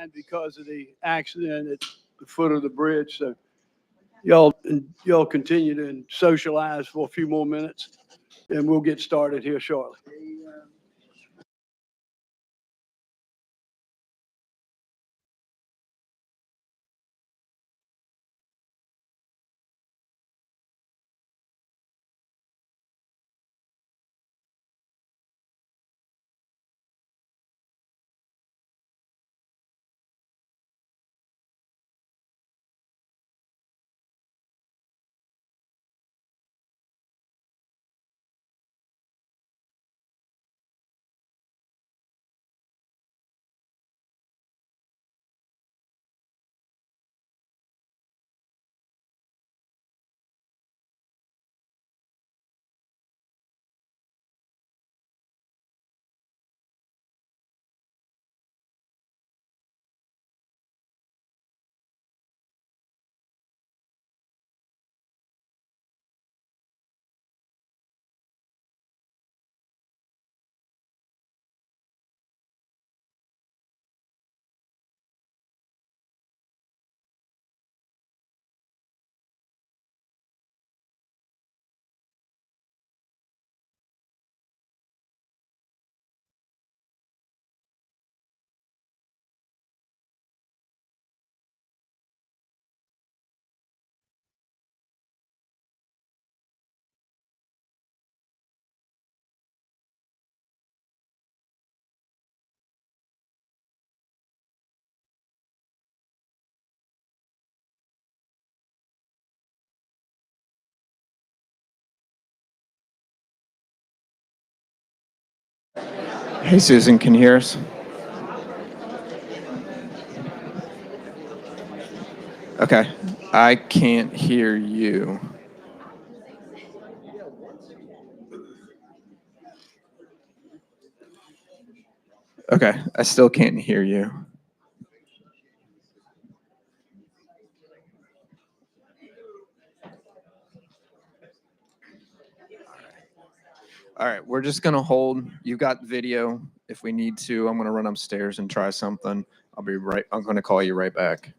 behind because of the accident at the foot of the bridge. So y'all continue to socialize for a few more minutes, and we'll get started here shortly. Hey, Susan, can you hear us? Okay. I can't hear you. Okay. I still can't hear you. All right. We're just going to hold. You got video. If we need to, I'm going to run upstairs and try something. I'm going to call you right back.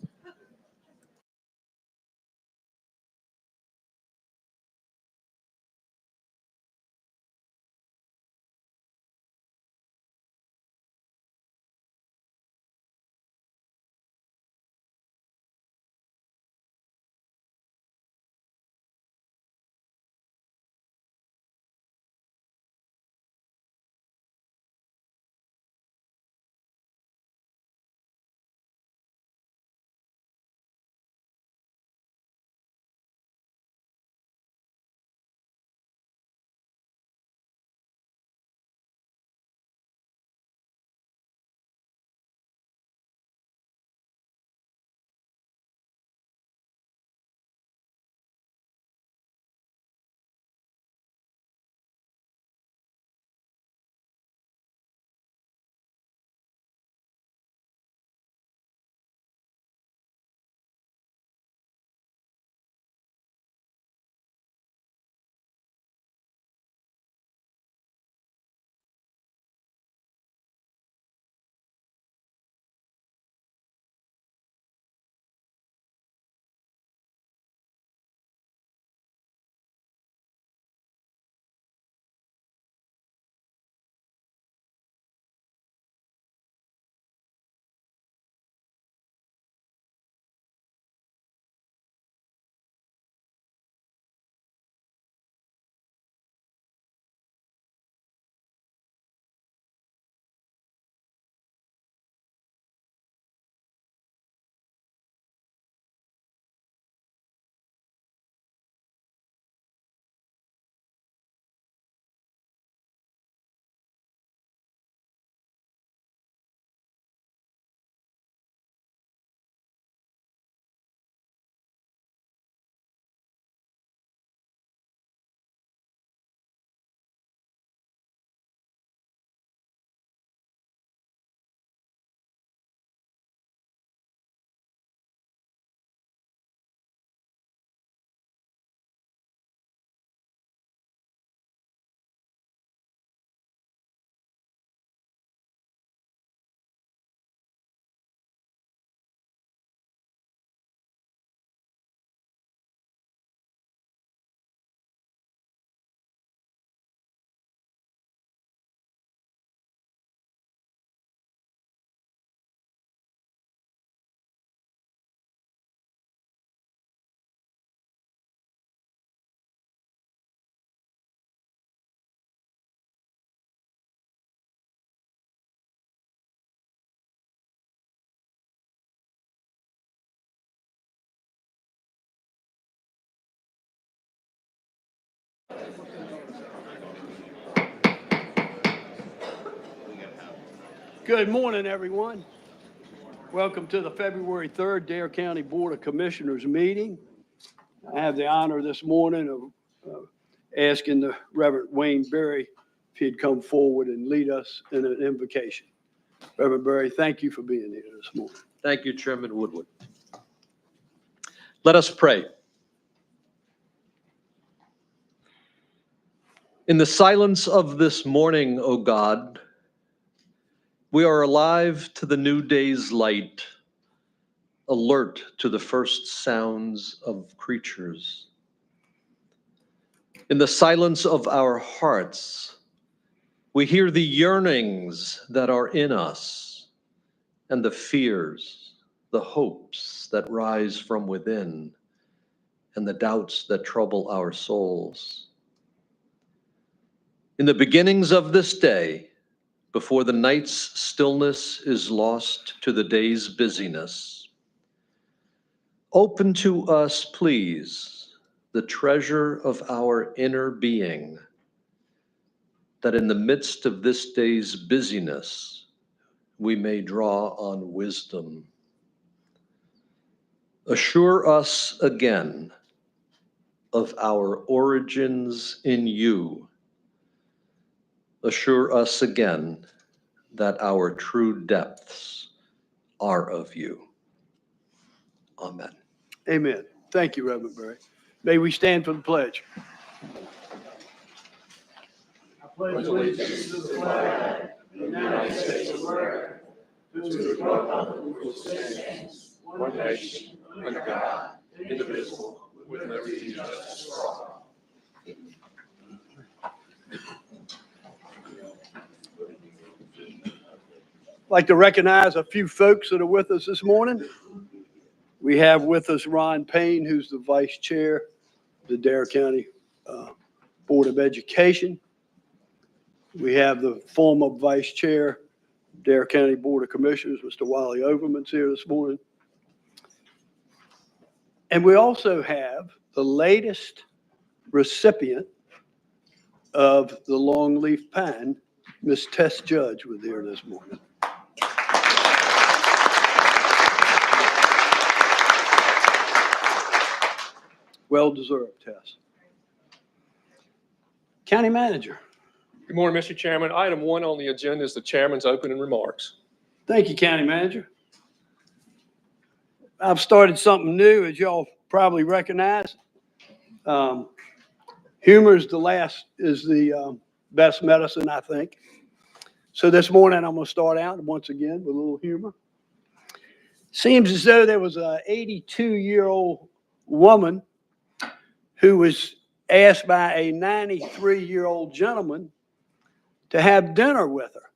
Good morning, everyone. Welcome to the February 3rd Dare County Board of Commissioners meeting. I have the honor this morning of asking the Reverend Wayne Berry if he'd come forward and lead us in an invocation. Reverend Berry, thank you for being here this morning. Thank you, Chairman Woodward. Let us pray. In the silence of this morning, O God, we are alive to the new day's light, alert to the first sounds of creatures. In the silence of our hearts, we hear the yearnings that are in us and the fears, the hopes that rise from within, and the doubts that trouble our souls. In the beginnings of this day, before the night's stillness is lost to the day's busyness, open to us, please, the treasure of our inner being, that in the midst of this day's busyness, we may draw on wisdom. Assure us again of our origins in you. Assure us again that our true depths are of you. Amen. Amen. Thank you, Reverend Berry. May we stand for the pledge. I pledge allegiance to the flag of the United States of America, to the republic which stands one nation under God, indivisible, with liberty and justice for all. I'd like to recognize a few folks that are with us this morning. We have with us Ron Payne, who's the Vice Chair of the Dare County Board of Education. We have the former Vice Chair, Dare County Board of Commissioners, Mr. Wally Overman's here this morning. And we also have the latest recipient of the Longleaf Pine, Miss Tess Judge, was here this morning. Well deserved, Tess. County Manager. Good morning, Mr. Chairman. Item 1 on the agenda is the chairman's opening remarks. Thank you, County Manager. I've started something new, as y'all probably recognize. Humor is the best medicine, I think. So this morning, I'm going to start out once again with a little humor. Seems as though there was an 82-year-old woman who was asked by a 93-year-old gentleman to have dinner with her.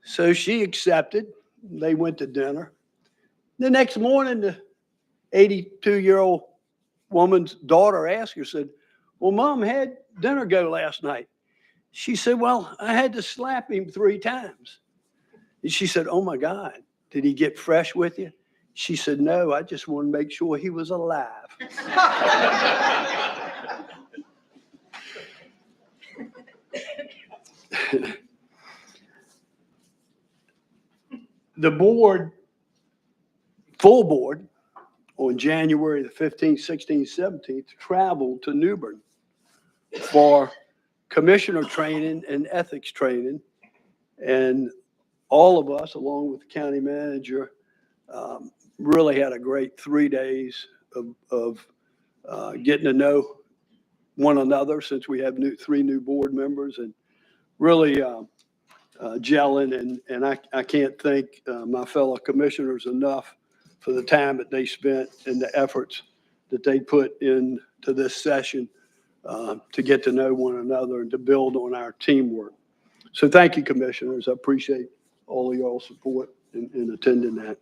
So she accepted. They went to dinner. The next morning, the 82-year-old woman's daughter asked her, said, "Well, Mom, how'd dinner go last night?" She said, "Well, I had to slap him 3 times. And she said, "Oh my God, did he get fresh with you?" She said, "No, I just wanted to make sure he was alive." The board, full board, on January the 15th, 16th, 17th, traveled to New Bern for commissioner training and ethics training. And all of us, along with the county manager, really had a great 3 days of getting to know one another, since we have 3 new board members, and really gelling. And I can't thank my fellow commissioners enough for the time that they spent and the efforts that they put into this session to get to know one another and to build on our teamwork. So thank you, commissioners. I appreciate all of y'all's support in attending that.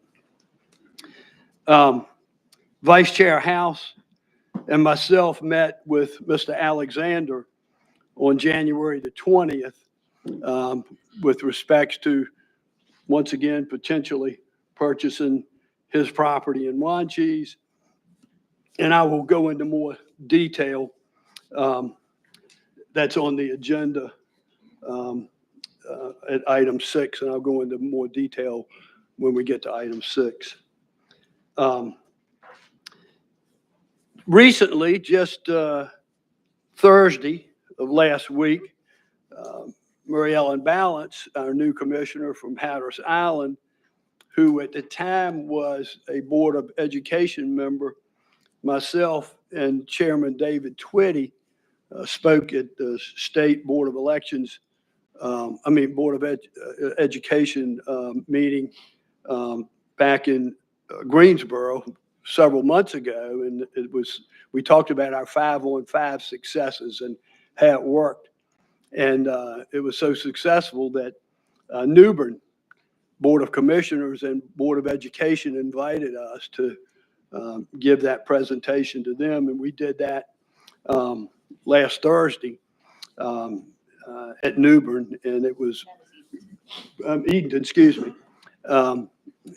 Vice Chair House and myself met with Mr. Alexander on January the 20th with respects to, once again, potentially purchasing his property in Wanchese. And I will go into more detail that's on the agenda at item 6, and I'll go into more detail when we get to item 6. Recently, just Thursday of last week, Mary Ellen Balance, our new commissioner from Hatteras Island, who at the time was a Board of Education member, myself and Chairman David Twitty spoke at the State Board of Elections, Board of Education meeting back in Greensboro several months ago. And we talked about our 5-on-5 successes and how it worked. And it was so successful that New Bern Board of Commissioners and Board of Education invited us to give that presentation to them. And we did that last Thursday at New Bern, and it was Edenton, excuse me.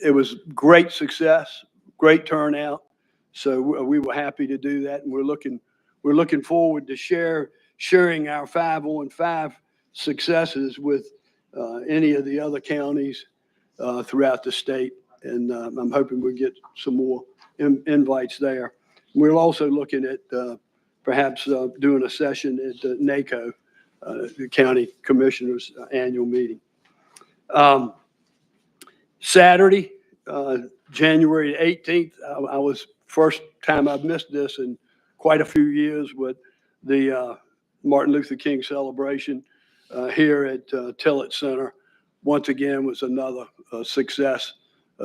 It was great success, great turnout. So we were happy to do that, and we're looking forward to sharing our 5-on-5 successes with any of the other counties throughout the state. And I'm hoping we'll get some more invites there. We're also looking at perhaps doing a session at the NACO, the County Commissioners Annual Meeting. Saturday, January 18th, I was first time I've missed this in quite a few years with the Martin Luther King celebration here at Tillett Center. Once again, was another success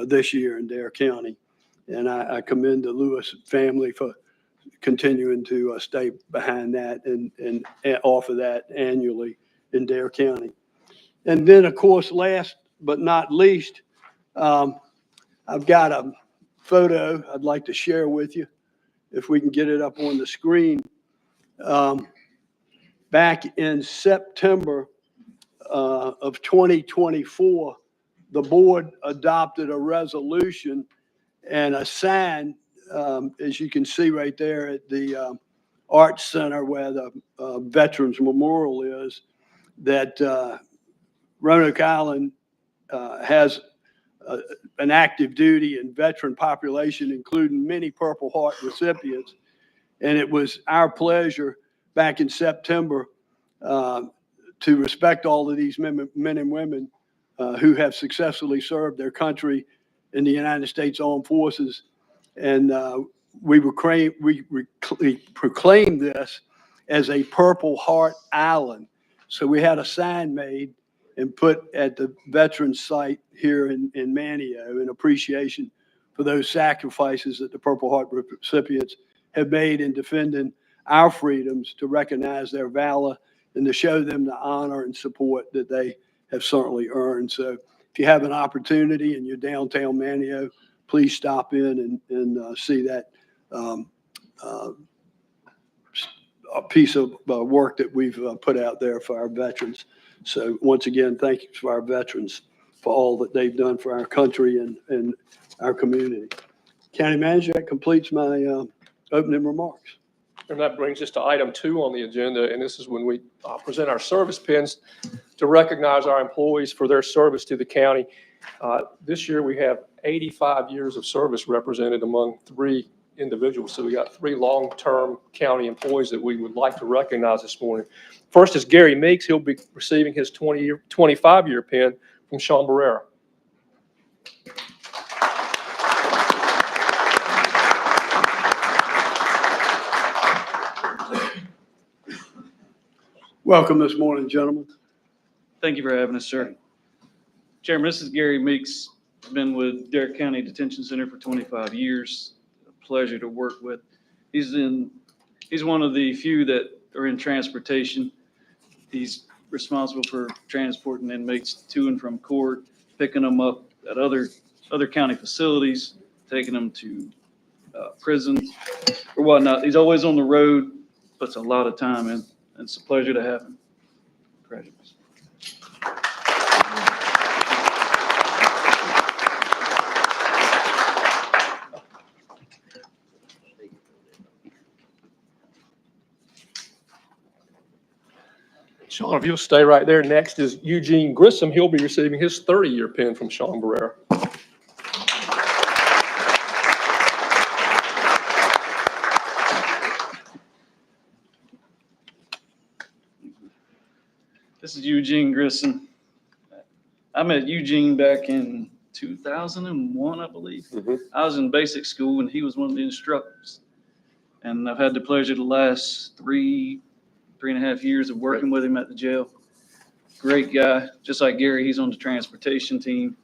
this year in Dare County. And I commend the Lewis family for continuing to stay behind that and offer that annually in Dare County. And then, of course, last but not least, I've got a photo I'd like to share with you, if we can get it up on the screen. Back in September of 2024, the board adopted a resolution and a sign, as you can see right there at the Arts Center where the Veterans Memorial is, that Roanoke Island has an active duty and veteran population, including many Purple Heart recipients. And it was our pleasure back in September to respect all of these men and women who have successfully served their country in the United States Armed Forces. And we proclaimed this as a Purple Heart Island. So we had a sign made and put at the veterans site here in Manteo in appreciation for those sacrifices that the Purple Heart recipients have made in defending our freedoms, to recognize their valor and to show them the honor and support that they have certainly earned. So if you have an opportunity and you're downtown Manteo, please stop in and see that a piece of work that we've put out there for our veterans. So once again, thank you to our veterans for all that they've done for our country and our community. County Manager, that completes my opening remarks. And that brings us to item 2 on the agenda, and this is when we present our service pins to recognize our employees for their service to the county. This year we have 85 years of service represented among 3 individuals. So we got 3 long-term county employees that we would like to recognize this morning. First is Gary Meeks. He'll be receiving his 25-year pin from Sean Barrera. Welcome this morning, gentlemen. Thank you for having us, sir. Chairman, this is Gary Meeks. I've been with Dare County Detention Center for 25 years. A pleasure to work with. He's one of the few that are in transportation. He's responsible for transporting inmates to and from court, picking them up at other county facilities, taking them to prisons or whatnot. He's always on the road, puts a lot of time in. It's a pleasure to have him. Congratulations. Sean, if you'll stay right there. Next is Eugene Grissom. He'll be receiving his 30-year pin from Sean Barrera. This is Eugene Grissom. I met Eugene back in 2001, I believe. I was in basic school and he was one of the instructors. And I've had the pleasure the last three and a half years of working with him at the jail. Great guy. Just like Gary, he's on the transportation team.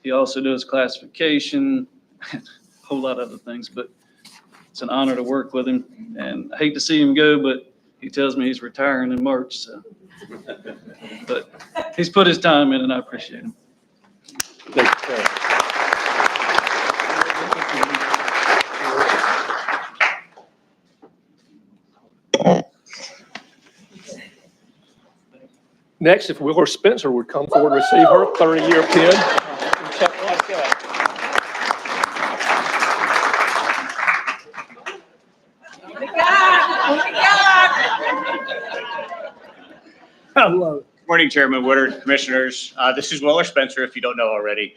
He also does classification, a whole lot of other things, but it's an honor to work with him. And I hate to see him go, but he tells me he's retiring in March, so. But he's put his time in and I appreciate him. Next, if Willer Spencer would come forward and receive her 30-year pin. Check like that. I love it. Morning, Chairman Woodard, Commissioners. This is Willer Spencer, if you don't know already.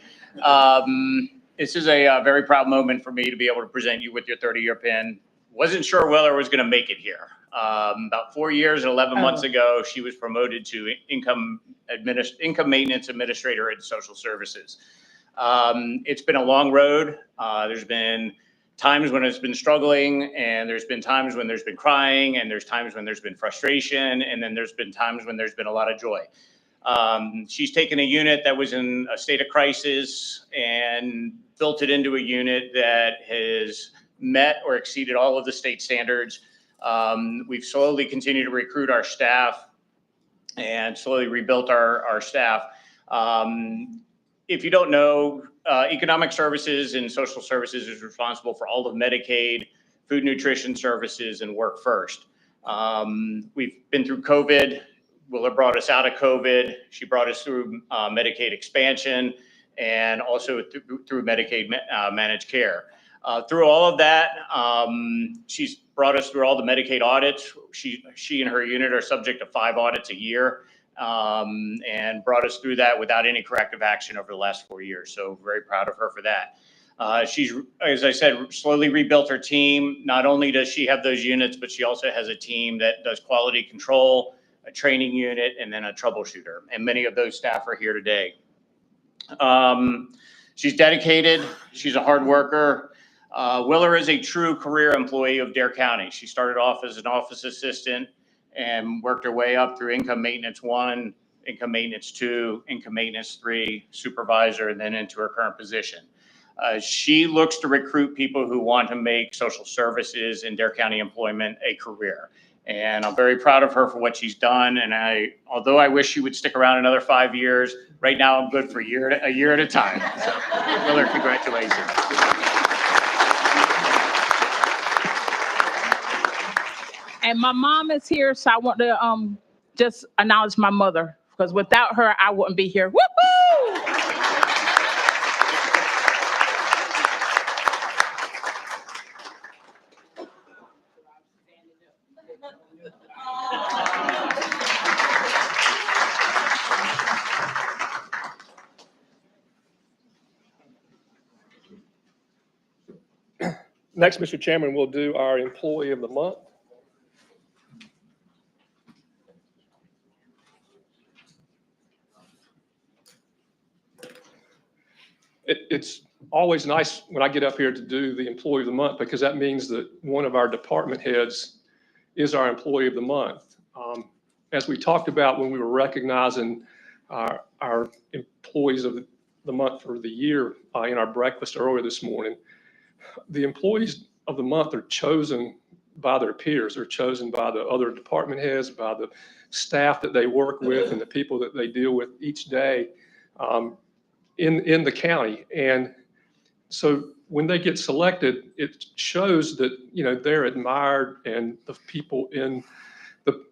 This is a very proud moment for me to be able to present you with your 30-year pin. Wasn't sure Willer was going to make it here. About 4 years and 11 months ago, she was promoted to income maintenance administrator in social services. It's been a long road. There's been times when it's been struggling, and there's been times when there's been crying, and there's times when there's been frustration, and then there's been times when there's been a lot of joy. She's taken a unit that was in a state of crisis and built it into a unit that has met or exceeded all of the state standards. We've slowly continued to recruit our staff and slowly rebuilt our staff. If you don't know, Economic Services and Social Services is responsible for all of Medicaid, food nutrition services, and Work First. We've been through COVID. Willer brought us out of COVID. She brought us through Medicaid expansion and also through Medicaid managed care. Through all of that, she's brought us through all the Medicaid audits. She and her unit are subject to 5 audits a year, and brought us through that without any corrective action over the last 4 years. So very proud of her for that. She's, as I said, slowly rebuilt her team. Not only does she have those units, but she also has a team that does quality control, a training unit, and then a troubleshooter. And many of those staff are here today. She's dedicated. She's a hard worker. Willer is a true career employee of Dare County. She started off as an office assistant and worked her way up through Income Maintenance 1, Income Maintenance 2, Income Maintenance 3, supervisor, and then into her current position. She looks to recruit people who want to make social services and Dare County employment a career. And I'm very proud of her for what she's done. And although I wish she would stick around another 5 years, right now I'm good for a year at a time. So, Willer, congratulations. And my mom is here, so I want to just acknowledge my mother, because without her, I wouldn't be here. Woo-hoo! Next, Mr. Chairman, we'll do our Employee of the Month. It's always nice when I get up here to do the Employee of the Month, because that means that one of our department heads is our Employee of the Month. As we talked about when we were recognizing our Employees of the Month for the year in our breakfast earlier this morning, the Employees of the Month are chosen by their peers. They're chosen by the other department heads, by the staff that they work with, and the people that they deal with each day in the county. And so when they get selected, it shows that, you know, they're admired, and the people in the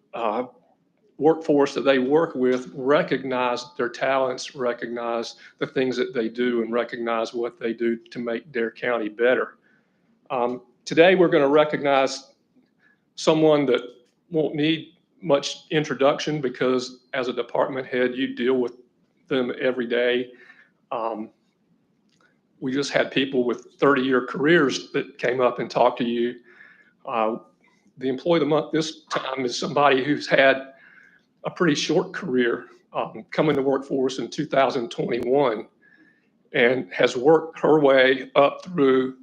workforce that they work with recognize their talents, recognize the things that they do, and recognize what they do to make Dare County better. Today, we're going to recognize someone that won't need much introduction because as a department head, you deal with them every day. We just had people with 30-year careers that came up and talked to you. The Employee of the Month this time is somebody who's had a pretty short career, coming to work for us in 2021 and has worked her way up through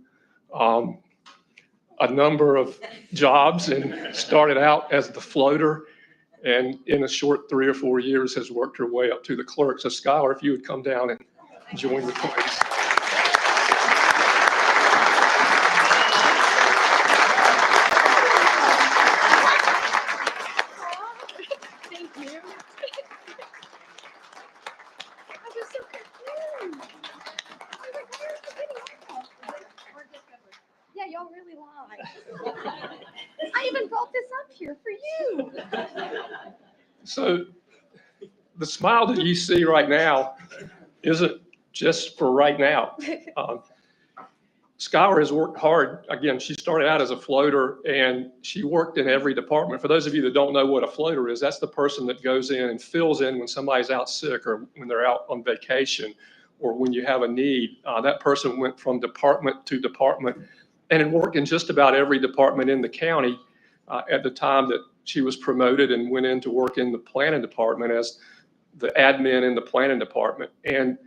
a number of jobs and started out as the floater, and in a short 3 or 4 years has worked her way up to the clerk. So Skylar, if you would come down and join the please. Thank you. I was so confused. I was like, where's the video? Yeah, y'all really lied. I even brought this up here for you. So the smile that you see right now isn't just for right now. Skylar has worked hard. Again, she started out as a floater and she worked in every department. For those of you that don't know what a floater is, that's the person that goes in and fills in when somebody's out sick or when they're out on vacation or when you have a need. That person went from department to department and worked in just about every department in the county at the time that she was promoted and went in to work in the planning department as the admin in the planning department. And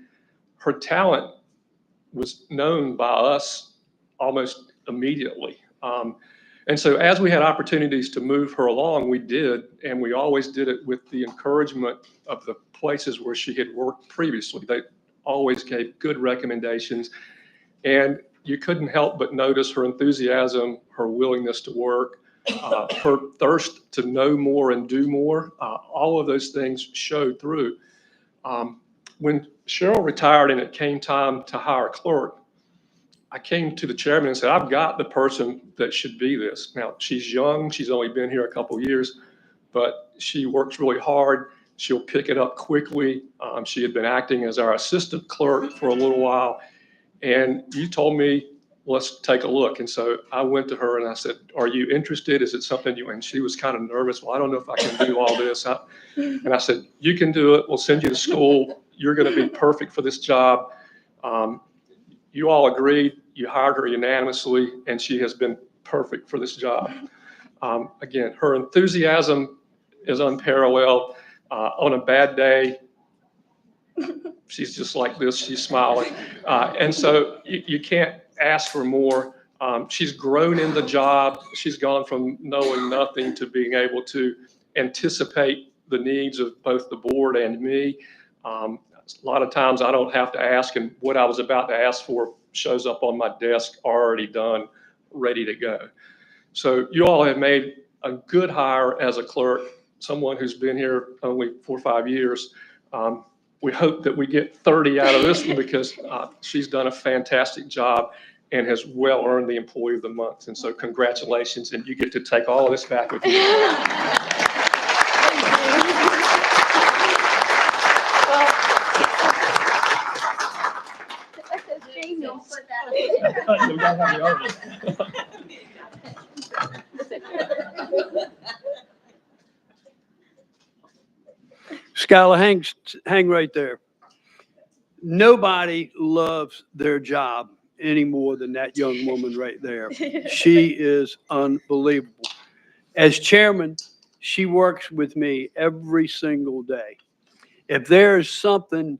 her talent was known by us almost immediately. And so as we had opportunities to move her along, we did, and we always did it with the encouragement of the places where she had worked previously. They always gave good recommendations, and you couldn't help but notice her enthusiasm, her willingness to work, her thirst to know more and do more. All of those things showed through. When Cheryl retired and it came time to hire a clerk, I came to the chairman and said, I've got the person that should be this. Now, she's young. She's only been here a couple of years, but she works really hard. She'll pick it up quickly. She had been acting as our assistant clerk for a little while. And you told me, let's take a look. And so I went to her and I said, are you interested? Is it something you, and she was kind of nervous. Well, I don't know if I can do all this. And I said, you can do it. We'll send you to school. You're going to be perfect for this job. You all agreed. You hired her unanimously, and she has been perfect for this job. Again, her enthusiasm is unparalleled. On a bad day, she's just like this. She's smiling. And so you can't ask for more. She's grown in the job. She's gone from knowing nothing to being able to anticipate the needs of both the board and me. A lot of times I don't have to ask, and what I was about to ask for shows up on my desk already done, ready to go. So you all have made a good hire as a clerk, someone who's been here only 4 or 5 years. We hope that we get 30 out of this one because she's done a fantastic job and has well earned the Employee of the Month. And so congratulations, and you get to take all of this back with you. Skylar, hang right there. Nobody loves their job any more than that young woman right there. She is unbelievable. As chairman, she works with me every single day. If there's something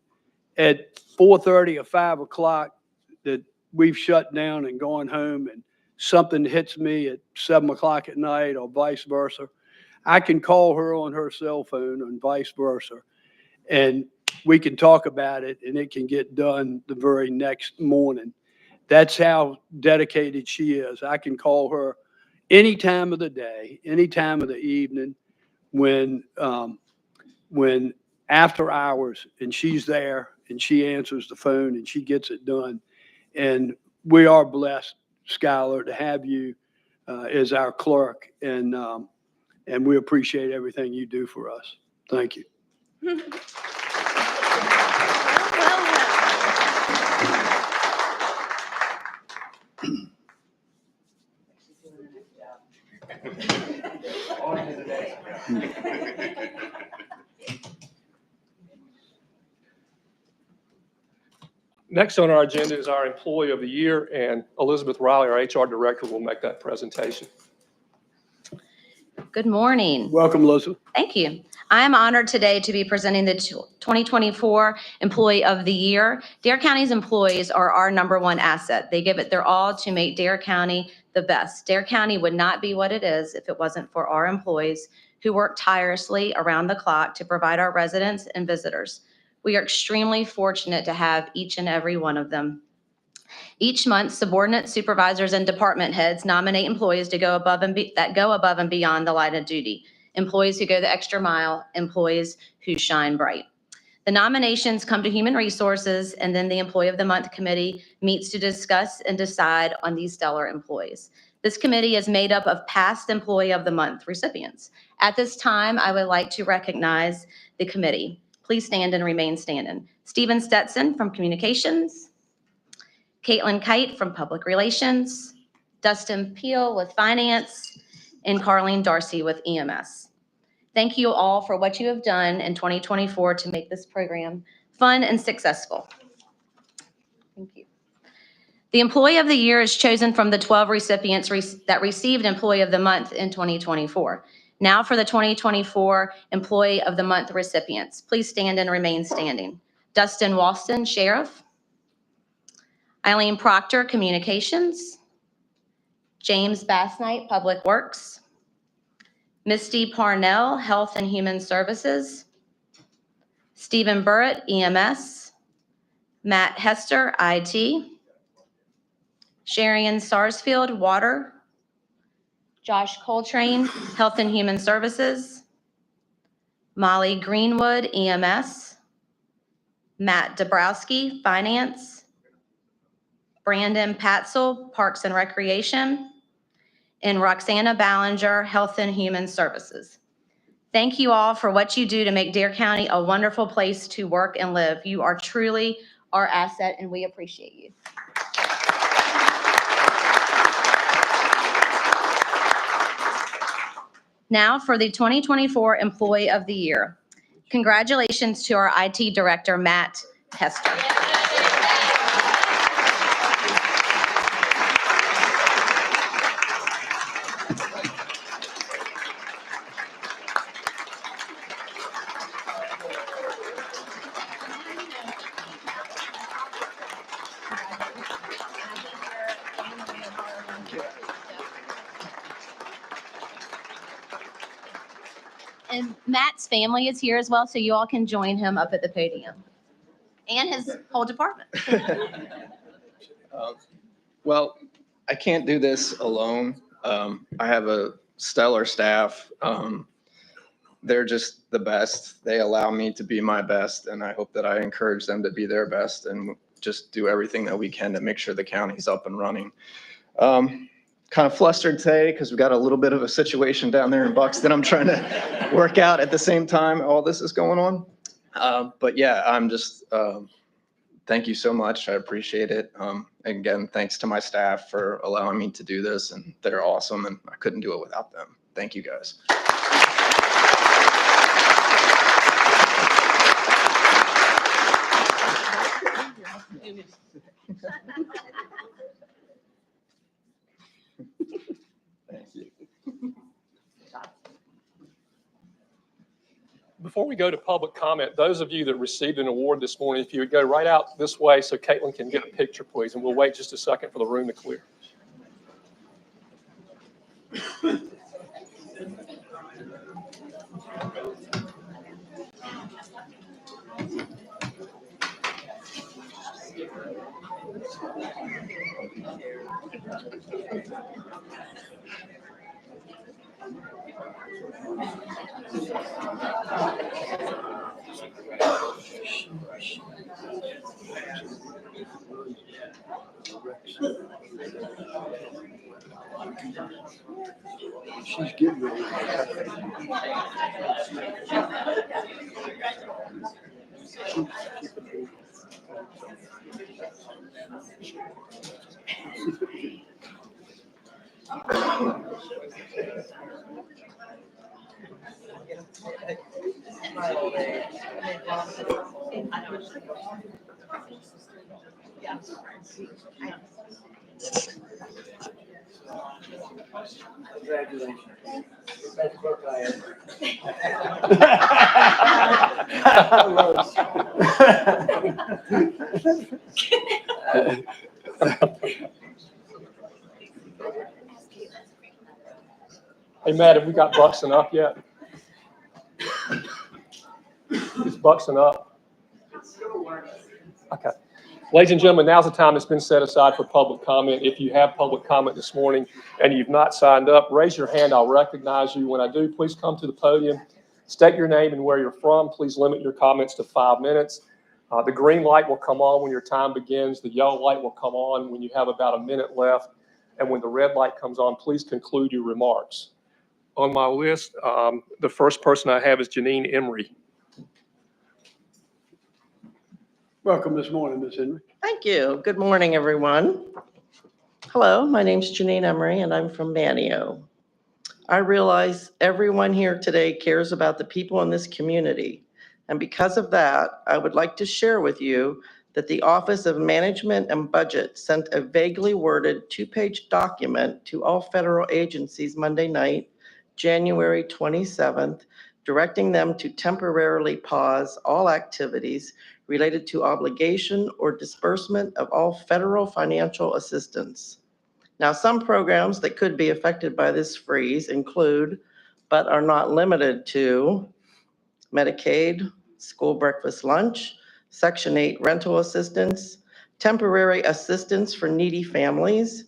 at 4:30 or 5 o'clock that we've shut down and gone home and something hits me at 7 o'clock at night or vice versa, I can call her on her cell phone and vice versa. And we can talk about it and it can get done the very next morning. That's how dedicated she is. I can call her any time of the day, any time of the evening when after hours, and she's there and she answers the phone and she gets it done. And we are blessed, Skylar, to have you as our clerk, and we appreciate everything you do for us. Thank you. Next on our agenda is our Employee of the Year, and Elizabeth Riley, our HR Director, will make that presentation. Good morning. Welcome, Elizabeth. Thank you. I am honored today to be presenting the 2024 Employee of the Year. Dare County's employees are our #1 asset. They give it their all to make Dare County the best. Dare County would not be what it is if it wasn't for our employees who work tirelessly around the clock to provide our residents and visitors. We are extremely fortunate to have each and every one of them. Each month, subordinate supervisors and department heads nominate employees to go above and beyond the line of duty. Employees who go the extra mile, employees who shine bright. The nominations come to Human Resources, and then the Employee of the Month Committee meets to discuss and decide on these stellar employees. This committee is made up of past Employee of the Month recipients. At this time, I would like to recognize the committee. Please stand and remain standing. Stephen Stetson from Communications. Caitlin Kite from Public Relations, Dustin Peel with Finance, and Carlene Darcy with EMS. Thank you all for what you have done in 2024 to make this program fun and successful. Thank you. The Employee of the Year is chosen from the 12 recipients that received Employee of the Month in 2024. Now for the 2024 Employee of the Month recipients. Please stand and remain standing. Dustin Walston, Sheriff. Eileen Proctor, Communications. James Bassnight, Public Works. Misty Parnell, Health and Human Services. Stephen Burrett, EMS. Matt Hester, IT. Sharian Sarsfield, Water. Josh Coltrane, Health and Human Services. Molly Greenwood, EMS. Matt Dabrowski, Finance. Brandon Patzel, Parks and Recreation, and Roxana Ballinger, Health and Human Services. Thank you all for what you do to make Dare County a wonderful place to work and live. You are truly our asset, and we appreciate you. Now for the 2024 Employee of the Year. Congratulations to our IT Director, Matt Hester. And Matt's family is here as well, so you all can join him up at the podium. And his whole department. Well, I can't do this alone. I have a stellar staff. They're just the best. They allow me to be my best, and I hope that I encourage them to be their best and just do everything that we can to make sure the county's up and running. Kind of flustered today because we've got a little bit of a situation down there in Buxton I'm trying to work out at the same time all this is going on. But yeah, I'm just, thank you so much. I appreciate it. Again, thanks to my staff for allowing me to do this, and they're awesome, and I couldn't do it without them. Thank you, guys. Thank you. Before we go to public comment, those of you that received an award this morning, if you would go right out this way so Caitlin can get a picture, please, and we'll wait just a second for the room to clear. She's getting ready. Hey, Matt, have we got Buxton up yet? Is Buxton up? Okay. Ladies and gentlemen, now's the time that's been set aside for public comment. If you have public comment this morning and you've not signed up, raise your hand. I'll recognize you. When I do, please come to the podium, state your name and where you're from. Please limit your comments to 5 minutes. The green light will come on when your time begins. The yellow light will come on when you have about a minute left. And when the red light comes on, please conclude your remarks. On my list, the first person I have is Janine Emery. Welcome this morning, Ms. Henry. Thank you. Good morning, everyone. Hello, my name's Janine Emery, and I'm from Manio. I realize everyone here today cares about the people in this community. And because of that, I would like to share with you that the Office of Management and Budget sent a vaguely worded 2-page document to all federal agencies Monday night, January 27th, directing them to temporarily pause all activities related to obligation or disbursement of all federal financial assistance. Now, some programs that could be affected by this freeze include, but are not limited to, Medicaid, school breakfast lunch, Section 8 rental assistance, temporary assistance for needy families,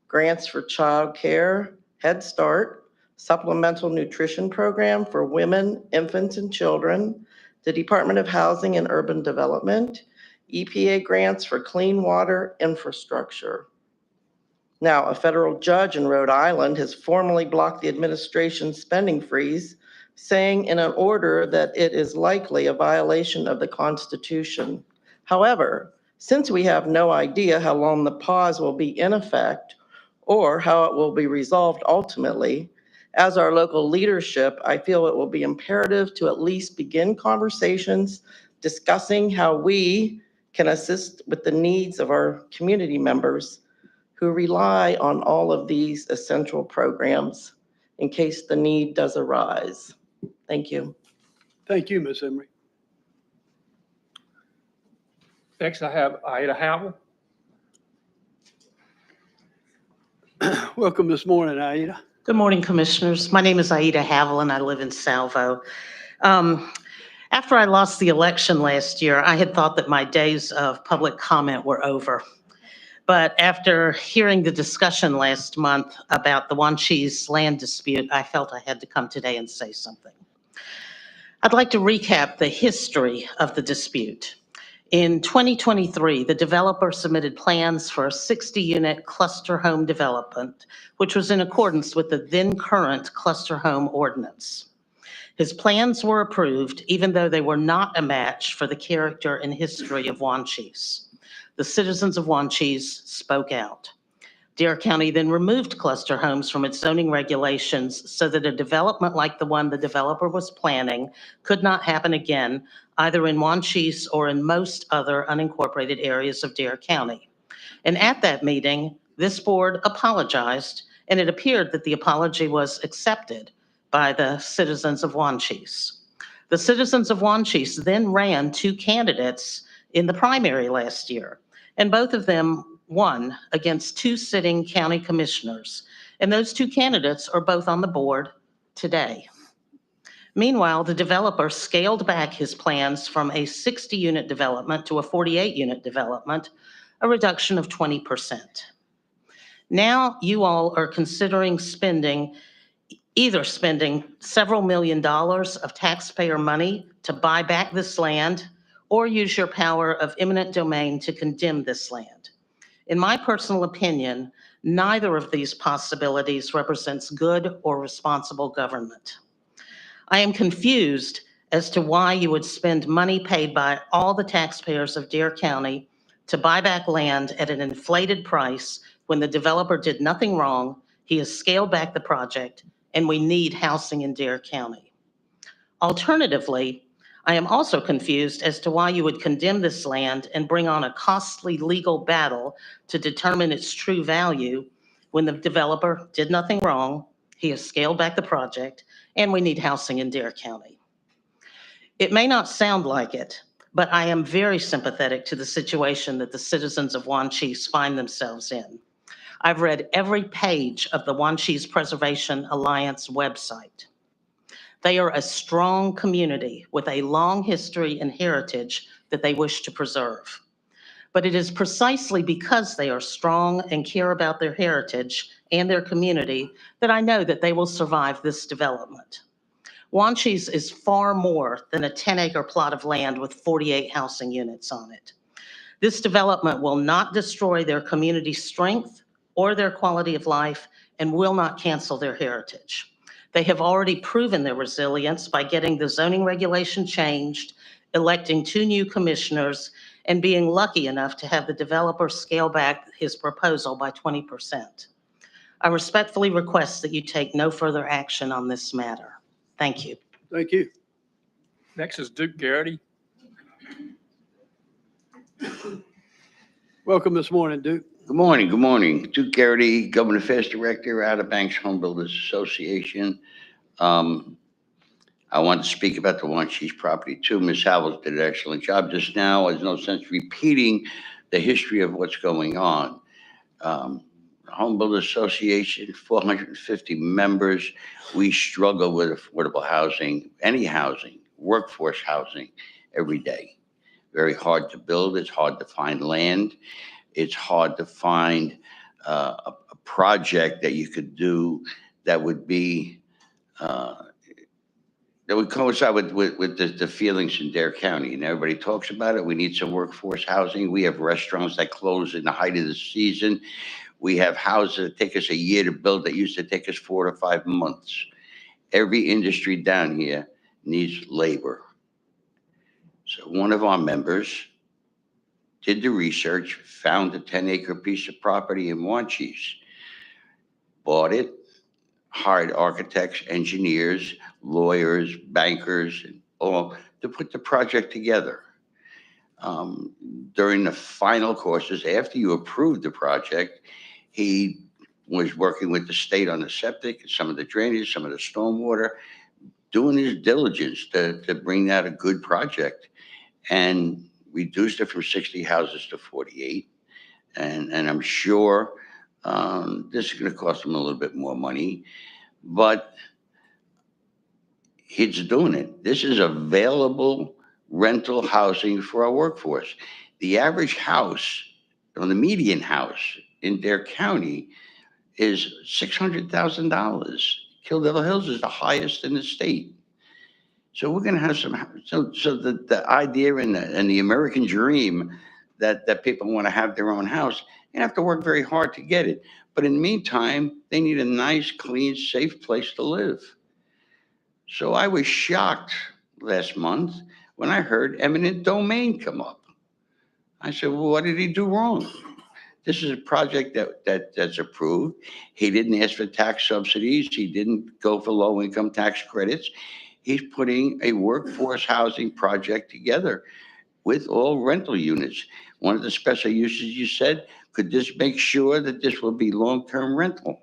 grants for child care, Head Start, supplemental nutrition program for women, infants, and children, the Department of Housing and Urban Development, EPA grants for clean water infrastructure. Now, a federal judge in Rhode Island has formally blocked the administration's spending freeze, saying in an order that it is likely a violation of the Constitution. However, since we have no idea how long the pause will be in effect or how it will be resolved ultimately, as our local leadership, I feel it will be imperative to at least begin conversations discussing how we can assist with the needs of our community members who rely on all of these essential programs in case the need does arise. Thank you. Thank you, Ms. Emery. Next, I have Aida Howell. Welcome this morning, Aida. Good morning, Commissioners. My name is Aida Havel, and I live in Salvo. After I lost the election last year, I had thought that my days of public comment were over. But after hearing the discussion last month about the Wanchese land dispute, I felt I had to come today and say something. I'd like to recap the history of the dispute. In 2023, the developer submitted plans for a 60-unit cluster home development, which was in accordance with the then current cluster home ordinance. His plans were approved, even though they were not a match for the character and history of Wanchese. The citizens of Wanchese spoke out. Dare County then removed cluster homes from its zoning regulations so that a development like the one the developer was planning could not happen again, either in Wanchese or in most other unincorporated areas of Dare County. And at that meeting, this board apologized, and it appeared that the apology was accepted by the citizens of Wanchese. The citizens of Wanchese then ran 2 candidates in the primary last year, and both of them won against 2 sitting county commissioners. And those 2 candidates are both on the board today. Meanwhile, the developer scaled back his plans from a 60-unit development to a 48-unit development, a reduction of 20%. Now you all are considering either spending several $millions of taxpayer money to buy back this land or use your power of eminent domain to condemn this land. In my personal opinion, neither of these possibilities represents good or responsible government. I am confused as to why you would spend money paid by all the taxpayers of Dare County to buy back land at an inflated price when the developer did nothing wrong, he has scaled back the project, and we need housing in Dare County. Alternatively, I am also confused as to why you would condemn this land and bring on a costly legal battle to determine its true value when the developer did nothing wrong, he has scaled back the project, and we need housing in Dare County. It may not sound like it, but I am very sympathetic to the situation that the citizens of Wanchese find themselves in. I've read every page of the Wanchese Preservation Alliance website. They are a strong community with a long history and heritage that they wish to preserve. But it is precisely because they are strong and care about their heritage and their community that I know that they will survive this development. Wanchese is far more than a 10-acre plot of land with 48 housing units on it. This development will not destroy their community strength or their quality of life and will not cancel their heritage. They have already proven their resilience by getting the zoning regulation changed, electing 2 new commissioners, and being lucky enough to have the developer scale back his proposal by 20%. I respectfully request that you take no further action on this matter. Thank you. Thank you. Next is Duke Garrity. Welcome this morning, Duke. Good morning, good morning. Duke Garrity, Government Affairs Director, Outer Banks Home Builders Association. I want to speak about the Wanchese property too. Ms. Howells did an excellent job just now. There's no sense repeating the history of what's going on. Home Builders Association, 450 members. We struggle with affordable housing, any housing, workforce housing every day. Very hard to build. It's hard to find land. It's hard to find a project that you could do that would be that would coincide with the feelings in Dare County. And everybody talks about it. We need some workforce housing. We have restaurants that close in the height of the season. We have houses that take us a year to build that used to take us 4 to 5 months. Every industry down here needs labor. So one of our members did the research, found a 10-acre piece of property in Wanchese, bought it, hired architects, engineers, lawyers, bankers, and all to put the project together. During the final courses, after you approved the project, he was working with the state on the septic, some of the drainage, some of the stormwater, doing his diligence to bring out a good project, and reduced it from 60 houses to 48. And I'm sure this is going to cost him a little bit more money, but he's doing it. This is available rental housing for our workforce. The average house, or the median house in Dare County, is $600,000. Kill Devil Hills is the highest in the state. So we're going to have some. So the idea and the American dream that people want to have their own house, you have to work very hard to get it. But in the meantime, they need a nice, clean, safe place to live. So I was shocked last month when I heard eminent domain come up. I said, well, what did he do wrong? This is a project that's approved. He didn't ask for tax subsidies. He didn't go for low-income tax credits. He's putting a workforce housing project together with all rental units. One of the special uses you said, could this make sure that this will be long-term rental?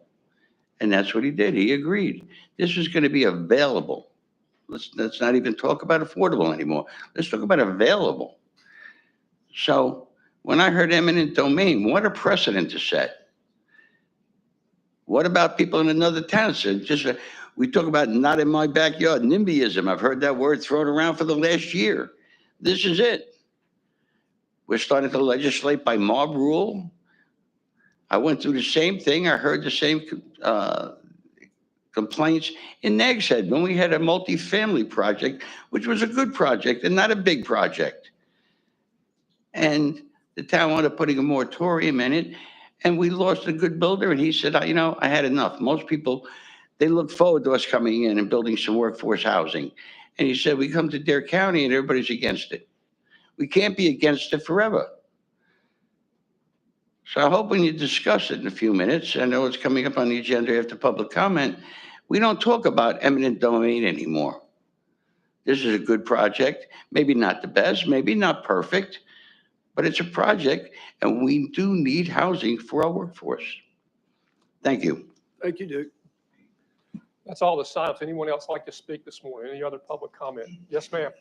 And that's what he did. He agreed. This is going to be available. Let's not even talk about affordable anymore. Let's talk about available. So when I heard eminent domain, what a precedent to set. What about people in another town? So we talk about not in my backyard, NIMBYism. I've heard that word thrown around for the last year. This is it. We're starting to legislate by mob rule. I went through the same thing. I heard the same complaints in Nags Head when we had a multifamily project, which was a good project and not a big project. And the town wound up putting a moratorium in it, and we lost a good builder. And he said, I had enough. Most people, they look forward to us coming in and building some workforce housing. And he said, we come to Dare County and everybody's against it. We can't be against it forever. So I hope when you discuss it in a few minutes, I know it's coming up on the agenda after public comment, we don't talk about eminent domain anymore. This is a good project, maybe not the best, maybe not perfect, but it's a project, and we do need housing for our workforce. Thank you. Thank you, Duke. That's all the sign-ups. Anyone else like to speak this morning? Any other public comment? Yes, ma'am.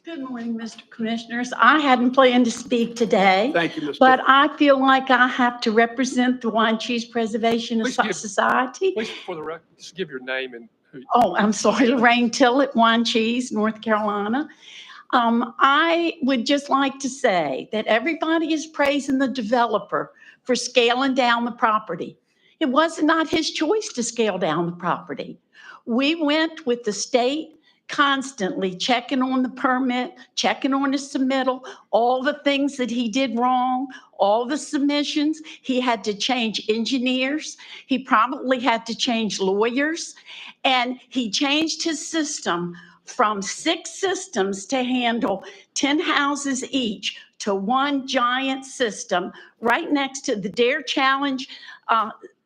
Good morning, Mr. Commissioners. I hadn't planned to speak today, Thank you, Ms. but Tippett. I feel like I have to represent the Wine Cheese Preservation Please give- Society. Please, for the record, just give your name and who. Oh, I'm sorry, Lorraine Tillett, Wine Cheese, North Carolina. I would just like to say that everybody is praising the developer for scaling down the property. It was not his choice to scale down the property. We went with the state constantly checking on the permit, checking on the submittal, all the things that he did wrong, all the submissions. He had to change engineers. He probably had to change lawyers. And he changed his system from 6 systems to handle 10 houses each to one giant system right next to the Dare Challenge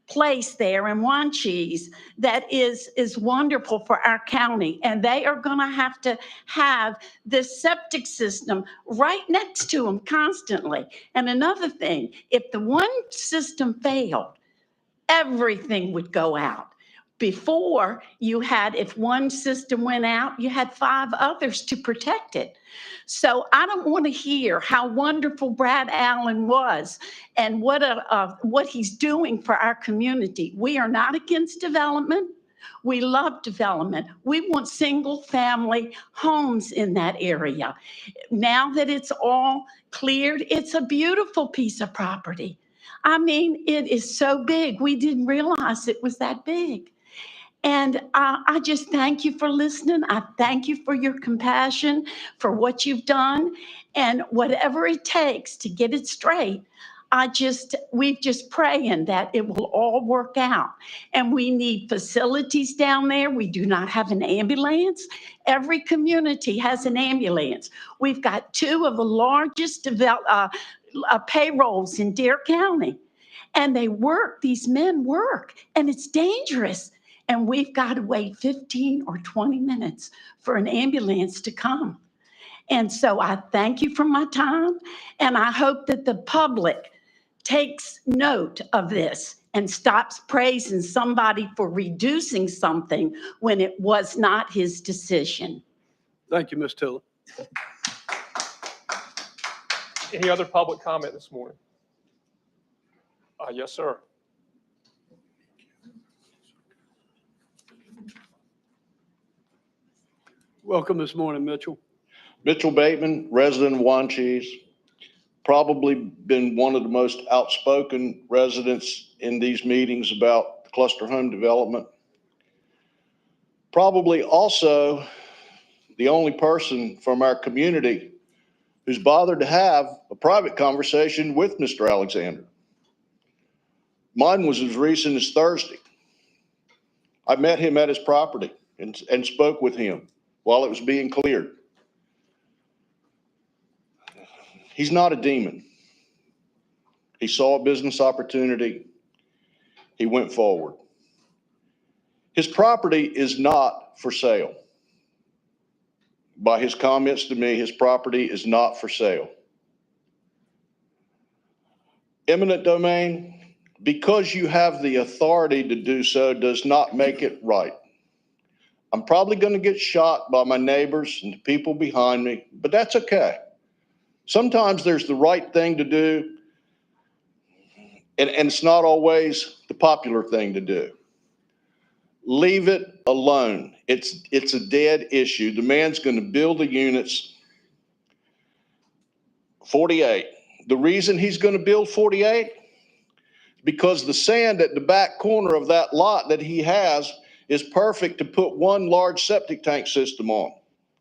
place there in Wine Cheese that is wonderful for our county. And they are going to have this septic system right next to them constantly. And another thing, if the one system failed, everything would go out. Before you had, if one system went out, you had 5 others to protect it. So I don't want to hear how wonderful Brad Allen was and what he's doing for our community. We are not against development. We love development. We want single family homes in that area. Now that it's all cleared, it's a beautiful piece of property. I mean, it is so big. We didn't realize it was that big. And I just thank you for listening. I thank you for your compassion, for what you've done, and whatever it takes to get it straight. We're just praying that it will all work out. And we need facilities down there. We do not have an ambulance. Every community has an ambulance. We've got 2 of the largest payrolls in Dare County. And these men work, and it's dangerous. And we've got to wait 15 or 20 minutes for an ambulance to come. And so I thank you for my time, and I hope that the public takes note of this and stops praising somebody for reducing something when it was not his decision. Thank you, Ms. Tillett. Any other public comment this morning? Yes, sir. Welcome this morning, Mitchell. Mitchell Bateman, resident of Wine Cheese. Probably been one of the most outspoken residents in these meetings about the cluster home development. Probably also the only person from our community who's bothered to have a private conversation with Mr. Alexander. Mine was as recent as Thursday. I met him at his property and spoke with him while it was being cleared. He's not a demon. He saw a business opportunity. He went forward. His property is not for sale. By his comments to me, his property is not for sale. Eminent domain, because you have the authority to do so, does not make it right. I'm probably going to get shot by my neighbors and the people behind me, but that's okay. Sometimes there's the right thing to do, and it's not always the popular thing to do. Leave it alone. It's a dead issue. The man's going to build the units. 48. The reason he's going to build 48? Because the sand at the back corner of that lot that he has is perfect to put one large septic tank system on,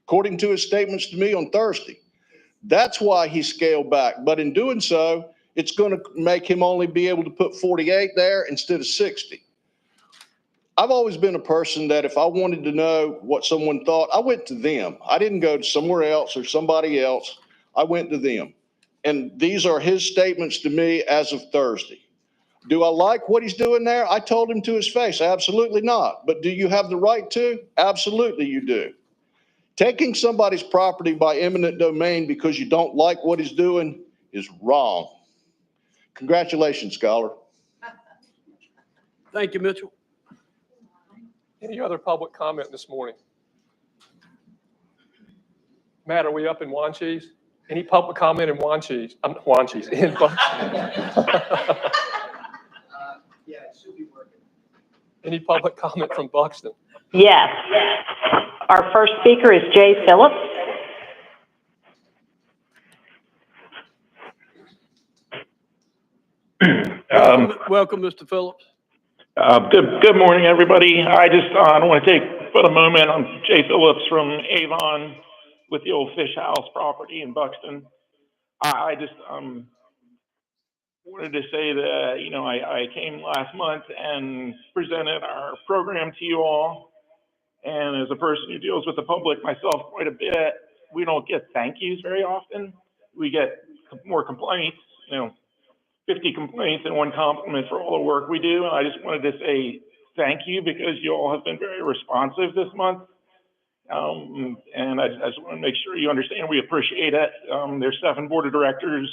according to his statements to me on Thursday. That's why he scaled back. But in doing so, it's going to make him only be able to put 48 there instead of 60. I've always been a person that if I wanted to know what someone thought, I went to them. I didn't go to somewhere else or somebody else. I went to them. And these are his statements to me as of Thursday. Do I like what he's doing there? I told him to his face, absolutely not. But do you have the right to? Absolutely you do. Taking somebody's property by eminent domain because you don't like what he's doing is wrong. Congratulations, Scholar. Thank you, Mitchell. Any other public comment this morning? Matt, are we up in Wanchese? Any public comment in Wanchese? Wanchese. Yeah, it should be working. Any public comment from Buxton? Yes. Our first speaker is Jay Phillips. Welcome, Mr. Phillips. Good morning, everybody. I don't want to take but a moment. I'm Jay Phillips from Avon with the old Fish House property in Buxton. I just wanted to say that, you know, I came last month and presented our program to you all. And as a person who deals with the public myself quite a bit, we don't get thank yous very often. We get more complaints, you know, 50 complaints and one compliment for all the work we do. And I just wanted to say thank you because you all have been very responsive this month. And I just want to make sure you understand we appreciate it. There's 7 board of directors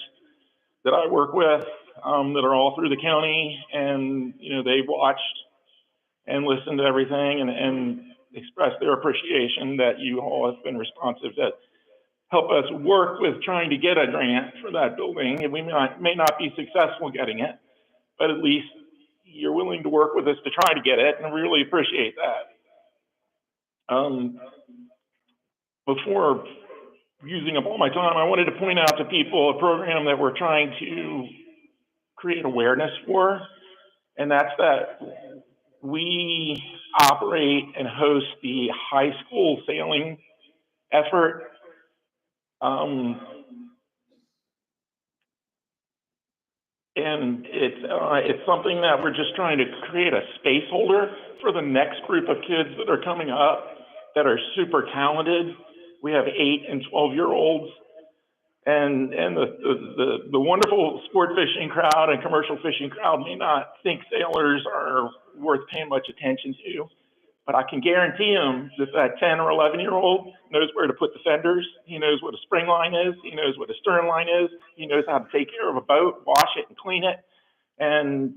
that I work with that are all through the county, and you know they've watched and listened to everything and expressed their appreciation that you all have been responsive to help us work with trying to get a grant for that building. And we may not be successful getting it, but at least you're willing to work with us to try to get it, and we really appreciate that. Before using up all my time, I wanted to point out to people a program that we're trying to create awareness for, and that's that we operate and host the high school sailing effort. And it's something that we're just trying to create a space holder for the next group of kids that are coming up that are super talented. We have 8 and 12-year-olds, and the wonderful sport fishing crowd and commercial fishing crowd may not think sailors are worth paying much attention to, but I can guarantee them that 10 or 11-year-old knows where to put the fenders. He knows what a spring line is. He knows what a stern line is. He knows how to take care of a boat, wash it and clean it. And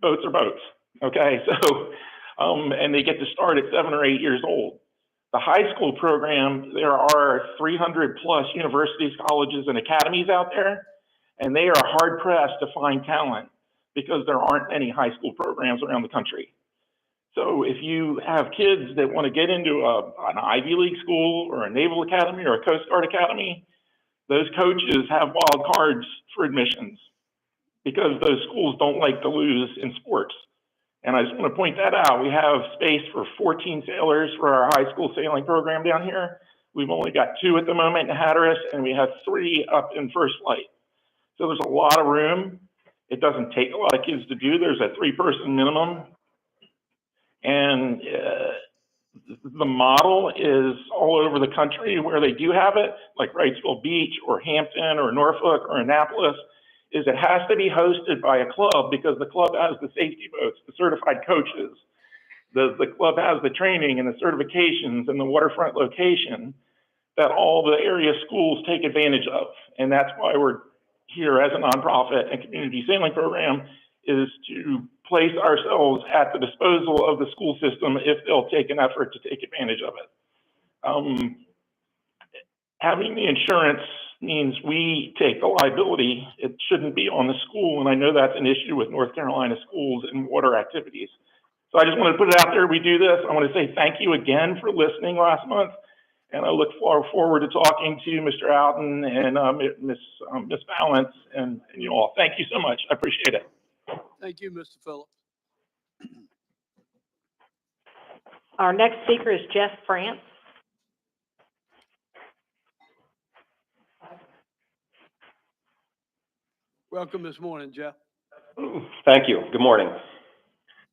boats are boats, okay? So, and they get to start at 7 or 8 years old. The high school program, there are 300 plus universities, colleges, and academies out there, and they are hard pressed to find talent because there aren't any high school programs around the country. So if you have kids that want to get into an Ivy League school or a Naval Academy or a Coast Guard Academy, those coaches have wild cards for admissions because those schools don't like to lose in sports. And I just want to point that out. We have space for 14 sailors for our high school sailing program down here. We've only got 2 at the moment in Hatteras, and we have 3 up in First Flight. So there's a lot of room. It doesn't take a lot of kids to do. There's a 3-person minimum. And the model is all over the country where they do have it, like Wrightsville Beach or Hampton or Norfolk or Annapolis, is it has to be hosted by a club because the club has the safety boats, the certified coaches. The club has the training and the certifications and the waterfront location that all the area schools take advantage of. And that's why we're here as a nonprofit and community sailing program, is to place ourselves at the disposal of the school system if they'll take an effort to take advantage of it. Having the insurance means we take the liability. It shouldn't be on the school, and I know that's an issue with North Carolina schools and water activities. So I just wanted to put it out there. We do this. I want to say thank you again for listening last month, and I look forward to talking to Mr. Alton and Miss Balance and you all. Thank you so much. I appreciate it. Thank you, Mr. Phillips. Our next speaker is Jeff France. Welcome this morning, Jeff. Thank you. Good morning.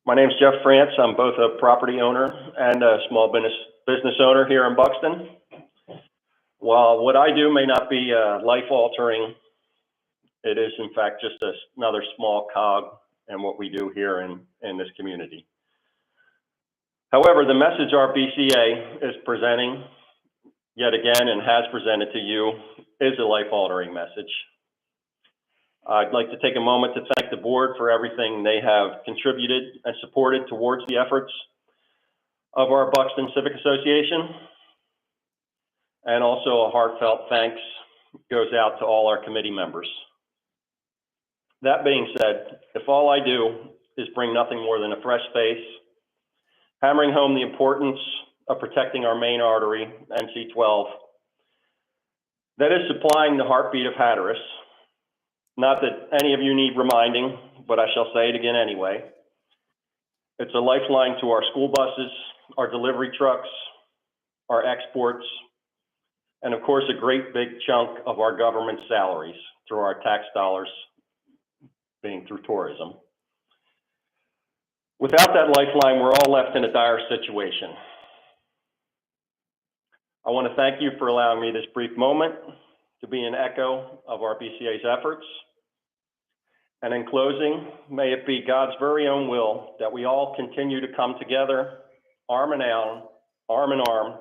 My name is Jeff France. I'm both a property owner and a small business owner here in Buxton. While what I do may not be life-altering, it is in fact just another small cog and what we do here in this community. However, the message our BCA is presenting yet again and has presented to you is a life-altering message. I'd like to take a moment to thank the board for everything they have contributed and supported towards the efforts of our Buxton Civic Association. And also a heartfelt thanks goes out to all our committee members. That being said, if all I do is bring nothing more than a fresh face, hammering home the importance of protecting our main artery, NC-12, that is supplying the heartbeat of Hatteras. Not that any of you need reminding, but I shall say it again anyway. It's a lifeline to our school buses, our delivery trucks, our exports, and of course, a great big chunk of our government salaries through our tax dollars being through tourism. Without that lifeline, we're all left in a dire situation. I want to thank you for allowing me this brief moment to be an echo of our BCA's efforts. And in closing, may it be God's very own will that we all continue to come together, arm in arm,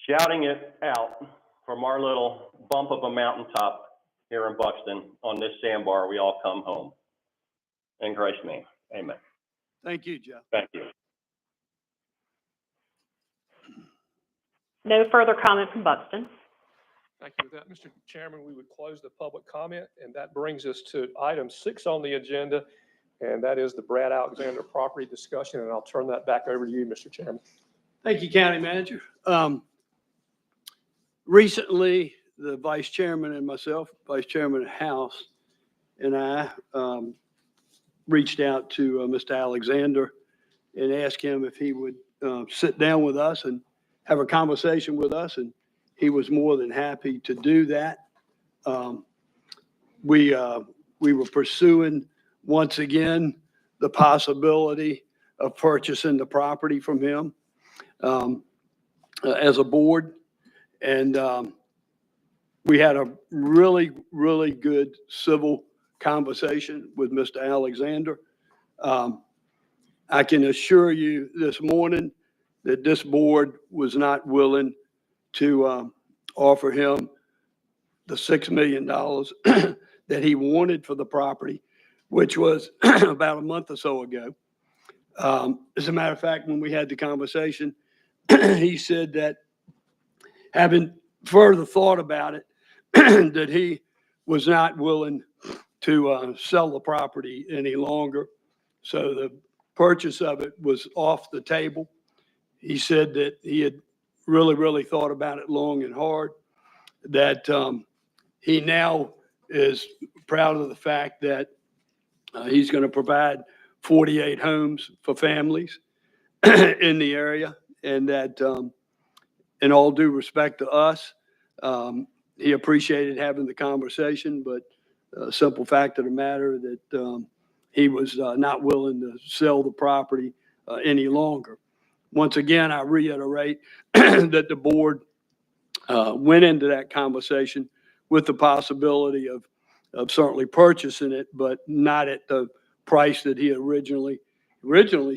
shouting it out from our little bump of a mountaintop here in Buxton on this sandbar, we all come home. In Christ's name, amen. Thank you, Jeff. Thank you. No further comment from Buxton. Thank you. With that, Mr. Chairman, we would close the public comment, and that brings us to item 6 on the agenda, and that is the Brad Alexander property discussion, and I'll turn that back over to you, Mr. Chairman. Thank you, County Manager. Recently, the Vice Chairman and myself, Vice Chairman of the House, and I reached out to Mr. Alexander and asked him if he would sit down with us and have a conversation with us, and he was more than happy to do that. We were pursuing, once again, the possibility of purchasing the property from him as a board. And we had a really, really good civil conversation with Mr. Alexander. I can assure you this morning that this board was not willing to offer him the $6 million that he wanted for the property, which was about a month or so ago. As a matter of fact, when we had the conversation, he said that having further thought about it, that he was not willing to sell the property any longer. So the purchase of it was off the table. He said that he had really, really thought about it long and hard, that he now is proud of the fact that he's going to provide 48 homes for families in the area, and that in all due respect to us, he appreciated having the conversation, but a simple fact of the matter that he was not willing to sell the property any longer. Once again, I reiterate that the board went into that conversation with the possibility of certainly purchasing it, but not at the price that he originally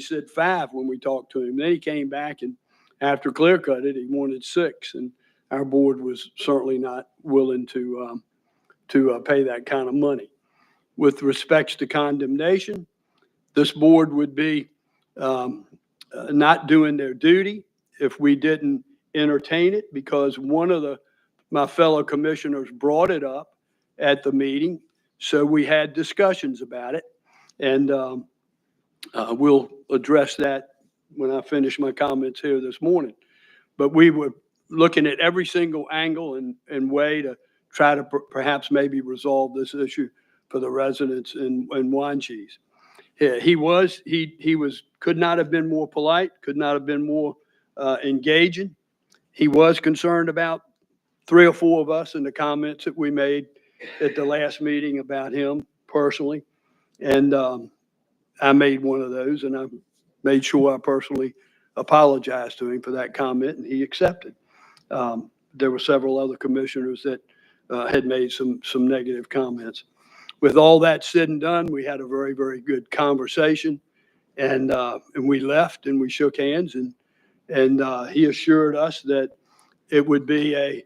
said 5 when we talked to him. Then he came back, and after clear cut it, he wanted 6, and our board was certainly not willing to pay that kind of money. With respects to condemnation, this board would be not doing their duty if we didn't entertain it, because one of my fellow commissioners brought it up at the meeting. So we had discussions about it, and we'll address that when I finish my comments here this morning. But we were looking at every single angle and way to try to perhaps maybe resolve this issue for the residents in Wanchese. Yeah, he could not have been more polite, could not have been more engaging. He was concerned about 3 or 4 of us in the comments that we made at the last meeting about him personally. And I made one of those, and I made sure I personally apologized to him for that comment, and he accepted. There were several other commissioners that had made some negative comments. with all that said and done, we had a very, very good conversation. And we left and we shook hands, and he assured us that it would be a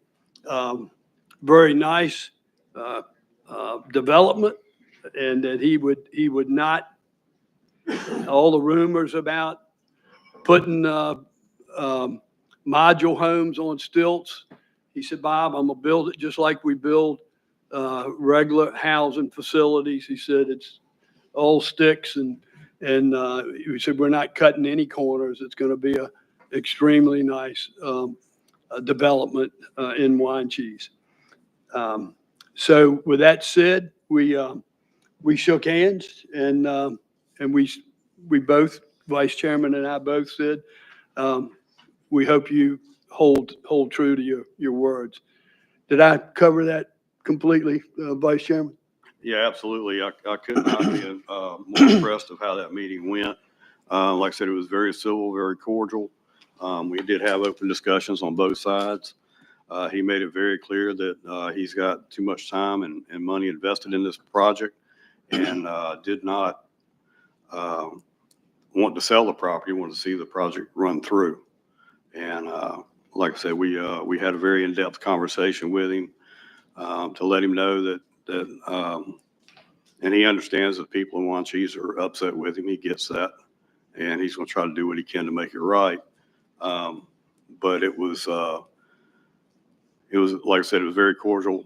very nice development, and that he would not, all the rumors about putting module homes on stilts. He said, Bob, I'm gonna build it just like we build regular housing facilities. He said, it's all sticks, and he said, we're not cutting any corners. It's gonna be a extremely nice development in Wanchese. So with that said, we shook hands, and we both, Vice Chairman and I both said, we hope you hold true to your words. Did I cover that completely, Vice Chairman? Yeah, absolutely. I could not be more impressed of how that meeting went. Like I said, it was very civil, very cordial. We did have open discussions on both sides. He made it very clear that he's got too much time and money invested in this project, and did not want to sell the property, wanted to see the project run through. And like I said, we had a very in-depth conversation with him to let him know that and he understands that people in Wanchese are upset with him. He gets that, and he's going to try to do what he can to make it right. But it was like I said, it was a very cordial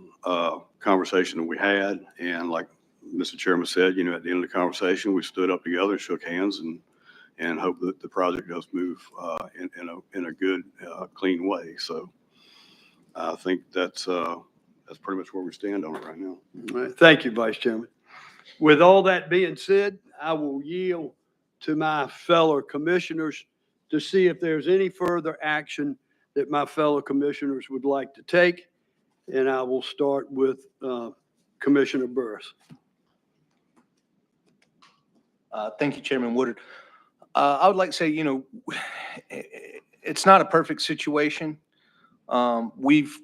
conversation that we had. And like Mr. Chairman said, at the end of the conversation, we stood up together and shook hands and hope that the project does move in a good, clean way. So I think that's pretty much where we stand on it right now. All right. Thank you, Vice Chairman. With all that being said, I will yield to my fellow commissioners to see if there's any further action that my fellow commissioners would like to take. And I will start with Commissioner Burris. Thank you, Chairman Woodard. I would like to say, it's not a perfect situation. We've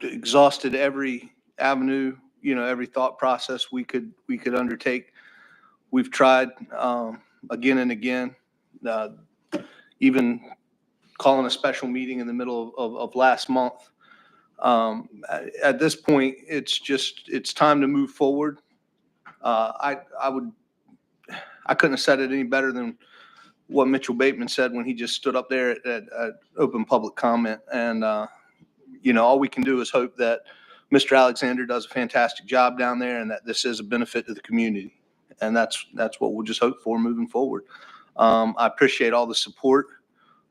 exhausted every avenue, every thought process we could undertake. We've tried again and again, even calling a special meeting in the middle of last month. At this point, it's time to move forward. I couldn't have said it any better than what Mitchell Bateman said when he just stood up there at open public comment. And, all we can do is hope that Mr. Alexander does a fantastic job down there, and that this is a benefit to the community. And that's what we'll just hope for moving forward. I appreciate all the support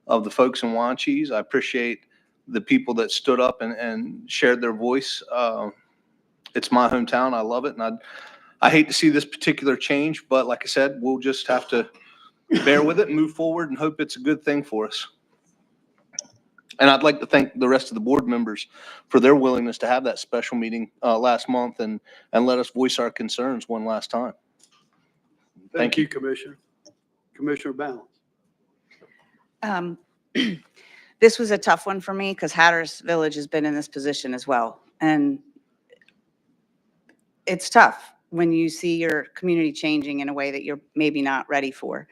of the folks in Wanchese. I appreciate the people that stood up and shared their voice. It's my hometown. I love it. And I hate to see this particular change, but like I said, we'll just have to bear with it and move forward and hope it's a good thing for us. And I'd like to thank the rest of the board members for their willingness to have that special meeting last month and let us voice our concerns one last time. Thank you, Commissioner. Commissioner Balance. This was a tough one for me because Hatteras Village has been in this position as well. And it's tough when you see your community changing in a way that you're maybe not ready for.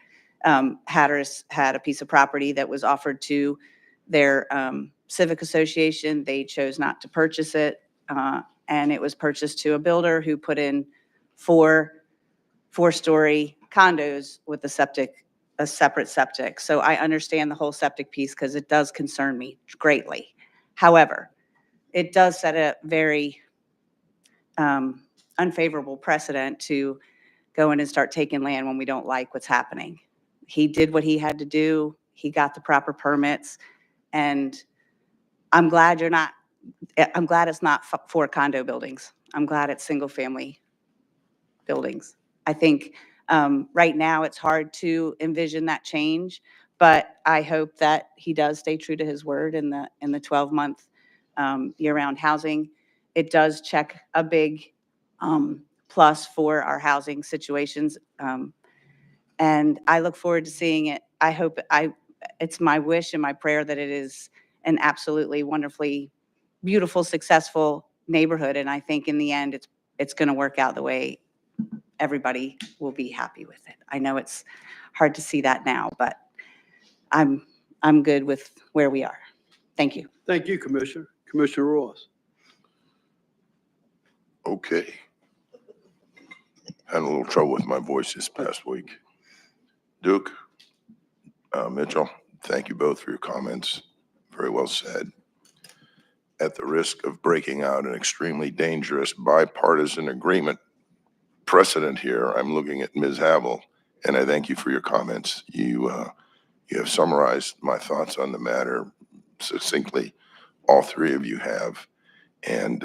Hatteras had a piece of property that was offered to their civic association. They chose not to purchase it. And it was purchased to a builder who put in four-story condos with a separate septic. So I understand the whole septic piece because it does concern me greatly. However, it does set a very unfavorable precedent to go in and start taking land when we don't like what's happening. He did what he had to do. He got the proper permits. And I'm glad it's not for condo buildings. I'm glad it's single family buildings. I think right now it's hard to envision that change, but I hope that he does stay true to his word in the 12-month year-round housing. It does check a big plus for our housing situations. And I look forward to seeing it. It's my wish and my prayer that it is an absolutely wonderfully beautiful, successful neighborhood. And I think in the end, it's going to work out the way everybody will be happy with it. I know it's hard to see that now, but I'm good with where we are. Thank you. Thank you, Commissioner. Commissioner Ross. Okay. Had a little trouble with my voice this past week. Duke, Mitchell, thank you both for your comments. Very well said. At the risk of breaking out an extremely dangerous bipartisan agreement precedent here, I'm looking at Ms. Havel, and I thank you for your comments. You have summarized my thoughts on the matter succinctly. All three of you have, and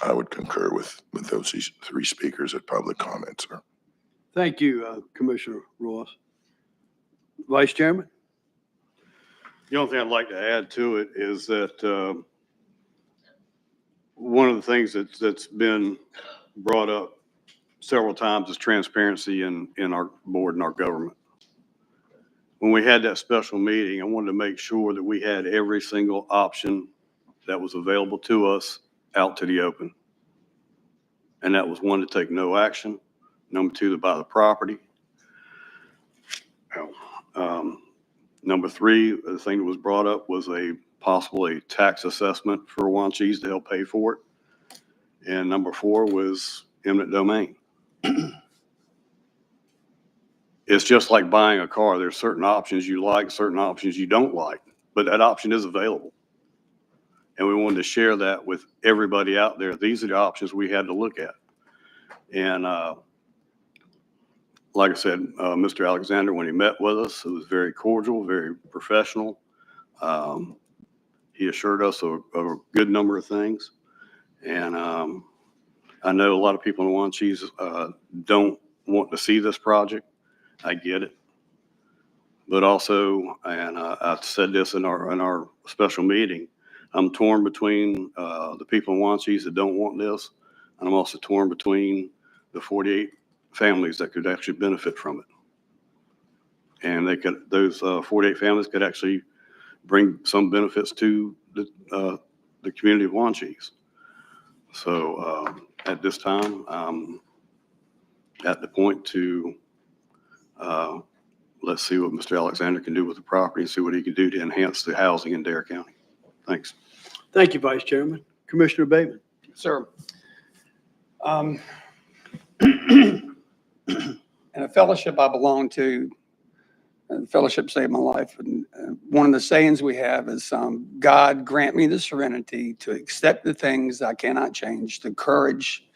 I would concur with those three speakers at public comment, sir. Thank you, Commissioner Ross. Vice Chairman? The only thing I'd like to add to it is that one of the things that's been brought up several times is transparency in our board and our government. When we had that special meeting, I wanted to make sure that we had every single option that was available to us out to the open. And that was one, to take no action. Number two, to buy the property. Number three, the thing that was brought up was a tax assessment for Wanchese to help pay for it. And number four was eminent domain. It's just like buying a car. There's certain options you like, certain options you don't like, but that option is available. And we wanted to share that with everybody out there. These are the options we had to look at. And like I said, Mr. Alexander, when he met with us, it was very cordial, very professional. He assured us of a good number of things. And I know a lot of people in Wanchese don't want to see this project. I get it. But also, and I said this in our special meeting, I'm torn between the people in Wanchese that don't want this, and I'm also torn between the 48 families that could actually benefit from it. And those 48 families could actually bring some benefits to the community of Wanchese. So at this time, I'm at the point to let's see what Mr. Alexander can do with the property and see what he can do to enhance the housing in Dare County. Thanks. Thank you, Vice Chairman. Commissioner Bateman. Sir. In a fellowship I belong to, the fellowship saved my life. And one of the sayings we have is, God grant me the serenity to accept the things I cannot change, the courage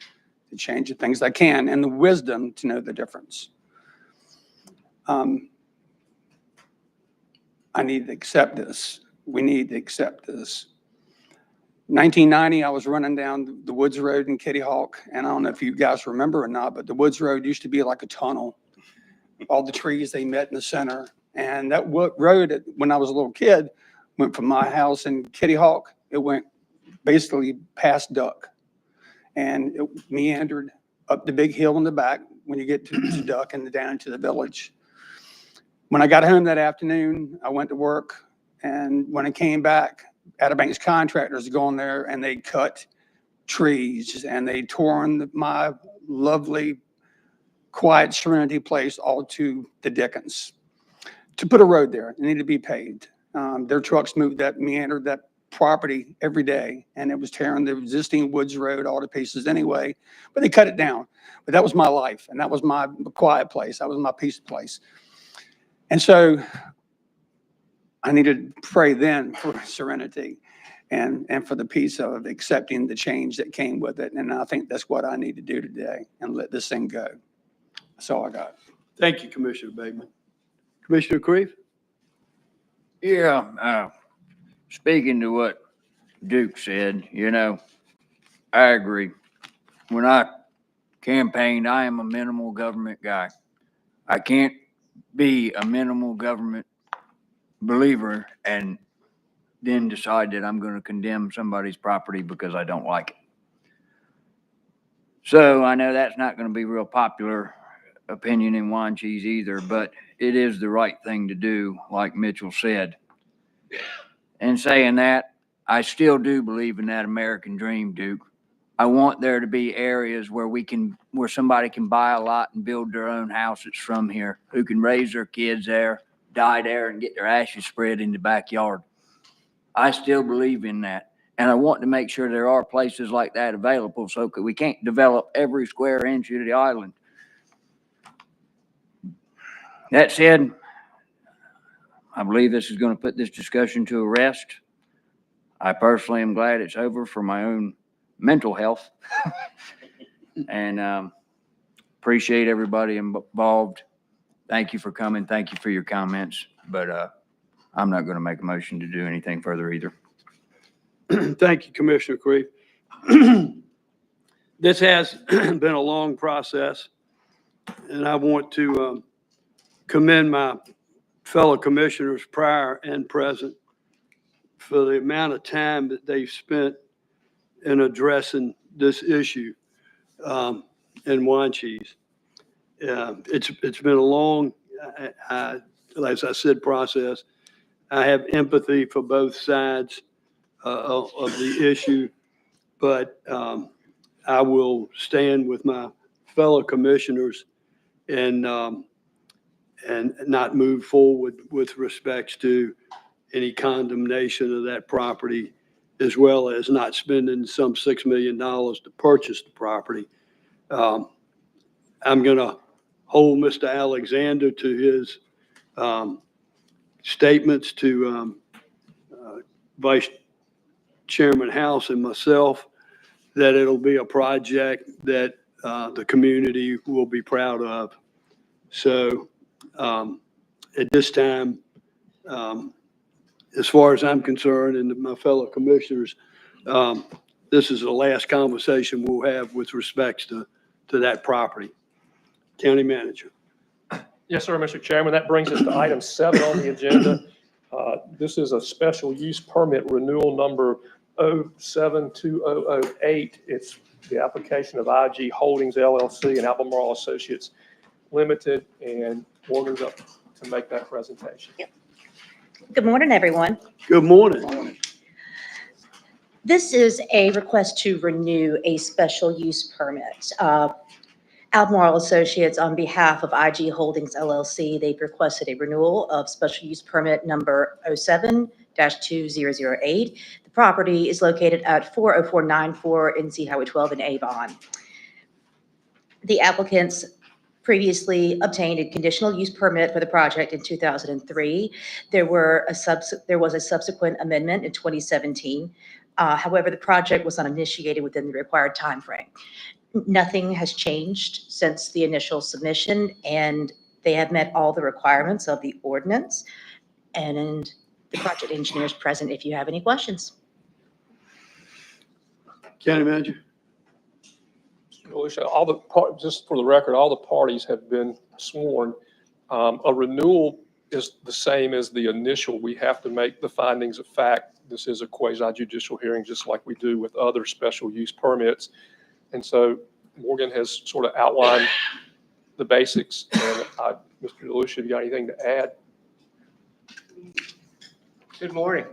to change the things I can, and the wisdom to know the difference. I need to accept this. We need to accept this. 1990, I was running down the Woods Road in Kitty Hawk, and I don't know if you guys remember or not, but the Woods Road used to be like a tunnel. All the trees, they met in the center. And that road, when I was a little kid, went from my house in Kitty Hawk, it went basically past Duck. And it meandered up the big hill in the back when you get to Duck and down to the village. When I got home that afternoon, I went to work, and when I came back, Outer Banks contractors go in there and they cut trees and they torn my lovely, quiet Serenity place all to the Dickens. To put a road there, it needed to be paved. Their trucks meandered that property every day, and it was tearing the existing Woods Road all to pieces anyway, but they cut it down. But that was my life, and that was my quiet place. That was my peace place. And so I needed to pray then for serenity and for the peace of accepting the change that came with it. And I think that's what I need to do today and let this thing go. That's all I got. Thank you, Commissioner Bateman. Commissioner Creeve? Yeah, speaking to what Duke said, I agree. When I campaigned, I am a minimal government guy. I can't be a minimal government believer and then decide that I'm going to condemn somebody's property because I don't like it. So I know that's not going to be real popular opinion in Wanchese either, but it is the right thing to do, like Mitchell said. And saying that, I still do believe in that American dream, Duke. I want there to be areas where where somebody can buy a lot and build their own house that's from here, who can raise their kids there, die there, and get their ashes spread in the backyard. I still believe in that. And I want to make sure there are places like that available, so we can't develop every square inch of the island. That said, I believe this is going to put this discussion to a rest. I personally am glad it's over for my own mental health. And appreciate everybody involved. Thank you for coming. Thank you for your comments. But I'm not going to make a motion to do anything further either. Thank you, Commissioner Creed. This has been a long process, and I want to commend my fellow commissioners, prior and present, for the amount of time that they've spent in addressing this issue in Wanchese. It's been a long, as I said, process. I have empathy for both sides of the issue, but I will stand with my fellow commissioners and not move forward with respects to any condemnation of that property, as well as not spending some $6 million to purchase the property. I'm going to hold Mr. Alexander to his statements to Vice Chairman House and myself, that it'll be a project that the community will be proud of. So at this time, as far as I'm concerned, and my fellow commissioners, this is the last conversation we'll have with respects to that property. County Manager. Yes, sir, Mr. Chairman. That brings us to item 7 on the agenda. This is a special use permit renewal number 072008. It's the application of IG Holdings LLC and Albemarle Associates Limited, and Morgan's up to make that presentation. Good morning, everyone. Good morning. This is a request to renew a special use permit. Albemarle Associates, on behalf of IG Holdings LLC, they've requested a renewal of special use permit number 07-2008. The property is located at 40494 NC Highway 12 in Avon. The applicants previously obtained a conditional use permit for the project in 2003. There was a subsequent amendment in 2017. However, the project was not initiated within the required timeframe. Nothing has changed since the initial submission, and they have met all the requirements of the ordinance. And the project engineer is present if you have any questions. County Manager. Just for the record, all the parties have been sworn. A renewal is the same as the initial. We have to make the findings of fact. This is a quasi-judicial hearing, just like we do with other special use permits. And so Morgan has sort of outlined the basics. And Mr. DeLucia, have you got anything to add? Good morning.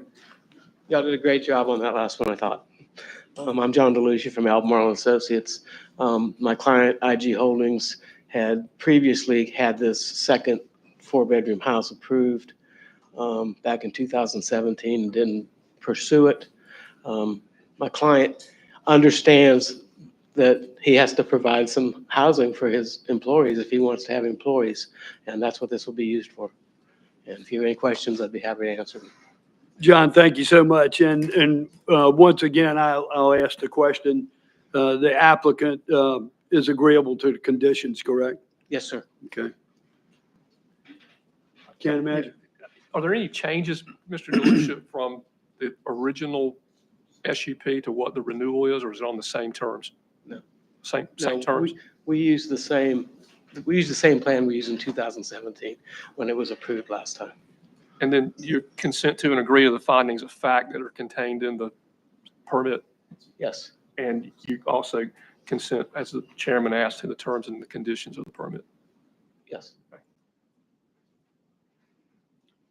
Y'all did a great job on that last one, I thought. I'm John DeLucia from Albemarle Associates. My client, IG Holdings, had previously had this second 4-bedroom house approved back in 2017 and didn't pursue it. My client understands that he has to provide some housing for his employees if he wants to have employees, and that's what this will be used for. And if you have any questions, I'd be happy to answer them. John, thank you so much. And once again, I'll ask the question. The applicant is agreeable to the conditions, correct? Yes, sir. Okay. Can't imagine. Are there any changes, Mr. DeLucia, from the original SUP to what the renewal is, or is it on the same terms? No. Same No, terms? We use the same plan we used in 2017 when it was approved last time. And then you consent to and agree to the findings of fact that are contained in the permit? Yes. And you also consent, as the chairman asked, to the terms and the conditions of the permit? Yes.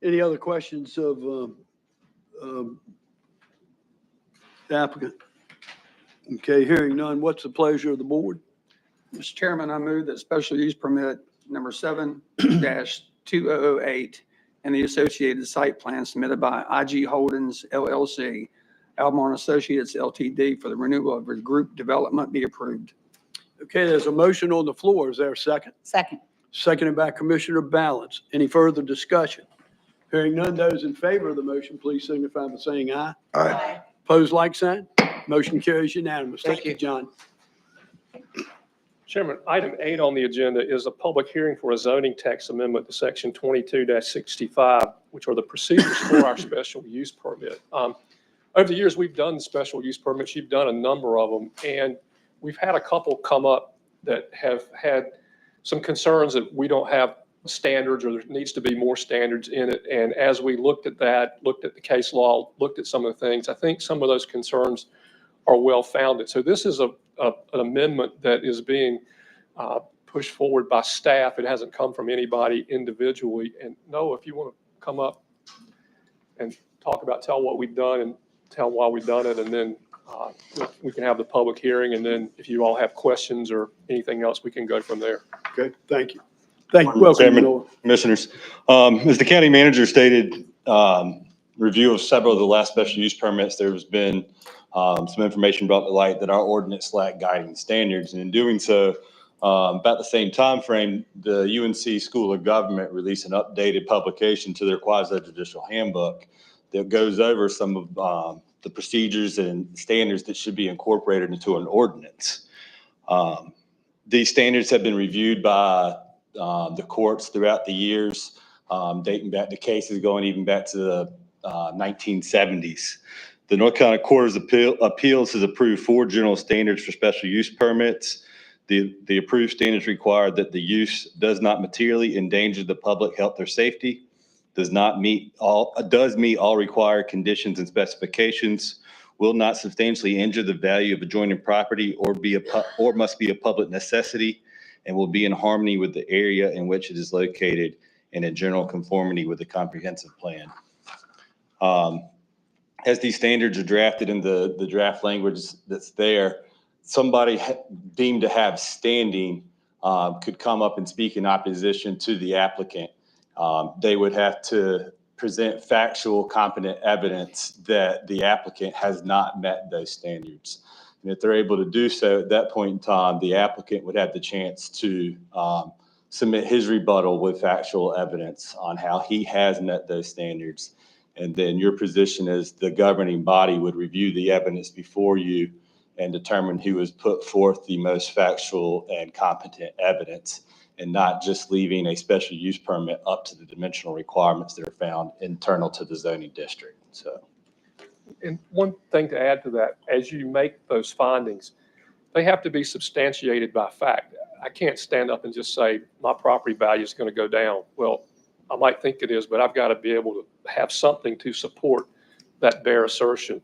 Any other questions of the applicant? Okay, hearing none, what's the pleasure of the board? Mr. Chairman, I move that special use permit number 7-2008 and the associated site plan submitted by IG Holdings LLC, Albemarle Associates LTD for the renewal of a group development be approved. Okay, there's a motion on the floor. Is there a second? Second. Seconded by Commissioner Balance. Any further discussion? Hearing none, those in favor of the motion, please signify by saying aye. Aye. Pose like sign. Motion carries unanimous. Thank you, John. Chairman, item 8 on the agenda is a public hearing for a zoning text amendment to section 22-65, which are the procedures for our special use permit. Over the years, we've done special use permits. You've done a number of them, and we've had a couple come up that have had some concerns that we don't have standards or there needs to be more standards in it. And as we looked at that, looked at the case law, looked at some of the things, I think some of those concerns are well founded. So this is an amendment that is being pushed forward by staff. It hasn't come from anybody individually. And Noah, if you want to come up and tell what we've done and tell why we've done it, and then we can have the public hearing. And then if you all have questions or anything else, we can go from there. Okay, thank you. Thank you. Welcome, Chairman, Noah. Commissioners. As the county manager stated, review of several of the last special use permits, there has been some information brought to light that our ordinance lack guiding standards. And in doing so, about the same time frame, the UNC School of Government released an updated publication to their quasi-judicial handbook that goes over some of the procedures and standards that should be incorporated into an ordinance. These standards have been reviewed by the courts throughout the years, dating back to cases going even back to the 1970s. The North Carolina Court of Appeals has approved 4 general standards for special use permits. The approved standards require that the use does not materially endanger the public health or safety, does meet all required conditions and specifications, will not substantially injure the value of adjoining property or must be a public necessity, and will be in harmony with the area in which it is located and in general conformity with the comprehensive plan. As these standards are drafted in the draft language that's there, somebody deemed to have standing could come up and speak in opposition to the applicant. They would have to present factual, competent evidence that the applicant has not met those standards. And if they're able to do so at that point in time, the applicant would have the chance to submit his rebuttal with factual evidence on how he has met those standards. And then your position as the governing body would review the evidence before you and determine who has put forth the most factual and competent evidence, and not just leaving a special use permit up to the dimensional requirements that are found internal to the zoning district. So. And one thing to add to that, as you make those findings, they have to be substantiated by fact. I can't stand up and just say my property value is going to go down. Well, I might think it is, but I've got to be able to have something to support that bare assertion.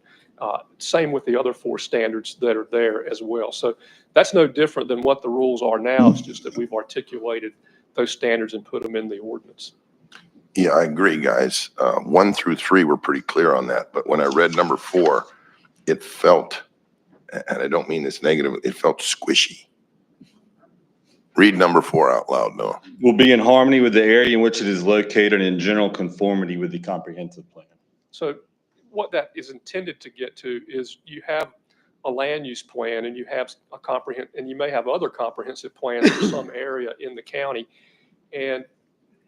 Same with the other 4 standards that are there as well. So that's no different than what the rules are now. It's just that we've articulated those standards and put them in the ordinance. Yeah, I agree, guys. 1 through 3 were pretty clear on that. But when I read number 4, it felt, and I don't mean this negative, it felt squishy. Read number 4 out loud, Noah. Will be in harmony with the area in which it is located and in general conformity with the comprehensive plan. So what that is intended to get to is you have a land use plan and you have and you may have other comprehensive plans for some area in the county. And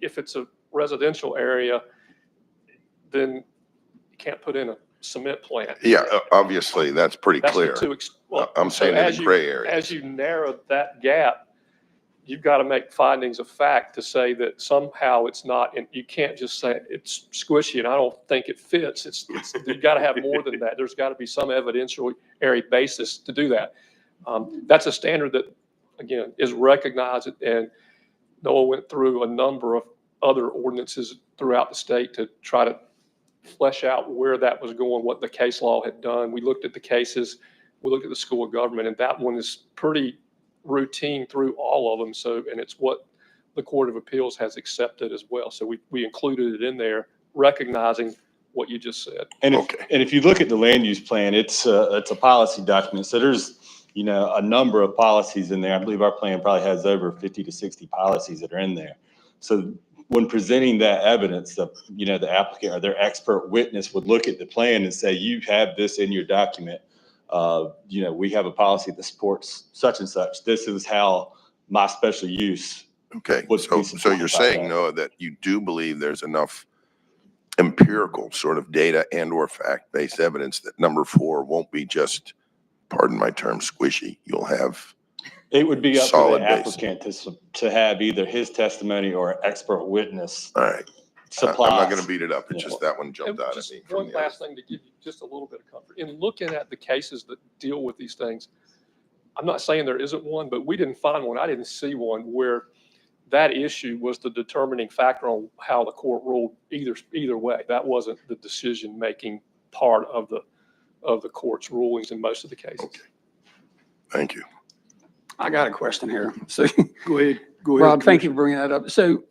if it's a residential area, then you can't put in a cement plant. Yeah, obviously, that's pretty That's the clear. well, I'm so saying in as the you- gray area. As you narrow that gap, you've got to make findings of fact to say that somehow it's not, and you can't just say it's squishy and I don't think it fits. You've got to have more than that. There's got to be some evidentiary basis to do that. That's a standard that, again, is recognized, and Noah went through a number of other ordinances throughout the state to try to flesh out where that was going, what the case law had done. We looked at the cases, we looked at the School of Government, and that one is pretty routine through all of them. So, and it's what the Court of Appeals has accepted as well. So we included it in there, recognizing what you just said. And if you look at the land use plan, it's a policy document. So there's, you know, a number of policies in there. I believe our plan probably has over 50 to 60 policies that are in there. So when presenting that evidence, you know, the applicant or their expert witness would look at the plan and say, you have this in your document. You know, we have a policy that supports such and such. This is how my special use. Okay, would be so you're supported by saying, that. Noah, that you do believe there's enough empirical sort of data and or fact-based evidence that number 4 won't be just, pardon my term, squishy. You'll have It would be up to solid the base. applicant to have either his testimony or expert witness. All right. Supplies. I'm not going to beat it up. It's just that one jumped And out at just me. one last thing to give you just a little bit of comfort. In looking at the cases that deal with these things, I'm not saying there isn't one, but we didn't find one. I didn't see one where that issue was the determining factor on how the court ruled either way. That wasn't the decision-making part of the court's rulings in most of the cases. Okay. Thank you. I got a question here. So, Go ahead. Rob, thank you for bringing that up. So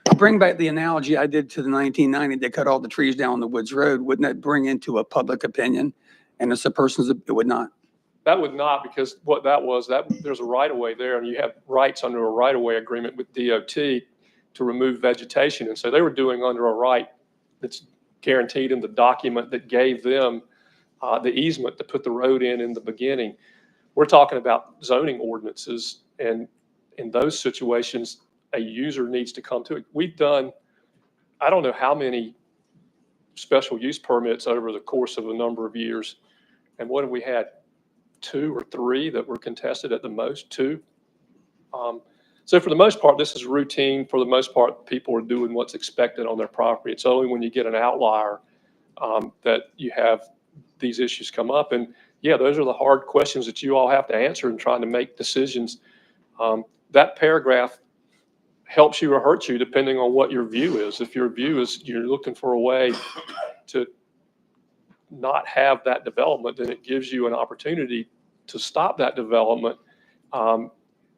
I'll bring back the analogy I did to the 1990, they cut all the trees down the Woods Road. Wouldn't that bring into a public opinion? And it's a person's, it would not. That would not, because what that was, there's a right-of-way there, and you have rights under a right-of-way agreement with DOT to remove vegetation. And so they were doing under a right that's guaranteed in the document that gave them the easement to put the road in the beginning. We're talking about zoning ordinances, and in those situations, a user needs to come to it. We've done, I don't know how many special use permits over the course of a number of years. And what have we had? 2 or 3 that were contested at the most, 2. So for the most part, this is routine. For the most part, people are doing what's expected on their property. It's only when you get an outlier that you have these issues come up. And yeah, those are the hard questions that you all have to answer in trying to make decisions. That paragraph helps you or hurts you depending on what your view is. If your view is you're looking for a way to not have that development, then it gives you an opportunity to stop that development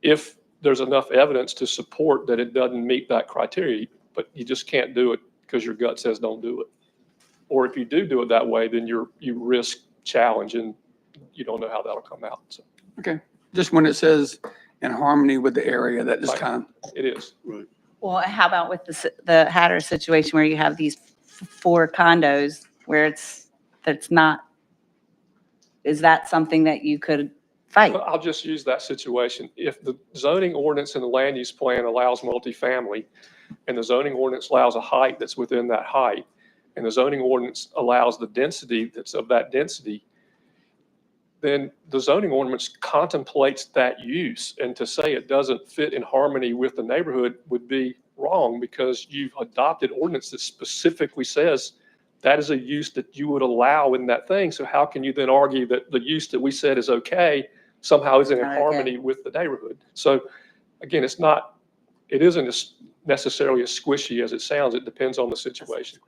if there's enough evidence to support that it doesn't meet that criteria. But you just can't do it because your gut says don't do it. Or if you do it that way, then you risk challenge, and you don't know how that'll come out. So Okay. Just when it says in harmony with the area, that is Right. kind it is. Right. Well, how about with the Hatter situation where you have these 4 condos where that's not, is that something that you could fight? Well, I'll just use that situation. If the zoning ordinance and the land use plan allows multifamily, and the zoning ordinance allows a height that's within that height, and the zoning ordinance allows the density that's of that density, then the zoning ordinance contemplates that use. And to say it doesn't fit in harmony with the neighborhood would be wrong, because you've adopted ordinance that specifically says that is a use that you would allow in that thing. So how can you then argue that the use that we said is okay somehow isn't in Not okay. harmony with the neighborhood? So again, it isn't as necessarily as squishy as it sounds. It depends on the situation.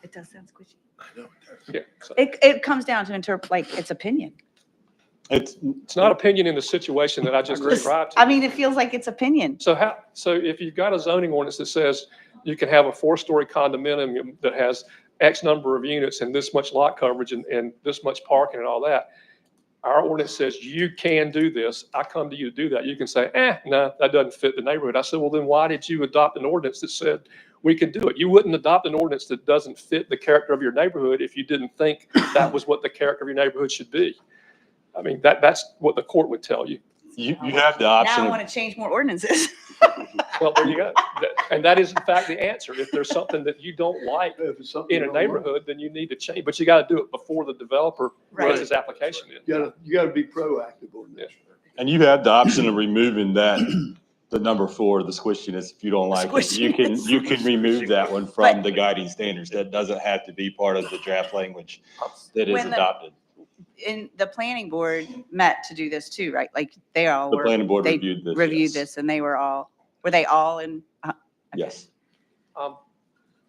It does sound squishy. Yeah. So It comes down to it's opinion. it's not opinion in the situation that I just described to you. I mean, it feels like it's opinion. So if you've got a zoning ordinance that says you can have a 4-story condominium that has X number of units and this much lot coverage and this much parking and all that, our ordinance says you can do this. I come to you to do that. You can say, no, that doesn't fit the neighborhood. I said, well, then why did you adopt an ordinance that said we can do it? You wouldn't adopt an ordinance that doesn't fit the character of your neighborhood if you didn't think that was what the character of your neighborhood should be. I mean, that's what the court would tell you. You have the option. Now I of- want to change more ordinances. Well, there you go. And that is in fact the answer. If there's something that you don't like If it's something in a you don't like, neighborhood, then you need to change, but you got to do it before the developer Right. puts his application in. You gotta be proactive on this. And you have the option of removing that, the number 4, the squishiness, if you don't like it. You can remove that one from the guiding standards. That doesn't have to be part of the draft language that is When the- adopted. In the planning board met to do this too, right? Like they all The were. planning board they reviewed this. Reviewed yes. this, and were they all in? Yes.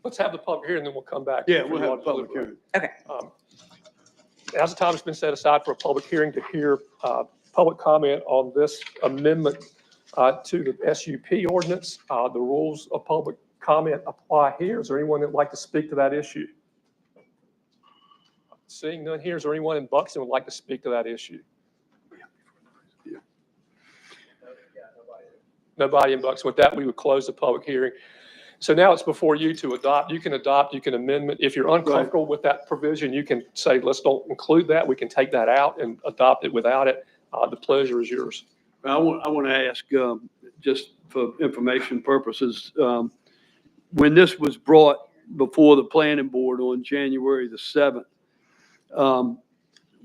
Let's have the public hearing, then we'll come back. Yeah, for we'll you all have a to public deliberate. hearing. Okay. Now's the time has been set aside for a public hearing to hear public comment on this amendment to the SUP ordinance. The rules of public comment apply here? Is there anyone that'd like to speak to that issue? Seeing none here, is there anyone in Buxton would like to speak to that issue? Nobody in Buxton. With that, we would close the public hearing. So now it's before you to adopt. You can amendment. If you're uncomfortable with that provision, you can say, let's don't include that. We can take that out and adopt it without it. The pleasure is yours. I want to ask, just for information purposes, when this was brought before the planning board on January the 7th,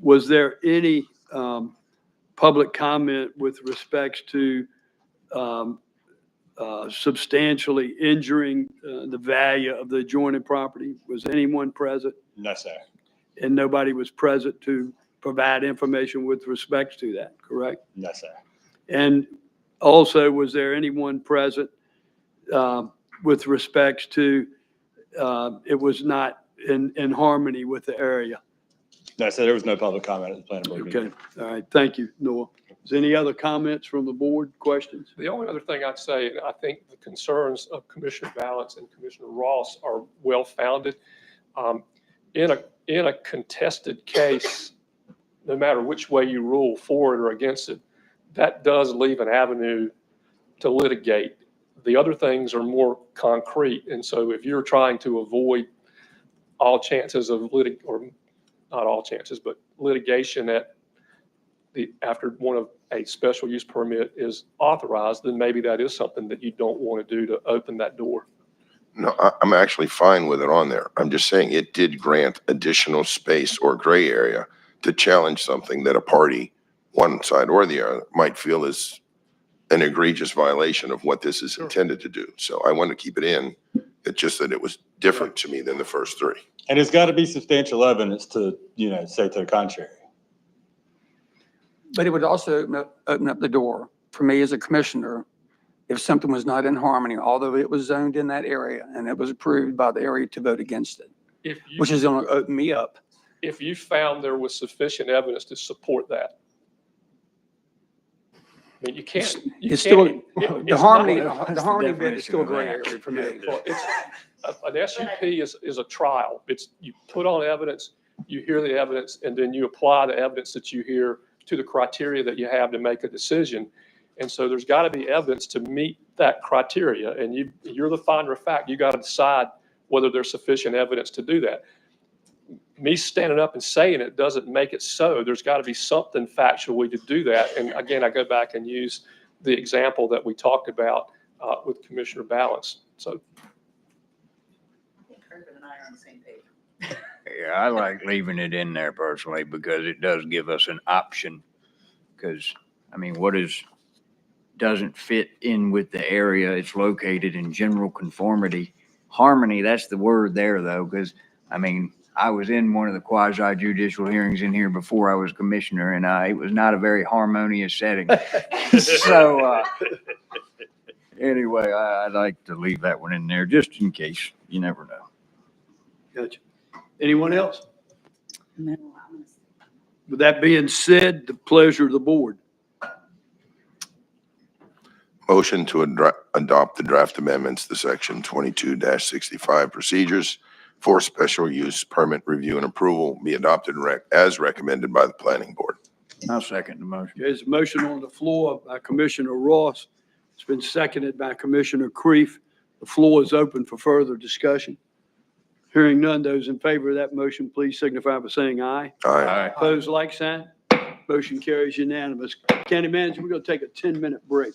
was there any public comment with respects to substantially injuring the value of the adjoining property? Was anyone present? No, sir. And nobody was present to provide information with respects to that, correct? No, sir. And also, was there anyone present with respects to it was not in harmony with the area? No, sir, there was no public comment at the planning board meeting. Okay, all right, thank you, Noah. Is there any other comments from the board, questions? The only other thing I'd say, and I think the concerns of Commissioner Balance and Commissioner Ross are well-founded. In a contested case, no matter which way you rule, for it or against it, that does leave an avenue to litigate. The other things are more concrete. And so if you're trying to avoid all chances of or not all chances, but litigation after a special use permit is authorized, then maybe that is something that you don't want to do to open that door. No, I'm actually fine with it on there. I'm just saying it did grant additional space or gray area to challenge something that a party, one side or the other, might feel is an egregious violation of what this is intended to do. So I want to keep it in. It's just that it was different to me than the first three. And it's got to be substantial evidence to, say to the contrary. But it would also open up the door for me as a commissioner if something was not in harmony, although it was zoned in that area and it was approved by the area to vote against it, which is going to open me up. If you found there was sufficient evidence to support that. I mean, you can't. It's still, the harmony bit is still a gray area for me. Well, an SUP is a trial. You put on evidence, you hear the evidence, and then you apply the evidence that you hear to the criteria that you have to make a decision. And so there's got to be evidence to meet that criteria. And you're the finder of fact. You got to decide whether there's sufficient evidence to do that. Me standing up and saying it doesn't make it so. There's got to be something factually to do that. And again, I go back and use the example that we talked about with Commissioner Balance. So. Yeah, I like leaving it in there personally because it does give us an option. Because, I mean, doesn't fit in with the area it's located in general conformity. Harmony, that's the word there though, because, I mean, I was in one of the quasi judicial hearings in here before I was commissioner and it was not a very harmonious setting. So, anyway, I'd like to leave that one in there just in case. You never know. Gotcha. Anyone else? No. With that being said, the pleasure of the board. Motion to adopt the draft amendments to section 22-65 procedures for special use permit review and approval be adopted as recommended by the planning board. I'll second the motion. There's a motion on the floor by Commissioner Ross. It's been seconded by Commissioner Kreef. The floor is open for further discussion. Hearing none, those in favor of that motion, please signify by saying aye. Aye. Opposed, like sign. Motion carries unanimous. County Manager, we're going to take a 10-minute break.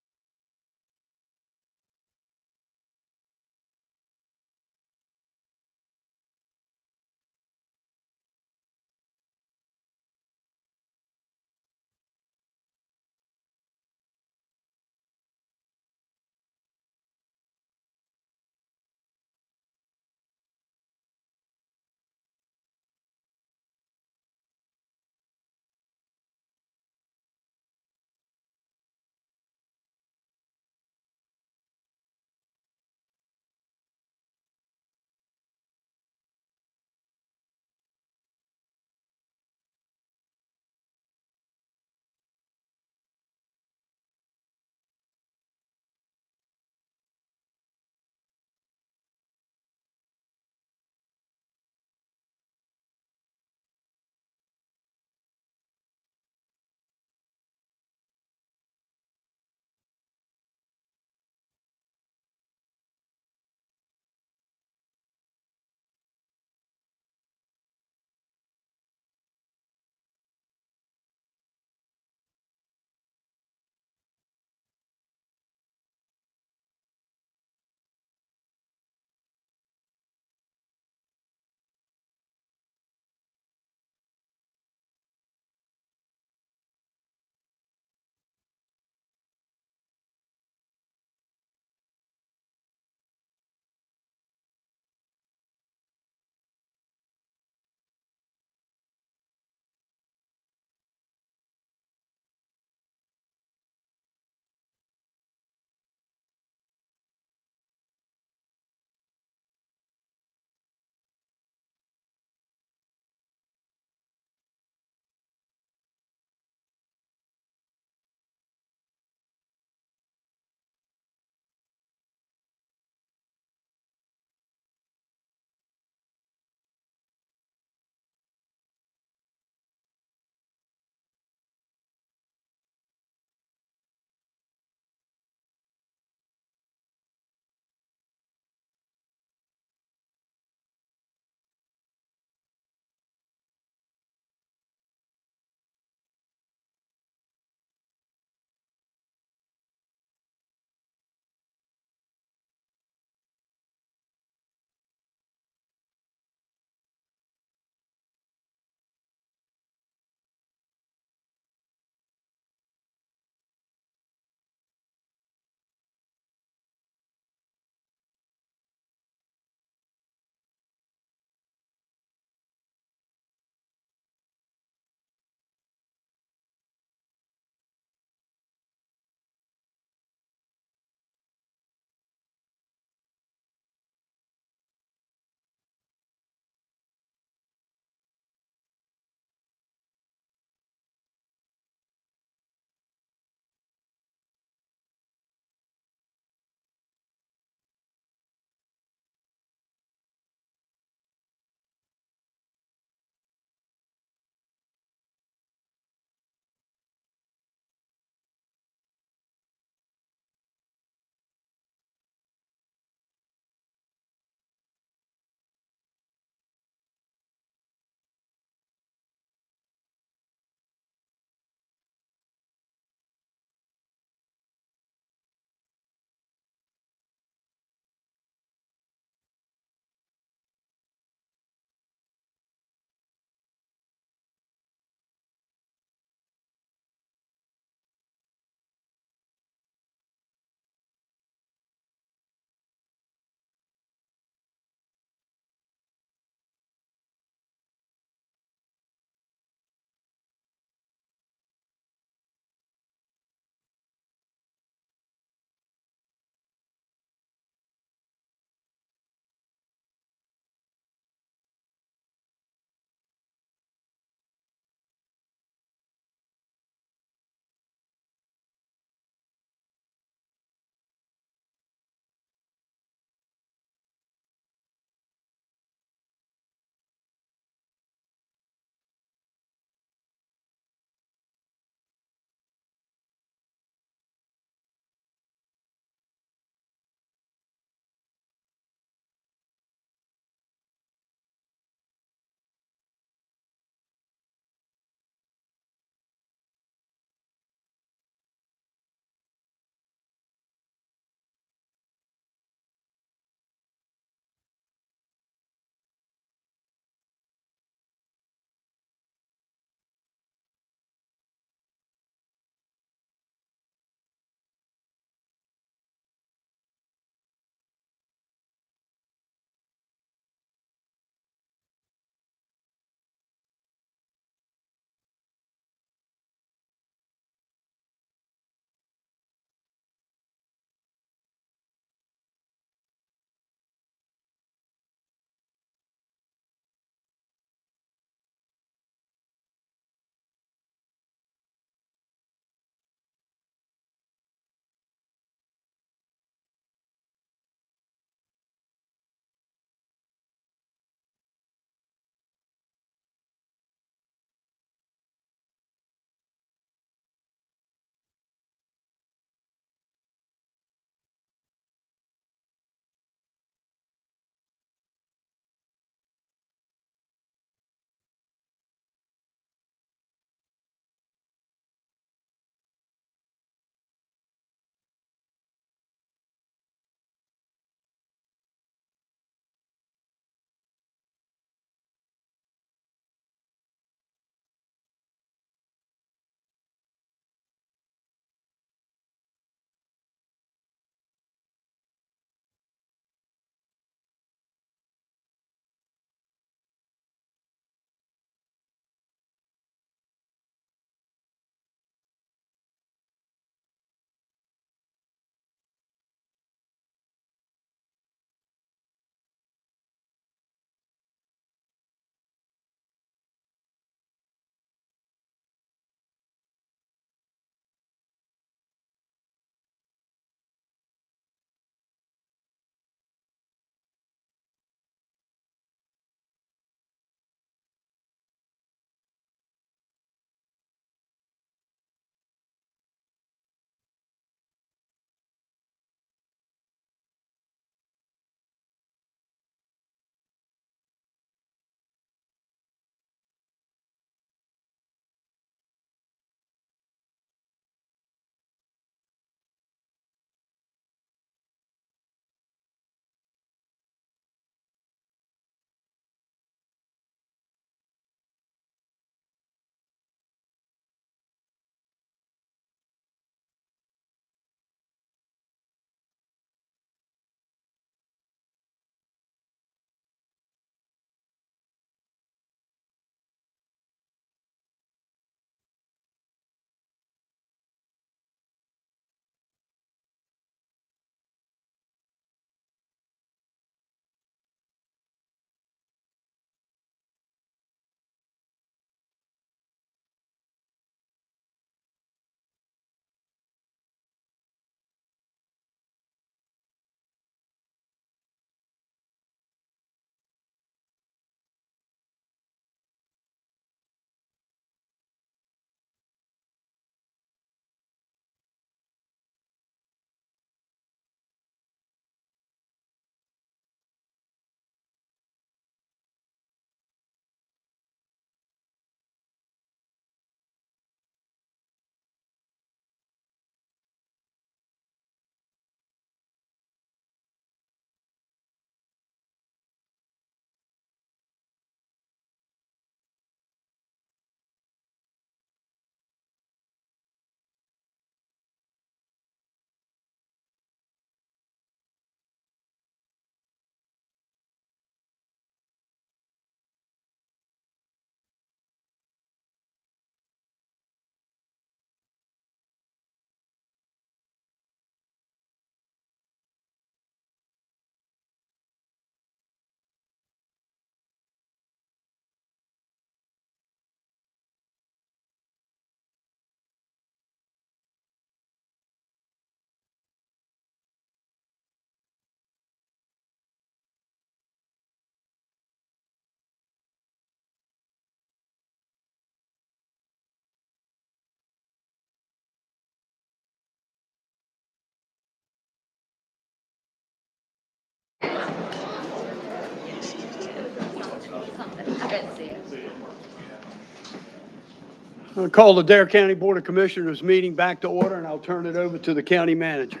I'll call the Dare County Board of Commissioners meeting back to order, and I'll turn it over to the county manager.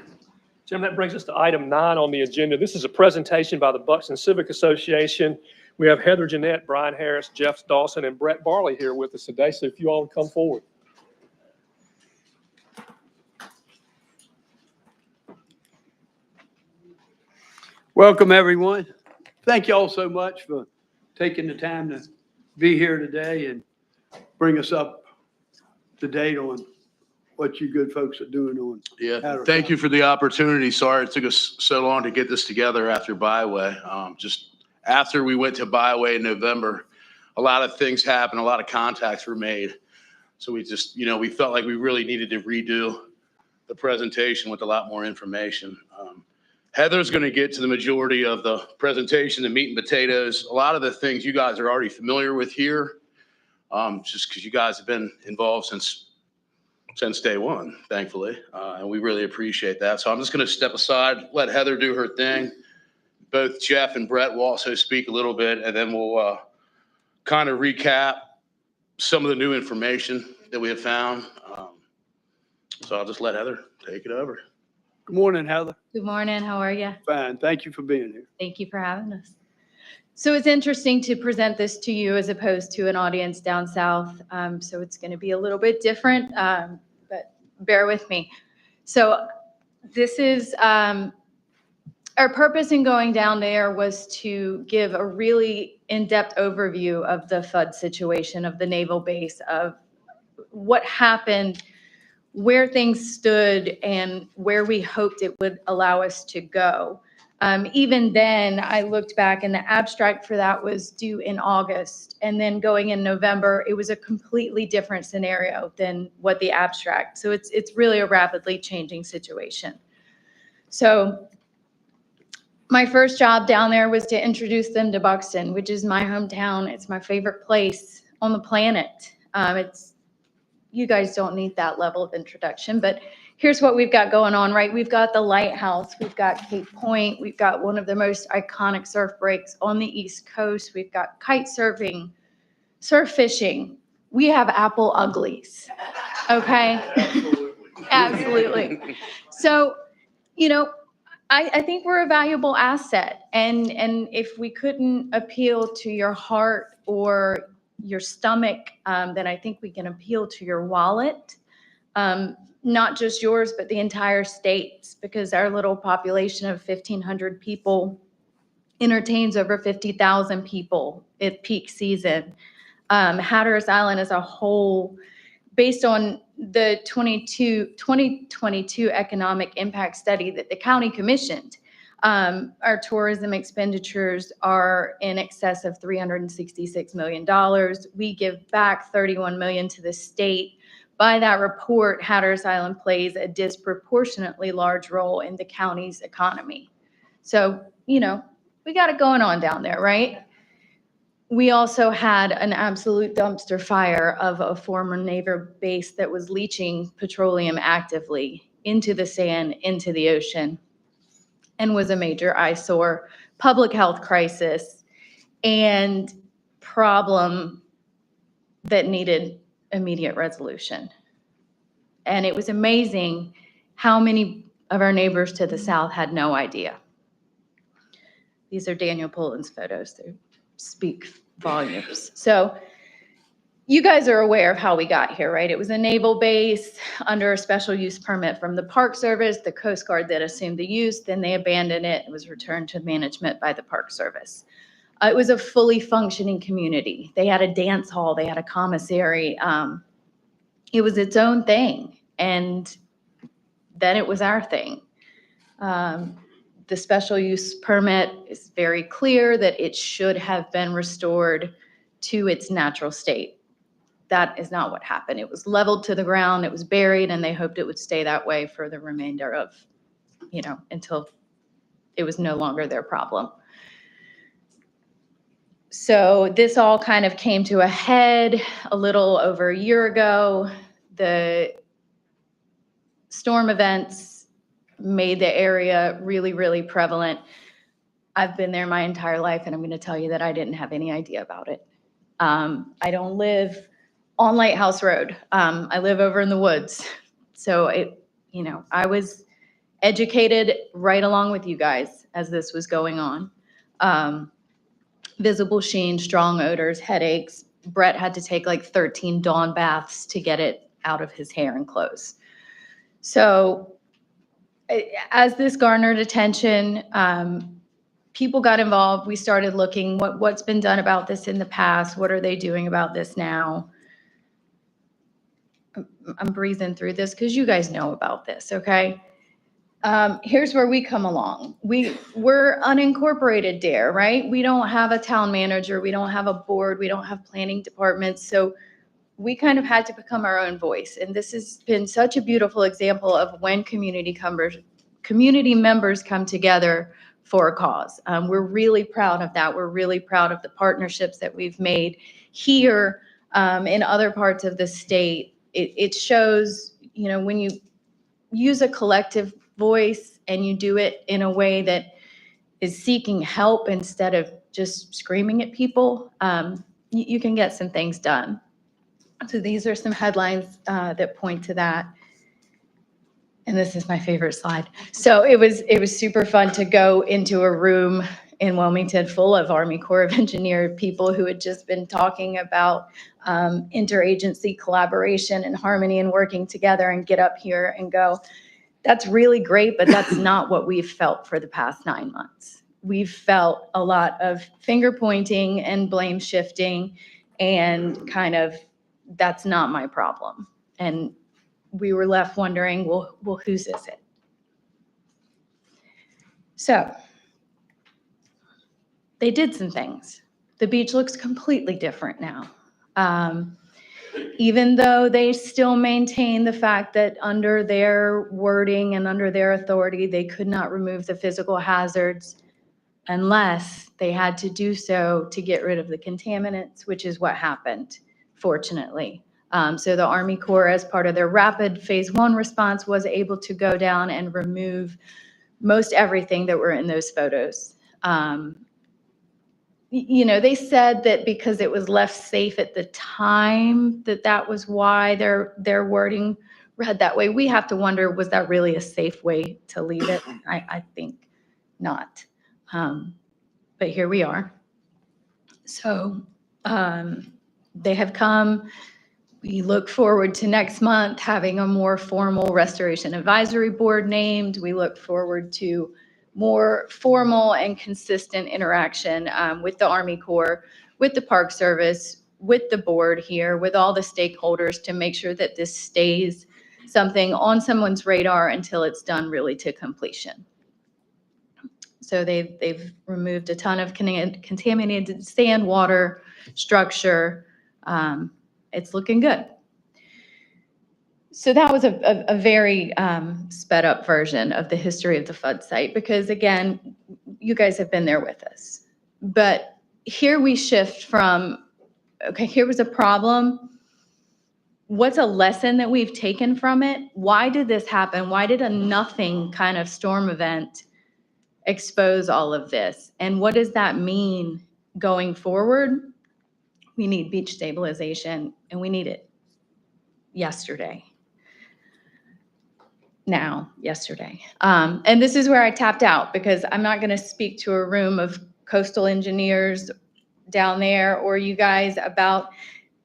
Jim, that brings us to item 9 on the agenda. This is a presentation by the Buxton Civic Association. We have Heather Jeanette, Brian Harris, Jeff Dawson, and Brett Barley here with us today, so if you all would come forward. Welcome, everyone. Thank you all so much for taking the time to be here today and bring us up to date on what you good folks are doing on. Yeah, thank you for the opportunity. Sorry it took us so long to get this together after Byway. Just after we went to Byway in November, a lot of things happened, a lot of contacts were made. So we just, we felt like we really needed to redo the presentation with a lot more information. Heather's going to get to the majority of the presentation, the meat and potatoes, a lot of the things you guys are already familiar with here, just because you guys have been involved since day one, thankfully, and we really appreciate that. So I'm just going to step aside, let Heather do her thing. Both Jeff and Brett will also speak a little bit, and then we'll kind of recap some of the new information that we have found. So I'll just let Heather take it over. Good morning, Heather. Good morning. How are you? Fine. Thank you for being here. Thank you for having us. So it's interesting to present this to you as opposed to an audience down south. So it's going to be a little bit different, but bear with me. So this is our purpose in going down there was to give a really in-depth overview of the FUD situation, of the naval base, of what happened, where things stood, and where we hoped it would allow us to go. Even then, I looked back and the abstract for that was due in August. And then going in November, it was a completely different scenario than what the abstract. So it's really a rapidly changing situation. So my first job down there was to introduce them to Buxton, which is my hometown. It's my favorite place on the planet. You guys don't need that level of introduction, but here's what we've got going on, right? We've got the lighthouse, we've got Cape Point, we've got one of the most iconic surf breaks on the East Coast. We've got kite surfing, surf fishing. We have apple uglies, okay? Absolutely. So, I think we're a valuable asset, and if we couldn't appeal to your heart or your stomach, then I think we can appeal to your wallet. Not just yours, but the entire state's, because our little population of 1,500 people entertains over 50,000 people at peak season. Hatteras Island as a whole, based on the 2022 economic impact study that the county commissioned, our tourism expenditures are in excess of $366 million. We give back $31 million to the state. By that report, Hatteras Island plays a disproportionately large role in the county's economy. So, we got it going on down there, right? We also had an absolute dumpster fire of a former naval base that was leaching petroleum actively into the sand, into the ocean, and was a major eyesore, public health crisis, and problem that needed immediate resolution. And it was amazing how many of our neighbors to the south had no idea. These are Daniel Pullen's photos. They speak volumes. So you guys are aware of how we got here, right? It was a naval base under a special use permit from the Park Service, the Coast Guard that assumed the use, then they abandoned it. It was returned to management by the Park Service. It was a fully functioning community. They had a dance hall, they had a commissary. It was its own thing. And then it was our thing. The special use permit is very clear that it should have been restored to its natural state. That is not what happened. It was leveled to the ground, it was buried, and they hoped it would stay that way for the remainder of, until it was no longer their problem. So this all kind of came to a head a little over a year ago. The storm events made the area really, really prevalent. I've been there my entire life, and I'm going to tell you that I didn't have any idea about it. I don't live on Lighthouse Road. I live over in the woods. So I was educated right along with you guys as this was going on. Visible sheen, strong odors, headaches. Brett had to take like 13 Dawn baths to get it out of his hair and clothes. So as this garnered attention, people got involved. We started looking what's been done about this in the past. What are they doing about this now? I'm breezing through this because you guys know about this, okay? Here's where we come along. We're unincorporated DARE, right? We don't have a town manager. We don't have a board. We don't have planning departments. So we kind of had to become our own voice. And this has been such a beautiful example of when community members come together for a cause. We're really proud of that. We're really proud of the partnerships that we've made here in other parts of the state. It shows, when you use a collective voice and you do it in a way that is seeking help instead of just screaming at people, you can get some things done. So these are some headlines that point to that. And this is my favorite slide. So it was super fun to go into a room in Wilmington full of Army Corps of Engineer people who had just been talking about interagency collaboration and harmony and working together, and get up here and go, that's really great, but that's not what we've felt for the past 9 months. We've felt a lot of finger pointing and blame shifting and kind of, that's not my problem. And we were left wondering, well, whose is it? So they did some things. The beach looks completely different now. Even though they still maintain the fact that under their wording and under their authority, they could not remove the physical hazards unless they had to do so to get rid of the contaminants, which is what happened, fortunately. So the Army Corps, as part of their rapid phase 1 response, was able to go down and remove most everything that were in those photos. They said that because it was left safe at the time, that was why their wording read that way. We have to wonder, was that really a safe way to leave it? I think not. But here we are. So they have come. We look forward to next month having a more formal Restoration Advisory Board named. We look forward to more formal and consistent interaction with the Army Corps, with the Park Service, with the board here, with all the stakeholders to make sure that this stays something on someone's radar until it's done really to completion. So they've removed a ton of contaminated sand, water, structure. It's looking good. So that was a very sped up version of the history of the FUD site, because again, you guys have been there with us. But here we shift from, okay, here was a problem. What's a lesson that we've taken from it? Why did this happen? Why did a nothing kind of storm event expose all of this? And what does that mean going forward? We need beach stabilization, and we need it yesterday. Yesterday. And this is where I tapped out, because I'm not going to speak to a room of coastal engineers down there or you guys about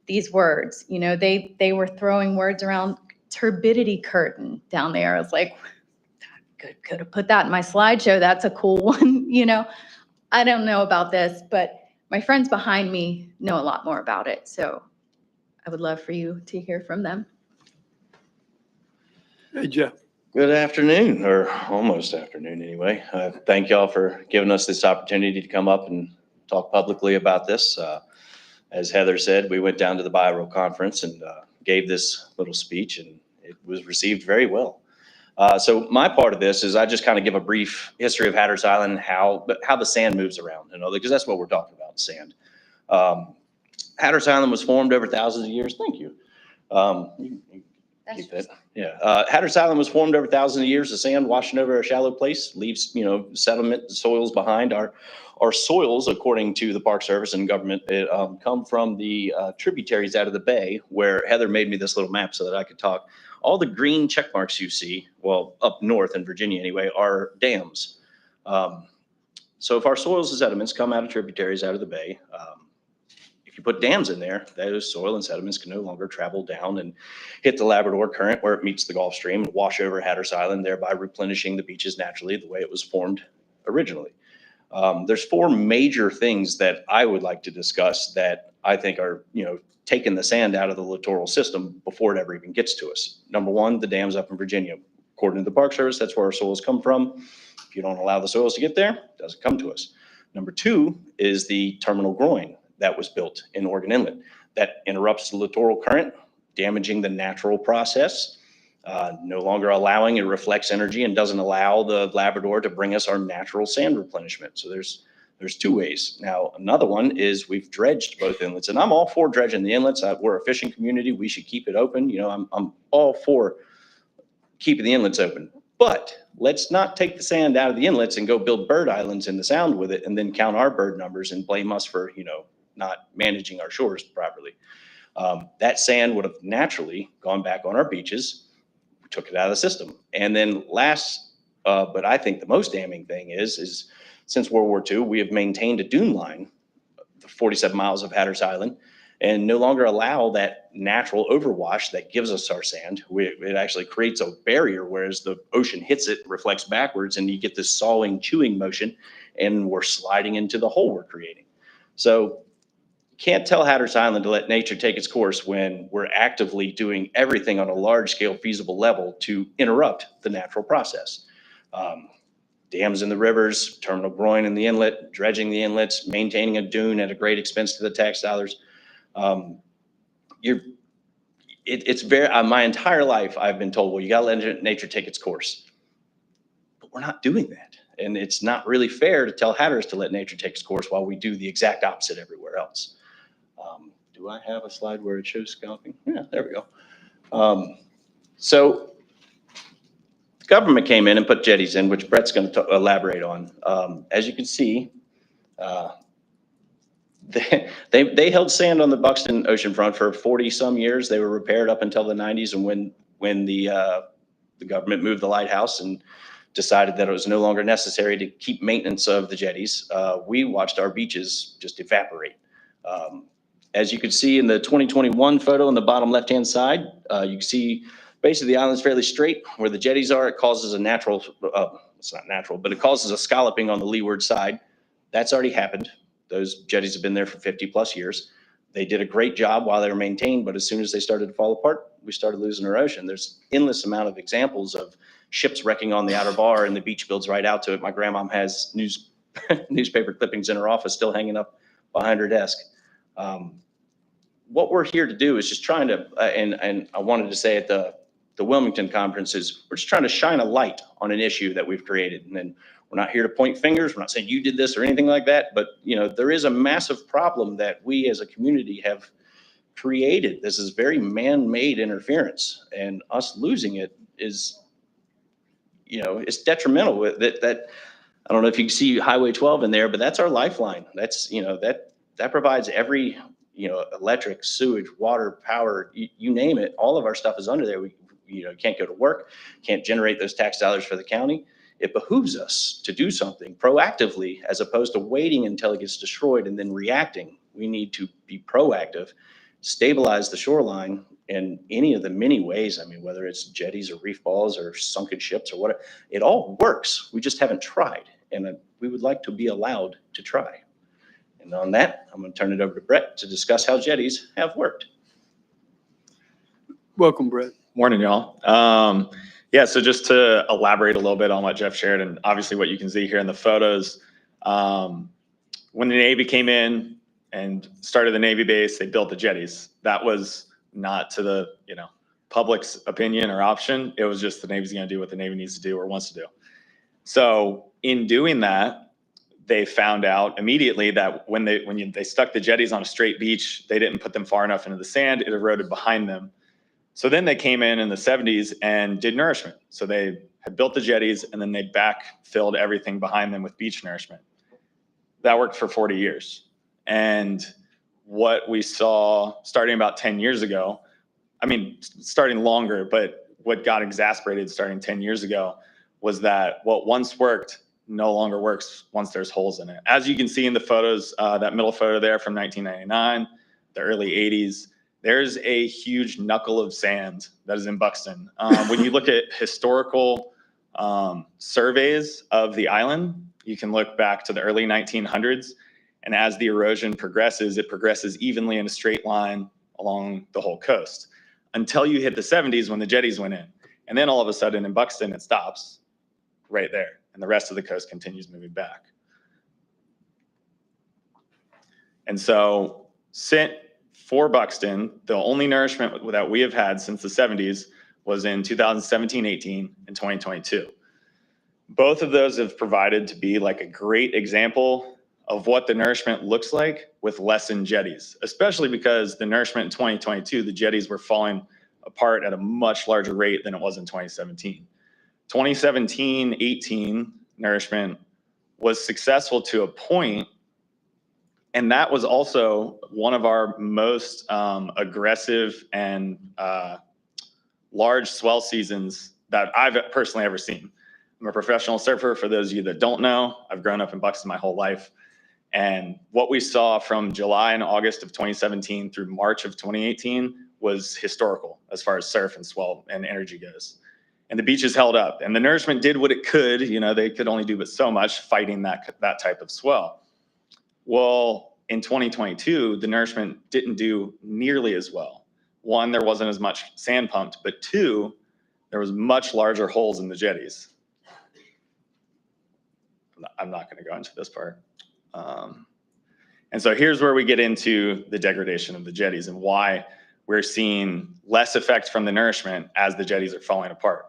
these words. They were throwing words around, turbidity curtain down there. I was like, could have put that in my slideshow. That's a cool one. I don't know about this, but my friends behind me know a lot more about it. So I would love for you to hear from them. Hey, Jeff. Good afternoon, or almost afternoon anyway. Thank y'all for giving us this opportunity to come up and talk publicly about this. As Heather said, we went down to the BioReal conference and gave this little speech, and it was received very well. So my part of this is I just kind of give a brief history of Hatteras Island, how the sand moves around, because that's what we're talking about, sand. Hatteras Island was formed over thousands of years. Thank you. Keep it. Yeah. Hatteras Island was formed over thousands of years of sand washing over a shallow place, leaves, sediment soils behind. Our soils, according to the Park Service and government, come from the tributaries out of the bay, where Heather made me this little map so that I could talk. All the green check marks you see, well, up north in Virginia anyway, are dams. So if our soils and sediments come out of tributaries out of the bay, if you put dams in there, those soil and sediments can no longer travel down and hit the Labrador Current where it meets the Gulf Stream and wash over Hatteras Island, thereby replenishing the beaches naturally the way it was formed originally. There's four major things that I would like to discuss that I think are, taking the sand out of the littoral system before it ever even gets to us. Number one, the dams up in Virginia. According to the Park Service, that's where our soils come from. If you don't allow the soils to get there, it doesn't come to us. Number two is the terminal groin that was built in Oregon Inlet that interrupts the littoral current, damaging the natural process, no longer allowing it reflects energy and doesn't allow the Labrador to bring us our natural sand replenishment. So there's two ways. Now, another one is we've dredged both inlets, and I'm all for dredging the inlets. We're a fishing community. We should keep it open. I'm all for keeping the inlets open. But let's not take the sand out of the inlets and go build bird islands in the sound with it and then count our bird numbers and blame us for, not managing our shores properly. That sand would have naturally gone back on our beaches. We took it out of the system. And then last, but I think the most damning thing is since World War II, we have maintained a dune line, the 47 miles of Hatteras Island, and no longer allow that natural overwash that gives us our sand. It actually creates a barrier, whereas the ocean hits it, reflects backwards, and you get this sawing, chewing motion, and we're sliding into the hole we're creating. So can't tell Hatteras Island to let nature take its course when we're actively doing everything on a large scale feasible level to interrupt the natural process. Dams in the rivers, terminal groin in the inlet, dredging the inlets, maintaining a dune at a great expense to the tax dollars. It's very, my entire life I've been told, well, you gotta let nature take its course. But we're not doing that. And it's not really fair to tell Hatteras to let nature take its course while we do the exact opposite everywhere else. Do I have a slide where it shows scalping? Yeah, there we go. So the government came in and put jetties in, which Brett's going to elaborate on. As you can see, they held sand on the Buxton oceanfront for 40 some years. They were repaired up until the 90s, and when the government moved the lighthouse and decided that it was no longer necessary to keep maintenance of the jetties, we watched our beaches just evaporate. As you can see in the 2021 photo on the bottom left-hand side, you can see basically the island's fairly straight. Where the jetties are, it causes a natural, it's not natural, but it causes a scalloping on the leeward side. That's already happened. Those jetties have been there for 50 plus years. They did a great job while they were maintained, but as soon as they started to fall apart, we started losing our ocean. There's endless amount of examples of ships wrecking on the outer bar and the beach builds right out to it. My grandmom has newspaper clippings in her office still hanging up behind her desk. What we're here to do is just trying to, and I wanted to say at the Wilmington conference, is we're just trying to shine a light on an issue that we've created. And then we're not here to point fingers. We're not saying you did this or anything like that, but there is a massive problem that we as a community have created. This is very man-made interference, and us losing it is, it's detrimental. That I don't know if you can see Highway 12 in there, but that's our lifeline. That's, that provides every, electric, sewage, water, power, you name it. All of our stuff is under there. We, can't go to work, can't generate those tax dollars for the county. It behooves us to do something proactively as opposed to waiting until it gets destroyed and then reacting. We need to be proactive, stabilize the shoreline in any of the many ways. I mean, whether it's jetties or reef balls or sunken ships or whatever, it all works. We just haven't tried. And we would like to be allowed to try. And on that, I'm going to turn it over to Brett to discuss how jetties have worked. Welcome, Brett. Morning, y'all. Yeah, so just to elaborate a little bit on what Jeff shared, and obviously what you can see here in the photos, when the Navy came in and started the Navy base, they built the jetties. That was not to the public's opinion or option. It was just the Navy's going to do what the Navy needs to do or wants to do. So in doing that, they found out immediately that when they stuck the jetties on a straight beach, they didn't put them far enough into the sand. It eroded behind them. So then they came in the 70s and did nourishment. So they had built the jetties and then they backfilled everything behind them with beach nourishment. That worked for 40 years. And what we saw starting about 10 years ago, I mean, starting longer, but what got exasperated starting 10 years ago was that what once worked no longer works once there's holes in it. As you can see in the photos, that middle photo there from 1999, the early 80s, there's a huge knuckle of sand that is in Buxton. When you look at historical surveys of the island, you can look back to the early 1900s, and as the erosion progresses, it progresses evenly in a straight line along the whole coast until you hit the 70s when the jetties went in. And then all of a sudden in Buxton, it stops right there, and the rest of the coast continues moving back. And so for Buxton, the only nourishment that we have had since the 70s was in 2017, 18, and 2022. Both of those have provided to be like a great example of what the nourishment looks like with lessened jetties, especially because the nourishment in 2022, the jetties were falling apart at a much larger rate than it was in 2017. 2017, 18 nourishment was successful to a point, and that was also one of our most aggressive and large swell seasons that I've personally ever seen. I'm a professional surfer. For those of you that don't know, I've grown up in Buxton my whole life. And what we saw from July and August of 2017 through March of 2018 was historical as far as surf and swell and energy goes. And the beaches held up, and the nourishment did what it could. You know, they could only do but so much fighting that type of swell. Well, in 2022, the nourishment didn't do nearly as well. One, there wasn't as much sand pumped, but two, there was much larger holes in the jetties. I'm not going to go into this part. And so here's where we get into the degradation of the jetties and why we're seeing less effect from the nourishment as the jetties are falling apart.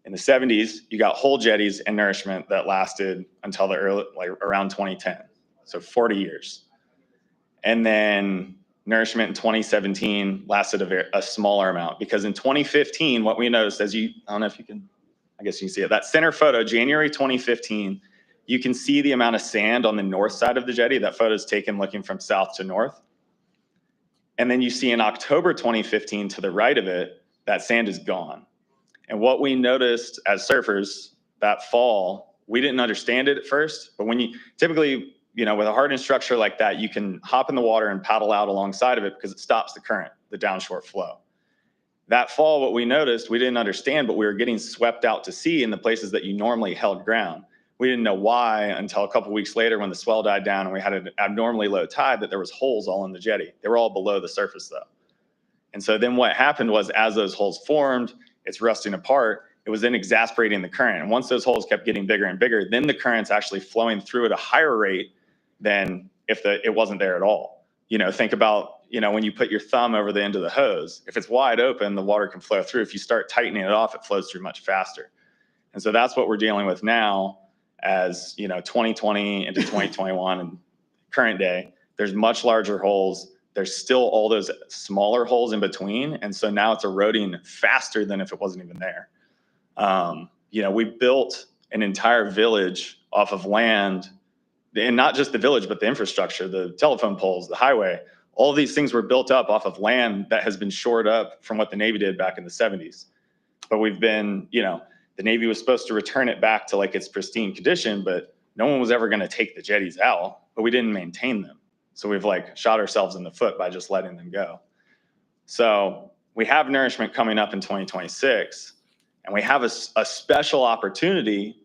In the 70s, you got whole jetties and nourishment that lasted until the early, like around 2010. So 40 years. And then nourishment in 2017 lasted a smaller amount, because in 2015, what we noticed, I don't know if you can, I guess you can see it, that center photo, January 2015, you can see the amount of sand on the north side of the jetty. That photo is taken looking from south to north. And then you see in October 2015 to the right of it, that sand is gone. And what we noticed as surfers that fall, we didn't understand it at first, but when you typically, you know, with a hardened structure like that, you can hop in the water and paddle out alongside of it because it stops the current, the downshore flow. That fall, what we noticed, we didn't understand, but we were getting swept out to sea in the places that you normally held ground. We didn't know why until a couple of weeks later when the swell died down and we had an abnormally low tide, that there was holes all in the jetty. They were all below the surface though. And so then what happened was, as those holes formed, it's rusting apart, it was then exasperating the current. And once those holes kept getting bigger and bigger, then the current's actually flowing through at a higher rate than if it wasn't there at all. You know, think about, you know, when you put your thumb over the end of the hose, if it's wide open, the water can flow through. If you start tightening it off, it flows through much faster. And so that's what we're dealing with now as, you know, 2020 into 2021 and current day. There's much larger holes. There's still all those smaller holes in between. And so now it's eroding faster than if it wasn't even there. You know, we built an entire village off of land, and not just the village, but the infrastructure, the telephone poles, the highway, all of these things were built up off of land that has been shored up from what the Navy did back in the 70s. But we've been, you know, the Navy was supposed to return it back to like its pristine condition, but no one was ever going to take the jetties out, but we didn't maintain them. So we've like shot ourselves in the foot by just letting them go. So we have nourishment coming up in 2026, and we have a special opportunity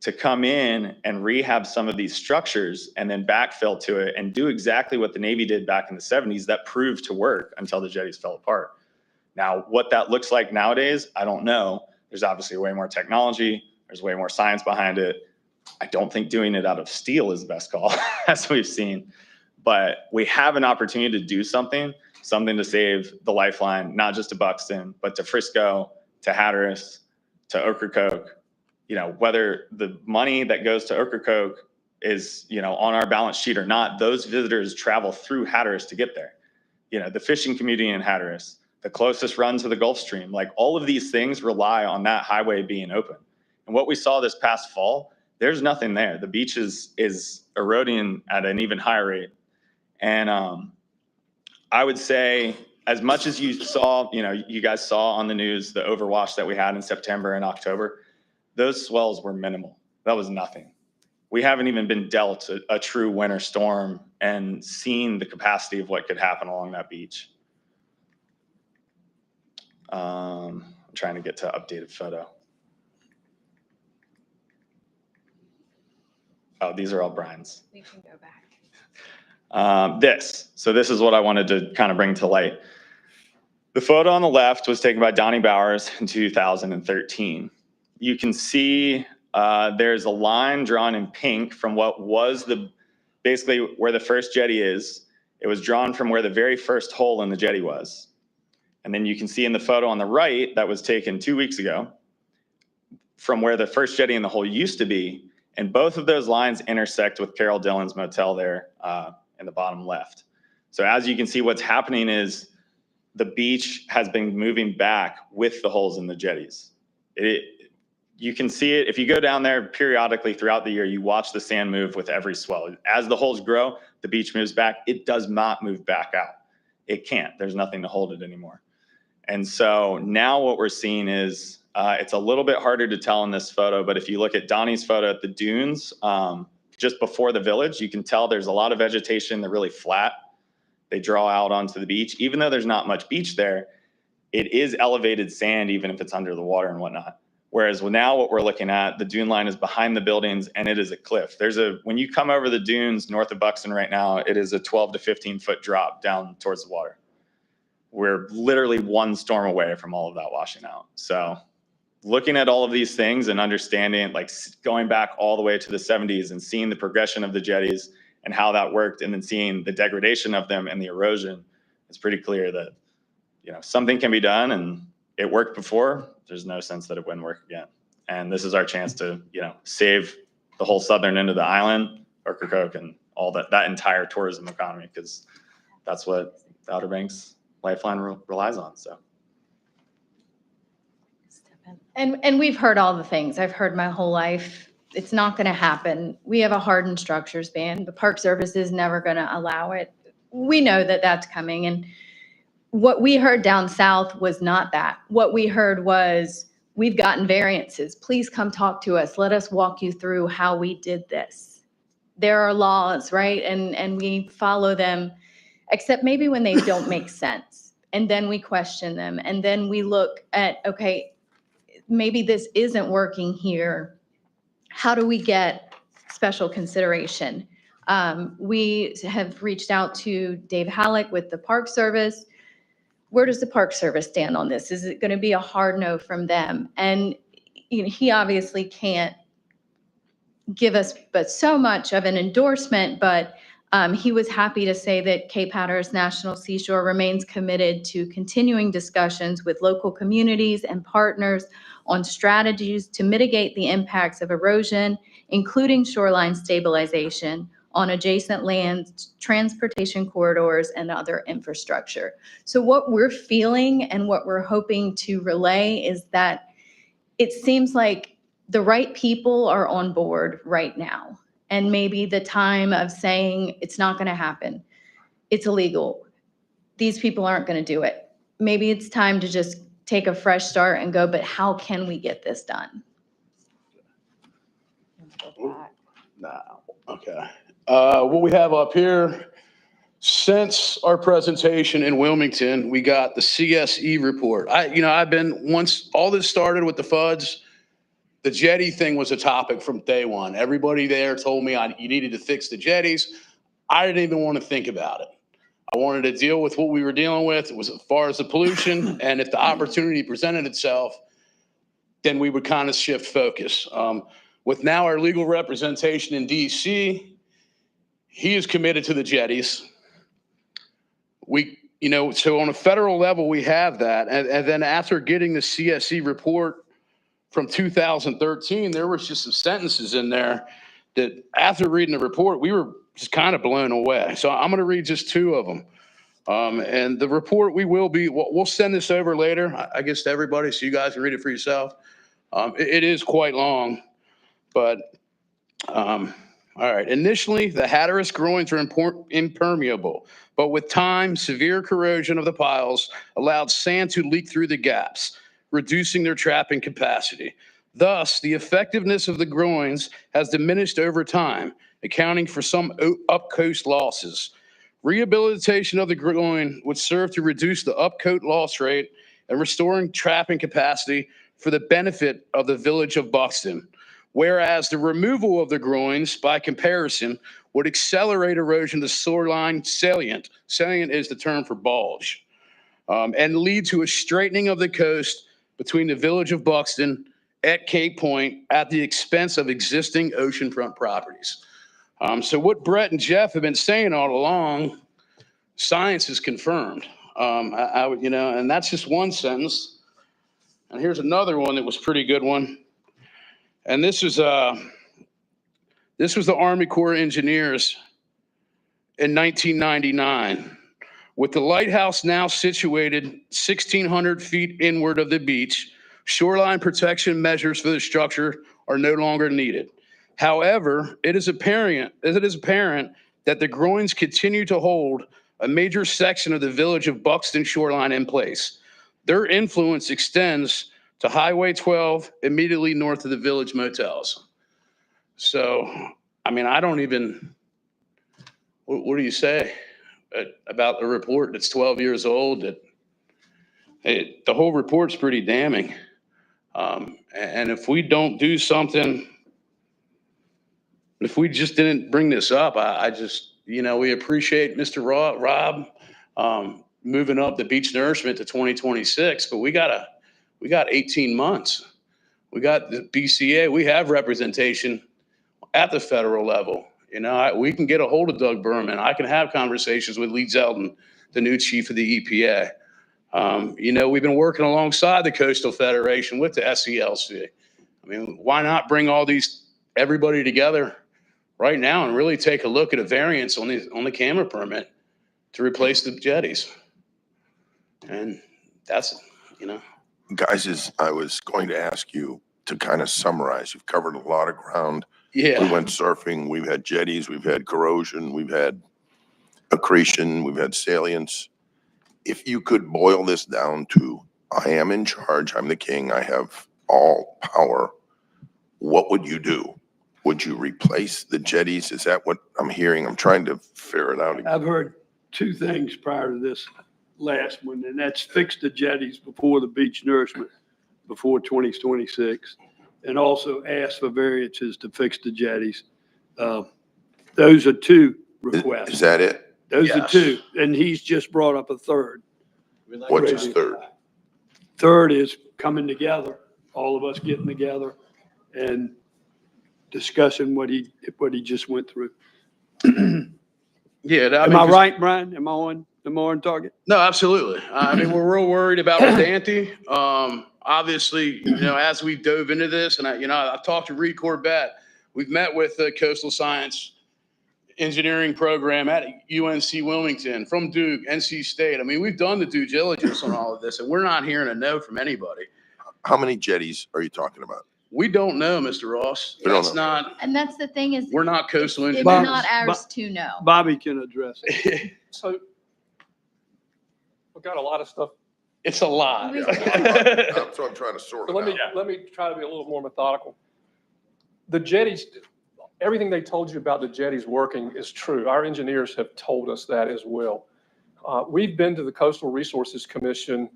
to come in and rehab some of these structures and then backfill to it and do exactly what the Navy did back in the 70s that proved to work until the jetties fell apart. Now, what that looks like nowadays, I don't know. There's obviously way more technology. There's way more science behind it. I don't think doing it out of steel is the best call, as we've seen. But we have an opportunity to do something to save the lifeline, not just to Buxton, but to Frisco, to Hatteras, to Ocracoke. You know, whether the money that goes to Ocracoke is, you know, on our balance sheet or not, those visitors travel through Hatteras to get there. You know, the fishing community in Hatteras, the closest run to the Gulf Stream. Like all of these things rely on that highway being open. And what we saw this past fall, there's nothing there. The beach is eroding at an even higher rate. And I would say as much as you saw, you guys saw on the news, the overwash that we had in September and October, those swells were minimal. That was nothing. We haven't even been dealt a true winter storm and seen the capacity of what could happen along that beach. I'm trying to get to updated photo. Oh, these are all Brian's. We can go back. So this is what I wanted to kind of bring to light. The photo on the left was taken by Donnie Bowers in 2013. You can see there's a line drawn in pink from what was basically where the first jetty is. It was drawn from where the very first hole in the jetty was. And then you can see in the photo on the right that was taken 2 weeks ago from where the first jetty in the hole used to be. And both of those lines intersect with Carol Dillon's motel there in the bottom left. So as you can see, what's happening is the beach has been moving back with the holes in the jetties. You can see it if you go down there periodically throughout the year. You watch the sand move with every swell. As the holes grow, the beach moves back. It does not move back out. It can't. There's nothing to hold it anymore. And so now what we're seeing is it's a little bit harder to tell in this photo, but if you look at Donnie's photo at the dunes, just before the village, you can tell there's a lot of vegetation. They're really flat. They draw out onto the beach. Even though there's not much beach there, it is elevated sand, even if it's under the water and whatnot. Whereas now what we're looking at, the dune line is behind the buildings and it is a cliff. When you come over the dunes north of Buxton right now, it is a 12 to 15 foot drop down towards the water. We're literally one storm away from all of that washing out. So looking at all of these things and understanding, like going back all the way to the 70s and seeing the progression of the jetties and how that worked, and then seeing the degradation of them and the erosion, it's pretty clear that, something can be done, and it worked before. There's no sense that it wouldn't work again. And this is our chance to, save the whole southern end of the island, Ocracoke, and all that entire tourism economy, because that's what the Outer Banks Lifeline relies on. So. And we've heard all the things. I've heard my whole life. It's not going to happen. We have a hardened structures ban. The Park Service is never going to allow it. We know that that's coming. And what we heard down south was not that. What we heard was, we've gotten variances. Please come talk to us. Let us walk you through how we did this. There are laws, right? And we follow them, except maybe when they don't make sense. And then we question them. And then we look at, okay, maybe this isn't working here. How do we get special consideration? We have reached out to Dave Halleck with the Park Service. Where does the Park Service stand on this? Is it going to be a hard no from them? And he obviously can't give us but so much of an endorsement, but he was happy to say that Cape Hatteras National Seashore remains committed to continuing discussions with local communities and partners on strategies to mitigate the impacts of erosion, including shoreline stabilization on adjacent lands, transportation corridors, and other infrastructure. So what we're feeling and what we're hoping to relay is that it seems like the right people are on board right now. And maybe the time of saying it's not going to happen, it's illegal, these people aren't going to do it. Maybe it's time to just take a fresh start and go, but how can we get this done? Okay. What we have up here, since our presentation in Wilmington, we got the CSE report. I've been, once all this started with the FUDs, the jetty thing was a topic from day one. Everybody there told me you needed to fix the jetties. I didn't even want to think about it. I wanted to deal with what we were dealing with. It was as far as the pollution, and if the opportunity presented itself, then we would kind of shift focus. With now our legal representation in DC, he is committed to the jetties. So on a federal level, we have that. And then after getting the CSE report from 2013, there was just some sentences in there that after reading the report, we were just kind of blown away. So I'm going to read just two of them. And the report, we'll send this over later, I guess, to everybody so you guys can read it for yourself. It is quite long, but, all right. Initially, the Hatteras groins are impermeable, but with time, severe corrosion of the piles allowed sand to leak through the gaps, reducing their trapping capacity. Thus, the effectiveness of the groins has diminished over time, accounting for some upcoast losses. Rehabilitation of the groin would serve to reduce the upcoat loss rate and restoring trapping capacity for the benefit of the village of Buxton. Whereas the removal of the groins, by comparison, would accelerate erosion to shoreline salient. Salient is the term for bulge. And lead to a straightening of the coast between the village of Buxton at Cape Point at the expense of existing oceanfront properties. So what Brett and Jeff have been saying all along, science is confirmed. And that's just one sentence. And here's another one that was a pretty good one. And this was the Army Corps of Engineers in 1999. With the lighthouse now situated 1,600 feet inward of the beach, shoreline protection measures for the structure are no longer needed. However, it is apparent that the groins continue to hold a major section of the village of Buxton shoreline in place. Their influence extends to Highway 12 immediately north of the village motels. So, I mean, I don't even, what do you say about the report that's 12 years old? The whole report's pretty damning. And if we don't do something, if we just didn't bring this up, I just, we appreciate Mr. Rob moving up the beach nourishment to 2026, but we got 18 months. We got the BCA, we have representation at the federal level. We can get a hold of Doug Berman. I can have conversations with Lee Zeldin, the new chief of the EPA. We've been working alongside the Coastal Federation with the SELC. I mean, why not bring everybody together right now and really take a look at a variance on the camera permit to replace the jetties? And that's, Guys, I was going to ask you to kind of summarize. You've covered a lot of ground. Yeah. We went surfing, we've had jetties, we've had corrosion, we've had accretion, we've had salience. If you could boil this down to, I am in charge, I'm the king, I have all power, what would you do? Would you replace the jetties? Is that what I'm hearing? I'm trying to figure it out. I've heard two things prior to this last one, and that's fix the jetties before the beach nourishment, before 2026, and also ask for variances to fix the jetties. Those are two requests. Is that it? Those are two, and he's just brought up a third. What's his third? Third is coming together, all of us getting together and discussing what he just went through. Yeah. Am I right, Brian? Am I on target? No, absolutely. I mean, we're real worried about Rodanthe. Obviously, as we dove into this, and I've talked to Reed Corbett. We've met with the Coastal Science Engineering Program at UNC Wilmington, from Duke, NC State. I mean, we've done the due diligence on all of this, and we're not hearing a no from anybody. How many jetties are you talking about? We don't know, Mr. Ross. We don't That's know. not, And that's the thing is, we're not coastal it's engineers. not ours to know. Bobby can address it. So we've got a lot of stuff. It's a lot. So I'm trying to sort So it out. let me try to be a little more methodical. The jetties, everything they told you about the jetties working is true. Our engineers have told us that as well. We've been to the Coastal Resources Commission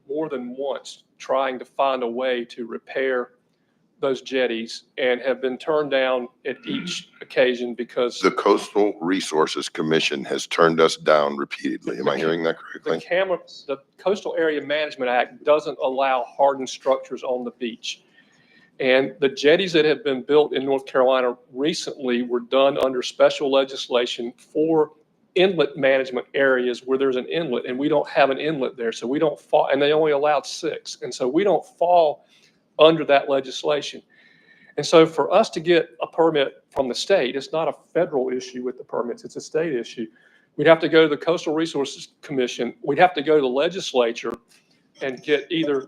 more than once trying to find a way to repair those jetties and have been turned down at each occasion because The Coastal Resources Commission has turned us down repeatedly. Am I hearing that correctly? the Coastal Area Management Act doesn't allow hardened structures on the beach. And the jetties that have been built in North Carolina recently were done under special legislation for inlet management areas where there's an inlet, and we don't have an inlet there. So we don't fall, and they only allowed 6. And so we don't fall under that legislation. And so for us to get a permit from the state, it's not a federal issue with the permits, it's a state issue. We'd have to go to the Coastal Resources Commission. We'd have to go to the legislature and get the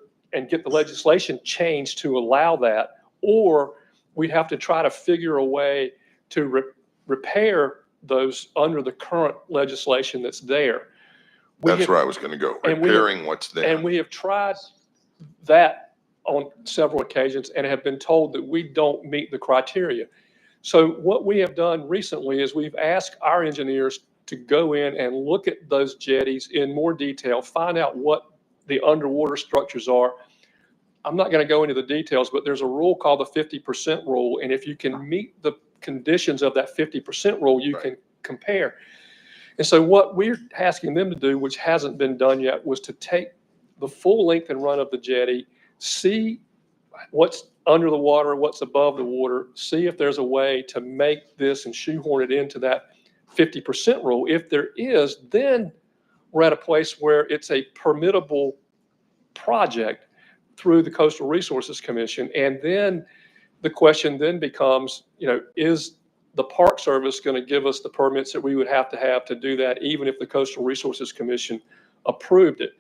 legislation changed to allow that, or we'd have to try to figure a way to repair those under the current legislation that's there. That's where I was gonna go, and we have- repairing what's there. And we have tried that on several occasions and have been told that we don't meet the criteria. So what we have done recently is we've asked our engineers to go in and look at those jetties in more detail, find out what the underwater structures are. I'm not going to go into the details, but there's a rule called the 50% rule. And if you can meet the conditions of that 50% rule, you can compare. And so what we're asking them to do, which hasn't been done yet, was to take the full length and run of the jetty, see what's under the water, what's above the water, see if there's a way to make this and shoehorn it into that 50% rule. If there is, then we're at a place where it's a permittable project through the Coastal Resources Commission. And then the question then becomes, is the Park Service going to give us the permits that we would have to do that, even if the Coastal Resources Commission approved it?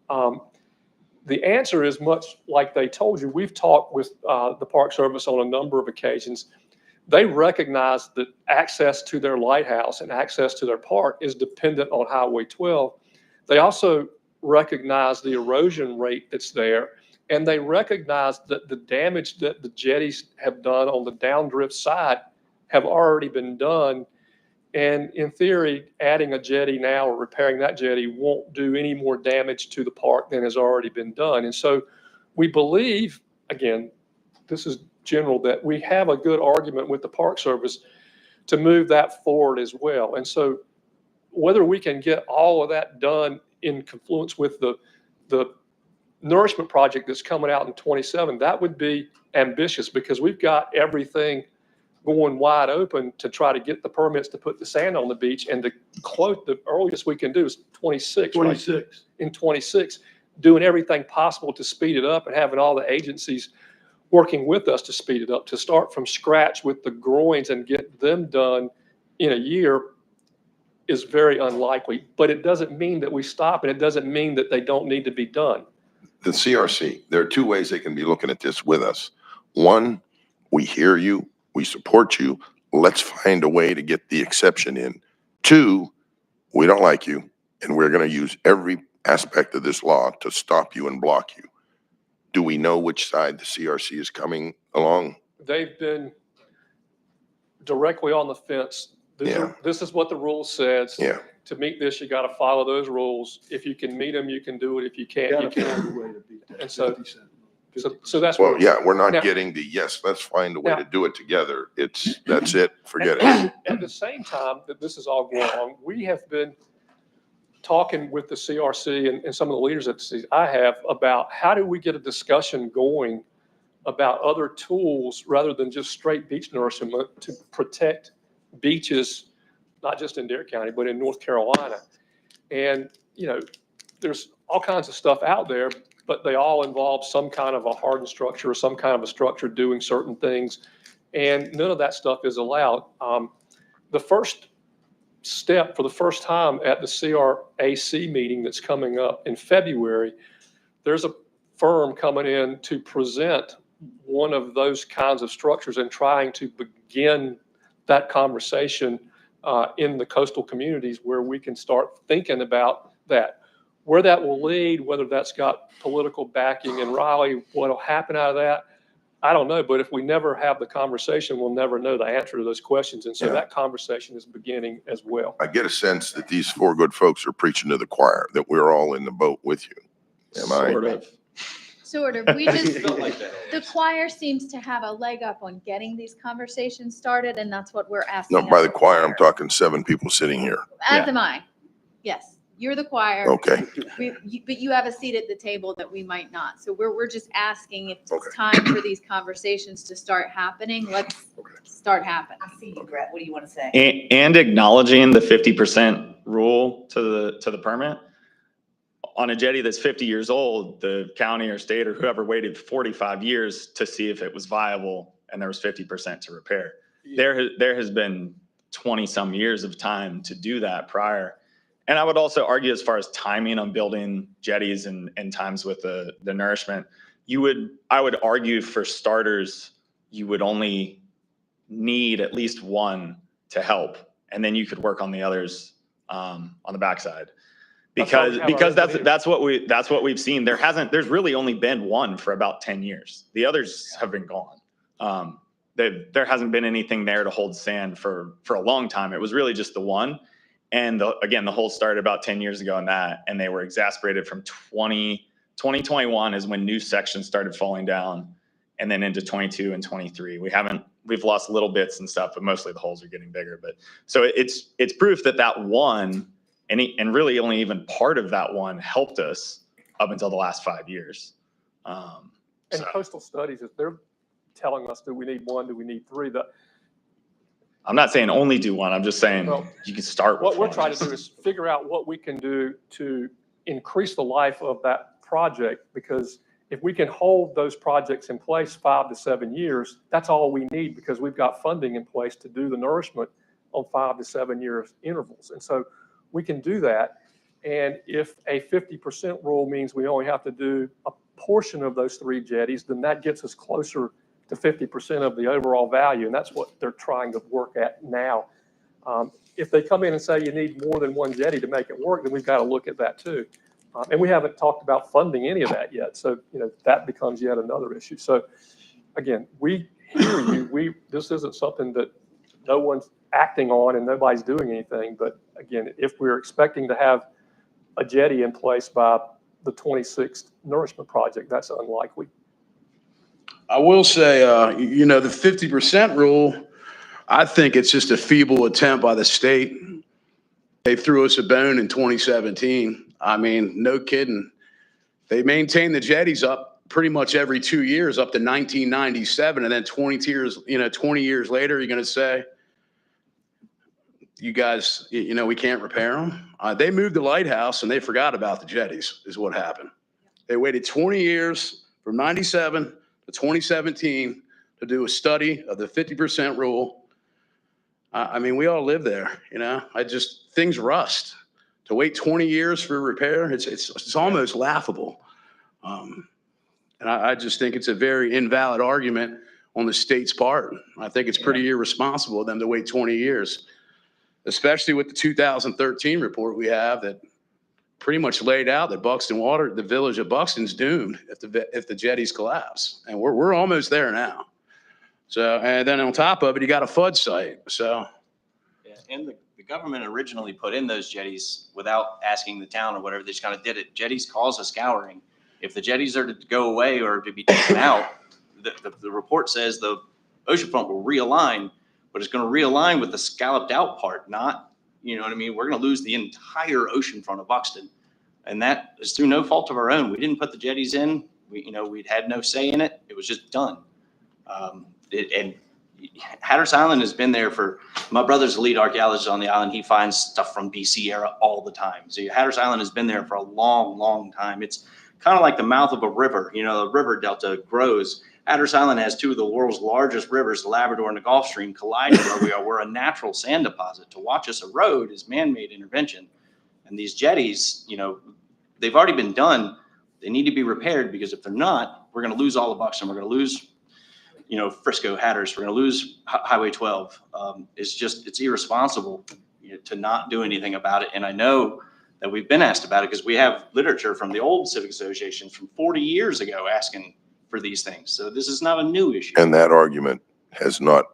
The answer is much like they told you. We've talked with the Park Service on a number of occasions. They recognize that access to their lighthouse and access to their park is dependent on Highway 12. They also recognize the erosion rate that's there, and they recognize that the damage that the jetties have done on the downdrift side have already been done. And in theory, adding a jetty now or repairing that jetty won't do any more damage to the park than has already been done. And so we believe, again, this is general, that we have a good argument with the Park Service to move that forward as well. And so whether we can get all of that done in confluence with the nourishment project that's coming out in 27, that would be ambitious, because we've got everything going wide open to try to get the permits to put the sand on the beach. And the earliest we can do is 26. 26. Right? In 26, doing everything possible to speed it up and having all the agencies working with us to speed it up. To start from scratch with the groins and get them done in a year is very unlikely. But it doesn't mean that we stop, and it doesn't mean that they don't need to be done. The CRC, there are two ways they can be looking at this with us. One, we hear you, we support you, let's find a way to get the exception in. Two, we don't like you, and we're going to use every aspect of this law to stop you and block you. Do we know which side the CRC is coming along? They've been directly on the fence. This is what the rule says. Yeah. To meet this, you got to follow those rules. If you can meet them, you can do it. If you can't, you can't. And so that's Well, what yeah, we're not now- getting the, yes, let's find a way Now- to do it together. That's it, forget it. At the same time that this is all going on, we have been talking with the CRC and some of the leaders at the CRC I have about how do we get a discussion going about other tools rather than just straight beach nourishment to protect beaches, not just in Dare County, but in North Carolina. And, there's all kinds of stuff out there, but they all involve some kind of a hardened structure or some kind of a structure doing certain things. And none of that stuff is allowed. The first step, for the first time at the CRAC meeting that's coming up in February, there's a firm coming in to present one of those kinds of structures and trying to begin that conversation in the coastal communities where we can start thinking about that. Where that will lead, whether that's got political backing in Raleigh, what'll happen out of that, I don't know. But if we never have the conversation, we'll never know the answer to those questions. And so that conversation is beginning as well. I get a sense that these four good folks are preaching to the choir, that we're all in the boat with you. Am I? Sort of. Sort of. We just, the choir seems to have a leg up on getting these conversations started, and that's what we're asking. No, by of the choir, I'm talking 7 people sitting here. As am I. Yes, you're the choir. Okay. But you have a seat at the table that we might not. So we're just asking if it's time for these conversations to start happening. Let's start happening. I see you, Brett. What do you want to say? And acknowledging the 50% rule to the permit. On a jetty that's 50 years old, the county or state or whoever waited 45 years to see if it was viable, and there was 50% to repair. There has been 20 some years of time to do that prior. And I would also argue as far as timing on building jetties and times with the nourishment, I would argue for starters, you would only need at least one to help, and then you could work on the others on the backside. Because that's what we've seen. There's really only been one for about 10 years. The others have been gone. There hasn't been anything there to hold sand for a long time. It was really just the one. And again, the hole started about 10 years ago and they were exacerbated from 2021 is when new sections started falling down, and then into 22 and 23. We've lost little bits and stuff, but mostly the holes are getting bigger. But so it's proof that one, and really only even part of that one helped us up until the last 5 years. And Coastal Studies, if they're telling us, do we need one, do we need three? I'm not saying only do one. I'm just saying you can start with What we're one. trying to do is figure out what we can do to increase the life of that project, because if we can hold those projects in place 5 to 7 years, that's all we need, because we've got funding in place to do the nourishment on 5 to 7 year intervals. And so we can do that. And if a 50% rule means we only have to do a portion of those 3 jetties, then that gets us closer to 50% of the overall value. And that's what they're trying to work at now. If they come in and say you need more than one jetty to make it work, then we've got to look at that too. And we haven't talked about funding any of that yet. So, that becomes yet another issue. So again, we hear you. This isn't something that no one's acting on and nobody's doing anything. But again, if we're expecting to have a jetty in place by the 26th nourishment project, that's unlikely. I will say, the 50% rule, I think it's just a feeble attempt by the state. They threw us a bone in 2017. I mean, no kidding. They maintained the jetties up pretty much every 2 years up to 1997. And then 20 years later, you're going to say, you guys, we can't repair them. They moved the lighthouse and they forgot about the jetties is what happened. They waited 20 years from 97 to 2017 to do a study of the 50% rule. I mean, we all live there, things rust. To wait 20 years for repair, it's almost laughable. And I just think it's a very invalid argument on the state's part. I think it's pretty irresponsible of them to wait 20 years, especially with the 2013 report we have that pretty much laid out that the village of Buxton's doomed if the jetties collapse. And we're almost there now. So, and then on top of it, you got a FUD site. So. Yeah, and the government originally put in those jetties without asking the town or whatever. They just kind of did it. Jetties cause a scouring. If the jetties are to go away or to be taken out, the report says the oceanfront will realign, but it's going to realign with the scalloped out part, not, you know what I mean? We're going to lose the entire oceanfront of Buxton. And that is through no fault of our own. We didn't put the jetties in. We'd had no say in it. It was just done. And Hatteras Island has been there my brother's the lead archaeologist on the island. He finds stuff from BC era all the time. So Hatteras Island has been there for a long, long time. It's kind of like the mouth of a river. The river delta grows. Hatteras Island has 2 of the world's largest rivers, the Labrador and the Gulf Stream, colliding where we are. We're a natural sand deposit. To watch us erode is man-made intervention. And these jetties, they've already been done. They need to be repaired, because if they're not, we're going to lose all of Buxton. We're going to lose Frisco, Hatteras, we're going to lose Highway 12. It's irresponsible to not do anything about it. And I know that we've been asked about it because we have literature from the old civic associations from 40 years ago asking for these things. So this is not a new issue. And that argument has not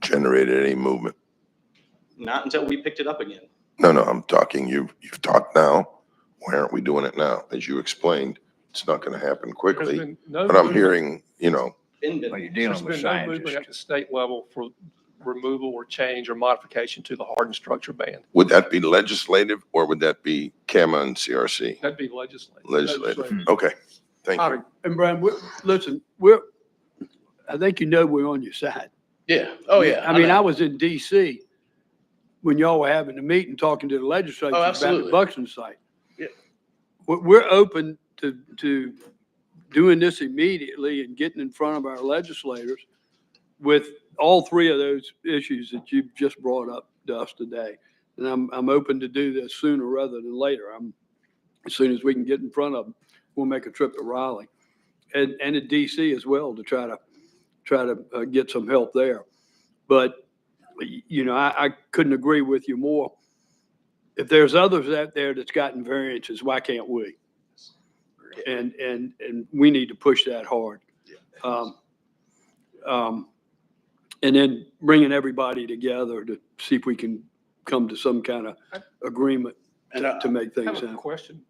generated any movement. Not until we picked it up again. No, I'm talking, you've talked now. Why aren't we doing it now? As you explained, it's not going to happen quickly. But I'm hearing, Well, you're dealing with no movement at the state level for removal or change or modification to the hardened structure ban. Would that be legislative or would that be CAMA and CRC? That'd be legislative. Legislative. Okay. Thank you. And Brian, listen, I think we're on your side. Yeah. Oh, yeah. I mean, I was in DC when y'all were having the meeting, talking to the legislature about the Buxton site. Yeah. We're open to doing this immediately and getting in front of our legislators with all 3 of those issues that you've just brought up to us today. And I'm open to do this sooner rather than later. As soon as we can get in front of them, we'll make a trip to Raleigh and to DC as well to try to get some help there. But, you know, I couldn't agree with you more. If there's others out there that's gotten variances, why can't we? And we need to push that hard. And then bringing everybody together to see if we can come to some kind of agreement to make I things have a happen. question.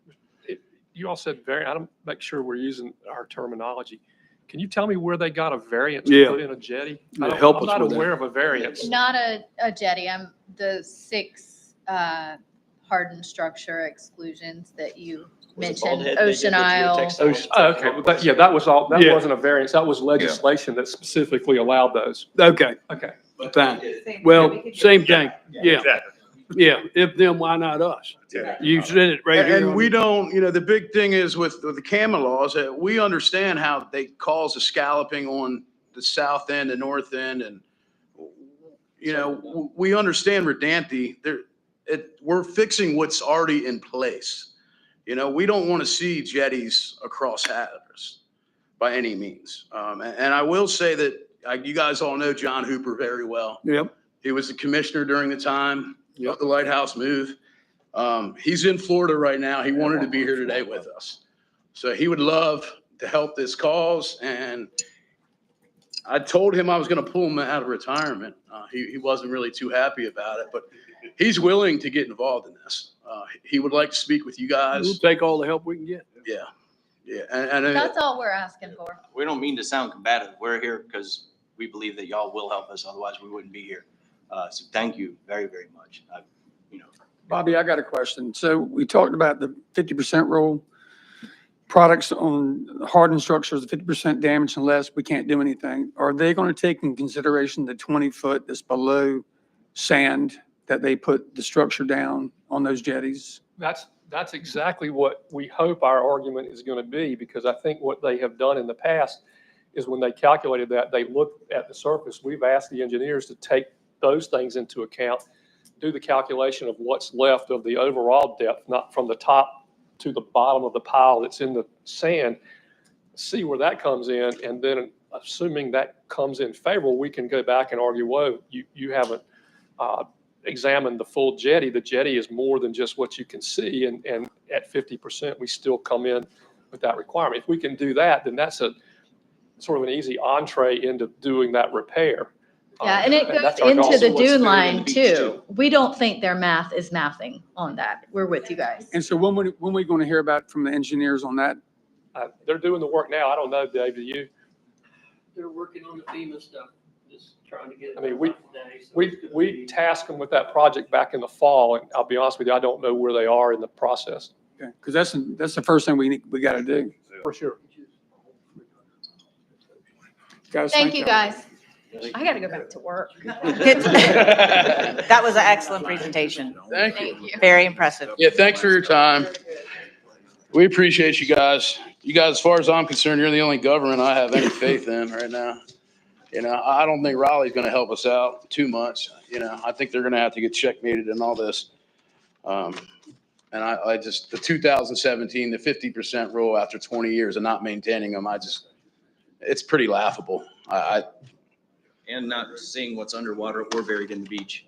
You all said I don't make sure we're using our terminology. Can you tell me where they got a variance to Yeah. put in a jetty? Yeah, help I'm us not with that. aware of a variance. Not a jetty, I'm the 6 hardened structure exclusions that you mentioned, Ocean Isle. Oh, okay, well, that was all, that Yeah. wasn't a variance, that was legislation that specifically allowed those. Okay, Okay. fine. Well, same thing. Yeah. Yeah. If them, why not us? You said it right here. And on we the- don't, you know, the big thing is with the CAMA laws, we understand how they cause a scalloping on the south end and north end. And, you know, we understand Redanti, we're fixing what's already in place. You know, we don't want to see jetties across Hatteras by any means. And I will say that you guys all know John Hooper very well. Yep. He was the commissioner during the time of the lighthouse move. He's in Florida right now. He wanted to be here today with us. So he would love to help this cause. And I told him I was going to pull him out of retirement. He wasn't really too happy about it, but he's willing to get involved in this. He would like to speak with you We'll guys. take all the help we can get. Yeah. Yeah. And That's all we're asking for. We don't mean to sound combative. We're here because we believe that y'all will help us. Otherwise, we wouldn't be here. So thank you very, very much. Bobby, I got a question. So we talked about the 50% rule. Products on hardened structures, 50% damage and less, we can't do anything. Are they going to take in consideration the 20-foot that's below sand that they put the structure down on those jetties? That's exactly what we hope our argument is going to be, because I think what they have done in the past is when they calculated that, they looked at the surface. We've asked the engineers to take those things into account, do the calculation of what's left of the overall depth, not from the top to the bottom of the pile that's in the sand, see where that comes in, and then assuming that comes in favorable, we can go back and argue, whoa, you haven't examined the full jetty. The jetty is more than just what you can see, and at 50%, we still come in with that requirement. If we can do that, then that's a sort of an easy entree into doing that repair. Yeah, and it that's goes our into goal. the So dune line too. We don't think their math is mathing on that. We're with you guys. And so when we going to hear about from the engineers on that? They're doing the work now. I don't know, Dave, do you? They're working on the FEMA stuff, just trying to get it. I mean, done today, so we tasked them with that project back in the fall, and I'll be honest with you, I don't know where they are in the process. Okay, because that's the first thing we got to do. For sure. Guys, Thank you, guys. I gotta go back to work. That was an excellent presentation. Thank you. Very impressive. Yeah, thanks for your time. We appreciate you guys. You guys, as far as I'm concerned, you're the only government I have any faith in right now. You know, I don't think Raleigh's going to help us out too much. You know, I think they're going to have to get checkmated in all this. And I just, the 2017, the 50% rule after 20 years of not maintaining them, it's pretty laughable. And not seeing what's underwater or buried in the beach,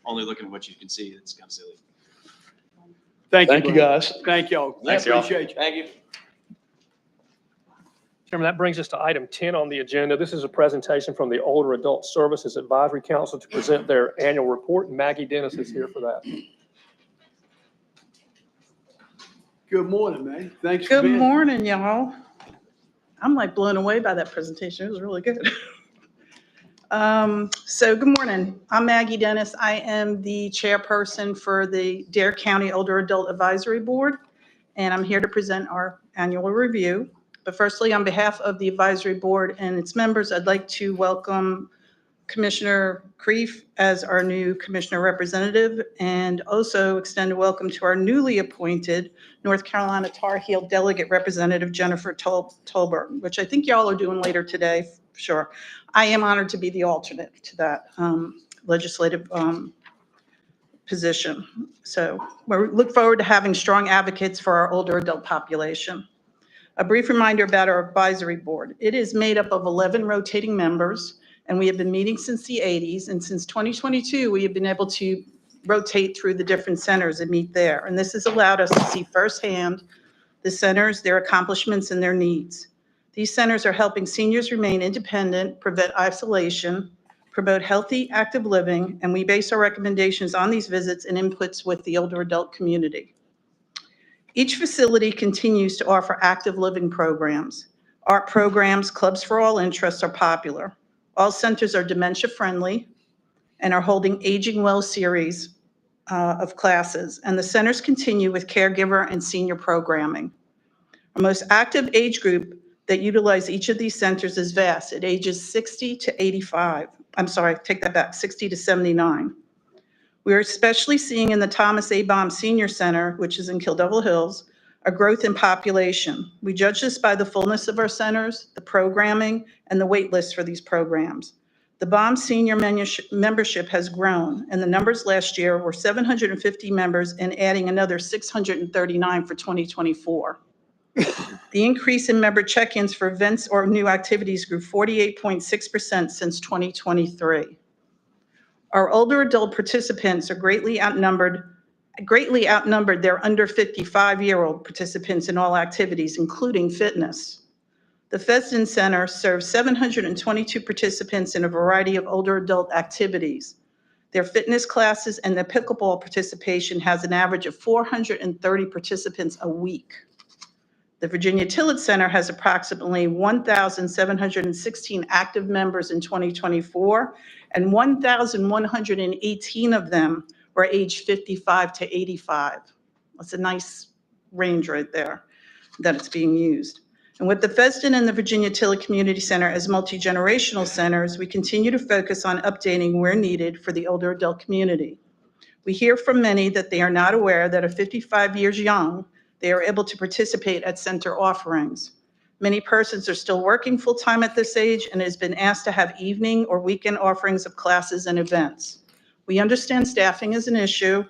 only looking at what you can see. It's kind of silly. Thank you, brother. guys. Thank y'all. Thanks, y'all. Appreciate you. Thank you. Chairman, that brings us to item 10 on the agenda. This is a presentation from the Older Adult Services Advisory Council to present their annual report. Maggie Dennis is here for that. Good morning, man. Thanks for Good being. morning, y'all. I'm like blown away by that presentation. It was really good. So good morning. I'm Maggie Dennis. I am the chairperson for the Dare County Older Adult Advisory Board, and I'm here to present our annual review. But firstly, on behalf of the advisory board and its members, I'd like to welcome Commissioner Kreef as our new commissioner representative, and also extend a welcome to our newly appointed North Carolina Tar Heel Delegate Representative Jennifer Tolbert, which I think y'all are doing later today, for sure. I am honored to be the alternate to that legislative position. So we look forward to having strong advocates for our older adult population. A brief reminder about our advisory board. It is made up of 11 rotating members, and we have been meeting since the 80s. And since 2022, we have been able to rotate through the different centers and meet there. And this has allowed us to see firsthand the centers, their accomplishments, and their needs. These centers are helping seniors remain independent, prevent isolation, promote healthy, active living, and we base our recommendations on these visits and inputs with the older adult community. Each facility continues to offer active living programs. Art programs, clubs for all interests are popular. All centers are dementia-friendly and are holding Aging Well series of classes, and the centers continue with caregiver and senior programming. Our most active age group that utilize each of these centers is vast at ages 60 to 85. I'm sorry, take that back, 60 to 79. We are especially seeing in the Thomas A. Baum Senior Center, which is in Kill Devil Hills, a growth in population. We judge this by the fullness of our centers, the programming, and the wait list for these programs. The Baum Senior membership has grown, and the numbers last year were 750 members and adding another 639 for 2024. The increase in member check-ins for events or new activities grew 48.6% since 2023. Our older adult participants are greatly outnumbered their under 55-year-old participants in all activities, including fitness. The Fesden Center serves 722 participants in a variety of older adult activities. Their fitness classes and their pickleball participation has an average of 430 participants a week. The Virginia Tillett Center has approximately 1,716 active members in 2024, and 1,118 of them were aged 55 to 85. That's a nice range right there that it's being used. And with the Fesden and the Virginia Tillett Community Center as multi-generational centers, we continue to focus on updating where needed for the older adult community. We hear from many that they are not aware that at 55 years young, they are able to participate at center offerings. Many persons are still working full-time at this age and has been asked to have evening or weekend offerings of classes and events. We understand staffing is an issue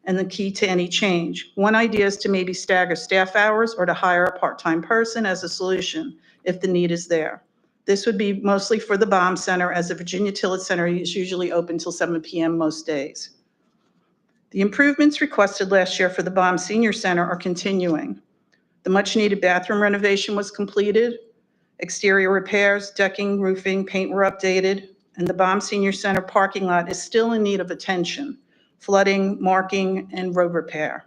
and the key to any change. One idea is to maybe stagger staff hours or to hire a part-time person as a solution if the need is there. This would be mostly for the Baum Center, as the Virginia Tillett Center is usually open till 7 p.m. most days. The improvements requested last year for the Baum Senior Center are continuing. The much-needed bathroom renovation was completed. Exterior repairs, decking, roofing, paint were updated, and the Baum Senior Center parking lot is still in need of attention, flooding, marking, and road repair.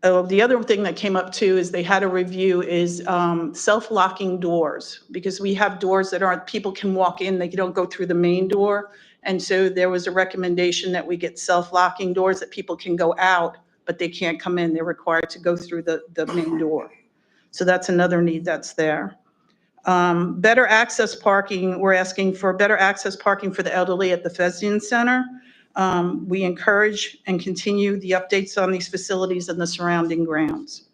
Oh, the other thing that came up too is they had a review is self-locking doors, because we have doors that aren't, people can walk in, they don't go through the main door. And so there was a recommendation that we get self-locking doors that people can go out, but they can't come in. They're required to go through the main door. So that's another need that's there. Better access parking, we're asking for better access parking for the elderly at the Fesden Center. We encourage and continue the updates on these facilities and the surrounding grounds.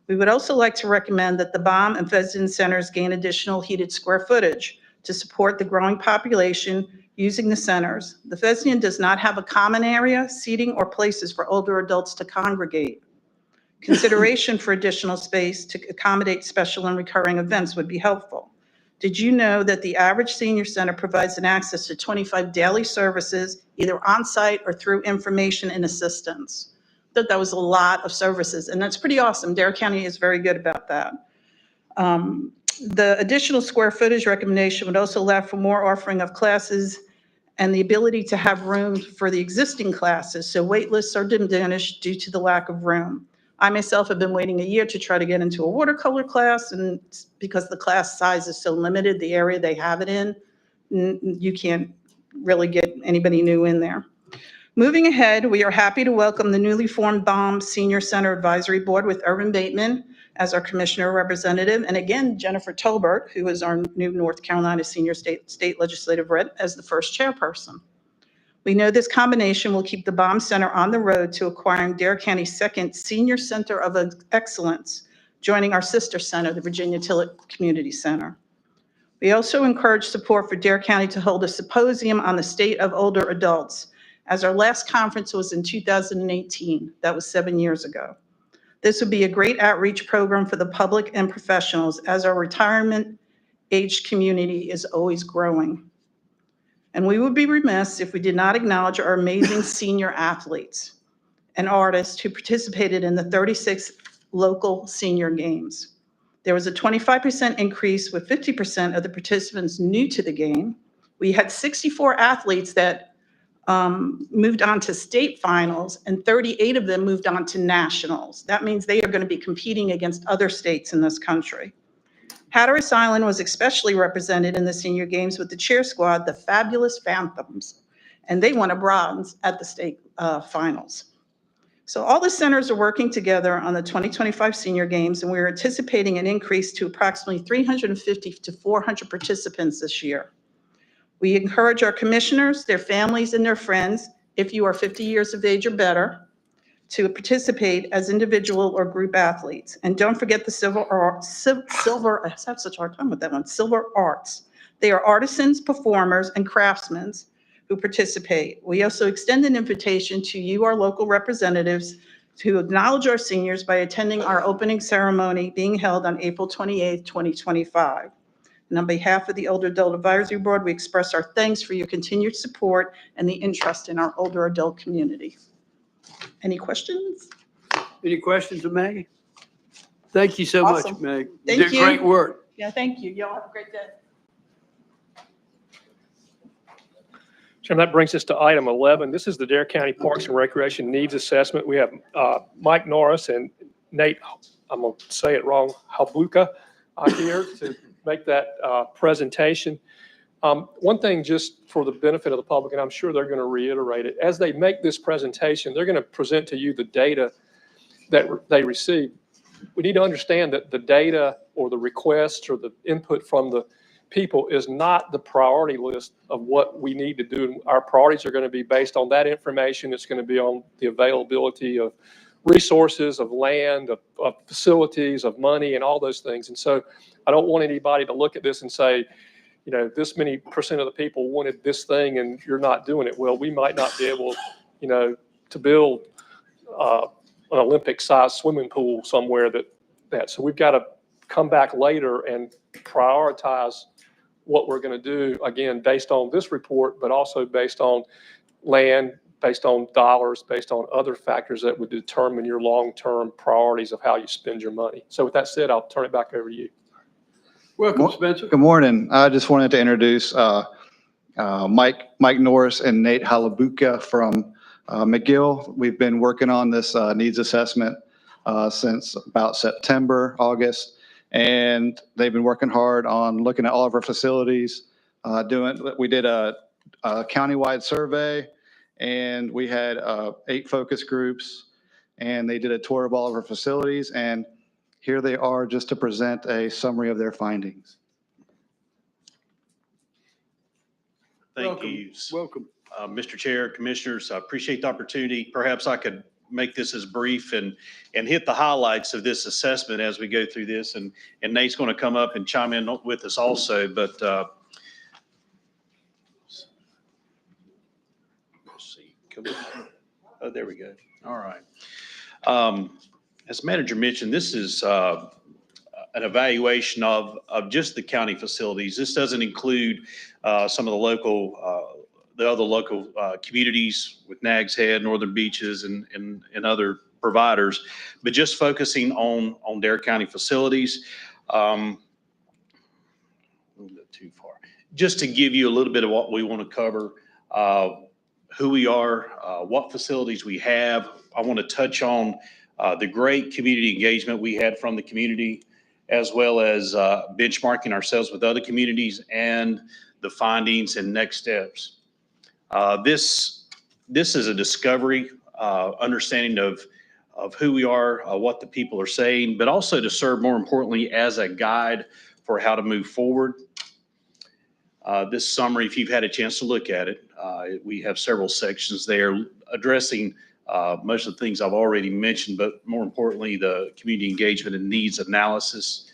We would also like to recommend that the Baum and Fesden Centers gain additional heated square footage to support the growing population using the centers. The Fesden does not have a common area, seating, or places for older adults to congregate. Consideration for additional space to accommodate special and recurring events would be helpful. Did you know that the average senior center provides an access to 25 daily services, either on-site or through information and assistance? That was a lot of services, and that's pretty awesome. Dare County is very good about that. The additional square footage recommendation would also allow for more offering of classes and the ability to have room for the existing classes, so wait lists are diminished due to the lack of room. I myself have been waiting a year to try to get into a watercolor class, and because the class size is so limited, the area they have it in, you can't really get anybody new in there. Moving ahead, we are happy to welcome the newly formed Baum Senior Center Advisory Board with Irvin Bateman as our commissioner representative, and again, Jennifer Tolbert, who is our new North Carolina Senior State Legislative Rep, as the first chairperson. We know this combination will keep the Baum Center on the road to acquiring Dare County's second Senior Center of Excellence, joining our sister center, the Virginia Tillett Community Center. We also encourage support for Dare County to hold a symposium on the state of older adults as our last conference was in 2018. That was 7 years ago. This would be a great outreach program for the public and professionals as our retirement-aged community is always growing. And we would be remiss if we did not acknowledge our amazing senior athletes and artists who participated in the 36 local senior games. There was a 25% increase with 50% of the participants new to the game. We had 64 athletes that moved on to state finals, and 38 of them moved on to nationals. That means they are going to be competing against other states in this country. Hatteras Island was especially represented in the senior games with the cheer squad, the Fabulous Phantoms, and they won a bronze at the state finals. So all the centers are working together on the 2025 senior games, and we're anticipating an increase to approximately 350 to 400 participants this year. We encourage our commissioners, their families, and their friends, if you are 50 years of age or better, to participate as individual or group athletes. And don't forget the silver, I have such a hard time with that one, silver arts. They are artisans, performers, and craftsmen who participate. We also extend an invitation to you, our local representatives, to acknowledge our seniors by attending our opening ceremony being held on April 28th, 2025. And on behalf of the Older Adult Advisory Board, we express our thanks for your continued support and the interest in our older adult community. Any questions? Any questions of Maggie? Thank you so much, Awesome. Meg. Thank did you. great work. Yeah, thank you. Y'all have a great day. Chairman, that brings us to item 11. This is the Dare County Parks and Recreation Needs Assessment. We have Mike Norris and Nate, I'm going to say it wrong, Halbuka here to make that presentation. One thing just for the benefit of the public, and I'm sure they're going to reiterate it, as they make this presentation, they're going to present to you the data that they receive. We need to understand that the data or the requests or the input from the people is not the priority list of what we need to do. Our priorities are going to be based on that information. It's going to be on the availability of resources, of land, of facilities, of money, and all those things. And so I don't want anybody to look at this and say, you know, this many percent of the people wanted this thing and you're not doing it. Well, we might not be able, you know, to build an Olympic-sized swimming pool somewhere that. So we've got to come back later and prioritize what we're going to do, again, based on this report, but also based on land, based on dollars, based on other factors that would determine your long-term priorities of how you spend your money. So with that said, I'll turn it back over to you. Welcome, Spencer. Good morning. I just wanted to introduce Mike Norris and Nate Halabuka from McGill. We've been working on this needs assessment since about September, August, and they've been working hard on looking at all of our facilities. We did a countywide survey, and we had 8 focus groups, and they did a tour of all of our facilities, and here they are just to present a summary of their findings. Thank you. Welcome. Mr. Chair, Commissioners, I appreciate the opportunity. Perhaps I could make this as brief and hit the highlights of this assessment as we go through this. And Nate's going to come up and chime in with us also. But let's see. Oh, there we go. All right. As manager mentioned, this is an evaluation of just the county facilities. This doesn't include some of the other local communities with Nags Head, Northern Beaches, and other providers, but just focusing on Dare County facilities. Don't go too far. Just to give you a little bit of what we want to cover, who we are, what facilities we have. I want to touch on the great community engagement we had from the community, as well as benchmarking ourselves with other communities and the findings and next steps. This is a discovery, understanding of who we are, what the people are saying, but also to serve more importantly as a guide for how to move forward. This summary, if you've had a chance to look at it, we have several sections there addressing most of the things I've already mentioned, but more importantly, the community engagement and needs analysis.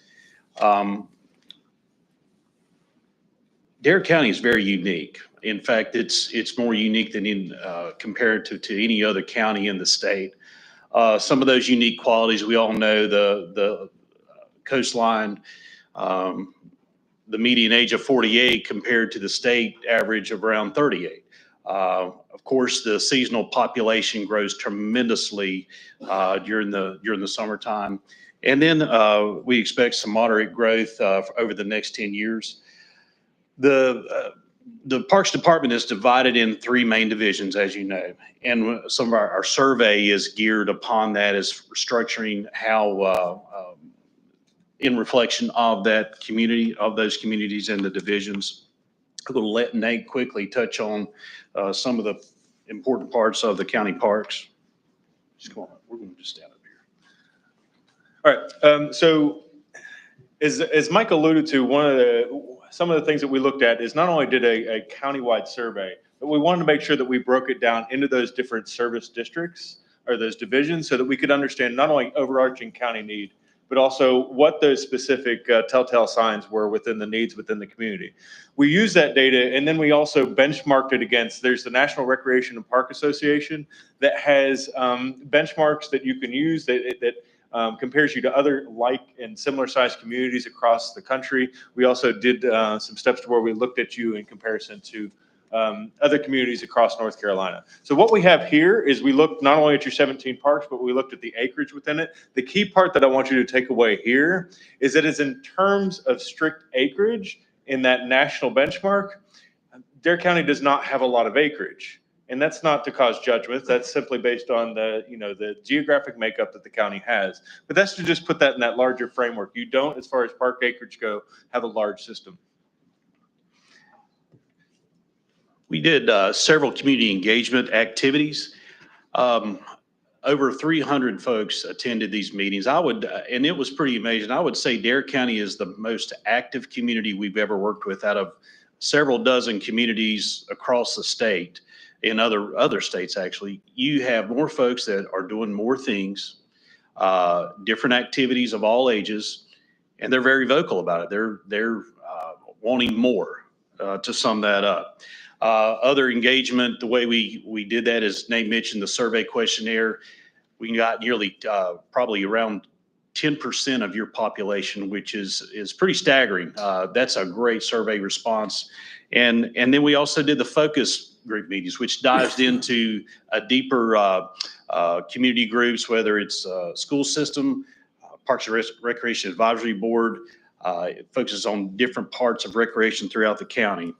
Dare County is very unique. In fact, it's more unique than compared to any other county in the state. Some of those unique qualities, we all know the coastline, the median age of 48 compared to the state average of around 38. Of course, the seasonal population grows tremendously during the summertime. And then we expect some moderate growth over the next 10 years. The Parks Department is divided in 3 main divisions, as you know, and some of our survey is geared upon that, as structuring how, in reflection of that community, of those communities and the divisions. I'm going to let Nate quickly touch on some of the important parts of the county parks. Just go on. We're going to just stand up here. All right. So as Mike alluded to, some of the things that we looked at is not only did a countywide survey, but we wanted to make sure that we broke it down into those different service districts or those divisions so that we could understand not only overarching county need, but also what those specific telltale signs were within the needs within the community. We used that data, and then we also benchmarked it against, there's the National Recreation and Park Association that has benchmarks that you can use that compares you to other like and similar sized communities across the country. We also did some steps to where we looked at you in comparison to other communities across North Carolina. So what we have here is we looked not only at your 17 parks, but we looked at the acreage within it. The key part that I want you to take away here is that it's in terms of strict acreage in that national benchmark. Dare County does not have a lot of acreage. And that's not to cause judgment. That's simply based on the geographic makeup that the county has. But that's to just put that in that larger framework. You don't, as far as park acreage go, have a large system. We did several community engagement activities. Over 300 folks attended these meetings. And it was pretty amazing. I would say Dare County is the most active community we've ever worked with out of several dozen communities across the state. In other states, actually, you have more folks that are doing more things, different activities of all ages, and they're very vocal about it. They're wanting more, to sum that up. Other engagement, the way we did that, is Nate mentioned the survey questionnaire. We got nearly probably around 10% of your population, which is pretty staggering. That's a great survey response. And then we also did the focus group meetings, which dives into a deeper community groups, whether it's school system, Parks and Recreation Advisory Board. It focuses on different parts of recreation throughout the county.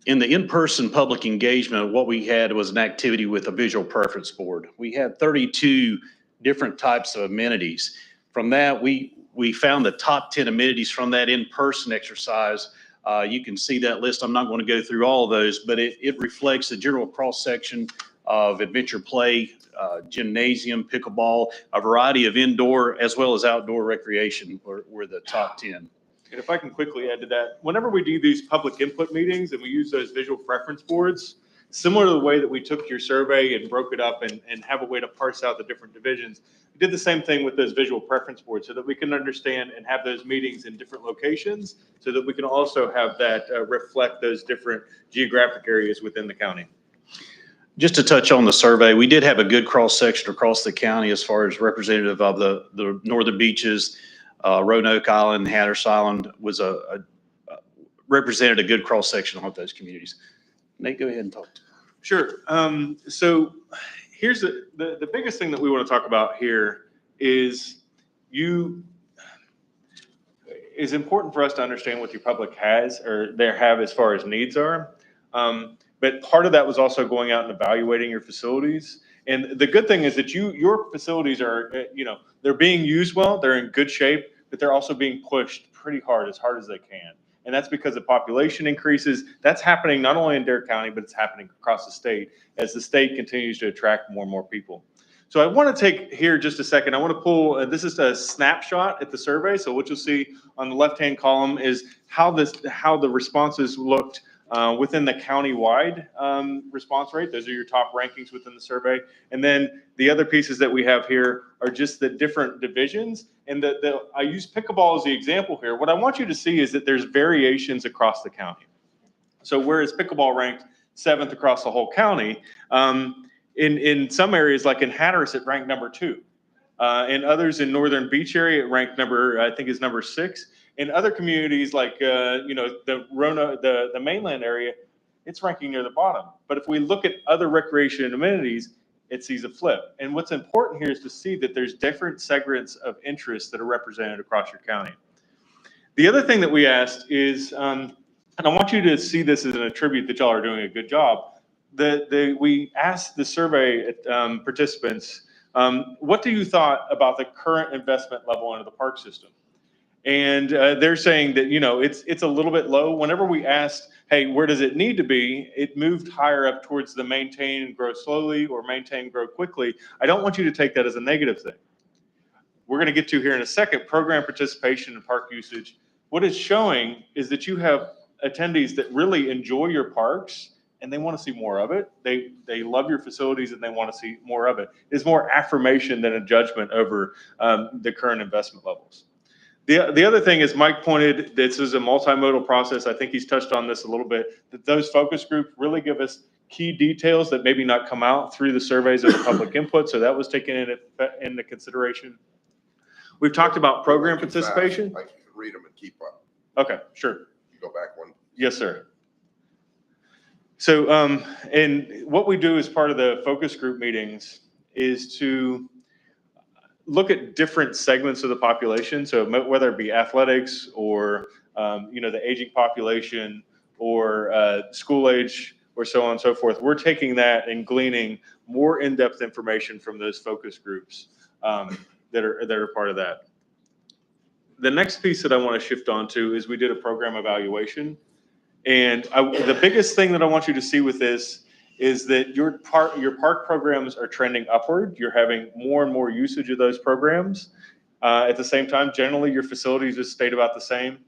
In the in-person public engagement, what we had was an activity with a visual preference board. We had 32 different types of amenities. From that, we found the top 10 amenities from that in-person exercise. You can see that list. I'm not going to go through all of those, but it reflects the general cross-section of adventure play, gymnasium, pickleball, a variety of indoor as well as outdoor recreation were the top 10. And if I can quickly add to that, whenever we do these public input meetings and we use those visual preference boards, similar to the way that we took your survey and broke it up and have a way to parse out the different divisions, we did the same thing with those visual preference boards so that we can understand and have those meetings in different locations so that we can also have that reflect those different geographic areas within the county. Just to touch on the survey, we did have a good cross-section across the county as far as representative of the northern beaches. Roanoke Island, Hatteras Island was represented a good cross-section of those communities. Nate, go ahead and talk. Sure. So here's the biggest thing that we want to talk about here is it's important for us to understand what your public has or they have as far as needs are. But part of that was also going out and evaluating your facilities. And the good thing is that your facilities are, they're being used well, they're in good shape, but they're also being pushed pretty hard as they can. And that's because the population increases. That's happening not only in Dare County, but it's happening across the state as the state continues to attract more and more people. So I want to take here just a second. I want to pull, this is a snapshot at the survey. So what you'll see on the left-hand column is how the responses looked within the county-wide response rate. Those are your top rankings within the survey. And then the other pieces that we have here are just the different divisions. And I use pickleball as the example here. What I want you to see is that there's variations across the county. So whereas pickleball ranked 7th across the whole county, in some areas, like in Hatteras, it ranked number 2. In others in Northern Beach area, it ranked number 6. In other communities like, the mainland area, it's ranking near the bottom. But if we look at other recreation and amenities, it sees a flip. And what's important here is to see that there's different segments of interest that are represented across your county. The other thing that we asked is, and I want you to see this as an attribute that y'all are doing a good job, we asked the survey participants, what do you thought about the current investment level into the park system? And they're saying that, it's a little bit low. Whenever we asked, hey, where does it need to be? It moved higher up towards the maintain and grow slowly or maintain, grow quickly. I don't want you to take that as a negative thing. We're going to get to here in a second, program participation and park usage. What it's showing is that you have attendees that really enjoy your parks and they want to see more of it. They love your facilities and they want to see more of it. It's more affirmation than a judgment over the current investment levels. The other thing is Mike pointed, this is a multimodal process. I think he's touched on this a little bit, that those focus groups really give us key details that maybe not come out through the surveys or the public input. So that was taken into consideration. We've talked about program participation. Like, read them and keep up. Okay, sure. You go back one. Yes, sir. So, and what we do as part of the focus group meetings is to look at different segments of the population. So whether it be athletics or, the aging population or school age or so on and so forth, we're taking that and gleaning more in-depth information from those focus groups that are part of that. The next piece that I want to shift on to is we did a program evaluation. And the biggest thing that I want you to see with this is that your park programs are trending upward. You're having more and more usage of those programs. At the same time, generally your facilities just stayed about the same.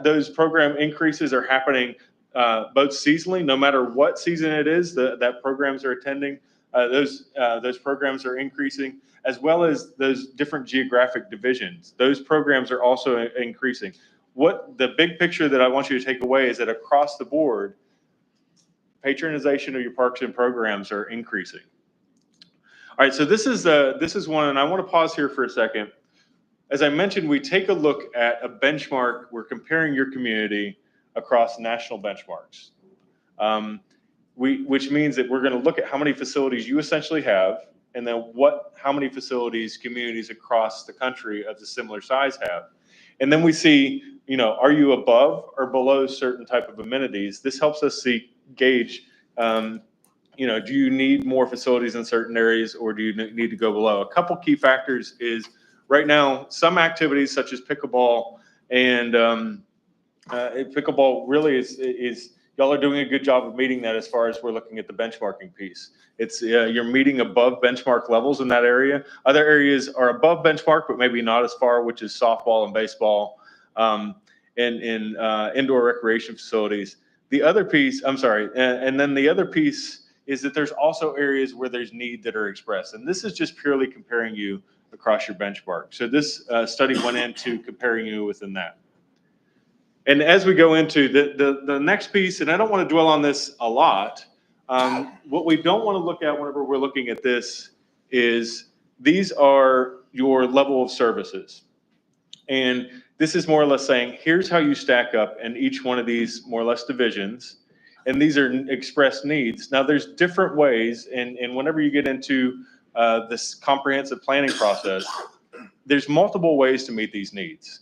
Those program increases are happening both seasonally, no matter what season it is that programs are attending. Those programs are increasing, as well as those different geographic divisions. Those programs are also increasing. What the big picture that I want you to take away is that across the board, patronization of your parks and programs are increasing. All right, so this is one, and I want to pause here for a second. As I mentioned, we take a look at a benchmark. We're comparing your community across national benchmarks, which means that we're going to look at how many facilities you essentially have, and then how many facilities communities across the country of the similar size have. And then we see, are you above or below certain type of amenities? This helps us gauge, do you need more facilities in certain areas or do you need to go below? A couple key factors is right now, some activities such as pickleball and pickleball really is y'all are doing a good job of meeting that as far as we're looking at the benchmarking piece. It's you're meeting above benchmark levels in that area. Other areas are above benchmark, but maybe not as far, which is softball and baseball and indoor recreation facilities. The other piece, and then the other piece is that there's also areas where there's need that are expressed. And this is just purely comparing you across your benchmark. So this study went into comparing you within that. And as we go into the next piece, and I don't want to dwell on this a lot, what we don't want to look at whenever we're looking at this is these are your level of services. And this is more or less saying, here's how you stack up in each one of these more or less divisions. And these are expressed needs. Now there's different ways, and whenever you get into this comprehensive planning process, there's multiple ways to meet these needs.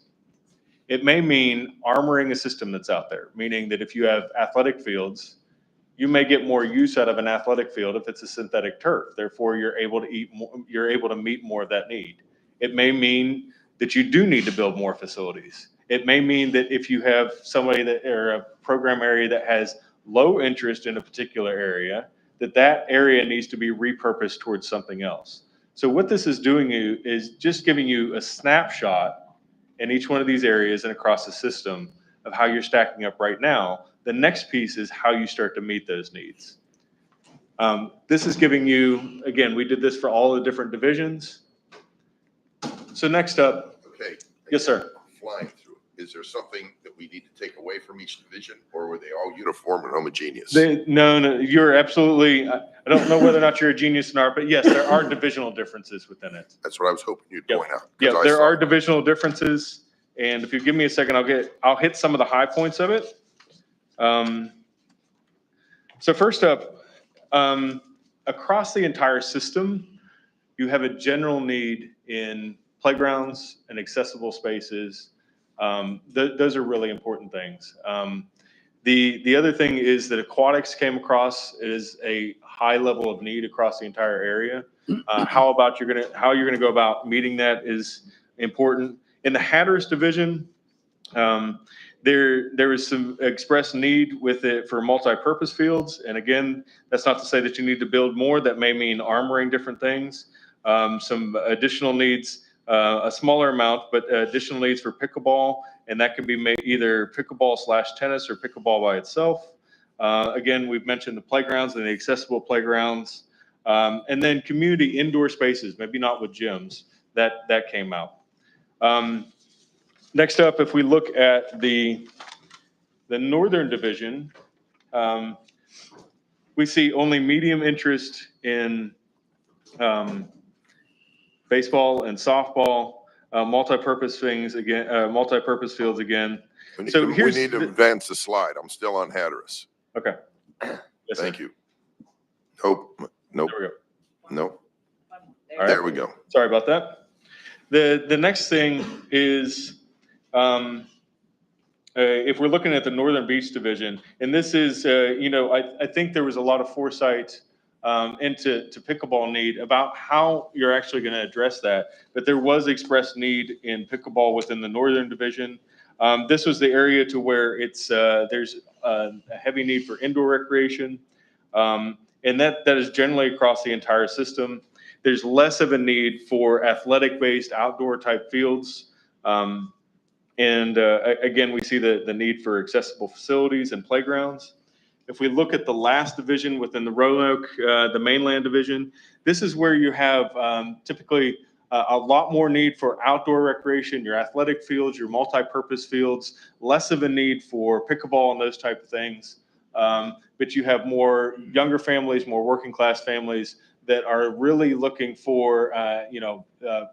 It may mean armoring a system that's out there, meaning that if you have athletic fields, you may get more use out of an athletic field if it's a synthetic turf. Therefore, you're able to meet more of that need. It may mean that you do need to build more facilities. It may mean that if you have somebody or a program area that has low interest in a particular area, that area needs to be repurposed towards something else. So what this is doing is just giving you a snapshot in each one of these areas and across the system of how you're stacking up right now, The next piece is how you start to meet those needs. This is giving you, again, we did this for all the different divisions. So next up, Okay. yes, sir. Flying through, is there something that we need to take away from each division, or were they all uniform and homogeneous? No, you're absolutely, I don't know whether or not you're a genius or not, but yes, there are divisional differences within it. That's what I was hoping you'd Yep. point out. 'cause Yeah, I there saw are it. divisional differences. And if you give me a second, I'll hit some of the high points of it. So first up, across the entire system, you have a general need in playgrounds and accessible spaces. Those are really important things. The other thing is that aquatics came across as a high level of need across the entire area. How you're gonna go about meeting that is important. In the Hatteras division, there is some expressed need with it for multi-purpose fields. And again, that's not to say that you need to build more. That may mean armoring different things. Some additional needs, a smaller amount, but additional needs for pickleball. And that can be made either pickleball/tennis or pickleball by itself. Again, we've mentioned the playgrounds and the accessible playgrounds. And then community indoor spaces, maybe not with gyms, that came out. Next up, if we look at the Northern Division, we see only medium interest in baseball and softball, multi-purpose things again, multi-purpose fields again. We need So to- we here's need to the- advance the slide. I'm still on Hatteras. Okay. Yes, sir. Thank you. Nope, nope, There we go. nope. All right. There we go. Sorry about that. The next thing is, if we're looking at the Northern Beach Division, and this is, I think there was a lot of foresight into pickleball need about how you're actually going to address that. But there was expressed need in pickleball within the Northern Division. This was the area to where there's a heavy need for indoor recreation. And that is generally across the entire system. There's less of a need for athletic-based outdoor type fields. Again, we see the need for accessible facilities and playgrounds. If we look at the last division within the Roanoke, the mainland division, this is where you have typically a lot more need for outdoor recreation, your athletic fields, your multi-purpose fields, less of a need for pickleball and those type of things. But you have more younger families, more working class families that are really looking for,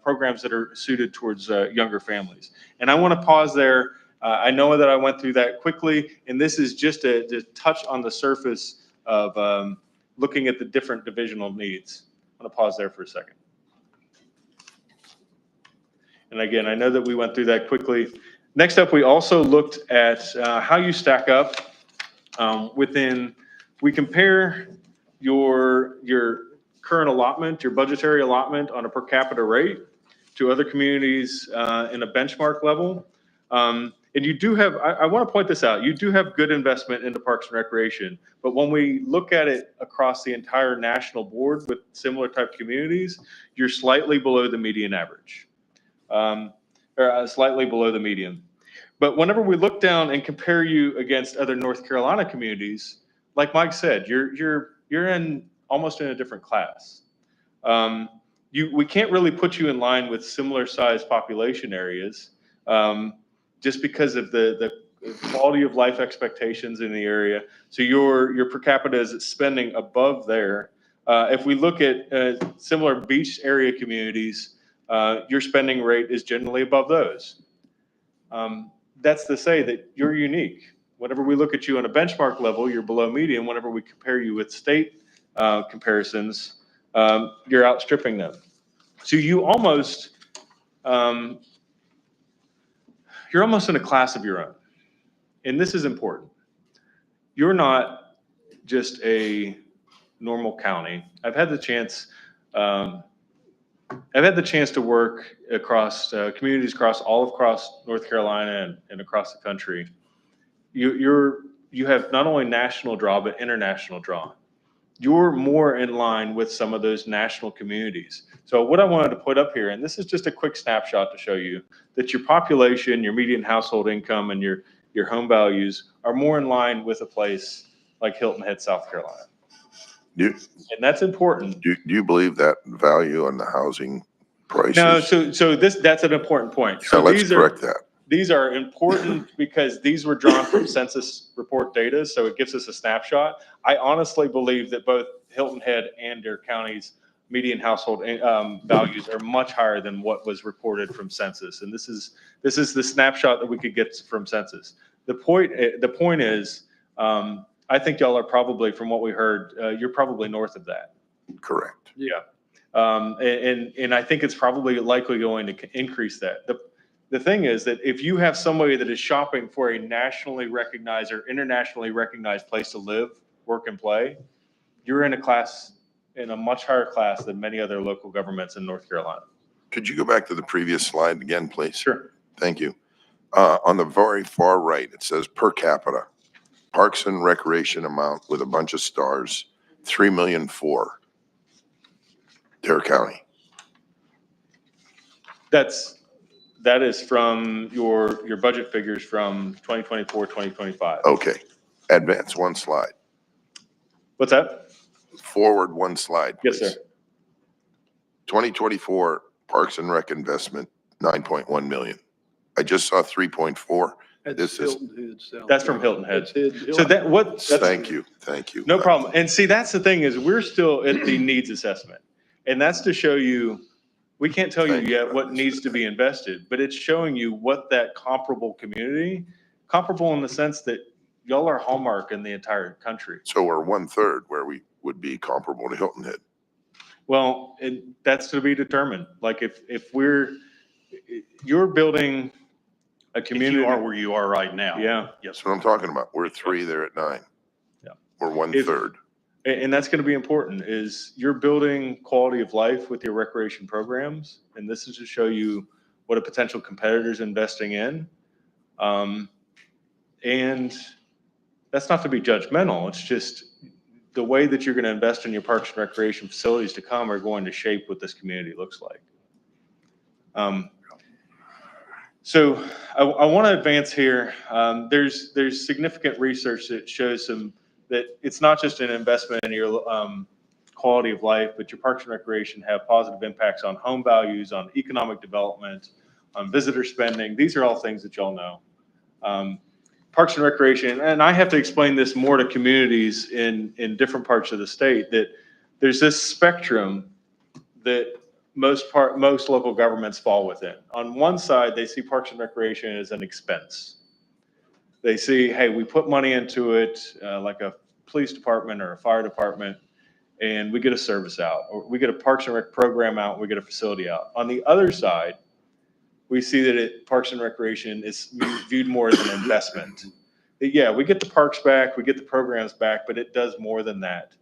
programs that are suited towards younger families. And I want to pause there. I know that I went through that quickly, and this is just to touch on the surface of looking at the different divisional needs. I'm going to pause there for a second. And again, I know that we went through that quickly. Next up, we also looked at how you stack up we compare your current allotment, your budgetary allotment on a per capita rate to other communities in a benchmark level. And you do have, I want to point this out, you do have good investment into Parks and Recreation, but when we look at it across the entire national board with similar type communities, you're slightly below the median average, or slightly below the median. But whenever we look down and compare you against other North Carolina communities, like Mike said, you're almost in a different class. We can't really put you in line with similar sized population areas just because of the quality of life expectations in the area. So your per capita is spending above there. If we look at similar beach area communities, your spending rate is generally above those. That's to say that you're unique. Whenever we look at you on a benchmark level, you're below median. Whenever we compare you with state comparisons, you're outstripping them. So you're almost in a class of your own. And this is important. You're not just a normal county. I've had the chance to work across communities all across North Carolina and across the country. You have not only national draw, but international draw. You're more in line with some of those national communities. So what I wanted to put up here, and this is just a quick snapshot to show you that your population, your median household income, and your your home values are more in line with a place like Hilton Head, South Carolina. Do And that's important. do you believe that value on the housing prices? No, so that's an important point. Yeah, So let's correct that. These are important because these were drawn from census report data, so it gives us a snapshot. I honestly believe that both Hilton Head and Dare County's median household values are much higher than what was reported from census. And this is the snapshot that we could get from census. The point is, I think y'all are probably, from what we heard, you're probably north of that. Correct. Yeah. And I think it's probably likely going to increase that. The thing is that if you have somebody that is shopping for a nationally recognized or internationally recognized place to live, work, and play, you're in a much higher class than many other local governments in North Carolina. Could you go back to the previous slide again, please? Sure. Thank you. On the very far right, it says per capita, Parks and Recreation amount with a bunch of stars, 3,000,004. Dare County. That is from your budget figures from 2024, 2025. Okay. Advance one slide. What's that? Forward one slide, Yes, please. sir. 2024 Parks and Rec investment, 9.1 million. I just saw 3.4. This is, That's from Hilton Head. That's So that's. thank you. No problem. And see, that's the thing is we're still at the needs assessment. And that's to show you, we can't tell you Thank you, yet what needs to be invested, but it's showing you what that comparable community, comparable in the sense that y'all are hallmark in the entire country. So we're 1/3 where we would be comparable to Hilton Head. Well, that's to be determined. Like you're building a community. If you are where you are right now. Yeah. That's what I'm talking about. We're 3, they're at 9. Yeah. We're 1/3. And that's going to be important is you're building quality of life with your recreation programs. And this is to show you what a potential competitor is investing in. And that's not to be judgmental. It's just the way that you're going to invest in your parks and recreation facilities to come are going to shape what this community looks like. So I want to advance here. There's significant research that shows that it's not just an investment in your quality of life, but your parks and recreation have positive impacts on home values, on economic development, on visitor spending. These are all things that y'all know. Parks and recreation, and I have to explain this more to communities in different parts of the state, that there's this spectrum that most local governments fall within. On one side, they see parks and recreation as an expense. They see, hey, we put money into it, like a police department or a fire department, and we get a service out, or we get a Parks and Rec program out, and we get a facility out. On the other side, we see that Parks and Recreation is viewed more as an investment. Yeah, we get the parks back, we get the programs back, but it does more than that.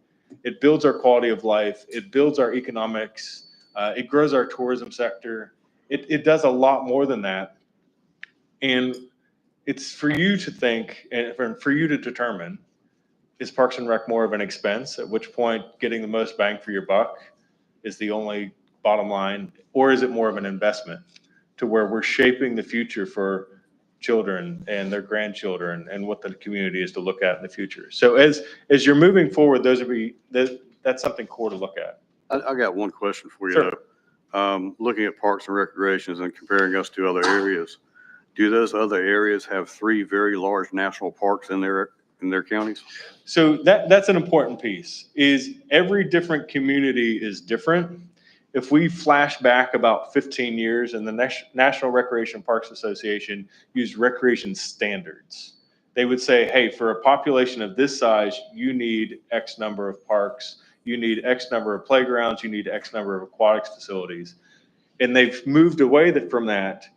It builds our quality of life, it builds our economics, it grows our tourism sector. It does a lot more than that. And it's for you to think and for you to determine, is Parks and Rec more of an expense, at which point getting the most bang for your buck is the only bottom line, or is it more of an investment to where we're shaping the future for children and their grandchildren and what the community is to look at in the future? So as you're moving forward, that's something core to look at. I got one question for you. Sure. Though. Looking at parks and recreations and comparing us to other areas, do those other areas have 3 very large national parks in their counties? So that's an important piece, is every different community is different. If we flash back about 15 years and the National Recreation Parks Association used recreation standards, they would say, hey, for a population of this size, you need X number of parks, you need X number of playgrounds, you need X number of aquatics facilities. And they've moved away from that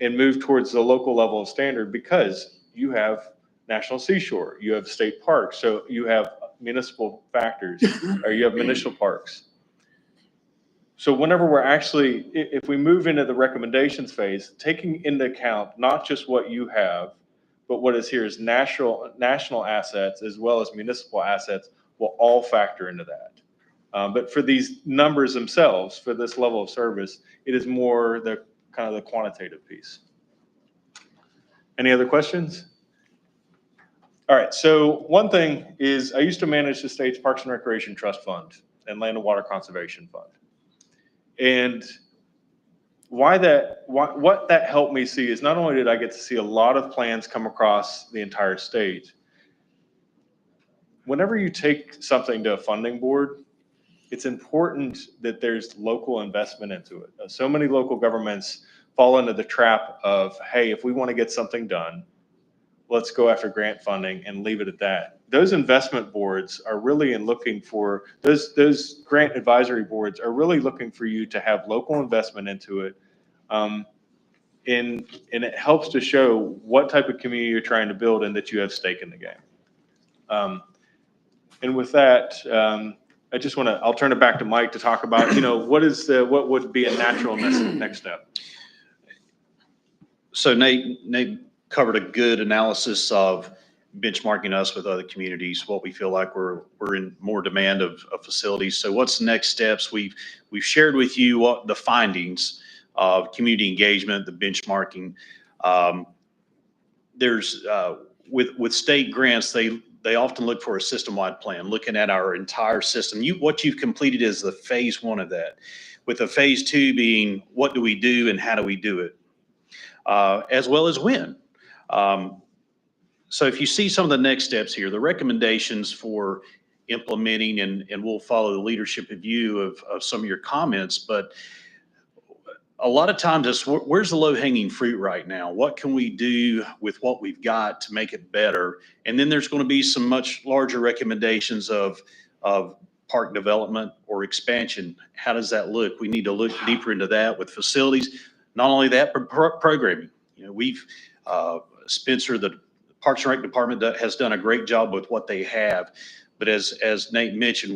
and moved towards the local level of standard because you have National Seashore, you have state parks, so you have municipal factors, or you have municipal parks. So whenever if we move into the recommendations phase, taking into account not just what you have, but what is here is national assets as well as municipal assets will all factor into that. But for these numbers themselves, for this level of service, it is more the kind of the quantitative piece. Any other questions? All right, so one thing is I used to manage the state's Parks and Recreation Trust Fund and Land and Water Conservation Fund. And what that helped me see is not only did I get to see a lot of plans come across the entire state, whenever you take something to a funding board, it's important that there's local investment into it. So many local governments fall into the trap of, hey, if we want to get something done, let's go after grant funding and leave it at that. Those investment boards are really looking for, those grant advisory boards are really looking for you to have local investment into it. And it helps to show what type of community you're trying to build and that you have stake in the game. And with that, I just want to, I'll turn it back to Mike to talk about, what would be a natural next step? So Nate covered a good analysis of benchmarking us with other communities, what we feel like we're in more demand of facilities. So what's the next steps? We've shared with you what the findings of community engagement, the benchmarking. There's with state grants, they often look for a system-wide plan, looking at our entire system. What you've completed is the phase one of that, with the phase two being what do we do and how do we do it, as well as when. So if you see some of the next steps here, the recommendations for implementing, and we'll follow the leadership of you of some of your comments, but a lot of times it's where's the low-hanging fruit right now? What can we do with what we've got to make it better? And then there's going to be some much larger recommendations of park development or expansion. How does that look? We need to look deeper into that with facilities. Not only that, but programming. We've Spencer, the Parks and Rec department has done a great job with what they have. But as Nate mentioned,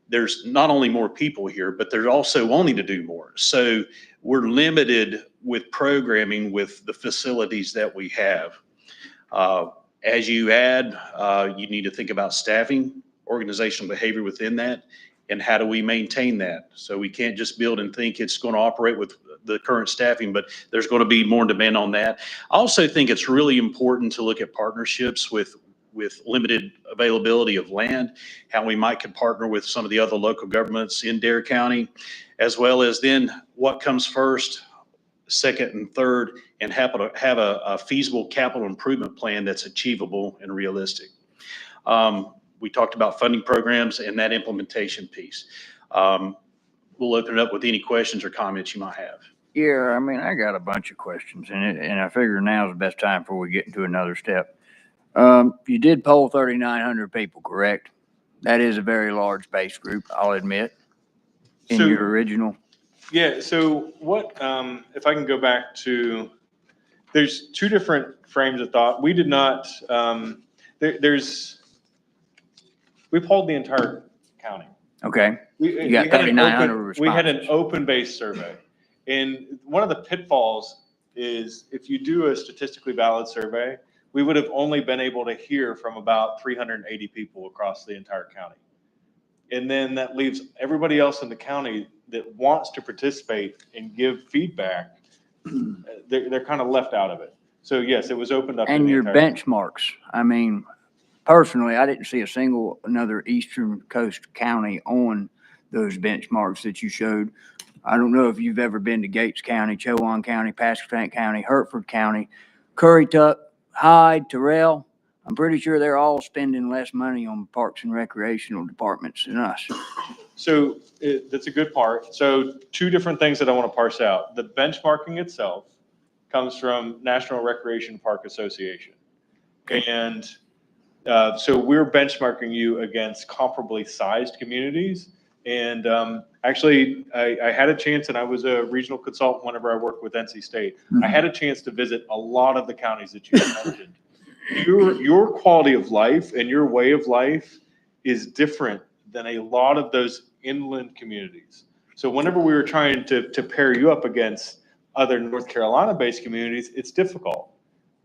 there's not only more people here, but they're also wanting to do more. So we're limited with programming with the facilities that we have. As you add, you need to think about staffing, organizational behavior within that, and how do we maintain that? So we can't just build and think it's going to operate with the current staffing, but there's going to be more demand on that. I also think it's really important to look at partnerships with limited availability of land, how we could partner with some of the other local governments in Dare County, as well as then what comes first, second, and third, and have a feasible capital improvement plan that's achievable and realistic. We talked about funding programs and that implementation piece. We'll open it up with any questions or comments you might have. Yeah, I mean, I got a bunch of questions, and I figure now's the best time before we get into another step. You did poll 3,900 people, correct? That is a very large base group, I'll admit, in your original. Yeah, so what, if I can go back to, there's two different frames of thought. We did not, we polled the entire county. Okay. You got 3,900 responses. We had an open-based survey. And one of the pitfalls is if you do a statistically valid survey, we would have only been able to hear from about 380 people across the entire county. And then that leaves everybody else in the county that wants to participate and give feedback. They're kind of left out of it. So yes, it was opened up. And your benchmarks. I mean, personally, I didn't see another Eastern Coast county on those benchmarks that you showed. I don't know if you've ever been to Gates County, Chowan County, Pasquotank County, Hertford County, Currituck, Hyde, Terrell. I'm pretty sure they're all spending less money on parks and recreational departments than us. So that's a good part. So two different things that I want to parse out. The benchmarking itself comes from National Recreation Park Association. And so we're benchmarking you against comparably sized communities. And actually, I had a chance, and I was a regional consultant whenever I worked with NC State. I had a chance to visit a lot of the counties that you mentioned. Your quality of life and your way of life is different than a lot of those inland communities. So whenever we were trying to pair you up against other North Carolina-based communities, it's difficult.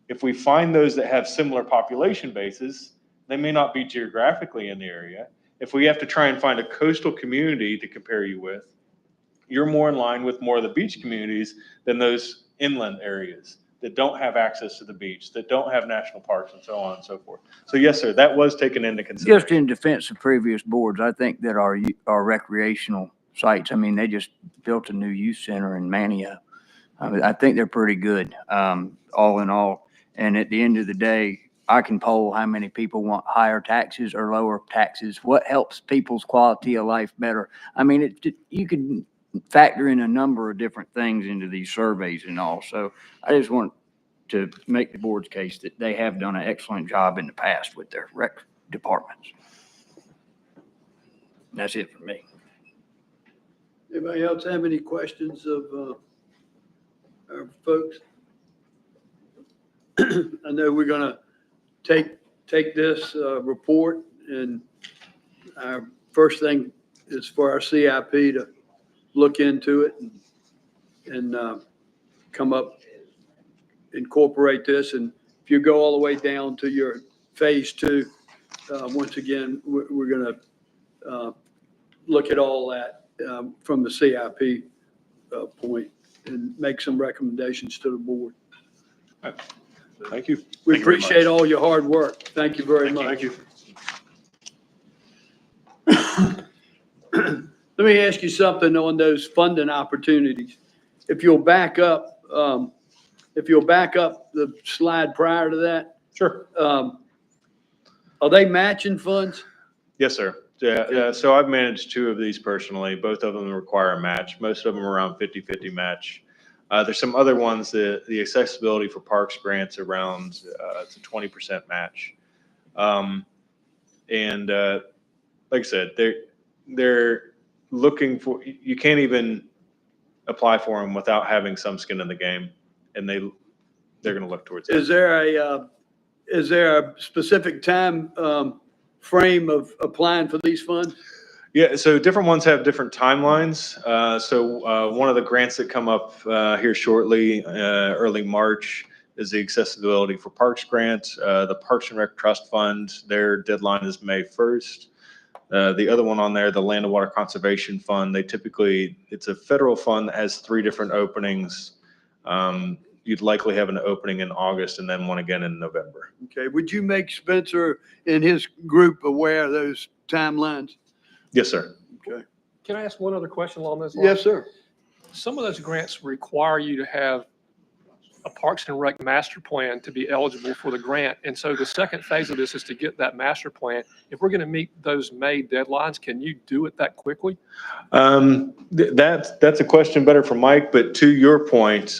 If we find those that have similar population bases, they may not be geographically in the area. If we have to try and find a coastal community to compare you with, you're more in line with more of the beach communities than those inland areas that don't have access to the beach, that don't have national parks and so on and so forth. So yes, sir, that was taken into consideration. Just in defense of previous boards, I think that our recreational sites, I mean, they just built a new youth center in Mania. I think they're pretty good, all in all. And at the end of the day, I can poll how many people want higher taxes or lower taxes. What helps people's quality of life better? I mean, you could factor in a number of different things into these surveys and all. So I just want to make the board's case that they have done an excellent job in the past with their rec departments. That's it for me. Anybody else have any questions of our folks? I know we're gonna take this report, and our first thing is for our CIP to look into it and come up, incorporate this. And if you go all the way down to your phase 2, once again, we're gonna look at all that from the CIP point and make some recommendations to the board. Thank you. We Thank you very appreciate much. all your hard work. Thank you very much. Thank you. Let me ask you something on those funding opportunities. If you'll back up the slide prior to that. Sure. Are they matching funds? Yes, sir. Yeah. So I've managed 2 of these personally. Both of them require a match. Most of them are around 50-50 match. There's some other ones that the accessibility for parks grants around, it's a 20% match. And like I said, they're looking for, you can't even apply for them without having some skin in the game, and they're going to look towards it. Is there a specific time frame of applying for these funds? Yeah, so different ones have different timelines. So one of the grants that come up here shortly, early March, is the Accessibility for Parks grant. The Parks and Rec Trust Fund, their deadline is May 1st. The other one on there, the Land and Water Conservation Fund, it's a federal fund that has 3 different openings. You'd likely have an opening in August and then one again in November. Okay, would you make Spencer and his group aware of those timelines? Yes, sir. Okay. Can I ask one other question along those lines? Yes, sir. Some of those grants require you to have a Parks and Rec master plan to be eligible for the grant. And so the second phase of this is to get that master plan. If we're going to meet those May deadlines, can you do it that quickly? That's a question better for Mike, but to your point,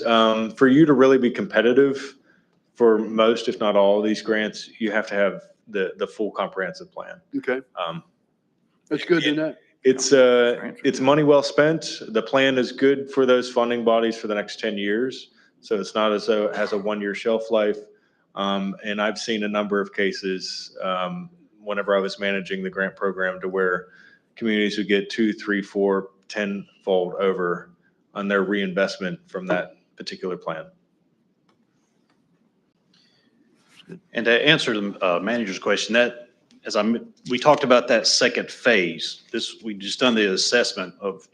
for you to really be competitive for most, if not all of these grants, you have to have the full comprehensive plan. Okay. That's good to know. It's money well spent. The plan is good for those funding bodies for the next 10 years. So it's not as though it has a 1-year shelf life. And I've seen a number of cases whenever I was managing the grant program to where communities would get 2, 3, 4, 10-fold over on their reinvestment from that particular plan. And to answer the manager's question, we talked about that second phase. We just done the assessment of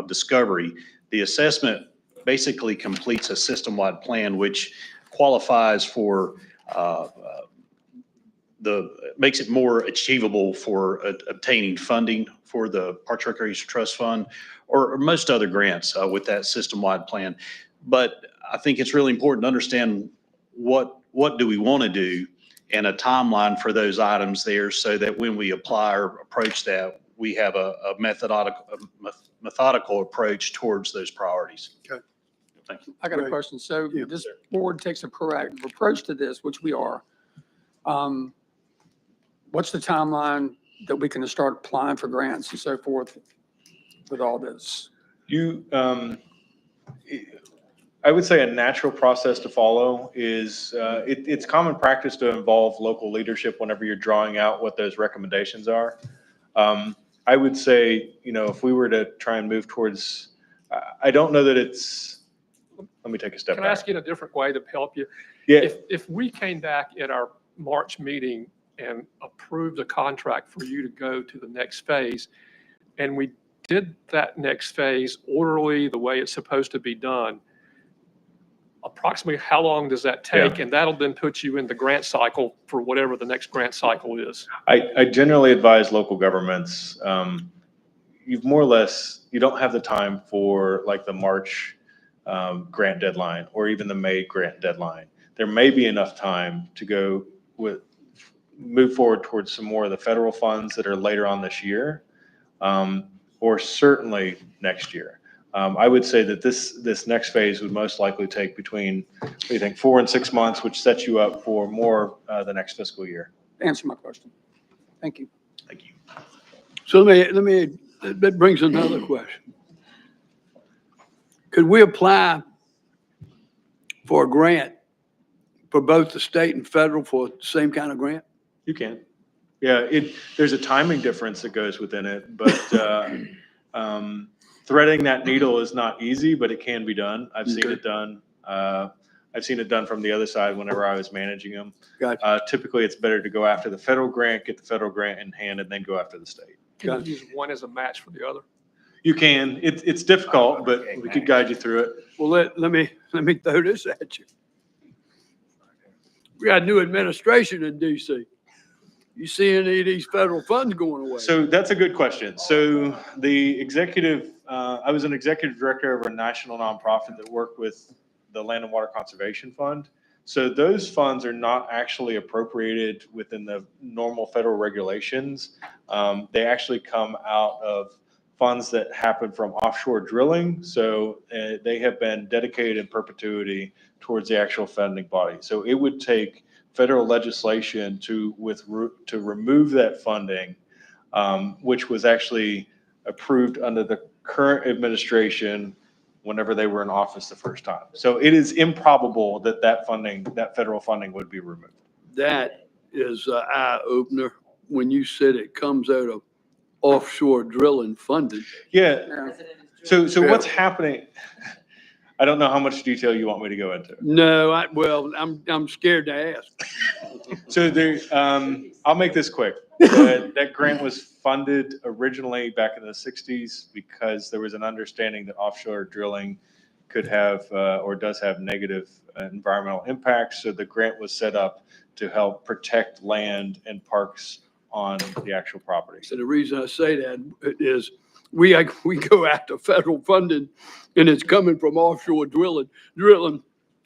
discovery. The assessment basically completes a system-wide plan, which qualifies for makes it more achievable for obtaining funding for the Parks Recreation Trust Fund or most other grants with that system-wide plan. But I think it's really important to understand what do we want to do and a timeline for those items there so that when we apply or approach that, we have a methodical approach towards those priorities. Okay. Thank you. I got a question. So this board takes a proactive approach to this, which we are. What's the timeline that we can start applying for grants and so forth with all this? I would say a natural process to follow is it's common practice to involve local leadership whenever you're drawing out what those recommendations are. I would say, if we were to try and move towards, I don't know that let me take a step back. Can I ask you in a different way to help you? Yeah. If we came back at our March meeting and approved a contract for you to go to the next phase, and we did that next phase orderly, the way it's supposed to be done, approximately how long does that take? And that'll then put you in the grant cycle for whatever the next grant cycle is. I generally advise local governments, you've more or less, you don't have the time for like the March grant deadline or even the May grant deadline. There may be enough time to go move forward towards some more of the federal funds that are later on this year, or certainly next year. I would say that this next phase would most likely take between, what do you think, 4 and 6 months, which sets you up for more the next fiscal year. Answer my question. Thank you. Thank you. So that brings another question. Could we apply for a grant for both the state and federal for the same kind of grant? You can. Yeah, there's a timing difference that goes within it, but threading that needle is not easy, but it can be done. I've seen it done. I've seen it done from the other side whenever I was managing them. Gotcha. Typically, it's better to go after the federal grant, get the federal grant in hand, and then go after the state. Can you use one as a match for the other? You can. It's difficult, but we could guide you through it. Well, let me throw this at you. We got a new administration in DC. You see any of these federal funds going away? So that's a good question. So the executive, I was an executive director of a national nonprofit that worked with the Land and Water Conservation Fund. So those funds are not actually appropriated within the normal federal regulations. They actually come out of funds that happen from offshore drilling. So they have been dedicated in perpetuity towards the actual funding body. So it would take federal legislation to remove that funding, which was actually approved under the current administration whenever they were in office the first time. So it is improbable that that federal funding would be removed. That is an eye opener when you said it comes out of offshore drilling funding. Yeah. So what's happening? I don't know how much detail you want me to go into. No, I'm scared to ask. So I'll make this quick. That grant was funded originally back in the 60s because there was an understanding that offshore drilling could have or does have negative environmental impacts. So the grant was set up to help protect land and parks on the actual property. So the reason I say that is we go after federal funding and it's coming from offshore drilling.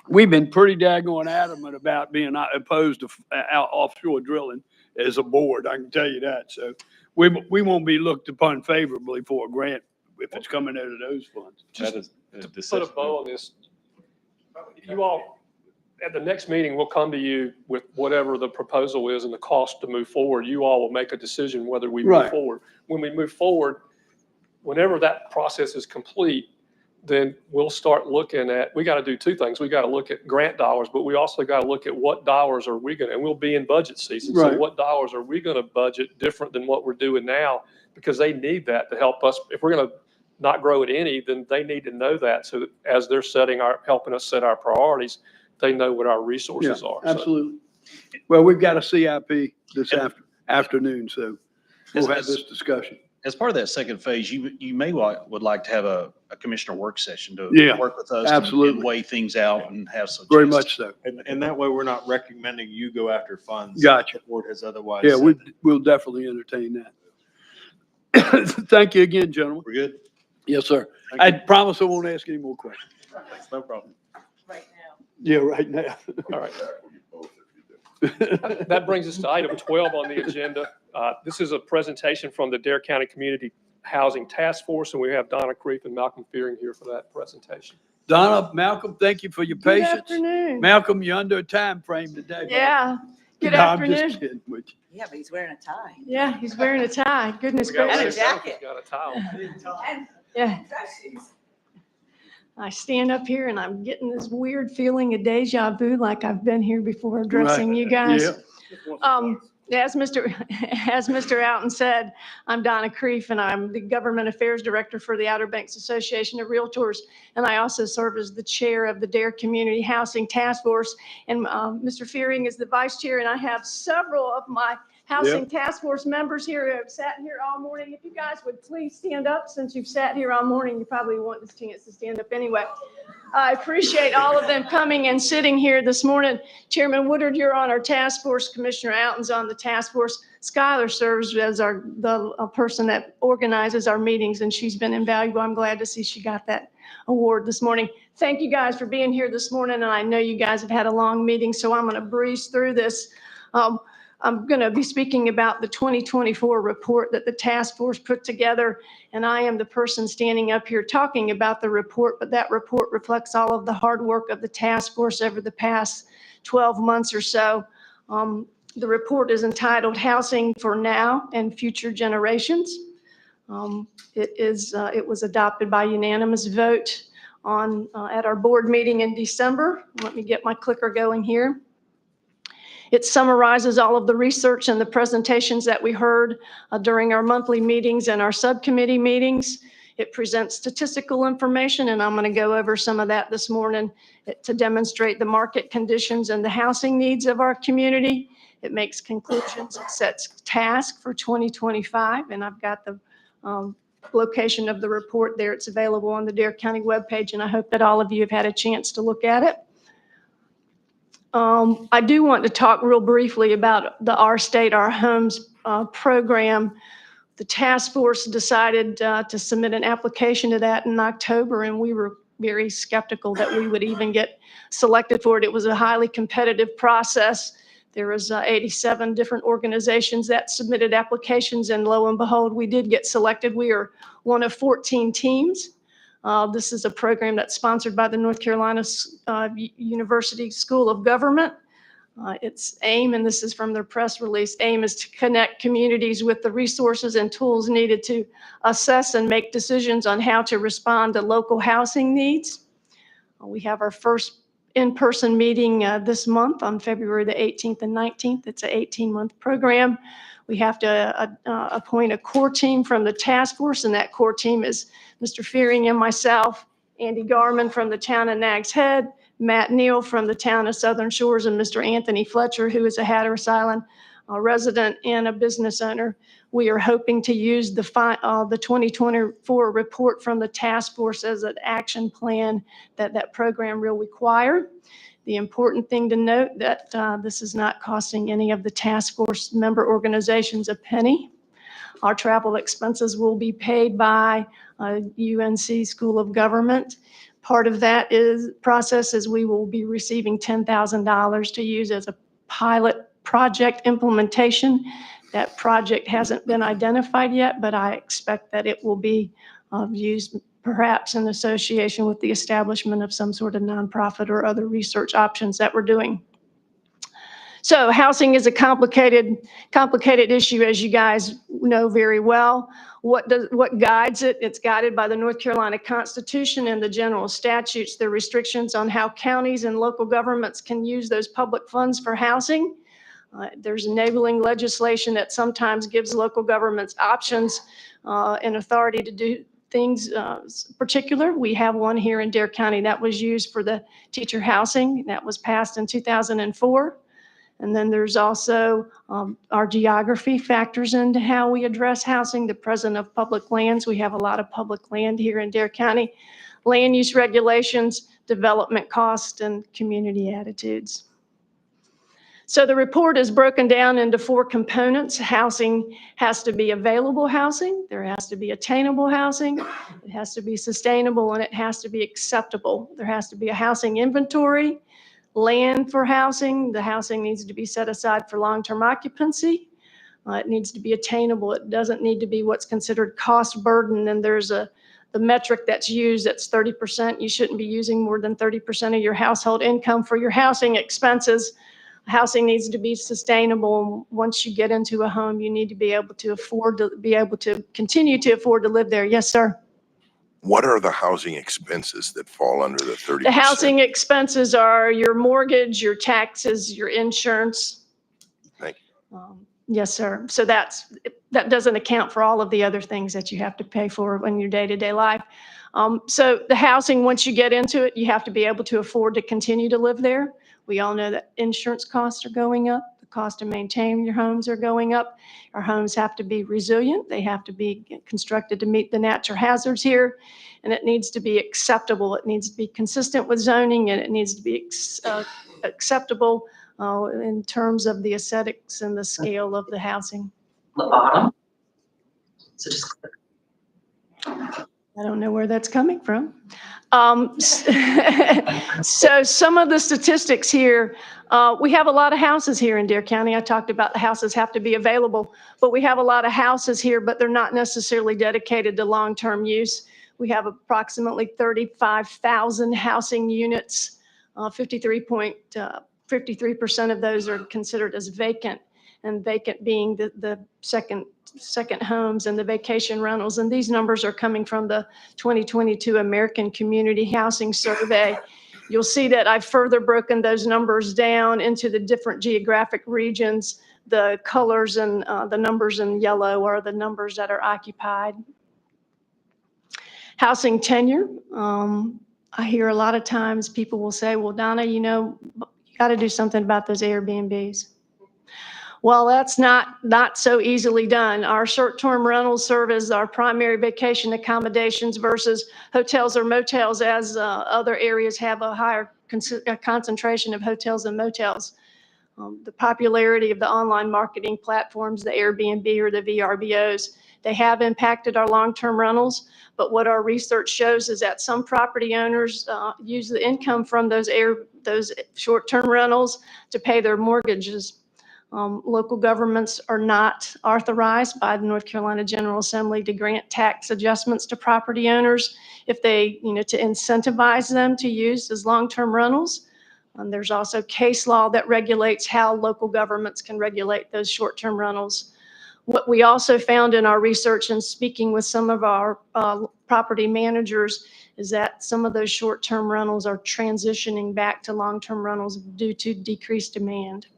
We've been pretty daggone adamant about being opposed to offshore drilling as a board. I can tell you that. So we won't be looked upon favorably for a grant if it's coming out of those funds. To put a bow on this, you all, at the next meeting, we'll come to you with whatever the proposal is and the cost to move forward. You all will make a decision whether we move forward. When we move forward, whenever that process is complete, then we'll start looking at, we got to do two things. We got to look at grant dollars, but we also got to look at what dollars are we going to, and we'll be in budget season. So what dollars are we going to budget different than what we're doing now? Because they need that to help us. If we're going to not grow at any, then they need to know that. So that as they're helping us set our priorities, they know what our resources are. Absolutely. Well, we've got a CIP this afternoon, so we'll have this discussion. As part of that second phase, you would like to have a commissioner work session to work with us. Absolutely. And weigh things out and have some. Very much so. And that way we're not recommending you go after funds. Gotcha. The board has otherwise. Yeah, we'll definitely entertain that. Thank you again, gentlemen. We're good. Yes, sir. I promise I won't ask any more questions. Thanks, no problem. Yeah, right now. All right. That brings us to item 12 on the agenda. This is a presentation from the Dare County Community Housing Task Force, and we have Donna Creef and Malcolm Fearing here for that presentation. Donna, Malcolm, thank you for your Good patience. afternoon. Malcolm, you're under a time frame today. Yeah. Good No, afternoon. I'm just kidding with you. Yeah, but he's wearing a tie. Yeah, he's wearing a tie. Goodness We got gracious. got a towel. Yeah. I stand up here and I'm getting this weird feeling of deja vu, like I've been here before addressing Right. you guys. Yeah. As Mr. Outen said, I'm Donna Creef and I'm the Government Affairs Director for the Outer Banks Association of Realtors. And I also serve as the chair of the Dare Community Housing Task Force. And Mr. Fearing is the vice chair. And I have several of my Housing Task Force members here who have sat here all morning. If you guys would please stand up, since you've sat here all morning, you probably want this chance to stand up anyway. I appreciate all of them coming and sitting here this morning. Chairman Woodard, you're on our task force. Commissioner Alton's on the task force. Skylar serves as the person that organizes our meetings, and she's been invaluable. I'm glad to see she got that award this morning. Thank you guys for being here this morning, and I know you guys have had a long meeting, so I'm going to breeze through this. I'm going to be speaking about the 2024 report that the task force put together, and I am the person standing up here talking about the report, but that report reflects all of the hard work of the task force over the past 12 months or so. The report is entitled Housing for Now and Future Generations. It was adopted by unanimous vote at our board meeting in December. Let me get my clicker going here. It summarizes all of the research and the presentations that we heard during our monthly meetings and our subcommittee meetings. It presents statistical information, and I'm going to go over some of that this morning to demonstrate the market conditions and the housing needs of our community. It makes conclusions, it sets tasks for 2025, and I've got the location of the report there. It's available on the Dare County webpage, and I hope that all of you have had a chance to look at it. I do want to talk real briefly about the Our State, Our Homes program. The task force decided to submit an application to that in October, and we were very skeptical that we would even get selected for it. It was a highly competitive process. There was 87 different organizations that submitted applications, and lo and behold, we did get selected. We are one of 14 teams. This is a program that's sponsored by the North Carolina University School of Government. Its aim, and this is from their press release, aim is to connect communities with the resources and tools needed to assess and make decisions on how to respond to local housing needs. We have our first in-person meeting this month on February the 18th and 19th. It's an 18-month program. We have to appoint a core team from the task force, and that core team is Mr. Fearing and myself, Andy Garman from the town of Nags Head, Matt Neal from the town of Southern Shores, and Mr. Anthony Fletcher, who is a Hatteras Island resident and a business owner. We are hoping to use the 2024 report from the task force as an action plan that program will require. The important thing to note that this is not costing any of the task force member organizations a penny. Our travel expenses will be paid by UNC School of Government. Part of that process is we will be receiving $10,000 to use as a pilot project implementation. That project hasn't been identified yet, but I expect that it will be used perhaps in association with the establishment of some sort of nonprofit or other research options that we're doing. So housing is a complicated issue, as you guys know very well. What guides it? It's guided by the North Carolina Constitution and the general statutes. There are restrictions on how counties and local governments can use those public funds for housing. There's enabling legislation that sometimes gives local governments options and authority to do things particular. We have one here in Dare County that was used for the teacher housing that was passed in 2004. And then there's also our geography factors into how we address housing, the presence of public lands. We have a lot of public land here in Dare County. Land use regulations, development costs, and community attitudes. So the report is broken down into 4 components. Housing has to be available housing. There has to be attainable housing. It has to be sustainable, and it has to be acceptable. There has to be a housing inventory. Land for housing. The housing needs to be set aside for long-term occupancy. It needs to be attainable. It doesn't need to be what's considered cost burden. And there's the metric that's used, that's 30%. You shouldn't be using more than 30% of your household income for your housing expenses. Housing needs to be sustainable. Once you get into a home, you need to be able to continue to afford to live there. Yes, sir. What are the housing expenses that fall under the 30%? The housing expenses are your mortgage, your taxes, your insurance. Thank you. Yes, sir. So that doesn't account for all of the other things that you have to pay for in your day-to-day life. So the housing, once you get into it, you have to be able to afford to continue to live there. We all know that insurance costs are going up. The cost to maintain your homes are going up. Our homes have to be resilient. They have to be constructed to meet the natural hazards here. And it needs to be acceptable. It needs to be consistent with zoning, and it needs to be acceptable in terms of the aesthetics and the scale of the housing. The bottom. So just I don't know where that's coming from. So some of the statistics here, we have a lot of houses here in Dare County. I talked about the houses have to be available, but we have a lot of houses here, but they're not necessarily dedicated to long-term use. We have approximately 35,000 housing units. 53% of those are considered as vacant, and vacant being the second homes and the vacation rentals. And these numbers are coming from the 2022 American Community Housing Survey. You'll see that I've further broken those numbers down into the different geographic regions. The colors and the numbers in yellow are the numbers that are occupied. Housing tenure. I hear a lot of times people will say, well, Donna, you got to do something about those Airbnbs. Well, that's not so easily done. Our short-term rentals serve as our primary vacation accommodations versus hotels or motels, as other areas have a higher concentration of hotels and motels. The popularity of the online marketing platforms, the Airbnb or the VRBOs, they have impacted our long-term rentals. But what our research shows is that some property owners use the income from those short-term rentals to pay their mortgages. Local governments are not authorized by the North Carolina General Assembly to grant tax adjustments to property owners if they, to incentivize them to use as long-term rentals. There's also case law that regulates how local governments can regulate those short-term rentals. What we also found in our research and speaking with some of our property managers is that some of those short-term rentals are transitioning back to long-term rentals due to decreased demand.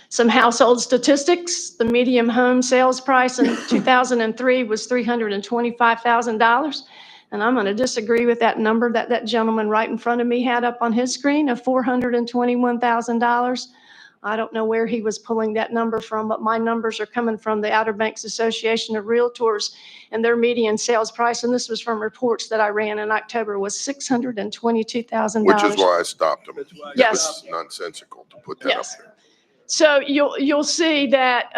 Some household statistics. The median home sales price in 2003 was $325,000. And I'm going to disagree with that number that gentleman right in front of me had up on his screen of $421,000. I don't know where he was pulling that number from, but my numbers are coming from the Outer Banks Association of Realtors, and their median sales price, and this was from reports that I ran in October, was $622,000. Which is why I stopped them. Yes. It's nonsensical to put that up Yes. there. So you'll see that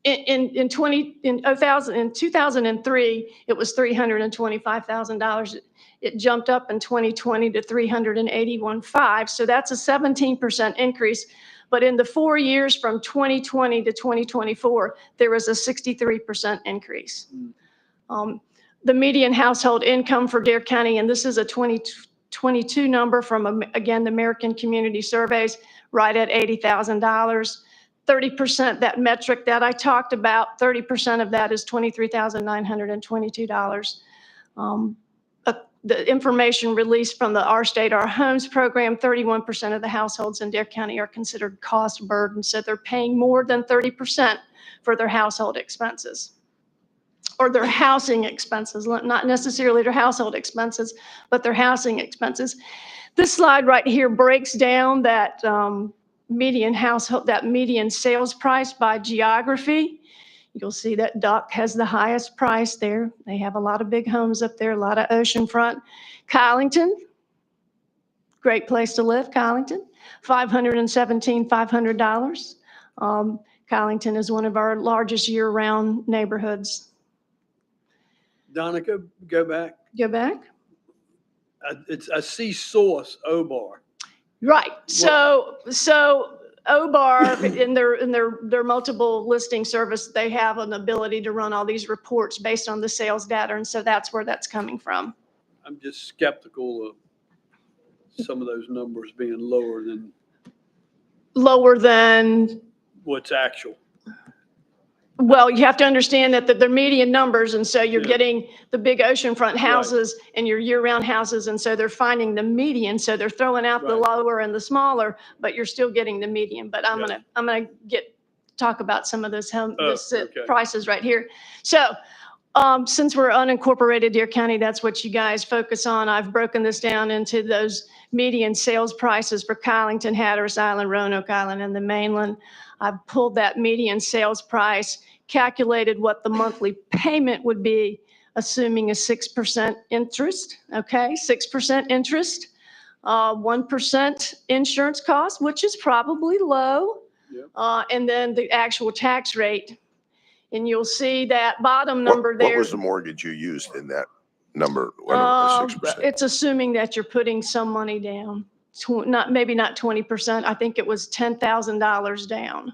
in 2003, it was $325,000. It jumped up in 2020 to $381,500. So that's a 17% increase. But in the 4 years from 2020 to 2024, there was a 63% increase. The median household income for Dare County, and this is a 2022 number from, again, the American Community Surveys, right at $80,000. 30%, that metric that I talked about, 30% of that is $23,922. The information released from the Our State, Our Homes program, 31% of the households in Dare County are considered cost burden. So they're paying more than 30% for their household expenses or their housing expenses, not necessarily their household expenses, but their housing expenses. This slide right here breaks down that median sales price by geography. You'll see that Duck has the highest price there. They have a lot of big homes up there, a lot of oceanfront. Kylington, great place to live, Kylington, $517,500. Kylington is one of our largest year-round neighborhoods. Donna, go back. Go back. I see Source, O-Bar. Right. So O-Bar in their multiple listing service, they have an ability to run all these reports based on the sales data, and so that's where that's coming from. I'm just skeptical of some of those numbers being lower than what's actual. Well, you have to understand that they're median numbers, and so you're getting the big oceanfront houses and your year-round houses, and so they're finding the median. So they're throwing out the lower and the smaller, but you're still getting the median. But I'm gonna talk about some of those prices right here. So Since we're unincorporated Dare County, that's what you guys focus on. I've broken this down into those median sales prices for Kylington, Hatteras Island, Roanoke Island, and the mainland. I've pulled that median sales price, calculated what the monthly payment would be, assuming a 6% interest, okay? 6% interest, 1% insurance cost, which is probably low, and then the actual tax rate. And you'll see that bottom number What there. was the mortgage you used in that number? Whatever, the 6%? It's assuming that you're putting some money down, maybe not 20%. I think it was $10,000 down.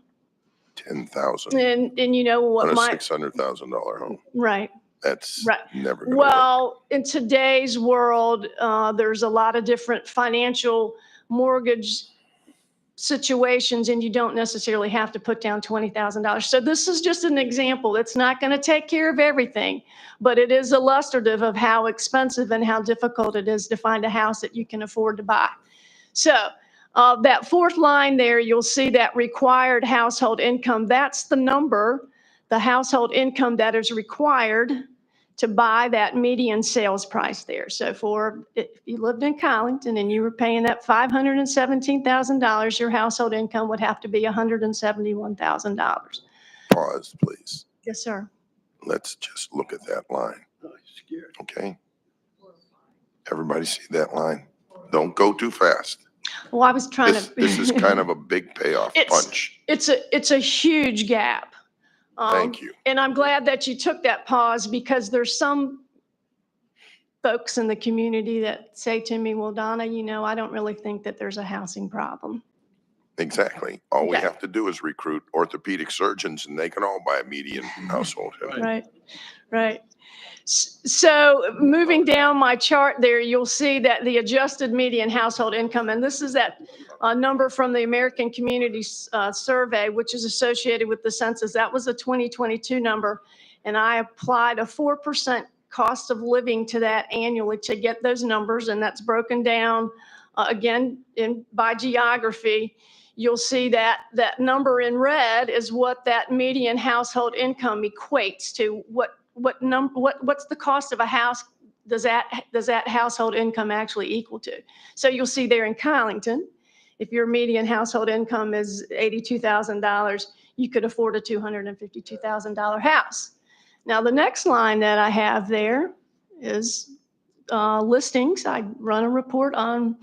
10,000 And you know what on a my, $600,000 home. right. That's Right. never going to work. Well, in today's world, there's a lot of different financial mortgage situations, and you don't necessarily have to put down $20,000. So this is just an example. It's not going to take care of everything, but it is illustrative of how expensive and how difficult it is to find a house that you can afford to buy. So that fourth line there, you'll see that required household income. That's the number, the household income that is required to buy that median sales price there. So if you lived in Kylington and you were paying that $517,000, your household income would have to be $171,000. Pause, please. Yes, sir. Let's just look at that line. Okay? Everybody see that line? Don't go too fast. Well, I was trying This, to. this is kind of a big payoff punch. It's a huge gap. Thank you. And I'm glad that you took that pause, because there's some folks in the community that say to me, well, Donna, I don't really think that there's a housing problem. Exactly. All we Okay. have to do is recruit orthopedic surgeons and they can all buy a median household. Right, right. So moving down my chart there, you'll see that the adjusted median household income, and this is that number from the American Community Survey, which is associated with the census. That was a 2022 number, and I applied a 4% cost of living to that annually to get those numbers, and that's broken down again by geography. You'll see that that number in red is what that median household income equates to. What's the cost of a house does that household income actually equal to? So you'll see there in Kylington, if your median household income is $82,000, you could afford a $252,000 house. Now, the next line that I have there is listings. I run a report on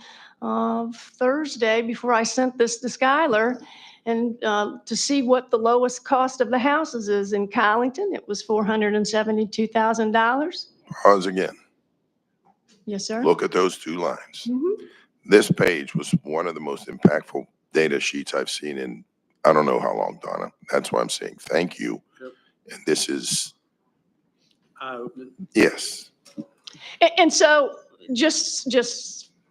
Thursday before I sent this to Skylar, and to see what the lowest cost of the houses is in Kylington. It was $472,000. Pause again. Yes, sir. Look at those two lines. Mhm. This page was one of the most impactful data sheets I've seen in, I don't know how long, Donna. That's why I'm saying thank you. Yep. And this is, Eye-opening. yes. And so just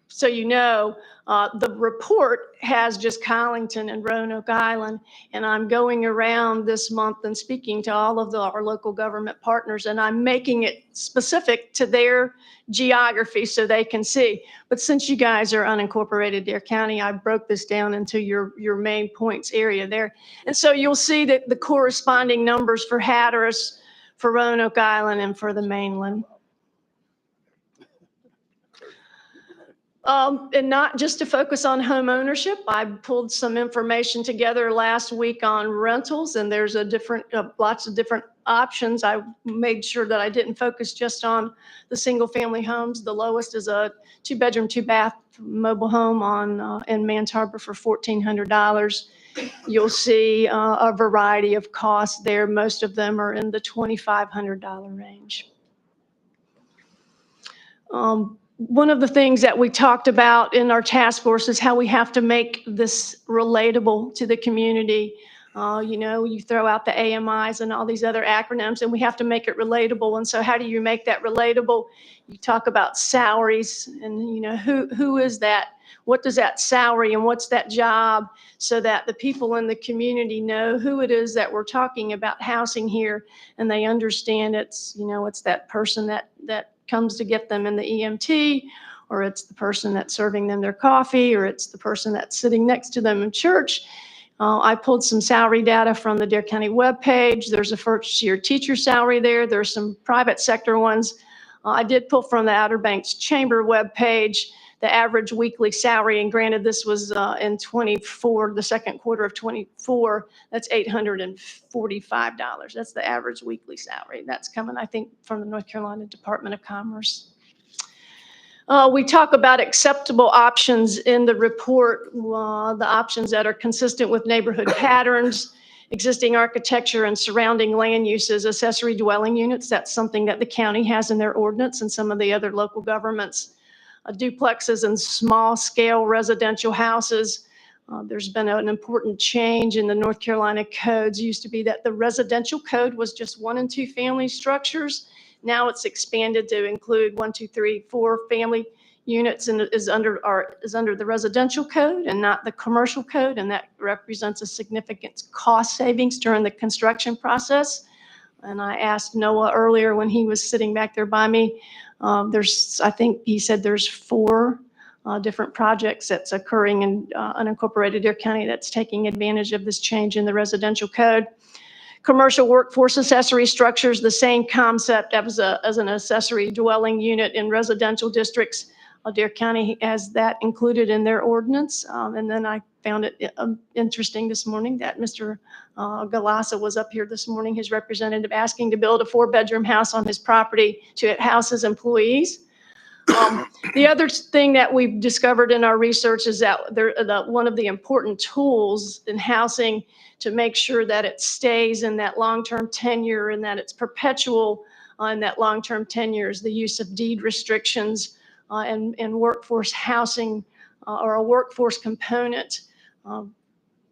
so you know, the report has just Kylington and Roanoke Island, and I'm going around this month and speaking to all of our local government partners, and I'm making it specific to their geography so they can see. But since you guys are unincorporated Dare County, I broke this down into your main points area there. And so you'll see that the corresponding numbers for Hatteras, for Roanoke Island, and for the mainland. And not just to focus on home ownership, I pulled some information together last week on rentals, and there's lots of different options. I made sure that I didn't focus just on the single family homes. The lowest is a 2-bedroom, 2-bath mobile home in Mans Harbor for $1,400. You'll see a variety of costs there. Most of them are in the $2,500 range. One of the things that we talked about in our task force is how we have to make this relatable to the community. You throw out the AMIs and all these other acronyms, and we have to make it relatable. And so how do you make that relatable? You talk about salaries, and who is that? What does that salary and what's that job, so that the people in the community know who it is that we're talking about housing here, and they understand it's that person that comes to get them in the EMT, or it's the person that's serving them their coffee, or it's the person that's sitting next to them in church. I pulled some salary data from the Dare County webpage. There's a first-year teacher salary there. There's some private sector ones. I did pull from the Outer Banks Chamber webpage the average weekly salary, and granted, this was in 24, the second quarter of 24, that's $845. That's the average weekly salary. That's coming, I think, from the North Carolina Department of Commerce. We talk about acceptable options in the report, the options that are consistent with neighborhood patterns, existing architecture and surrounding land uses, accessory dwelling units. That's something that the county has in their ordinance and some of the other local governments. Duplexes and small scale residential houses. There's been an important change in the North Carolina codes. It used to be that the residential code was just 1 and 2 family structures. Now it's expanded to include 1, 2, 3, 4 family units and is under the residential code and not the commercial code. And that represents a significant cost savings during the construction process. And I asked Noah earlier when he was sitting back there by me, I think he said there's 4 different projects that's occurring in unincorporated Dare County that's taking advantage of this change in the residential code. Commercial workforce accessory structures, the same concept as an accessory dwelling unit in residential districts. Dare County has that included in their ordinance. And then I found it interesting this morning that Mr. Galassa was up here this morning, his representative, asking to build a 4-bedroom house on his property to house his employees. The other thing that we've discovered in our research is that one of the important tools in housing to make sure that it stays in that long-term tenure and that it's perpetual in that long-term tenure is the use of deed restrictions and workforce housing or a workforce component.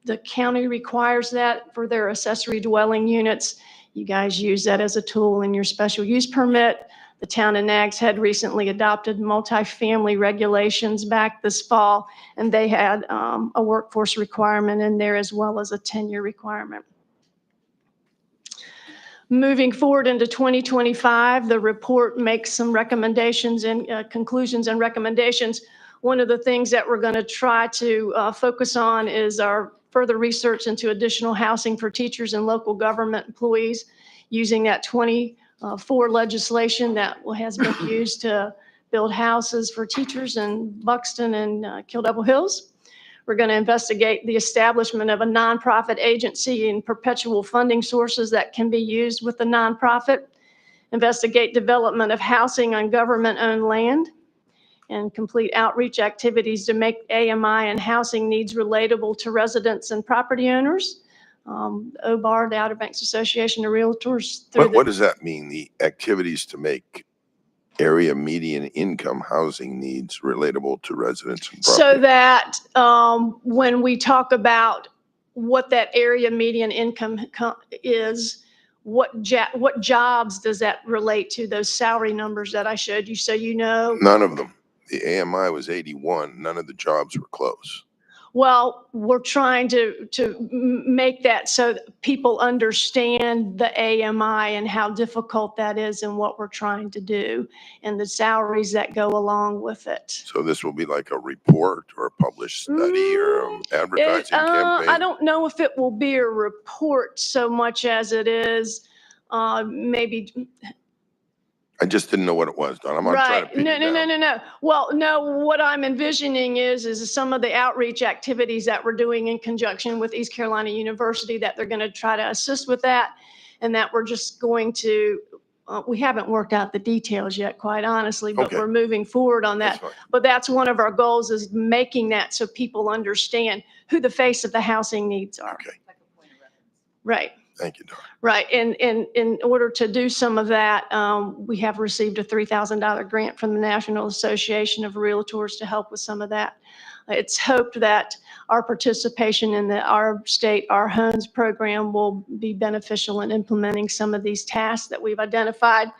The county requires that for their accessory dwelling units. You guys use that as a tool in your special use permit. The town of Nags Head recently adopted multifamily regulations back this fall, and they had a workforce requirement in there as well as a tenure requirement. Moving forward into 2025, the report makes some recommendations and conclusions and recommendations. One of the things that we're going to try to focus on is our further research into additional housing for teachers and local government employees using that 24 legislation that has been used to build houses for teachers in Buxton and Kill Devil Hills. We're going to investigate the establishment of a nonprofit agency and perpetual funding sources that can be used with the nonprofit, investigate development of housing on government-owned land, and complete outreach activities to make AMI and housing needs relatable to residents and property owners. OBAR, the Outer Banks Association of Realtors. What does that mean? The activities to make area median income housing needs relatable to residents and property. So that when we talk about what that area median income is, what jobs does that relate to, those salary numbers that I showed you, so you know? None of them. The AMI was 81. None of the jobs were close. Well, we're trying to make that so that people understand the AMI and how difficult that is and what we're trying to do and the salaries that go along with it. So this will be like a report or a published study or an advertising campaign? I don't know if it will be a report so much as it is maybe. I just didn't know what it was, Don. I'm not trying to pin you down. No. Well, no, what I'm envisioning is some of the outreach activities that we're doing in conjunction with East Carolina University that they're going to try to assist with that, and that we're just going to, we haven't worked out the details yet, quite honestly, but we're moving forward on that. But that's one of our goals, is making that so people understand who the face of the housing needs are. Okay. Right. Thank you, Don. Right, and in order to do some of that, we have received a $3,000 grant from the National Association of Realtors to help with some of that. It's hoped that our participation in the Our State, Our Homes program will be beneficial in implementing some of these tasks that we've identified.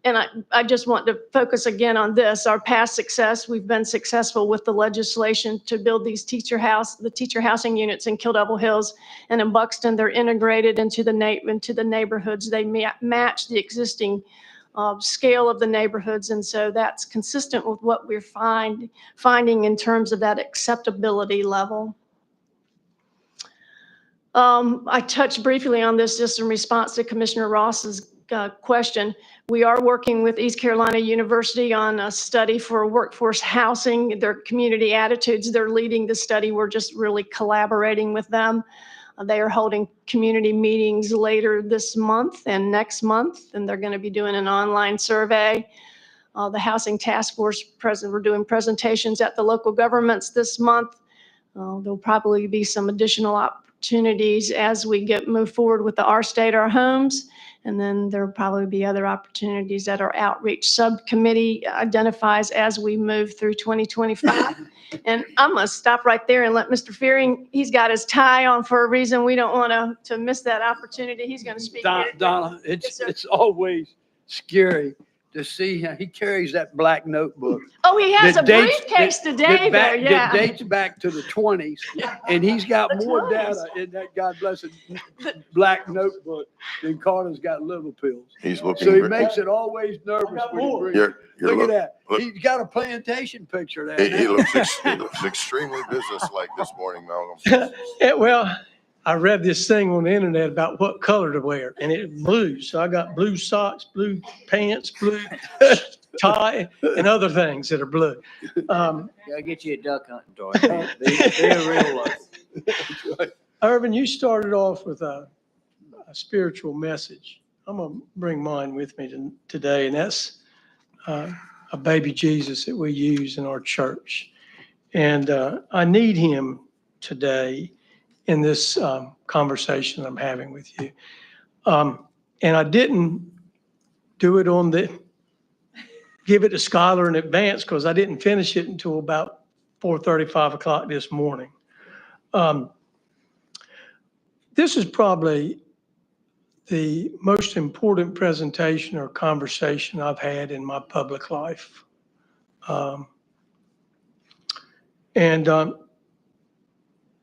And I just want to focus again on this. Our past success, we've been successful with the legislation to build these teacher housing units in Kill Devil Hills and in Buxton. They're integrated into the neighborhoods. They match the existing scale of the neighborhoods. And so that's consistent with what we're finding in terms of that acceptability level. I touched briefly on this just in response to Commissioner Ross's question. We are working with East Carolina University on a study for workforce housing, their community attitudes. They're leading the study. We're just really collaborating with them. They are holding community meetings later this month and next month, and they're going to be doing an online survey. The Housing Task Force we're doing presentations at the local governments this month. There'll probably be some additional opportunities as we move forward with the Our State, Our Homes. And then there'll probably be other opportunities that our outreach subcommittee identifies as we move through 2025. And I'm going to stop right there and let Mr. Fearing, he's got his tie on for a reason. We don't want to miss that opportunity. He's going to speak. Donna, it's always scary to see how he carries that black notebook. Oh, he has a that dates- briefcase that- today that back- there, yeah. That dates back to the 20s, and he's got The more 20s. data in that God blessed black notebook than Carter's got liver pills. He's looking. So he ver- makes it always nervous when he brings. You're Look look- at that. look- He's got a plantation picture there. He now. he looks extremely businesslike this morning, Malcolm. Yeah, well, I read this thing on the internet about what color to wear, and it's blue. So I got blue socks, blue pants, blue tie, and other things that are blue. Gotta get you a duck hunting toy. Be a real one. Irvin, you started off with a spiritual message. I'm going to bring mine with me today, and that's a baby Jesus that we use in our church. And I need him today in this conversation I'm having with you. And I didn't do it give it to Skylar in advance because I didn't finish it until about 4:30, 5 o'clock this morning. This is probably the most important presentation or conversation I've had in my public life. And I'm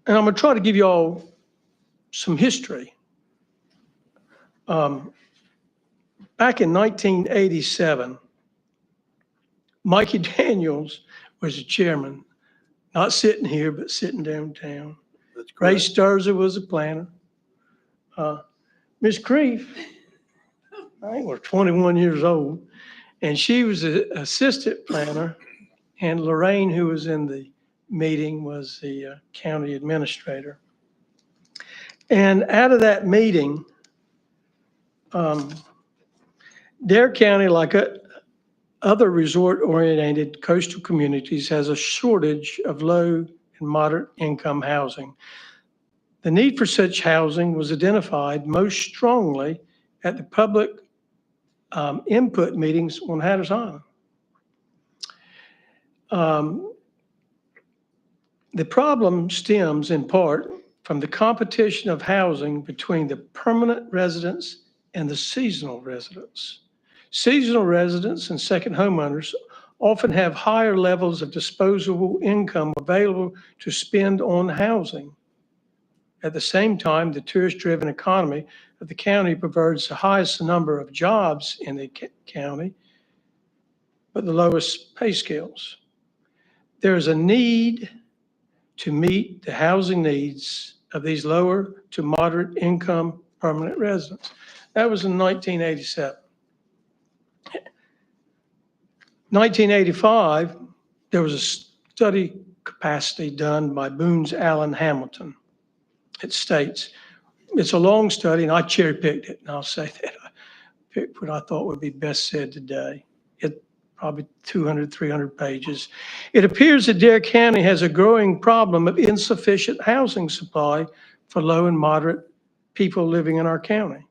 going to try to give you all some history. Back in 1987, Mikey Daniels was the chairman, not sitting here, but sitting downtown. Ray Sturzer was a planner. Miss Creef, I think was 21 years old, and she was an assistant planner, and Lorraine, who was in the meeting, was the county administrator. And out of that meeting, Dare County, like other resort-oriented coastal communities, has a shortage of low and moderate income housing. The need for such housing was identified most strongly at the public input meetings on Hatteras Island. The problem stems in part from the competition of housing between the permanent residents and the seasonal residents. Seasonal residents and second homeowners often have higher levels of disposable income available to spend on housing. At the same time, the tourist-driven economy of the county provides the highest number of jobs in the county, but the lowest pay scales. There is a need to meet the housing needs of these lower to moderate income permanent residents. That was in 1987. 1985, there was a study capacity done by Boone's Allen Hamilton. It states, it's a long study, and I cherry-picked it, and I'll say that. I picked what I thought would be best said today. It probably 200, 300 pages. It appears that Dare County has a growing problem of insufficient housing supply for low and moderate people living in our county.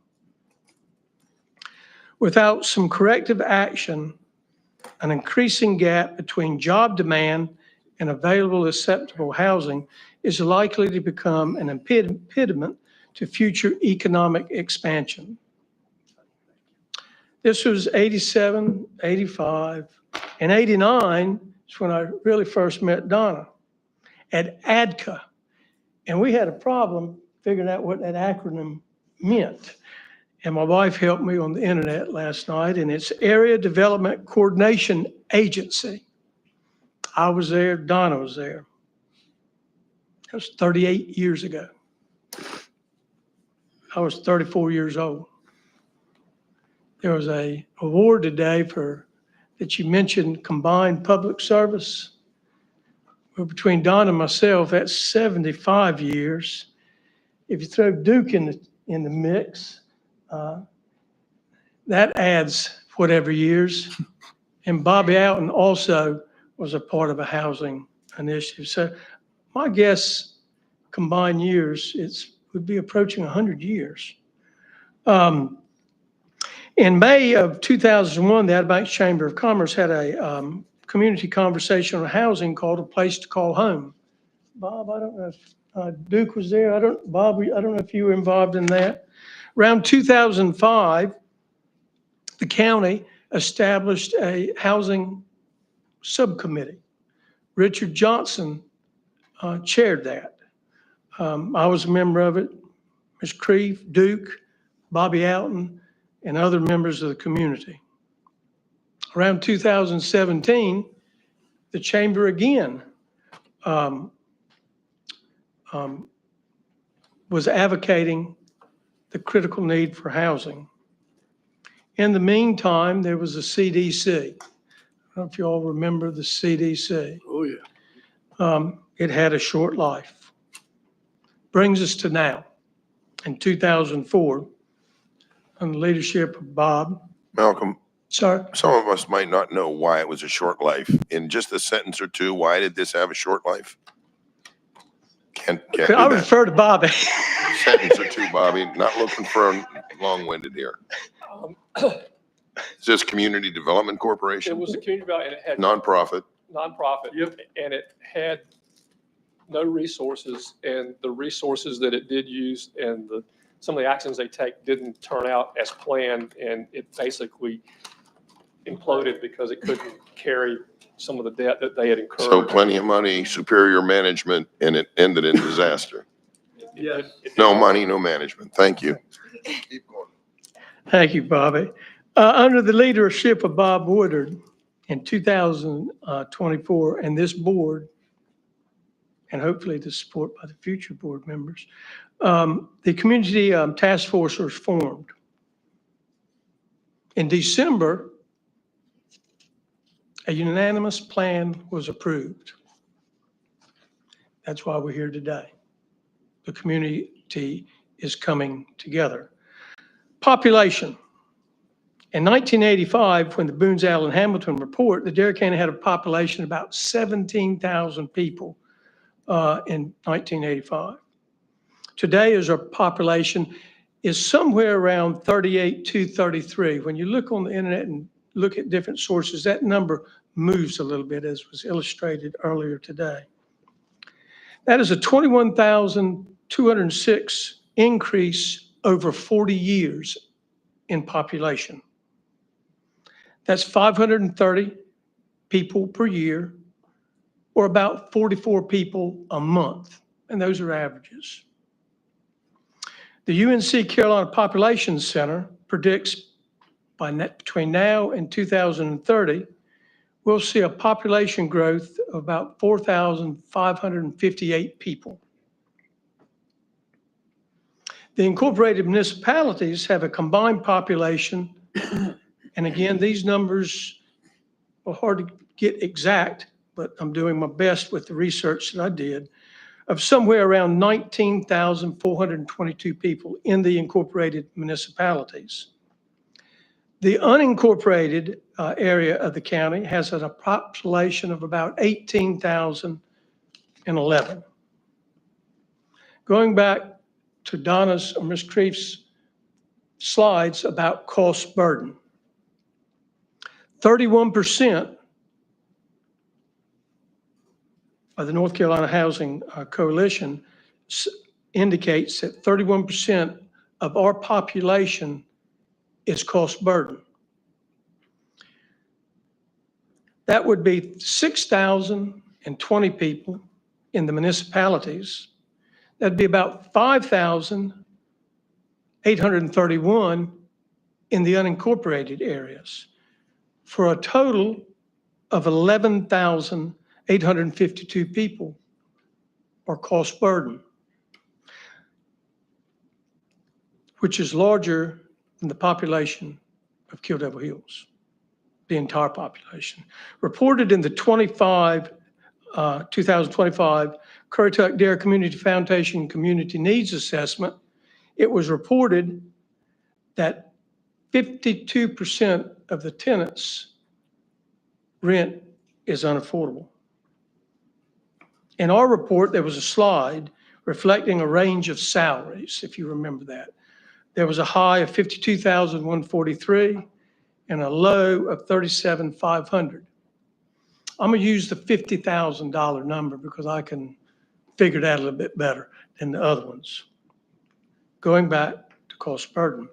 Without some corrective action, an increasing gap between job demand and available acceptable housing is likely to become an impediment to future economic expansion. This was 87, 85, and 89 is when I really first met Donna at ADCA. And we had a problem figuring out what that acronym meant. And my wife helped me on the internet last night, and it's Area Development Coordination Agency. I was there, Donna was there. That was 38 years ago. I was 34 years old. There was a award today that you mentioned, combined public service. Well, between Don and myself, that's 75 years. If you throw Duke in the mix, that adds whatever years. And Bobby Alton also was a part of a housing initiative. So my guess, combined years, would be approaching 100 years. In May of 2001, the Outer Banks Chamber of Commerce had a community conversation on housing called A Place to Call Home. Bob, I don't know if Duke was there. Bob, I don't know if you were involved in that. Around 2005, the county established a housing subcommittee. Richard Johnson chaired that. I was a member of it, Ms. Creve, Duke, Bobby Alton, and other members of the community. Around 2017, the chamber again was advocating the critical need for housing. In the meantime, there was a CDC. I don't know if you all remember the CDC. Oh, yeah. It had a short life. Brings us to now, in 2004, under the leadership of Bob. Malcolm, Sorry? some of us might not know why it was a short life. In just a sentence or two, why did this have a short life? Can't do I that. refer to Bobby. Sentence or two, Bobby. Not looking for long-winded here. Is this Community Development It Corporation? was a community development, and it had Nonprofit. nonprofit, and it had no resources, and the resources that it did use and some of the actions they take didn't turn out as planned, and it basically imploded because it couldn't carry some of the debt that they had incurred. So plenty of money, superior management, and it ended in disaster. Yes. No money, no management. Thank you. Keep going. Thank you, Bobby. Under the leadership of Bob Woodard in 2024, and this board, and hopefully the support by the future board members, the community task force was formed. In December, a unanimous plan was approved. That's why we're here today. The community is coming together. Population. In 1985, when the Boones Allen Hamilton report, the Dare County had a population of about 17,000 people in 1985. Today, as our population is somewhere around 38,233. When you look on the internet and look at different sources, that number moves a little bit, as was illustrated earlier today. That is a 21,206 increase over 40 years in population. That's 530 people per year, or about 44 people a month, and those are averages. The UNC Carolina Population Center predicts between now and 2030, we'll see a population growth of about 4,558 people. The incorporated municipalities have a combined population, and again, these numbers are hard to get exact, but I'm doing my best with the research that I did, of somewhere around 19,422 people in the incorporated municipalities. The unincorporated area of the county has a population of about 18,011. Going back to Donna's or Ms. Creef's slides about cost burden. 31% of the North Carolina Housing Coalition indicates that 31% of our population is cost burden. That would be 6,020 people in the municipalities. That'd be about 5,831 in the unincorporated areas, for a total of 11,852 people are cost burden. which is larger than the population of Kill Devil Hills, the entire population. Reported in the 2025 Currituck Dare Community Foundation Community Needs Assessment, it was reported that 52% of the tenants' rent is unaffordable. In our report, there was a slide reflecting a range of salaries, if you remember that. There was a high of $52,143 and a low of $37,500. I'm gonna use the $50,000 number because I can figure that a little bit better than the other ones. Going back to cost burden.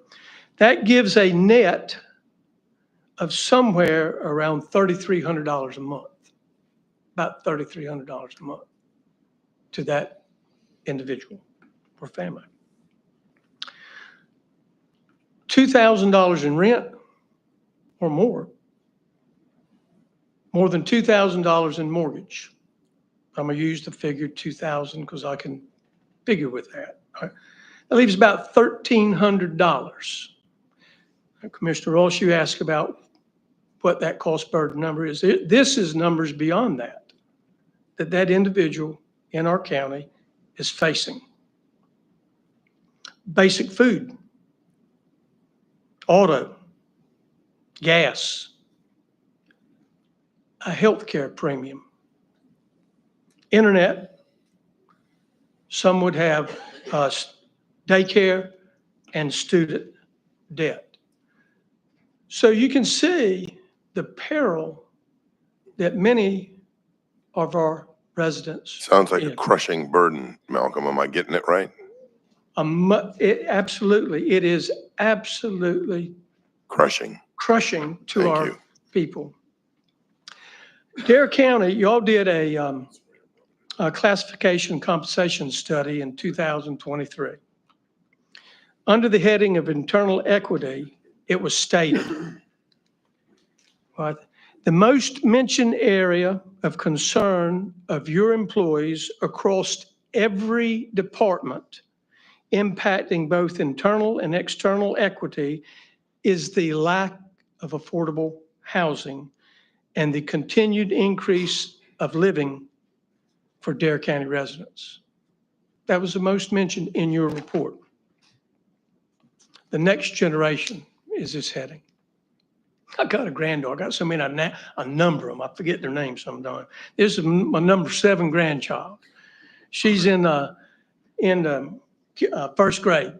That gives a net of somewhere around $3,300 a month, about $3,300 a month to that individual or family. $2,000 in rent or more than $2,000 in mortgage. I'm gonna use the figure 2,000 because I can figure with that. All right. That leaves about $1,300. Commissioner Ross, you asked about what that cost burden number is. This is numbers beyond that individual in our county is facing. Basic food, auto, gas, a healthcare premium, internet. Some would have daycare and student debt. So you can see the peril that many of our residents. Sounds like a in. crushing burden, Malcolm. Am I getting it right? Absolutely. It is absolutely Crushing. to Thank our you. people. Dare County, y'all did a classification compensation study in 2023. Under the heading of internal equity, it was stated, right, the most mentioned area of concern of your employees across every department impacting both internal and external equity is the lack of affordable housing and the continued increase of living for Dare County residents. That was the most mentioned in your report. The next generation is this heading. I got a granddaughter. I got so many, I number them. I forget their names sometimes. This is my number 7 grandchild. She's in first grade.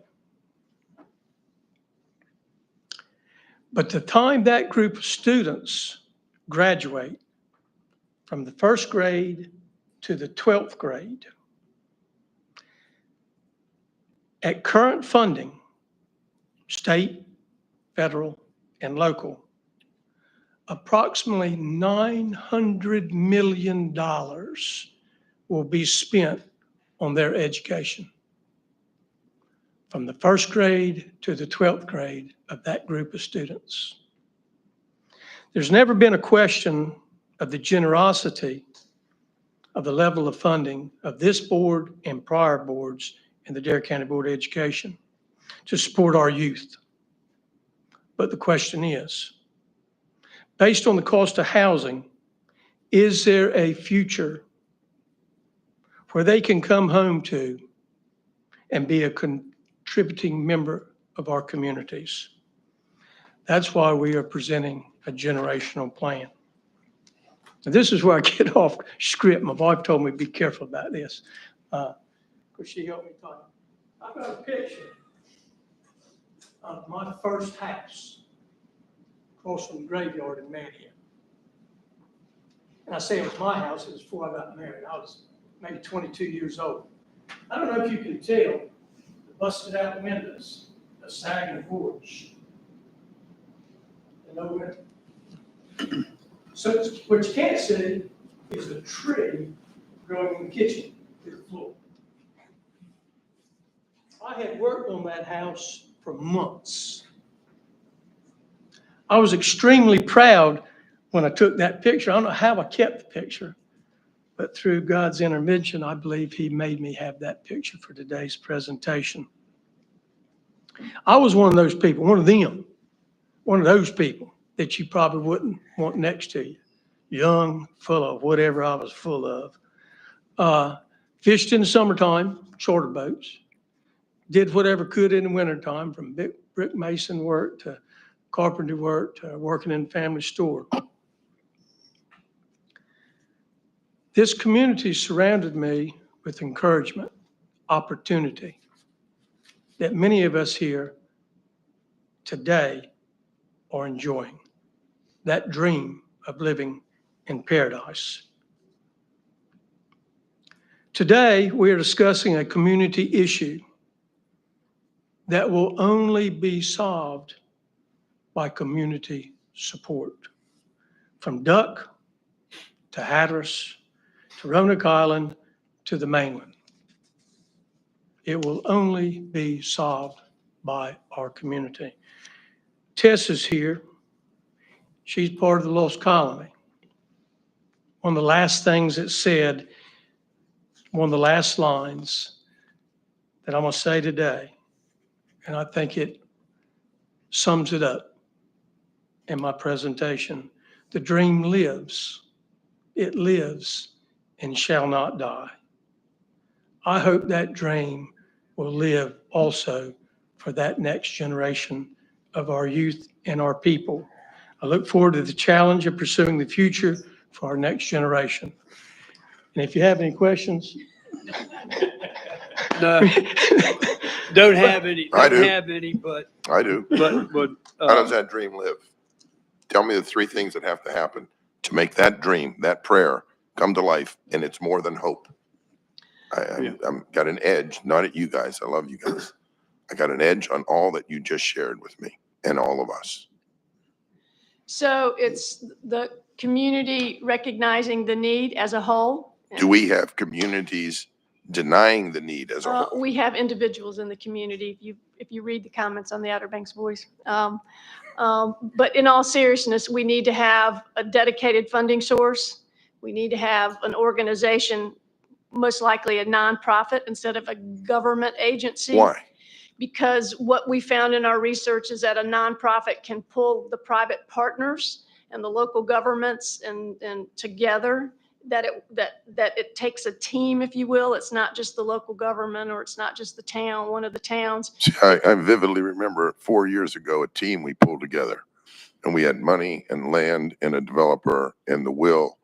But the time that group of students graduate from the first grade to the 12th grade, at current funding, state, federal, and local, approximately $900 million will be spent on their education from the first grade to the 12th grade of that group of students. There's never been a question of the generosity of the level of funding of this board and prior boards in the Dare County Board of Education to support our youth. But the question is, based on the cost of housing, is there a future where they can come home to and be a contributing member of our communities? That's why we are presenting a generational plan. And this is where I get off script. My wife told me to be careful about this. Because she helped me talk. I've got a picture of my first house across from the graveyard in Manhattan. And I say it was my house, it was before I got married. I was maybe 22 years old. I don't know if you can tell the busted out windows, the sagging porch. And over there. So what you can't see is a tree growing in the kitchen to the floor. I had worked on that house for months. I was extremely proud when I took that picture. I don't know how I kept the picture, but through God's intervention, I believe He made me have that picture for today's presentation. I was one of those people, one of those people that you probably wouldn't want next to you. Young, full of whatever I was full of. Fished in the summertime, shorter boats. Did whatever could in the wintertime, from brick mason work to carpentry work to working in the family store. This community surrounded me with encouragement, opportunity that many of us here today are enjoying. That dream of living in paradise. Today, we are discussing a community issue that will only be solved by community support. From Duck to Hatteras to Roanoke Island to the mainland. It will only be solved by our community. Tess is here. She's part of the Lost Colony. One of the last things it said, one of the last lines that I'm going to say today, and I think it sums it up in my presentation. The dream lives. It lives and shall not die. I hope that dream will live also for that next generation of our youth and our people. I look forward to the challenge of pursuing the future for our next generation. And if you have any questions. No, don't have any, I don't do. have any, but, I do. but, How does that dream live? Tell me the three things that have to happen to make that dream, that prayer come to life, and it's more than hope. I'm got an edge, not at you guys. I love you guys. I got an edge on all that you just shared with me and all of us. So it's the community recognizing the need as a whole. Do we have communities denying the need as a whole? We have individuals in the community, if you read the comments on the Outer Banks Voice. But in all seriousness, we need to have a dedicated funding source. We need to have an organization, most likely a nonprofit instead of a government agency. Why? Because what we found in our research is that a nonprofit can pull the private partners and the local governments and together, that it takes a team, if you will. It's not just the local government, or it's not just the town, one of the towns. See, I vividly remember 4 years ago, a team we pulled together, and we had money and land and a developer and the will,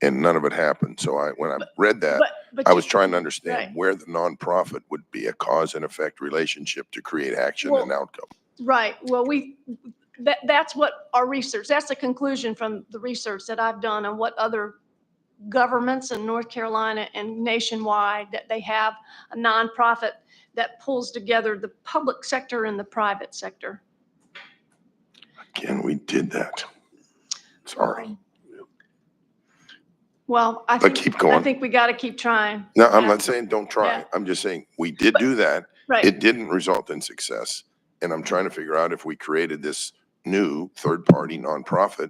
and none of it happened. So when I read that, But I was trying to understand right. where the nonprofit would be a cause and effect relationship to create action Well, and outcome. Right. Well, that's what our research, that's the conclusion from the research that I've done on what other governments in North Carolina and nationwide, that they have a nonprofit that pulls together the public sector and the private sector. Again, we did that. Sorry. Well, I But think, keep going. I think we got to keep trying. No, I'm Yeah. not saying don't try. Yeah. I'm just saying we did do that. Right. It didn't result in success. And I'm trying to figure out, if we created this new third-party nonprofit,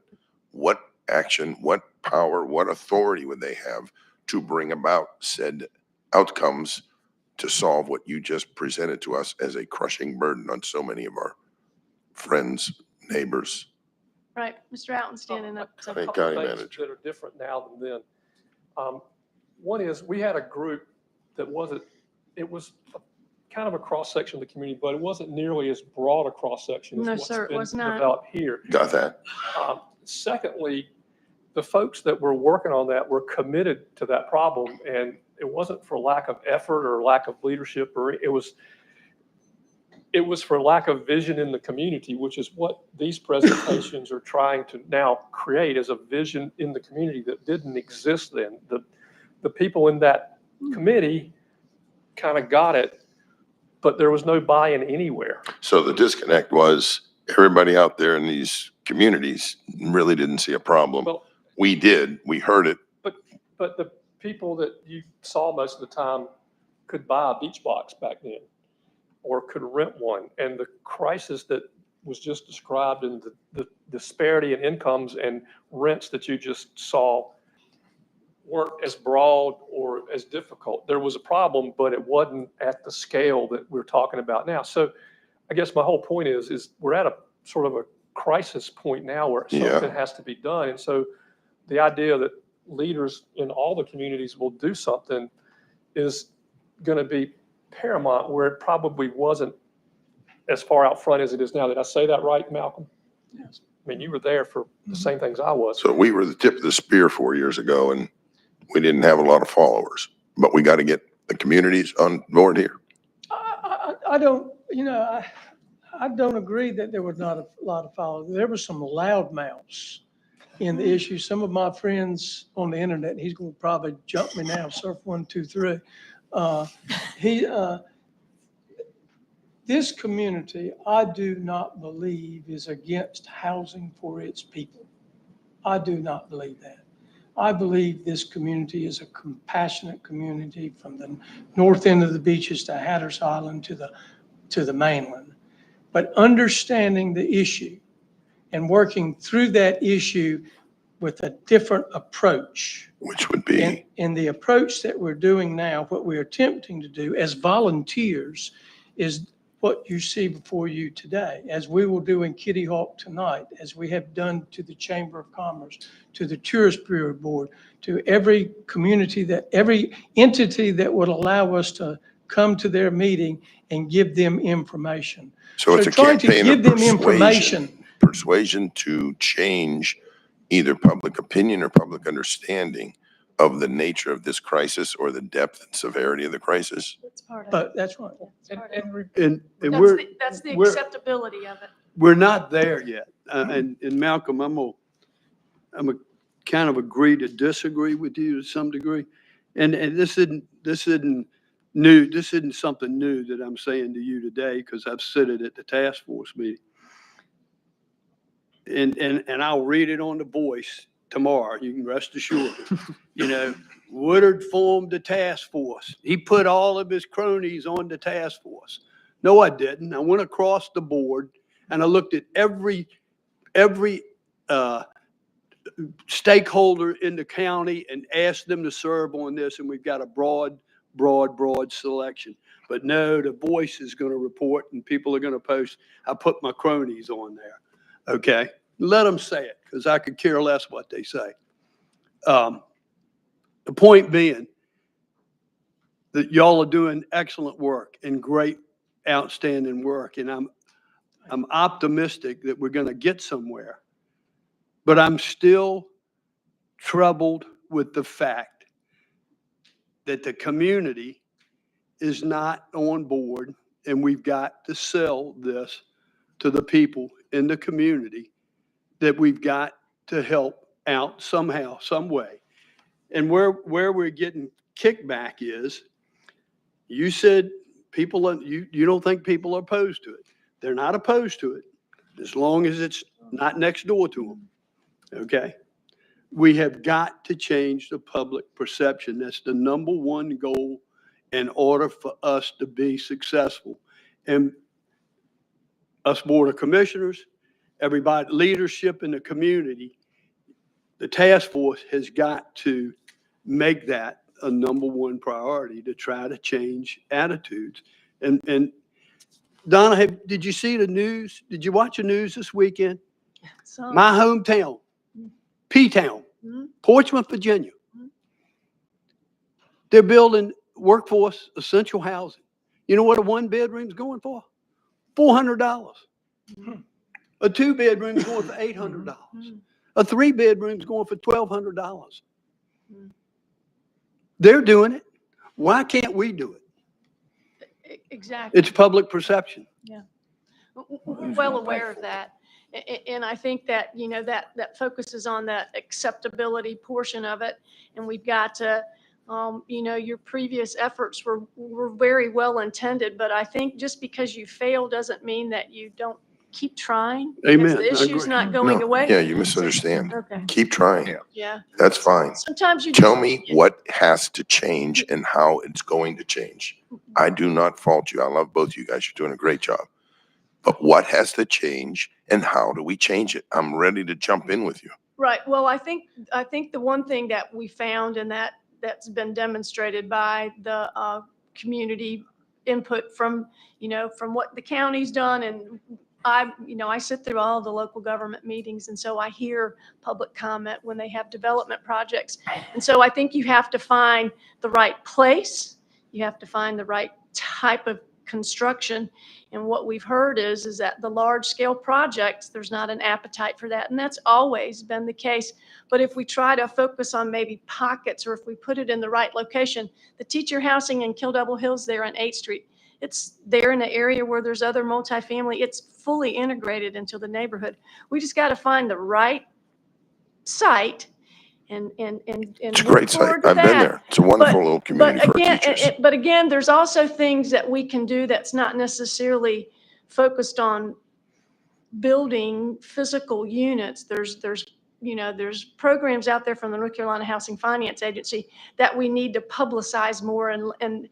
what action, what power, what authority would they have to bring about said outcomes to solve what you just presented to us as a crushing burden on so many of our friends, neighbors. Right. Mr. Alton standing up. So- Thank Couple County things manager. that are different now than then. One is, we had a group that it was kind of a cross-section of the community, but it wasn't nearly as broad a cross-section as No, what's sir, it been was not. developed here. Got that? Secondly, the folks that were working on that were committed to that problem, and it wasn't for lack of effort or lack of leadership, or it was for lack of vision in the community, which is what these presentations are trying to now create, as a vision in the community that didn't exist then. The people in that committee kind of got it, but there was no buy-in anywhere. So the disconnect was everybody out there in these communities really didn't see a problem. Well, We did, we heard it. but the people that you saw most of the time could buy a beach box back then, or could rent one. And the crisis that was just described, and the disparity in incomes and rents that you just saw, weren't as broad or as difficult. There was a problem, but it wasn't at the scale that we're talking about now. So I guess my whole point is we're at a sort of a crisis point now where Yeah. something has to be done. And so the idea that leaders in all the communities will do something is going to be paramount, where it probably wasn't as far out front as it is now. Did I say that right, Malcolm? Yes. I mean, you were there for the same things I was. So we were the tip of the spear 4 years ago, and we didn't have a lot of followers, but we got to get the communities on board here. I don't, I don't agree that there was not a lot of followers. There were some loudmouths in the issue. Some of my friends on the internet, and he's going to probably jump me now, Surf123. This community, I do not believe is against housing for its people. I do not believe that. I believe this community is a compassionate community from the north end of the beaches to Hatteras Island to the mainland. But understanding the issue and working through that issue with a different approach. Which would be? And the approach that we're doing now, what we're attempting to do as volunteers, is what you see before you today, as we will do in Kitty Hawk tonight, as we have done to the Chamber of Commerce, to the Tourist Bureau Board, to every community every entity that would allow us to come to their meeting and give them information. So it's a trying to campaign give of them information. persuasion to change either public opinion or public understanding of the nature of this crisis or the depth and severity of the crisis. That's part of it. But that's right. And That's we're, that's the we're- acceptability of it. we're not there yet. And Malcolm, I'm a kind of agree to disagree with you to some degree. And this isn't new. This isn't something new that I'm saying to you today, because I've said it at the task force meeting. And I'll read it on the Voice tomorrow. You can rest assured. Woodard formed the task force. He put all of his cronies on the task force. No, I didn't. I went across the board and I looked at every stakeholder in the county and asked them to serve on this. And we've got a broad selection. But no, the Voice is going to report and people are going to post. I put my cronies on there. Okay. Let them say it, because I could care less what they say. The point being that y'all are doing excellent work and great, outstanding work. And I'm optimistic that we're going to get somewhere. But I'm still troubled with the fact that the community is not on board, and we've got to sell this to the people in the community that we've got to help out somehow, some way. And where we're getting kickback is, you said you don't think people are opposed to it. They're not opposed to it, as long as it's not next door to them. Okay? We have got to change the public perception. That's the number one goal in order for us to be successful. And us Board of Commissioners, everybody, leadership in the community, the task force has got to make that a number one priority to try to change attitudes. And Donna, did you see the news? Did you watch the news this weekend? So, My hometown, P-Town, Portsmouth, Virginia. They're building workforce essential housing. You know what a one bedroom's going for? $400. A two bedroom's going for $800. A three bedroom's going for $1,200. They're doing it. Why can't we do it? exactly. It's public perception. Yeah. We're well aware of that. And I think that, that focuses on that acceptability portion of it. And we've got to, your previous efforts were very well intended, but I think just because you fail doesn't mean that you don't keep trying. because Amen. The I issue's agree. not going No, away. yeah, you misunderstand. Okay. Keep trying. Yeah. That's fine. Sometimes you Tell just- me what has to change and how it's going to change. I do not fault you. I love both you guys. You're doing a great job. But what has to change and how do we change it? I'm ready to jump in with you. Right. Well, I think the one thing that we found, and that's been demonstrated by the community input from, from what the county's done. And I sit through all the local government meetings, and so I hear public comment when they have development projects. And so I think you have to find the right place. You have to find the right type of construction. And what we've heard is that the large scale projects, there's not an appetite for that. And that's always been the case. But if we try to focus on maybe pockets, or if we put it in the right location, the teacher housing in Kill Devil Hills there on 8th Street, it's there in the area where there's other multifamily. It's fully integrated into the neighborhood. We just got to find the right site and It's a great site. I've been there. It's a wonderful little community for teachers. But again, there's also things that we can do that's not necessarily focused on building physical units. There's programs out there from the North Carolina Housing Finance Agency that we need to publicize more. And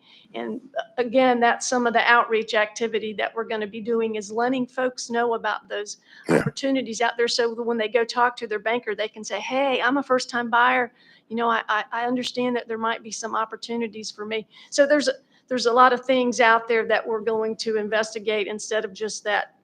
again, that's some of the outreach activity that we're going to be doing, is letting folks know about those opportunities out there. So that when they go talk to their banker, they can say, hey, I'm a first time buyer. I understand that there might be some opportunities for me. So there's a lot of things out there that we're going to investigate instead of just that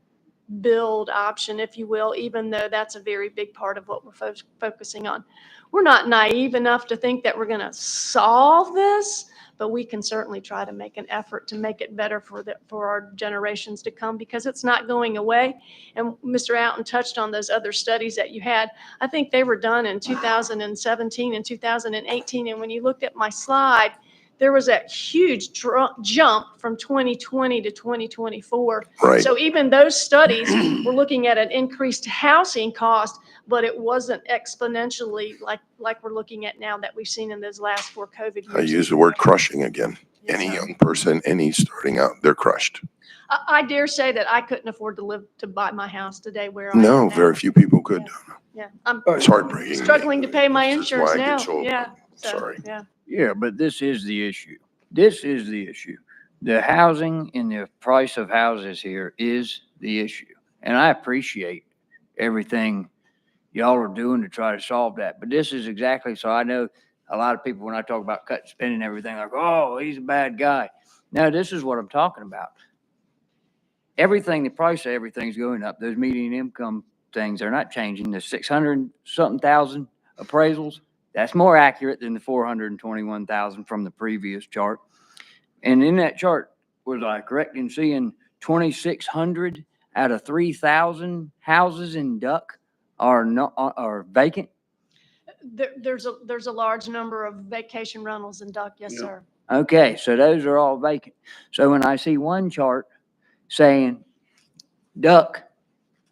build option, if you will, even though that's a very big part of what we're focusing on. We're not naive enough to think that we're going to solve this, but we can certainly try to make an effort to make it better for our generations to come, because it's not going away. And Mr. Outen touched on those other studies that you had. I think they were done in 2017 and 2018. And when you looked at my slide, there was a huge jump from 2020 to 2024. Right. So even those studies were looking at an increased housing cost, but it wasn't exponentially like we're looking at now that we've seen in those last 4 COVID years. I use the word crushing again. Any young person, any starting out, they're crushed. I dare say that I couldn't afford to buy my house today where I am No, now. very few people could. Yeah, I'm It's heartbreaking. struggling to pay my This is insurance why I get now. so- Yeah. So, Sorry. Yeah. Yeah, but this is the issue. This is the issue. The housing and the price of houses here is the issue. And I appreciate everything y'all are doing to try to solve that. But this is exactly, so I know a lot of people, when I talk about cut spending and everything, like, oh, he's a bad guy. No, this is what I'm talking about. Everything, the price of everything's going up. Those median income things are not changing. The 600-something thousand appraisals, that's more accurate than the 421,000 from the previous chart. And in that chart, was I correct in seeing 2,600 out of 3,000 houses in Duck are vacant? There's a large number of vacation rentals in Duck. Yes, sir. Okay, so those are all vacant. So when I see one chart saying Duck,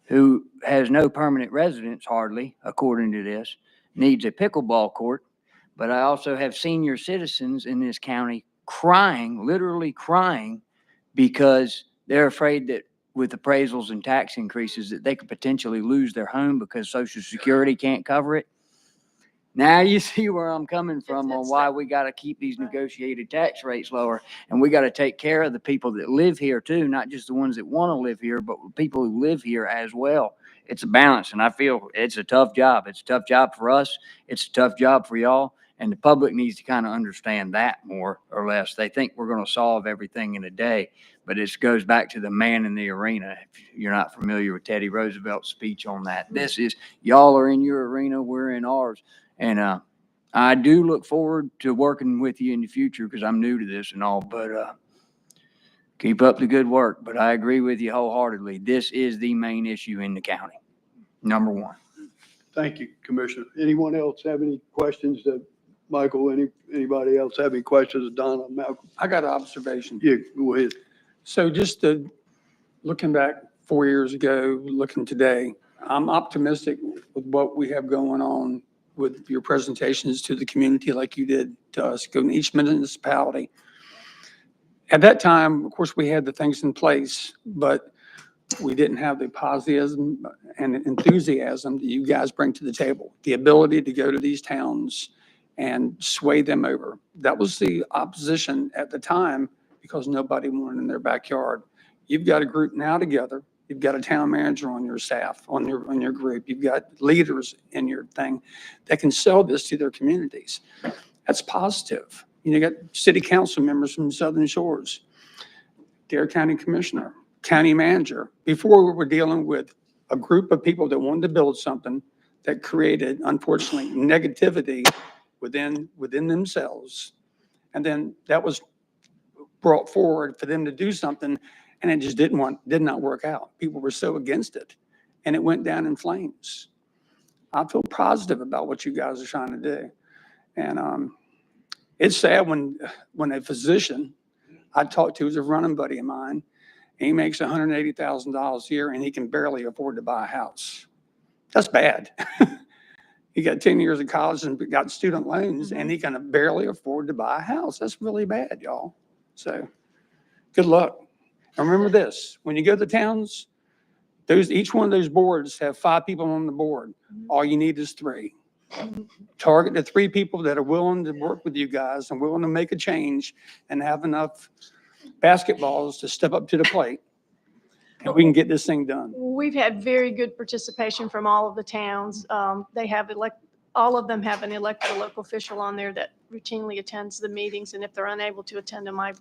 who has no permanent residence hardly, according to this, needs a pickleball court, but I also have senior citizens in this county crying, literally crying, because they're afraid that with appraisals and tax increases that they could potentially lose their home because Social Security can't cover it. Now you see where I'm coming from on why we got to keep these negotiated tax rates lower, and we got to take care of the people that live here too, not just the ones that want to live here, but people who live here as well. It's a balance, and I feel it's a tough job. It's a tough job for us. It's a tough job for y'all, and the public needs to kind of understand that more or less. They think we're going to solve everything in a day, but it goes back to the man in the arena. If you're not familiar with Teddy Roosevelt's speech on that, this is y'all are in your arena, we're in ours. And I do look forward to working with you in the future because I'm new to this and all, but keep up the good work. But I agree with you wholeheartedly. This is the main issue in the county, number one. Thank you, Commissioner. Anyone else have any questions that Michael, anybody else have any questions? Donna, Malcolm? I got an observation. Yeah, go ahead. So just looking back 4 years ago, looking today, I'm optimistic with what we have going on with your presentations to the community like you did to us, going to each municipality. At that time, of course, we had the things in place, but we didn't have the positivism and enthusiasm that you guys bring to the table. The ability to go to these towns and sway them over. That was the opposition at the time because nobody wanted in their backyard. You've got a group now together. You've got a town manager on your staff, on your group. You've got leaders in your thing that can sell this to their communities. That's positive. You got city council members from Southern Shores. Dare County Commissioner, County Manager, before we were dealing with a group of people that wanted to build something that created, unfortunately, negativity within themselves. And then that was brought forward for them to do something, and it just did not work out. People were so against it, and it went down in flames. I feel positive about what you guys are trying to do. And it's sad when a physician I talked to, who's a running buddy of mine, and he makes $180,000 a year and he can barely afford to buy a house. That's bad. He got 10 years of college and got student loans and he can barely afford to buy a house. That's really bad, y'all. So good luck. And remember this, when you go to the towns, each one of those boards have 5 people on the board. All you need is 3. Target the 3 people that are willing to work with you guys and willing to make a change and have enough basketballs to step up to the plate. And we can get this thing done. We've had very good participation from all of the towns. They have all of them have an elected local official on there that routinely attends the meetings. And if they're unable to attend them, I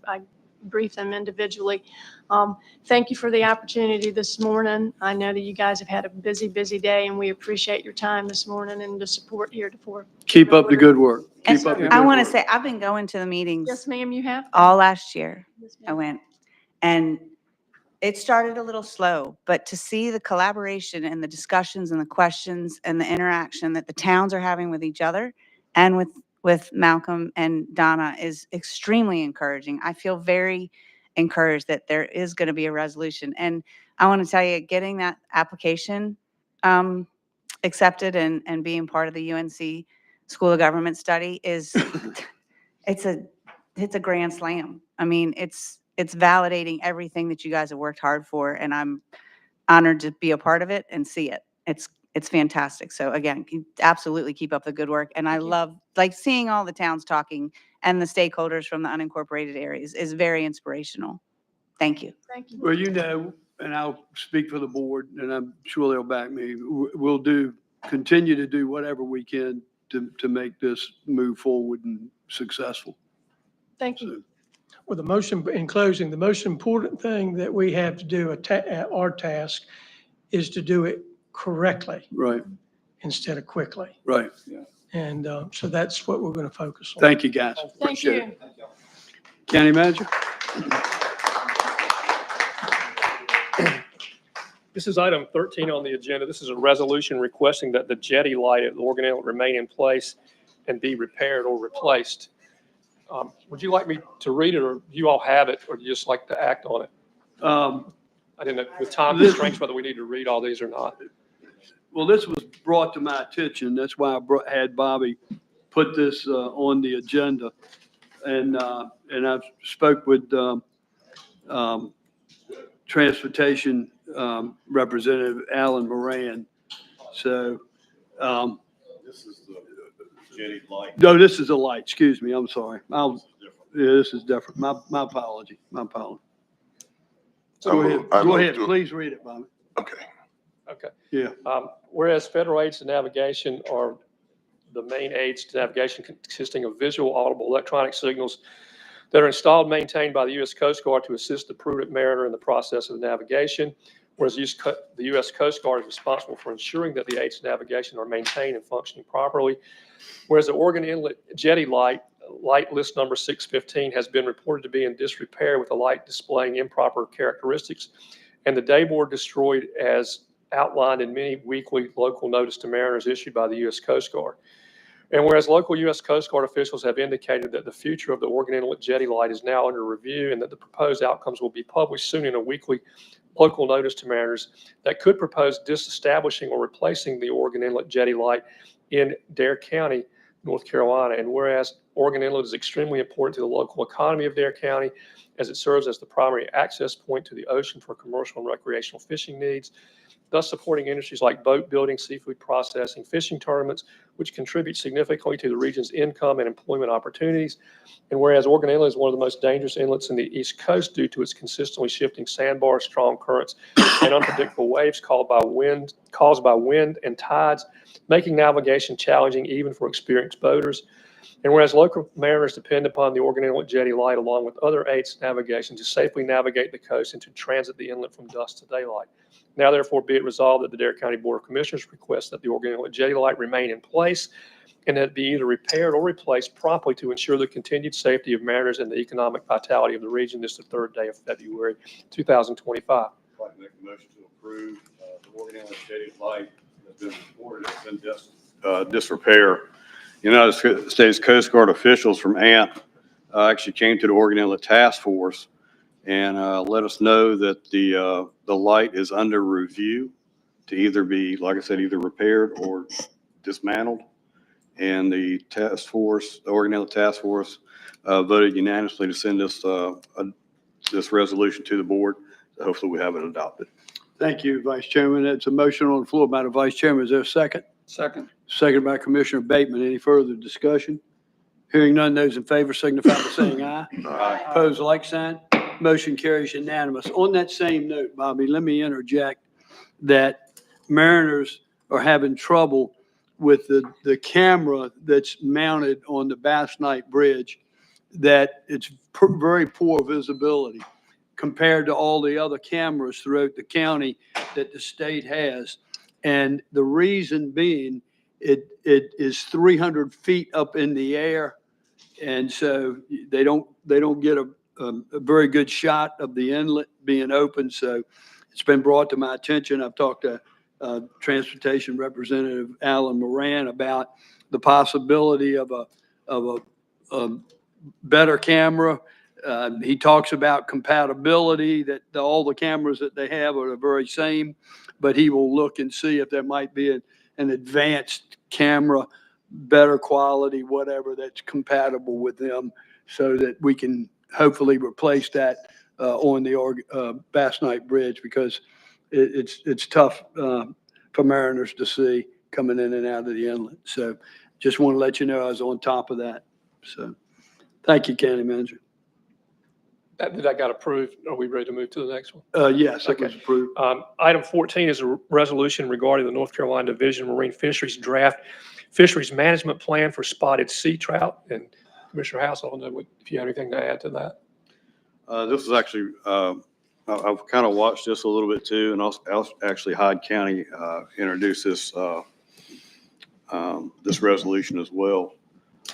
brief them individually. Thank you for the opportunity this morning. I know that you guys have had a busy, busy day, and we appreciate your time this morning and the support heretofore. Keep up the good work. Keep up the good I want to work. say, I've been going to the meetings Yes, ma'am, you have? all last year. Yes, I ma'am. went, and it started a little slow, but to see the collaboration and the discussions and the questions and the interaction that the towns are having with each other and with Malcolm and Donna is extremely encouraging. I feel very encouraged that there is going to be a resolution. And I want to tell you, getting that application accepted and being part of the UNC School of Government study is, it's a grand slam. I mean, it's validating everything that you guys have worked hard for, and I'm honored to be a part of it and see it. It's fantastic. So again, absolutely keep up the good work. And I love seeing all the towns talking and the stakeholders from the unincorporated areas is very inspirational. Thank you. Thank you. Well, you know, and I'll speak for the board, and I'm sure they'll back me. We'll continue to do whatever we can to make this move forward and successful. Thank you. Well, the motion, in closing, the most important thing that we have to do, our task, is to do it correctly Right, instead of quickly. right. And so that's what we're going to focus on. Thank you, guys. Thank Appreciate you. it. County Manager? This is item 13 on the agenda. This is a resolution requesting that the jetty light at Morgan Inlet remain in place and be repaired or replaced. Would you like me to read it, or do you all have it, or do you just like to act on it? I didn't know with time constraints whether we need to read all these or not. Well, this was brought to my attention. That's why I had Bobby put this on the agenda. And I've spoke with Transportation Representative Alan Moran. So, This is the jetty light. no, this is a light. Excuse me. I'm sorry. Yeah, this is different. My apology. My apology. Go ahead. Go ahead. Please read it, Bobby. Okay. Okay. Yeah. Whereas federal aids to navigation are the main aids to navigation consisting of visual, audible, electronic signals that are installed and maintained by the U.S. Coast Guard to assist the prudent mariner in the process of navigation. Whereas the U.S. Coast Guard is responsible for ensuring that the aids to navigation are maintained and functioning properly. Whereas the Oregon Inlet Jetty light list number 615 has been reported to be in disrepair with the light displaying improper characteristics, and the dayboard destroyed as outlined in many weekly local notice to mariners issued by the U.S. Coast Guard. And whereas local U.S. Coast Guard officials have indicated that the future of the Oregon Inlet Jetty light is now under review and that the proposed outcomes will be published soon in a weekly local notice to mariners that could propose disestablishing or replacing the Oregon Inlet Jetty light in Dare County, North Carolina. And whereas Oregon Inlet is extremely important to the local economy of Dare County as it serves as the primary access point to the ocean for commercial and recreational fishing needs, thus supporting industries like boat building, seafood processing, fishing tournaments, which contribute significantly to the region's income and employment opportunities. And whereas Oregon Inlet is one of the most dangerous inlets in the East Coast due to its consistently shifting sandbars, strong currents, and unpredictable waves caused by wind and tides, making navigation challenging even for experienced boaters. And whereas local mariners depend upon the Organ Inlet Jetty Light along with other aids to navigation to safely navigate the coast and to transit the inlet from dusk to daylight. Now therefore be it resolved that the Dare County Board of Commissioners requests that the Organ Inlet Jetty Light remain in place and that it be either repaired or replaced promptly to ensure the continued safety of mariners and the economic vitality of the region. This is the 3rd day of February 2025. I'd like to make a motion to approve the Organ Inlet Jetty Light that's been reported has been disrepair. United States Coast Guard officials from AMP actually came to the Organ Inlet Task Force and let us know that the light is under review to either be, like I said, either repaired or dismantled. And the task force, the Organ Inlet Task Force, voted unanimously to send this resolution to the board. Hopefully we have it adopted. Thank you, Vice Chairman. It's a motion on the floor by the Vice Chairman. Is there a second? Second. Second by Commissioner Bateman. Any further discussion? Hearing none, those in favor signify by saying aye. Aye. Opposed, like sign. Motion carries unanimous. On that same note, Bobby, let me interject that mariners are having trouble with the camera that's mounted on the Bass Knight Bridge, that it's very poor visibility compared to all the other cameras throughout the county that the state has. And the reason being, it is 300 feet up in the air. And so they don't get a very good shot of the inlet being open. So it's been brought to my attention. I've talked to Transportation Representative Alan Moran about the possibility of a better camera. He talks about compatibility, that all the cameras that they have are the very same, but he will look and see if there might be an advanced camera, better quality, whatever, that's compatible with them, so that we can hopefully replace that on the Bass Knight Bridge, because it's tough for mariners to see coming in and out of the inlet. So just want to let you know I was on top of that. So thank you, County Manager. That got approved. Are we ready to move to the next one? Yes, it was approved. Item 14 is a resolution regarding the North Carolina Division of Marine Fisheries draft fisheries management plan for spotted sea trout. And Commissioner House, I don't know if you have anything to add to that. This is actually, I've kind of watched this a little bit too, and also actually Hyde County introduced this this resolution as well.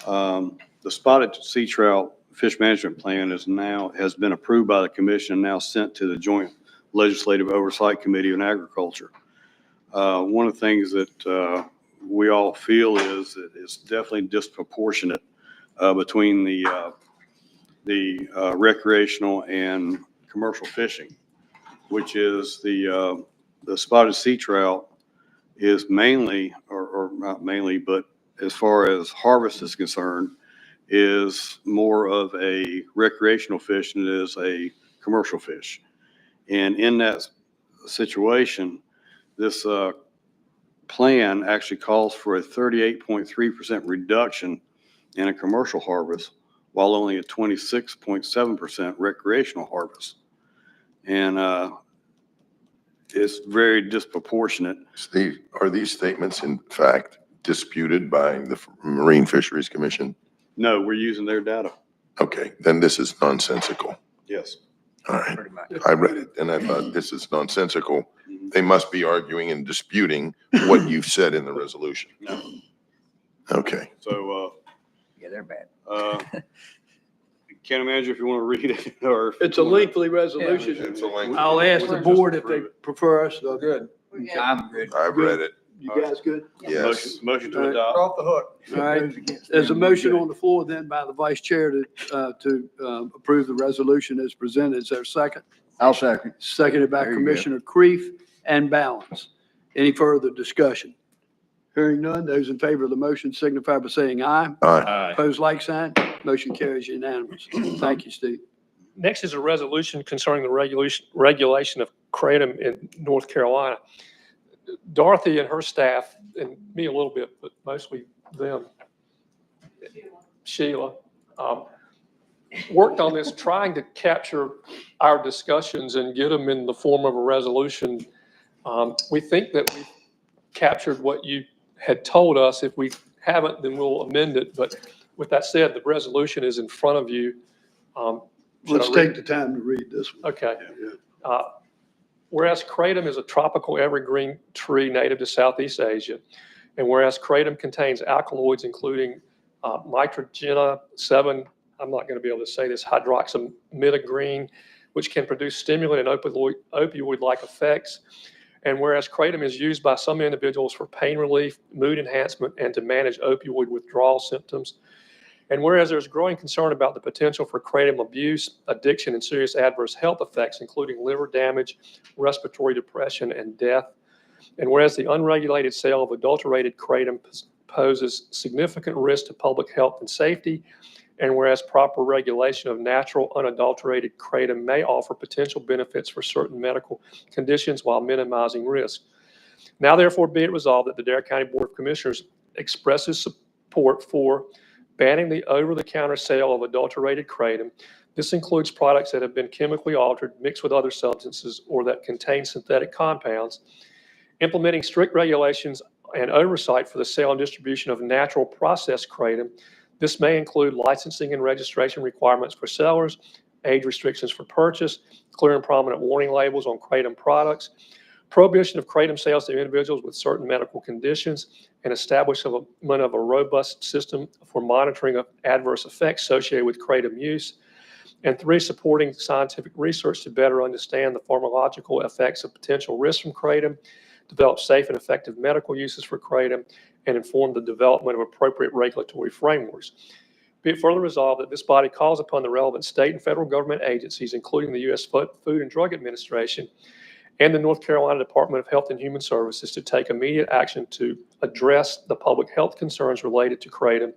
The spotted sea trout fish management plan has been approved by the commission and now sent to the Joint Legislative Oversight Committee on Agriculture. One of the things that we all feel is that it's definitely disproportionate between the recreational and commercial fishing, which is the spotted sea trout is mainly, or not mainly, but as far as harvest is concerned, is more of a recreational fish than it is a commercial fish. And in that situation, this plan actually calls for a 38.3% reduction in a commercial harvest, while only a 26.7% recreational harvest. And it's very disproportionate. Steve, are these statements in fact disputed by the Marine Fisheries Commission? No, we're using their data. Okay, then this is nonsensical. Yes. All right. I read it and I thought this is nonsensical. They must be arguing and disputing what you've said in the resolution. No. Okay. So, Yeah, they're bad. County Manager, if you want to read it, or. It's a lengthy resolution. It's a lengthy. I'll ask the board if they prefer us to. Good. I'm good. I've read it. You guys good? Yes. Motion to All right. adopt. Off the hook. All right. There's a motion on the floor then by the vice chair to approve the resolution as presented. Is there a second? I'll second. Seconded by There you go. Commissioner Creef and Balance. Any further discussion? Hearing none, those in favor of the motion signify by saying aye. Aye. Opposed, like sign. Motion carries unanimous. Thank you, Steve. Next is a resolution concerning the regulation of kratom in North Carolina. Dorothy and her staff, and me a little bit, but mostly them, Sheila, worked on this trying to capture our discussions and get them in the form of a resolution. We think that we've captured what you had told us. If we haven't, then we'll amend it. But With that said, the resolution is in front of you. Should Let's I read- take the time to read this one. Okay. Yeah. Whereas kratom is a tropical evergreen tree native to Southeast Asia, and whereas kratom contains alkaloids including mitragina 7, I'm not going to be able to say this, hydroxymidagreen, which can produce stimulant and opioid-like effects. And whereas kratom is used by some individuals for pain relief, mood enhancement, and to manage opioid withdrawal symptoms. And whereas there's growing concern about the potential for kratom abuse, addiction, and serious adverse health effects, including liver damage, respiratory depression, and death. And whereas the unregulated sale of adulterated kratom poses significant risk to public health and safety, and whereas proper regulation of natural, unadulterated kratom may offer potential benefits for certain medical conditions while minimizing risk. Now therefore be it resolved that the Dare County Board of Commissioners expresses support for banning the over-the-counter sale of adulterated kratom. This includes products that have been chemically altered, mixed with other substances, or that contain synthetic compounds, implementing strict regulations and oversight for the sale and distribution of natural processed kratom. This may include licensing and registration requirements for sellers, age restrictions for purchase, clear and prominent warning labels on kratom products, prohibition of kratom sales to individuals with certain medical conditions, and establishment of a robust system for monitoring of adverse effects associated with kratom use. And 3, supporting scientific research to better understand the pharmacological effects of potential risks from kratom, develop safe and effective medical uses for kratom, and inform the development of appropriate regulatory frameworks. Be it further resolved that this body calls upon the relevant state and federal government agencies, including the U.S. Food and Drug Administration and the North Carolina Department of Health and Human Services, to take immediate action to address the public health concerns related to kratom.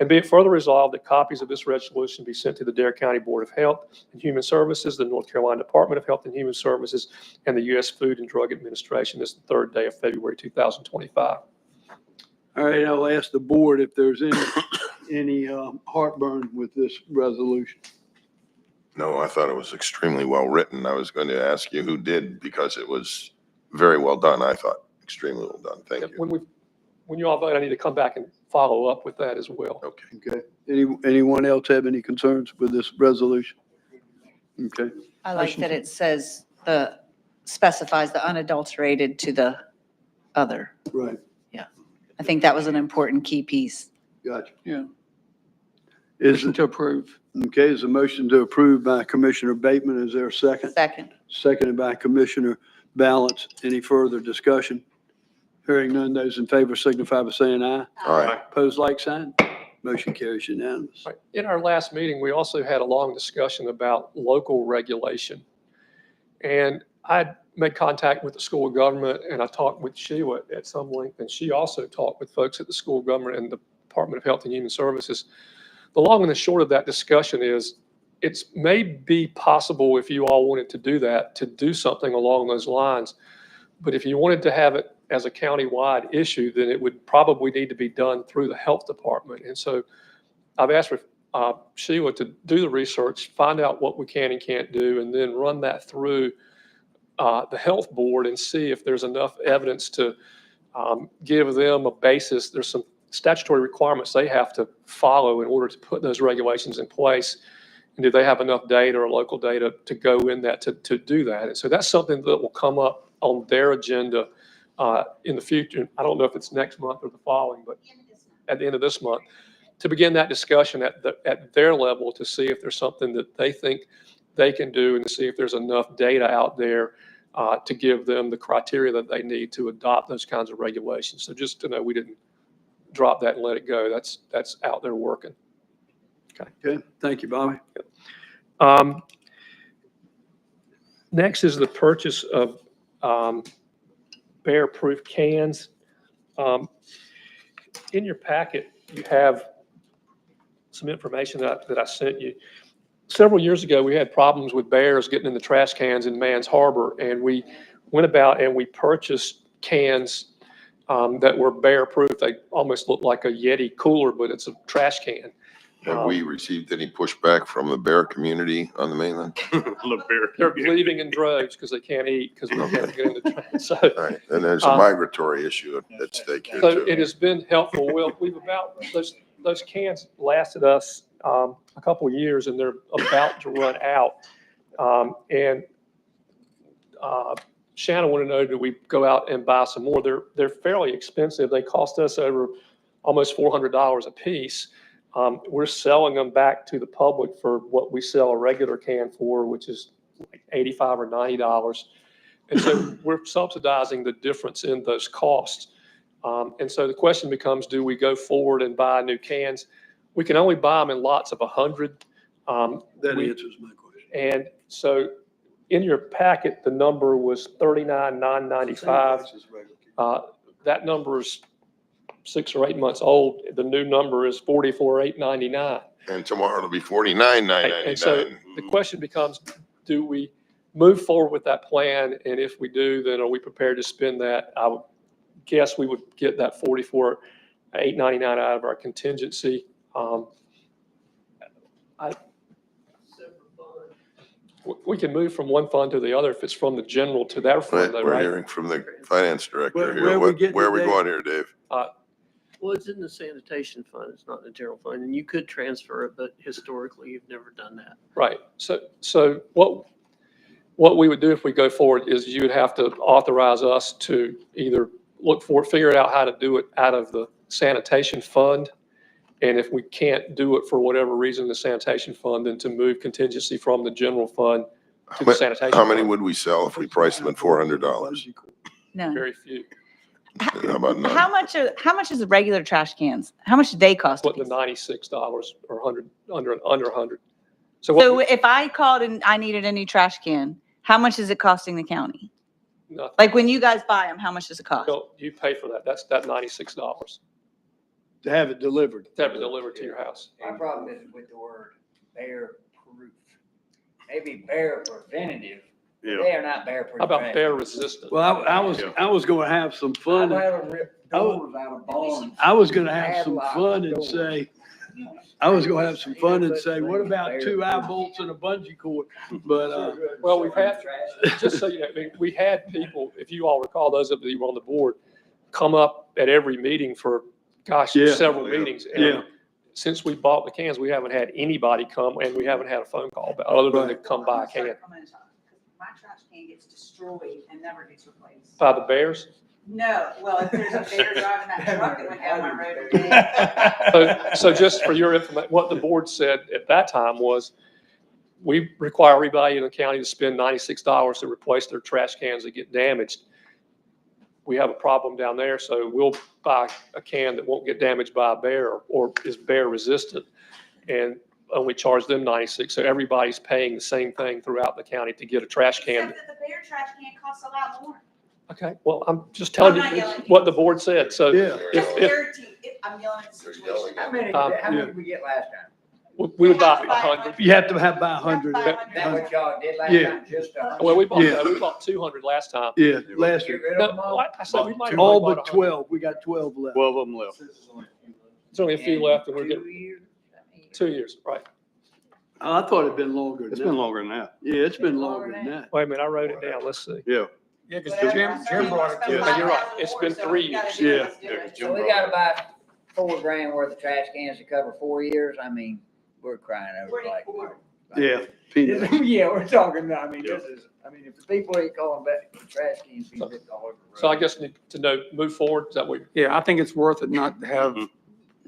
And be it further resolved that copies of this resolution be sent to the Dare County Board of Health and Human Services, the North Carolina Department of Health and Human Services, and the U.S. Food and Drug Administration this 3rd day of February 2025. All right, I'll ask the board if there's any heartburn with this resolution. No, I thought it was extremely well written. I was going to ask you who did, because it was very well done. I thought extremely well done. Thank you. When you all vote, I need to come back and follow up with that as well. Okay. Anyone else have any concerns with this resolution? Okay. I like that it says specifies the unadulterated to the other. Right. Yeah. I think that was an important key piece. Gotcha. Yeah. Is Motion to approve. Okay, is a motion to approve by Commissioner Bateman. Is there a second? Second. Seconded by Commissioner Balance. Any further discussion? Hearing none, those in favor signify by saying aye. Aye. Opposed, like sign. Motion carries unanimous. Right. In our last meeting, we also had a long discussion about local regulation. And I made contact with the school of government, and I talked with Sheila at some length, and she also talked with folks at the school of government and the Department of Health and Human Services. The long and the short of that discussion is it's may be possible, if you all wanted to do that, to do something along those lines. But if you wanted to have it as a county-wide issue, then it would probably need to be done through the health department. And so I've asked for Sheila to do the research, find out what we can and can't do, and then run that through the health board and see if there's enough evidence to give them a basis. There's some statutory requirements they have to follow in order to put those regulations in place. And do they have enough data or local data to go in that to do that? And so that's something that will come up on their agenda in the future. I don't know if it's next month or the following, but at the end of this month, to begin that discussion at their level to see if there's something that they think they can do and to see if there's enough data out there to give them the criteria that they need to adopt those kinds of regulations. So just to know we didn't drop that and let it go. That's out there working. Okay, thank you, Bobby. Next is the purchase of bear-proof cans. In your packet, you have some information that I sent you. Several years ago, we had problems with bears getting in the trash cans in Mans Harbor, and we went about and we purchased cans that were bear-proof. They almost look like a Yeti cooler, but it's a trash can. Have we received any pushback from the bear community on the mainland? They're leaving in droves because they can't eat because we don't have to get in the train. So, Right, and there's a migratory issue at stake here so too. it has been helpful. We've about those cans lasted us a couple of years, and they're about to run out. Shannon wanted to know, do we go out and buy some more? They're fairly expensive. They cost us over almost $400 a piece. We're selling them back to the public for what we sell a regular can for, which is like $85 or $90. And so we're subsidizing the difference in those costs. And so the question becomes, do we go forward and buy new cans? We can only buy them in lots of 100. That answers my question. And so in your packet, the number was $39,995. That number is 6 or 8 months old. The new number is $44,899. And tomorrow it'll be $49,999. And so the question becomes, do we move forward with that plan? And if we do, then are we prepared to spend that? I would guess we would get that $44,899 out of our contingency. We can move from one fund to the other if it's from the general to that fund, though, We're right? hearing from the finance director Where here. we getting Where are we it, Dave? going here, Dave? Well, it's in the sanitation fund. It's not in the general fund, and you could transfer it, but historically, you've never done that. Right. So what we would do if we go forward is you would have to authorize us to either figure out how to do it out of the sanitation fund. And if we can't do it for whatever reason, the sanitation fund, then to move contingency from the general fund to the sanitation. How many fund. would we sell if we priced them at $400? No. Very few. How about none? How much is the regular trash cans? How much do they cost? What, the $96 or 100, under 100. So So what, if I called and I needed a new trash can, how much is it costing the county? nothing. Like when you guys buy them, how much does it cost? You pay for that. That's that $96 To have it delivered. to have it delivered to your house. My problem is with the word bear proof. Maybe bear preventative, but they are not bear proof. How about bear resistant? Well, I was going to have some I've fun. had them rip doors out of barns. I was going to have some Padlock fun and doors. say, what about 2 eye bolts and a bungee cord? But, Well, we've had, just so you know, I mean, we had people, if you all recall, those of you on the board, come up at every meeting for, gosh, Yeah. several meetings. And Yeah. since we bought the cans, we haven't had anybody come, and we haven't had a phone call about, other than to come buy a can. My trash can gets destroyed and never gets replaced. By the bears? No, well, if there's a bear driving that truck that went down my road today. So just for your information, what the board said at that time was, we require everybody in the county to spend $96 to replace their trash cans that get damaged. We have a problem down there, so we'll buy a can that won't get damaged by a bear or is bear resistant, and only charge them 96. So everybody's paying the same thing throughout the county to get a trash can. Except that the bear trash can costs a lot more. Okay, well, I'm just telling I'm not you yelling at what the board said. So Yeah. Just if guarantee, I'm yelling at the situation. How many Yeah. did we get last time? we would buy 100. you have to have by 100. Is that what y'all did last Yeah. time? Just 100? Well, we Yeah. bought 200 last time. Yeah, last year. Get rid No, of them all? I said we might have All only but bought 12. We got 12 left. 12 of them left. There's only a few In left, and we're 2 getting years? 2 years, right? I thought it'd been longer It's than been that. longer than that. Yeah, it's been longer than that. Wait a minute, I wrote it down. Let's see. Yeah. Yeah, because Jim brought it to us. Yeah, you're right. It's been 3 years. Yeah. So we gotta buy $4,000 worth of trash cans to cover 4 years? I mean, we're crying over like. Yeah. peanuts. Yeah, we're talking, I mean, this is, I mean, if the people ain't calling back the trash cans, be ripped all over the So I road. guess need to know, move forward. Is that what? Yeah, I think it's worth it not to have,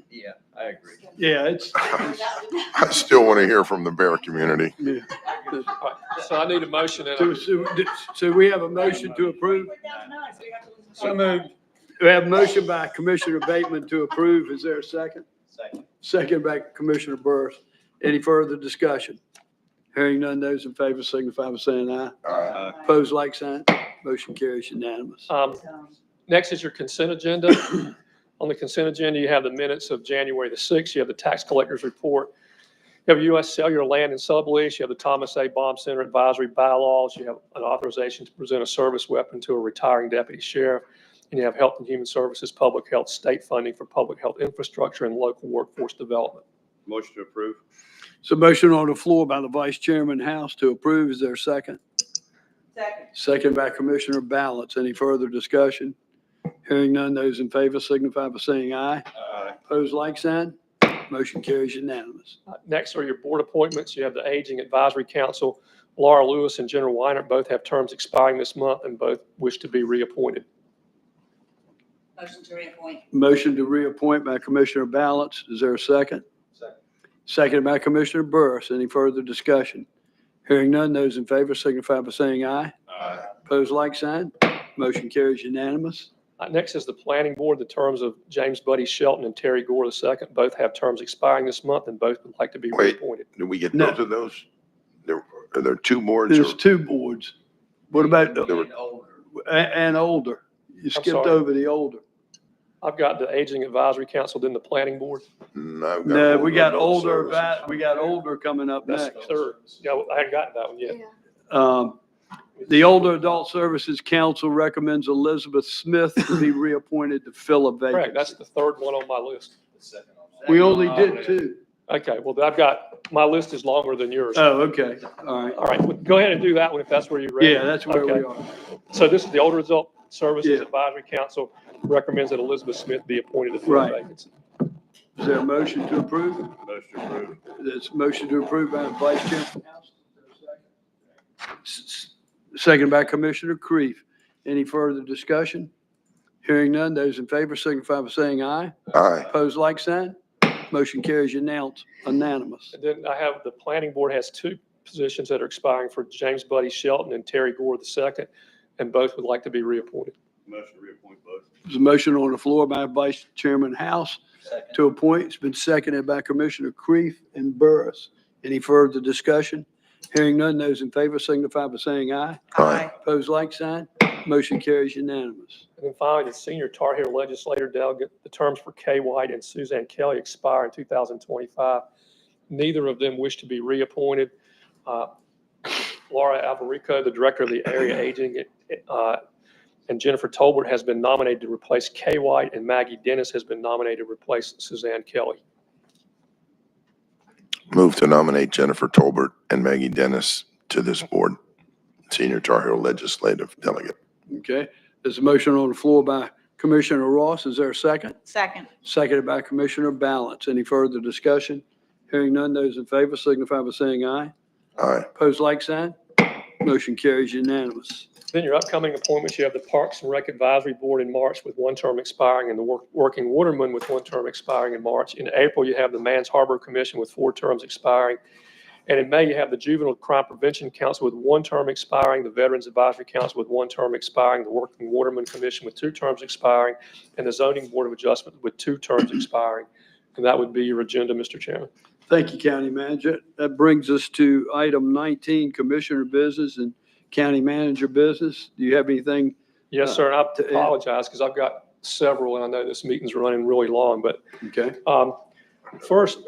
Yeah, I agree. Yeah, it's, I still want to hear from the bear community. yeah. All right. So I need a motion and So we have a motion to approve. So moved. We have a motion by Commissioner Bateman to approve. Is there a second? Second. Second by Commissioner Burris. Any further discussion? Hearing none, those in favor signify by saying aye. Opposed, like sign. Motion carries unanimous. next is your consent agenda. On the consent agenda, you have the minutes of January the 6th. You have the tax collector's report. You have U.S. Cellular Land and Sublease. You have the Thomas A. Baum Center advisory bylaws. You have an authorization to present a service weapon to a retiring deputy sheriff. And you have Health and Human Services, public health, state funding for public health infrastructure and local workforce development. Motion to approve. So motion on the floor by the Vice Chairman House to approve. Is there a second? Second. Second by Commissioner Balance. Any further discussion? Hearing none, those in favor signify by saying aye. Aye. Opposed, like sign. Motion carries unanimous. Next are your board appointments. You have the Aging Advisory Council. Laura Lewis and Jennifer Weiner both have terms expiring this month and both wish to be reappointed. Motion to reappoint. Motion to reappoint by Commissioner Balance. Is there a second? Second. Seconded by Commissioner Burris. Any further discussion? Hearing none, those in favor signify by saying aye. Aye. Opposed, like sign. Motion carries unanimous. Next is the Planning Board. The terms of James Buddy Shelton and Terry Gore II both have terms expiring this month and both would like to be Wait. reappointed. Did we get No. both of those? Are there two boards? There's or- two boards. What about, There were- and older? You skipped sorry. over the older. I've got the Aging Advisory Council, then the Planning Board. No, I've No, we got adult older, services. we got older coming up That's next. the third. Yeah, I hadn't gotten that one yet. The Older Adult Services Council recommends Elizabeth Smith to be reappointed to fill a Correct, that's vacancy. the third one on my list. We only did two. Okay, well, I've got, my list is longer than yours. Oh, okay. All right. All right, well, go ahead and do that one if that's where you're ready. Yeah, that's where we Okay. are. So this is the Older Adult Services Yeah. Advisory Council recommends that Elizabeth Smith be appointed to fill the Right. vacancy. Is there a motion to approve? Motion approved. There's a motion to approve by Vice Chairman House. Second by Commissioner Creef. Any further discussion? Hearing none, those in favor signify by saying aye. Aye. Opposed, like sign. Motion carries unanimous. And then I have, the Planning Board has two positions that are expiring for James Buddy Shelton and Terry Gore II, and both would like to be reappointed. Motion to reappoint both. There's a motion on the floor by Vice Chairman House to appoint. It's been seconded by Commissioner Creef and Burris. Any further discussion? Hearing none, those in favor signify by saying aye. Aye. Opposed, like sign. Motion carries unanimous. And then finally, the Senior Tar Heel Legislator Delegate, the terms for Kay White and Suzanne Kelly expire in 2025. Neither of them wish to be reappointed. Laura Alvarico, the Director of the Area Aging, and Jennifer Tolbert has been nominated to replace Kay White, and Maggie Dennis has been nominated to replace Suzanne Kelly. Move to nominate Jennifer Tolbert and Maggie Dennis to this board, Senior Tar Heel Legislative Delegate. Okay, there's a motion on the floor by Commissioner Ross. Is there a second? Second. Seconded by Commissioner Balance. Any further discussion? Hearing none, those in favor signify by saying aye. Aye. Opposed, like sign. Motion carries unanimous. Then your upcoming appointments, you have the Parks and Rec Advisory Board in March with one term expiring, and the Working Waterman with one term expiring in March. In April, you have the Mans Harbor Commission with 4 terms expiring. And in May, you have the Juvenile Crime Prevention Council with 1 term expiring, the Veterans Advisory Council with 1 term expiring, the Working Waterman Commission with 2 terms expiring, and the Zoning Board of Adjustment with 2 terms expiring. And that would be your agenda, Mr. Chairman. Thank you, County Manager. That brings us to item 19, Commissioner Business and County Manager Business. Do you have anything? Yes, sir, and I to add? apologize because I've got several, and I know this meeting's running really long, but Okay. first,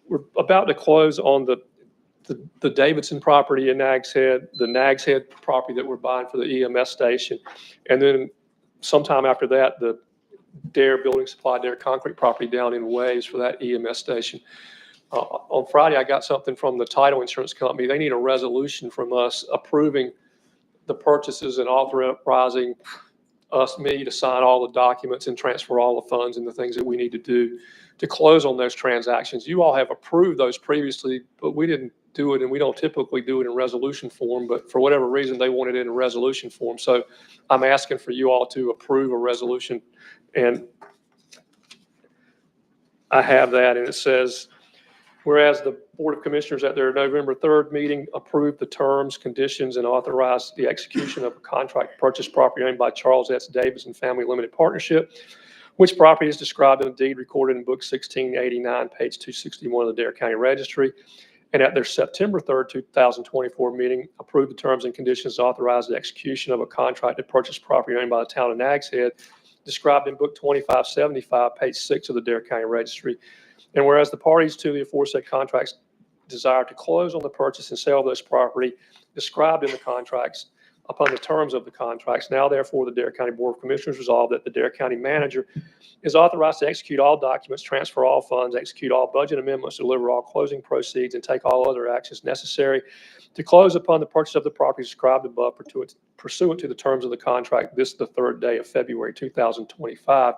we're about to close on the Davidson property in Nags Head, the Nags Head property that we're buying for the EMS station. And then sometime after that, the Dare Building Supply, Dare Concrete property down in Waves for that EMS station. On Friday, I got something from the title insurance company. They need a resolution from us approving the purchases and authorizing me to sign all the documents and transfer all the funds and the things that we need to do to close on those transactions. You all have approved those previously, but we didn't do it, and we don't typically do it in resolution form, but for whatever reason, they wanted it in resolution form. So I'm asking for you all to approve a resolution, and I have that, and it says, whereas the Board of Commissioners at their November 3rd meeting approved the terms, conditions, and authorized the execution of a contract to purchase property owned by Charles S. Davis and Family Limited Partnership, which property is described in a deed recorded in Book 1689, page 261 of the Dare County Registry. And at their September 3rd, 2024 meeting, approved the terms and conditions, authorized the execution of a contract to purchase property owned by the town of Nags Head, described in Book 2575, page 6 of the Dare County Registry. And whereas the parties to the aforesaid contracts desire to close on the purchase and sale of this property described in the contracts upon the terms of the contracts, now therefore the Dare County Board of Commissioners resolve that the Dare County Manager is authorized to execute all documents, transfer all funds, execute all budget amendments, deliver all closing proceeds, and take all other actions necessary to close upon the purchase of the property described above pursuant to the terms of the contract this the 3rd day of February 2025.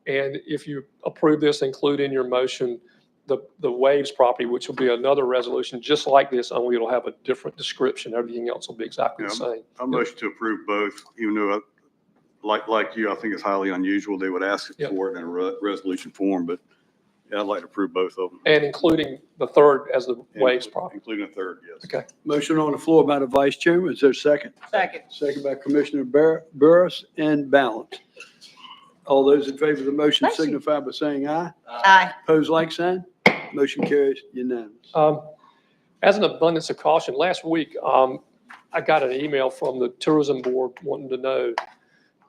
And if you approve this, include in your motion the Waves property, which will be another resolution just like this, only it'll have a different description. Everything else will be exactly the same. I motion to approve both, even though, like you, I think it's highly unusual they would ask Yep. for it in a resolution form, but yeah, I'd like to approve both of them. And including the third as the Waves property. Including a third, yes. Okay. Motion on the floor by the vice chairman. Is there a second? Second. Second by Commissioner Burris and Balance. All those in favor of the motion Bless you. signify by saying aye. Aye. Pose like sign. Motion carries unanimous. As an abundance of caution, last week, I got an email from the tourism board wanting to know,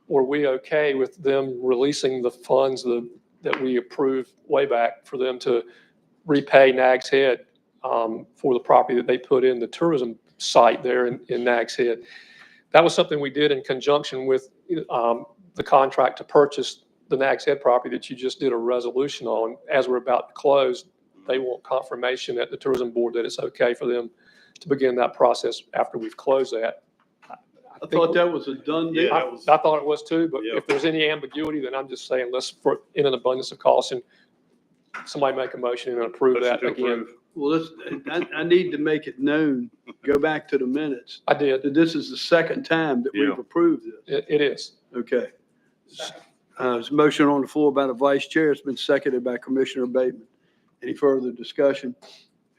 were we okay with them releasing the funds that we approved way back for them to repay Nags Head for the property that they put in the tourism site there in Nags Head. That was something we did in conjunction with the contract to purchase the Nags Head property that you just did a resolution on. As we're about to close, they want confirmation at the tourism board that it's okay for them to begin that process after we've closed that. I thought that was a done deal. I thought it was too, but Yeah. if there's any ambiguity, then I'm just saying, in an abundance of caution, somebody make a motion and approve Motion that to again. approve. Well, I need to make it known, go back to the minutes, I did. that this is the second time that we've Yeah. approved this. It is. Okay. There's a motion on the floor by the vice chair. It's been seconded by Commissioner Bateman. Any further discussion?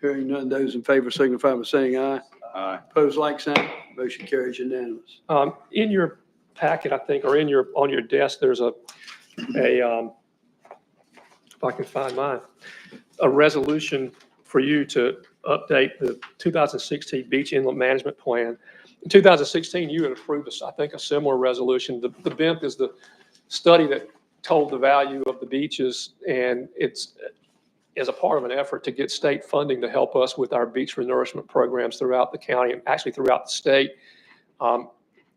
Hearing none, those in favor signify by saying aye. Aye. Pose like sign. Motion carries unanimous. In your packet, I think, or on your desk, there's if I can find mine, a resolution for you to update the 2016 Beach Inlet Management Plan. In 2016, you had approved, I think, a similar resolution. The BIMP is the study that told the value of the beaches, and it's as a part of an effort to get state funding to help us with our beach renourishment programs throughout the county and actually throughout the state.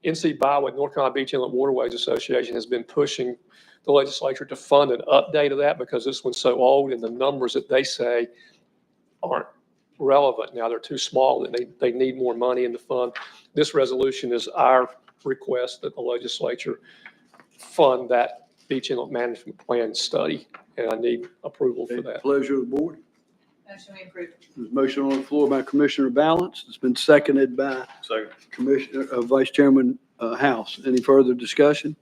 NC Byway, North Carolina Beach Inlet Waterways Association, has been pushing the legislature to fund an update of that because this one's so old and the numbers that they say aren't relevant. Now, they're too small and they need more money in the fund. This resolution is our request that the legislature fund that beach inlet management plan study, and I need approval for that. Pleasure of the board. Motion we approve. There's a motion on the floor by Commissioner Balance. It's been seconded by Vice Chairman House. Any further discussion?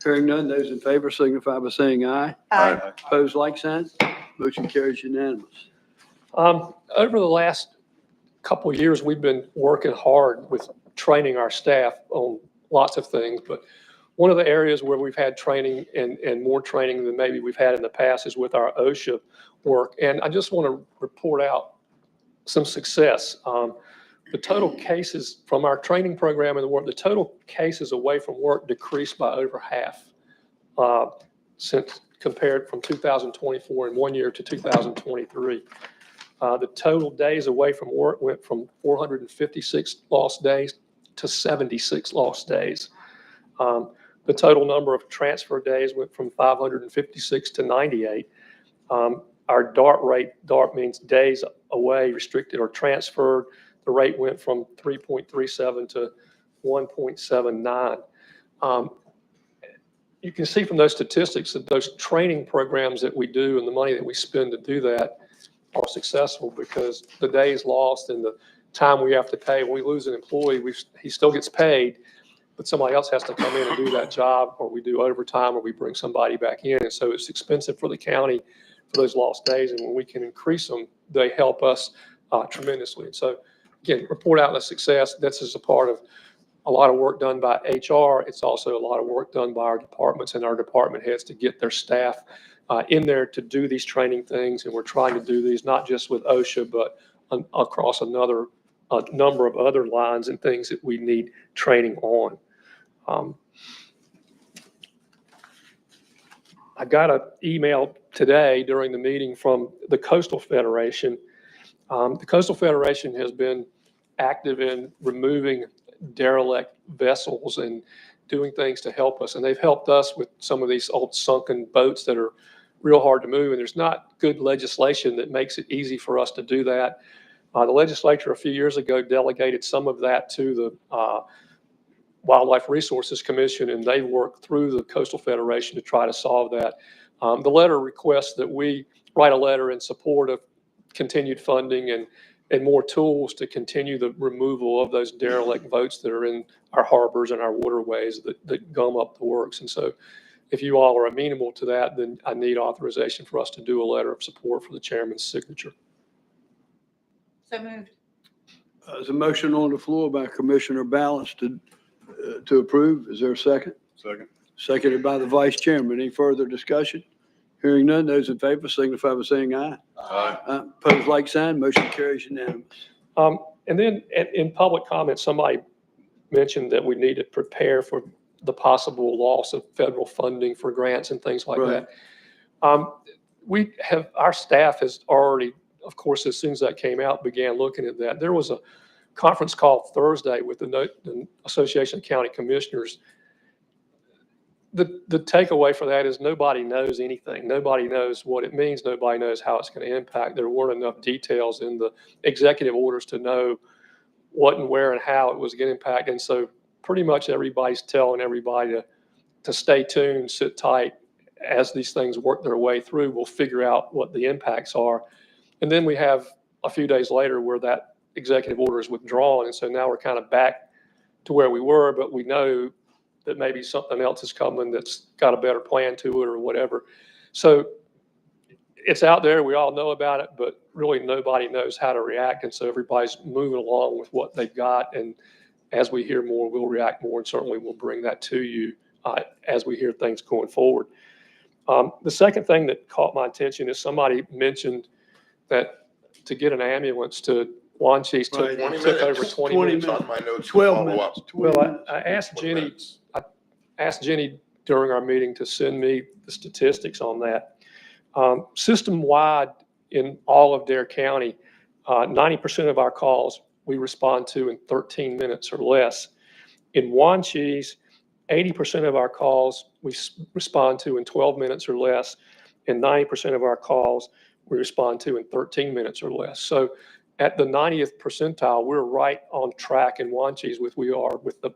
Hearing none, those in favor signify by saying aye. Aye. Pose like sign. Motion carries unanimous. Over the last couple of years, we've been working hard with training our staff on lots of things, but one of the areas where we've had training and more training than maybe we've had in the past is with our OSHA work. And I just want to report out some success. The total cases from our training program and the work, the total cases away from work decreased by over half since compared from 2024 in 1 year to 2023. The total days away from work went from 456 lost days to 76 lost days. The total number of transfer days went from 556 to 98. Our DART rate, DART means days away, restricted or transferred. The rate went from 3.37 to 1.79. You can see from those statistics that those training programs that we do and the money that we spend to do that are successful because the days lost and the time we have to pay. When we lose an employee, he still gets paid, but somebody else has to come in and do that job, or we do overtime, or we bring somebody back in. And so it's expensive for the county for those lost days. And when we can increase them, they help us tremendously. And so again, report out the success. This is a part of a lot of work done by HR. It's also a lot of work done by our departments and our department heads to get their staff in there to do these training things. And we're trying to do these not just with OSHA, but across a number of other lines and things that we need training on. I got an email today during the meeting from the Coastal Federation. The Coastal Federation has been active in removing derelict vessels and doing things to help us. And they've helped us with some of these old sunken boats that are real hard to move. And there's not good legislation that makes it easy for us to do that. The legislature a few years ago delegated some of that to the Wildlife Resources Commission, and they worked through the Coastal Federation to try to solve that. The letter requests that we write a letter in support of continued funding and more tools to continue the removal of those derelict boats that are in our harbors and our waterways that gum up the works. And so if you all are amenable to that, then I need authorization for us to do a letter of support for the chairman's signature. So moved. There's a motion on the floor by Commissioner Balance to approve. Is there a second? Second. Seconded by the vice chairman. Any further discussion? Hearing none, those in favor signify by saying aye. Aye. Opposed, like sign, motion carries unanimous. And then in public comment, somebody mentioned that we need to prepare for the possible loss of federal funding for grants and things like Right. that. Our staff has already, of course, as soon as that came out, began looking at that. There was a conference call Thursday with the Association of County Commissioners. The takeaway for that is nobody knows anything. Nobody knows what it means. Nobody knows how it's going to impact. There weren't enough details in the executive orders to know what and where and how it was going to impact. And so pretty much everybody's telling everybody to stay tuned, sit tight. As these things work their way through, we'll figure out what the impacts are. And then we have a few days later where that executive order is withdrawn. And so now we're kind of back to where we were, but we know that maybe something else is coming that's got a better plan to it or whatever. So it's out there. We all know about it, but really nobody knows how to react. And so everybody's moving along with what they've got. And as we hear more, we'll react more, and certainly we'll bring that to you as we hear things going forward. The second thing that caught my attention is somebody mentioned that to get an ambulance to Wanchese took over 20 minutes. On my notes. 12 follow minutes. up. Well, I asked Jenny during our meeting to send me the statistics on that. System-wide in all of Dare County, 90% of our calls we respond to in 13 minutes or less. In Wanchese, 80% of our calls we respond to in 12 minutes or less, and 90% of our calls we respond to in 13 minutes or less. So at the 90th percentile, we're right on track in Wanchese with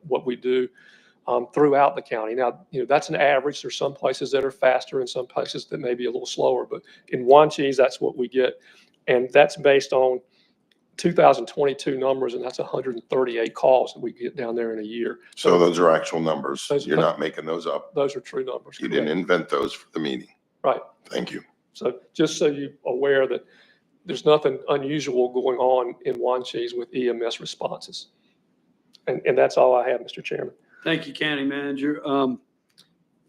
what we do throughout the county. Now, that's an average. There's some places that are faster and some places that may be a little slower, but in Wanchese, that's what we get. And that's based on 2022 numbers, and that's 138 calls that we get down there in a year. So those are actual numbers. Those- You're not making those up. Those are true numbers. You didn't correct. invent those for the meeting. Right. Thank you. So just so you're aware that there's nothing unusual going on in Wanchese with EMS responses. And that's all I have, Mr. Chairman. Thank you, County Manager. I'll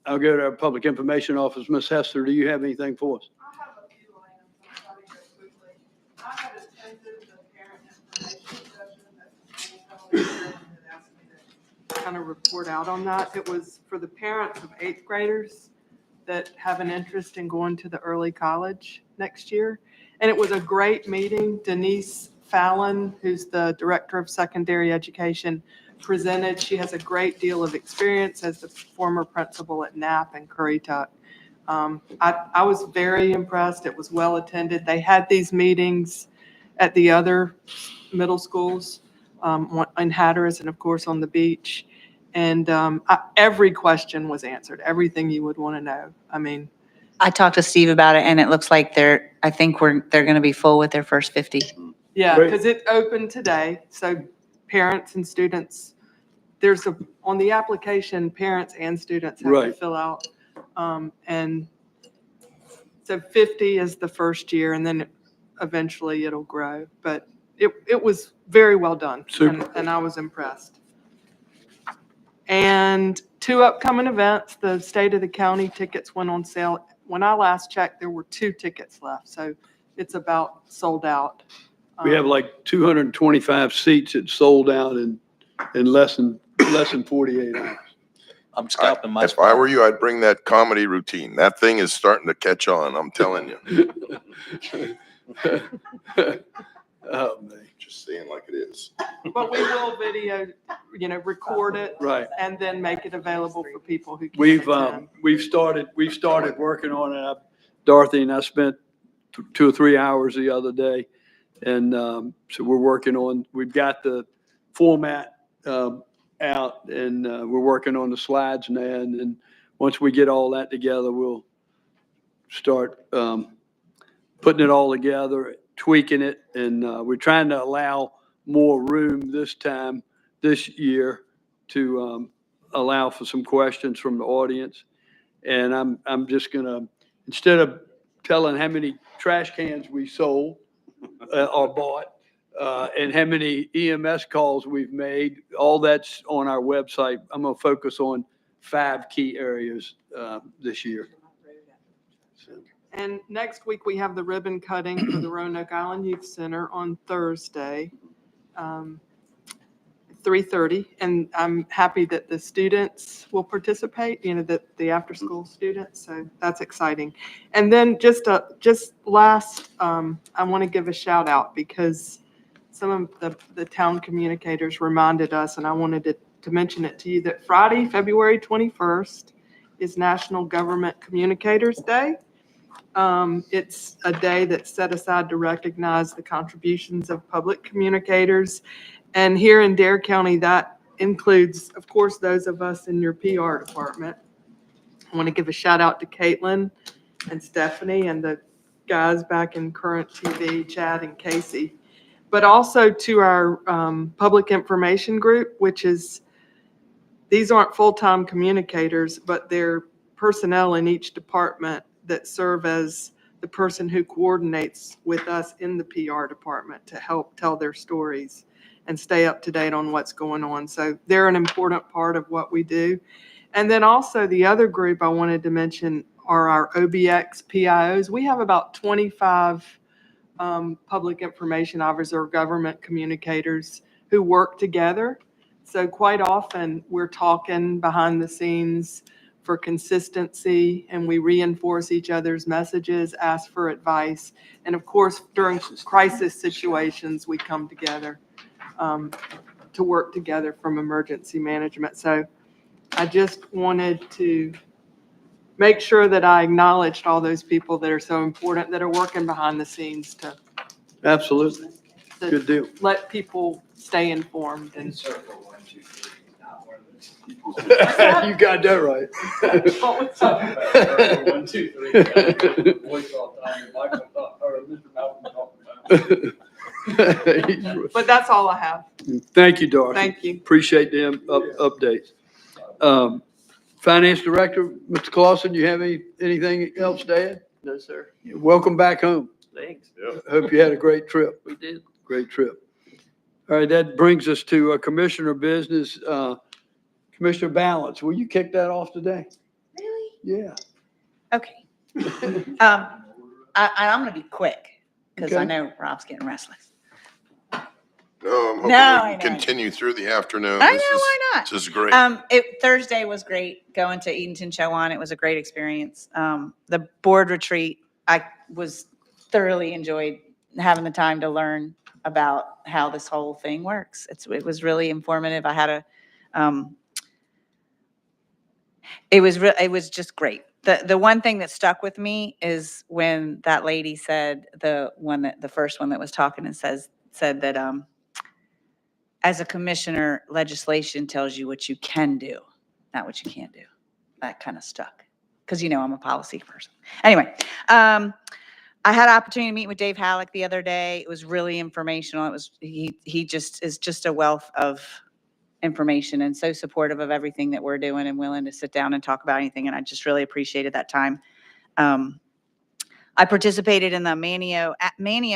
go to our Public Information Office. Ms. Hester, do you have anything for us? I have a few items. I'll try to go quickly. I had attended the parent information session that Ms. Helen had asked me to kind of report out on that. It was for the parents of eighth graders that have an interest in going to the early college next year. And it was a great meeting. Denise Fallon, who's the Director of Secondary Education, presented. She has a great deal of experience as the former principal at Knapp and Currituck. I was very impressed. It was well attended. They had these meetings at the other middle schools in Hatteras and of course on the beach. And every question was answered, everything you would want to know. I mean, I talked to Steve about it and it looks like they're going to be full with their first 50. yeah, Great. because it opened today. So parents and students, on the application, parents and students have to Right. fill out. And so 50 is the first year and then eventually it'll grow. But it was very well done. Super. And I was impressed. And 2 upcoming events, the State of the County tickets went on sale. When I last checked, there were 2 tickets left. So it's about sold out. We have like 225 seats that sold out in less than 48 hours. I'm scalping my If I were you, I'd bring that comedy routine. That thing is starting to catch on, I'm telling you. Oh, man. Just saying like it is. But we will video, record it. Right. And then make it available for people who can We've attend. started working on it. Dorothy and I spent 2 or 3 hours the other day. And so we've got the format out and we're working on the slides now. And then once we get all that together, we'll start putting it all together, tweaking it, and we're trying to allow more room this year to allow for some questions from the audience. And I'm just gonna, instead of telling how many trash cans we sold or bought, and how many EMS calls we've made, all that's on our website. I'm gonna focus on 5 key areas this year. And next week, we have the ribbon cutting for the Roanoke Island Youth Center on Thursday, 3:30. And I'm happy that the students will participate, the after-school students, so that's exciting. And then just last, I want to give a shout out because some of the town communicators reminded us, and I wanted to mention it to you, that Friday, February 21st is National Government Communicators Day. It's a day that's set aside to recognize the contributions of public communicators. And here in Dare County, that includes, of course, those of us in your PR department. I want to give a shout out to Caitlin and Stephanie and the guys back in Current TV, Chad and Casey, but also to our public information group, which is, these aren't full-time communicators, but they're personnel in each department that serve as the person who coordinates with us in the PR department to help tell their stories and stay up to date on what's going on. So they're an important part of what we do. And then also the other group I wanted to mention are our OBX PIOs. We have about 25 public information officers or government communicators who work together. So quite often we're talking behind the scenes for consistency, and we reinforce each other's messages, ask for advice. And of course, during crisis situations, we come together to work together from emergency management. So I just wanted to make sure that I acknowledged all those people that are so important, that are working behind the scenes to Absolutely. Good deal. let people stay informed. And You got that right. One, two, three. but that's all I have. Thank you, Dorothy. Thank you. Appreciate the updates. Finance Director, Mr. Clausen, you have anything else to add? No, sir. Welcome back home. Thanks. Hope you had a great trip. We did. Great trip. All right, that brings us to Commissioner business. Commissioner Balance, will you kick that off today? Really? Yeah. Okay. I'm going to be quick because I Okay. know Rob's getting restless. No, I'm hoping No, we I can know. continue through the afternoon. I know, This is- why not? This is great. Thursday was great, going to Edenton Chowan. It was a great experience. The board retreat, I was thoroughly enjoyed having the time to learn about how this whole thing works. It was really informative. I had it was just great. The one thing that stuck with me is when that lady said, the first one that was talking and said that, as a commissioner, legislation tells you what you can do, not what you can't do. That kind of stuck, because I'm a policy person. Anyway, I had an opportunity to meet with Dave Halleck the other day. It was really informational. He just is just a wealth of information and so supportive of everything that we're doing and willing to sit down and talk about anything. And I just really appreciated that time. I participated in the Manio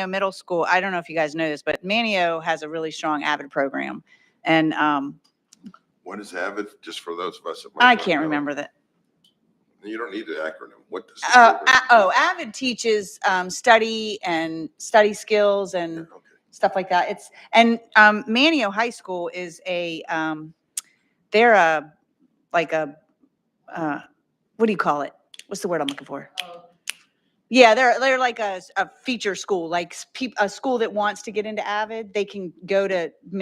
Middle School. I don't know if you guys know this, but Manio has a really strong AVID program. And What is AVID, just for those of us that might I not can't know? remember that. You don't need the acronym. What does the program do? AVID teaches study skills and Okay. stuff like that. Manio High School is they're what do you call it? What's the word I'm looking for? Yeah, they're like a feature school, like a school that wants to get into AVID.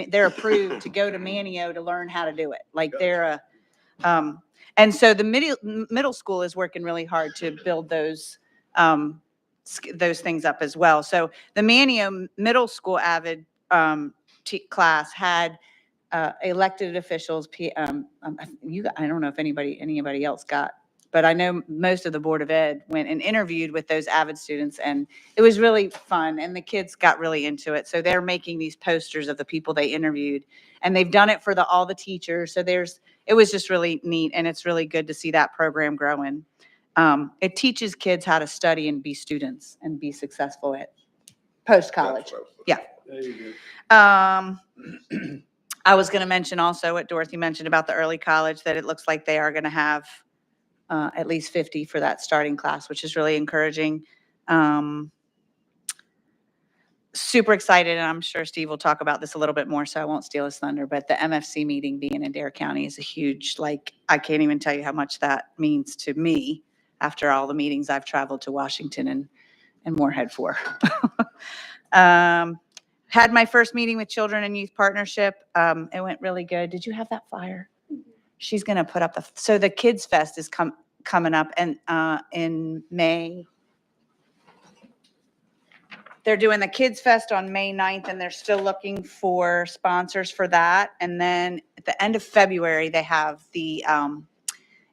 They're approved to go to Manio to learn how to do it. Like and so the middle school is working really hard to build those things up as well. So the Manio Middle School AVID class had elected officials. I don't know if anybody else got but I know most of the Board of Ed went and interviewed with those AVID students, and it was really fun, and the kids got really into it. So they're making these posters of the people they interviewed, and they've done it for all the teachers. So it was just really neat, and it's really good to see that program growing. It teaches kids how to study and be students and be successful at post-college. Yeah. There you go. I was going to mention also what Dorothy mentioned about the early college, that it looks like they are going to have at least 50 for that starting class, which is really encouraging. Super excited, and I'm sure Steve will talk about this a little bit more, so I won't steal his thunder, but the MFC meeting being in Dare County is a huge, I can't even tell you how much that means to me after all the meetings I've traveled to Washington and Moorhead for. Had my first meeting with Children and Youth Partnership. It went really good. Did you have that flyer? She's going to put up so the Kids Fest is coming up and in May. They're doing the Kids Fest on May 9th, and they're still looking for sponsors for that. And then at the end of February, they have the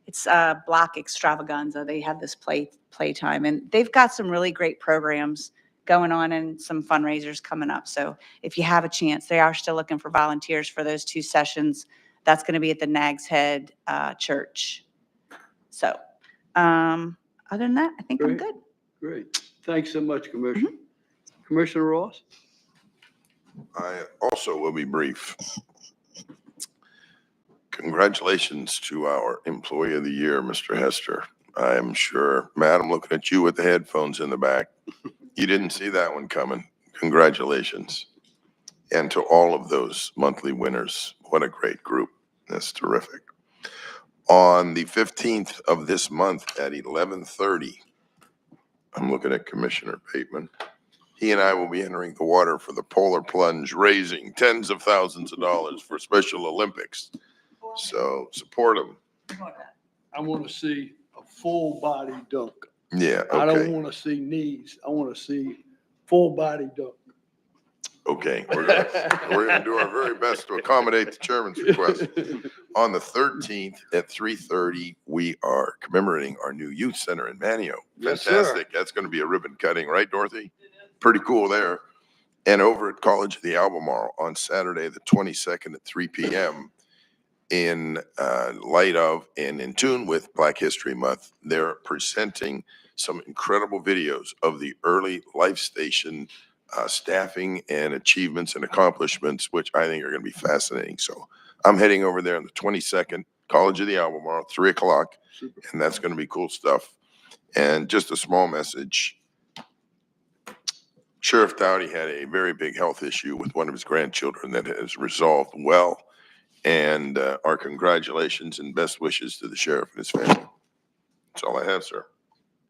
it's Block Extravaganza. They have this playtime, and they've got some really great programs going on and some fundraisers coming up. So if you have a chance, they are still looking for volunteers for those 2 sessions. That's going to be at the Nags Head Church. So other than that, I think I'm Great. good. Great. Thanks so much, Commissioner. Commissioner Ross? I also will be brief. Congratulations to our Employee of the Year, Mr. Hester. I am sure, Matt, I'm looking at you with the headphones in the back. You didn't see that one coming. Congratulations. And to all of those monthly winners, what a great group. That's terrific. On the 15th of this month at 11:30, I'm looking at Commissioner Bateman. He and I will be entering the water for the Polar Plunge, raising tens of thousands of dollars for Special Olympics. So support them. I want to see a full body dunk. Yeah, I don't okay. want to see knees. I want to see full body dunk. Okay, we're gonna do our very best to accommodate the chairman's request. On the 13th at 3:30, we are commemorating our new youth center in Manio. Yes, sir. Fantastic. That's gonna be a ribbon cutting, right, Dorothy? Pretty cool there. And over at College of the Albemarle on Saturday, the 22nd at 3 p.m. in light of and in tune with Black History Month, they're presenting some incredible videos of the early Life Station staffing and achievements and accomplishments, which I think are going to be fascinating. So I'm heading over there on the 22nd, College of the Albemarle, 3 o'clock, and that's going to be cool stuff. And just a small message. Sheriff Dowdy had a very big health issue with one of his grandchildren that has resolved well. And our congratulations and best wishes to the sheriff and his family. That's all I have, sir.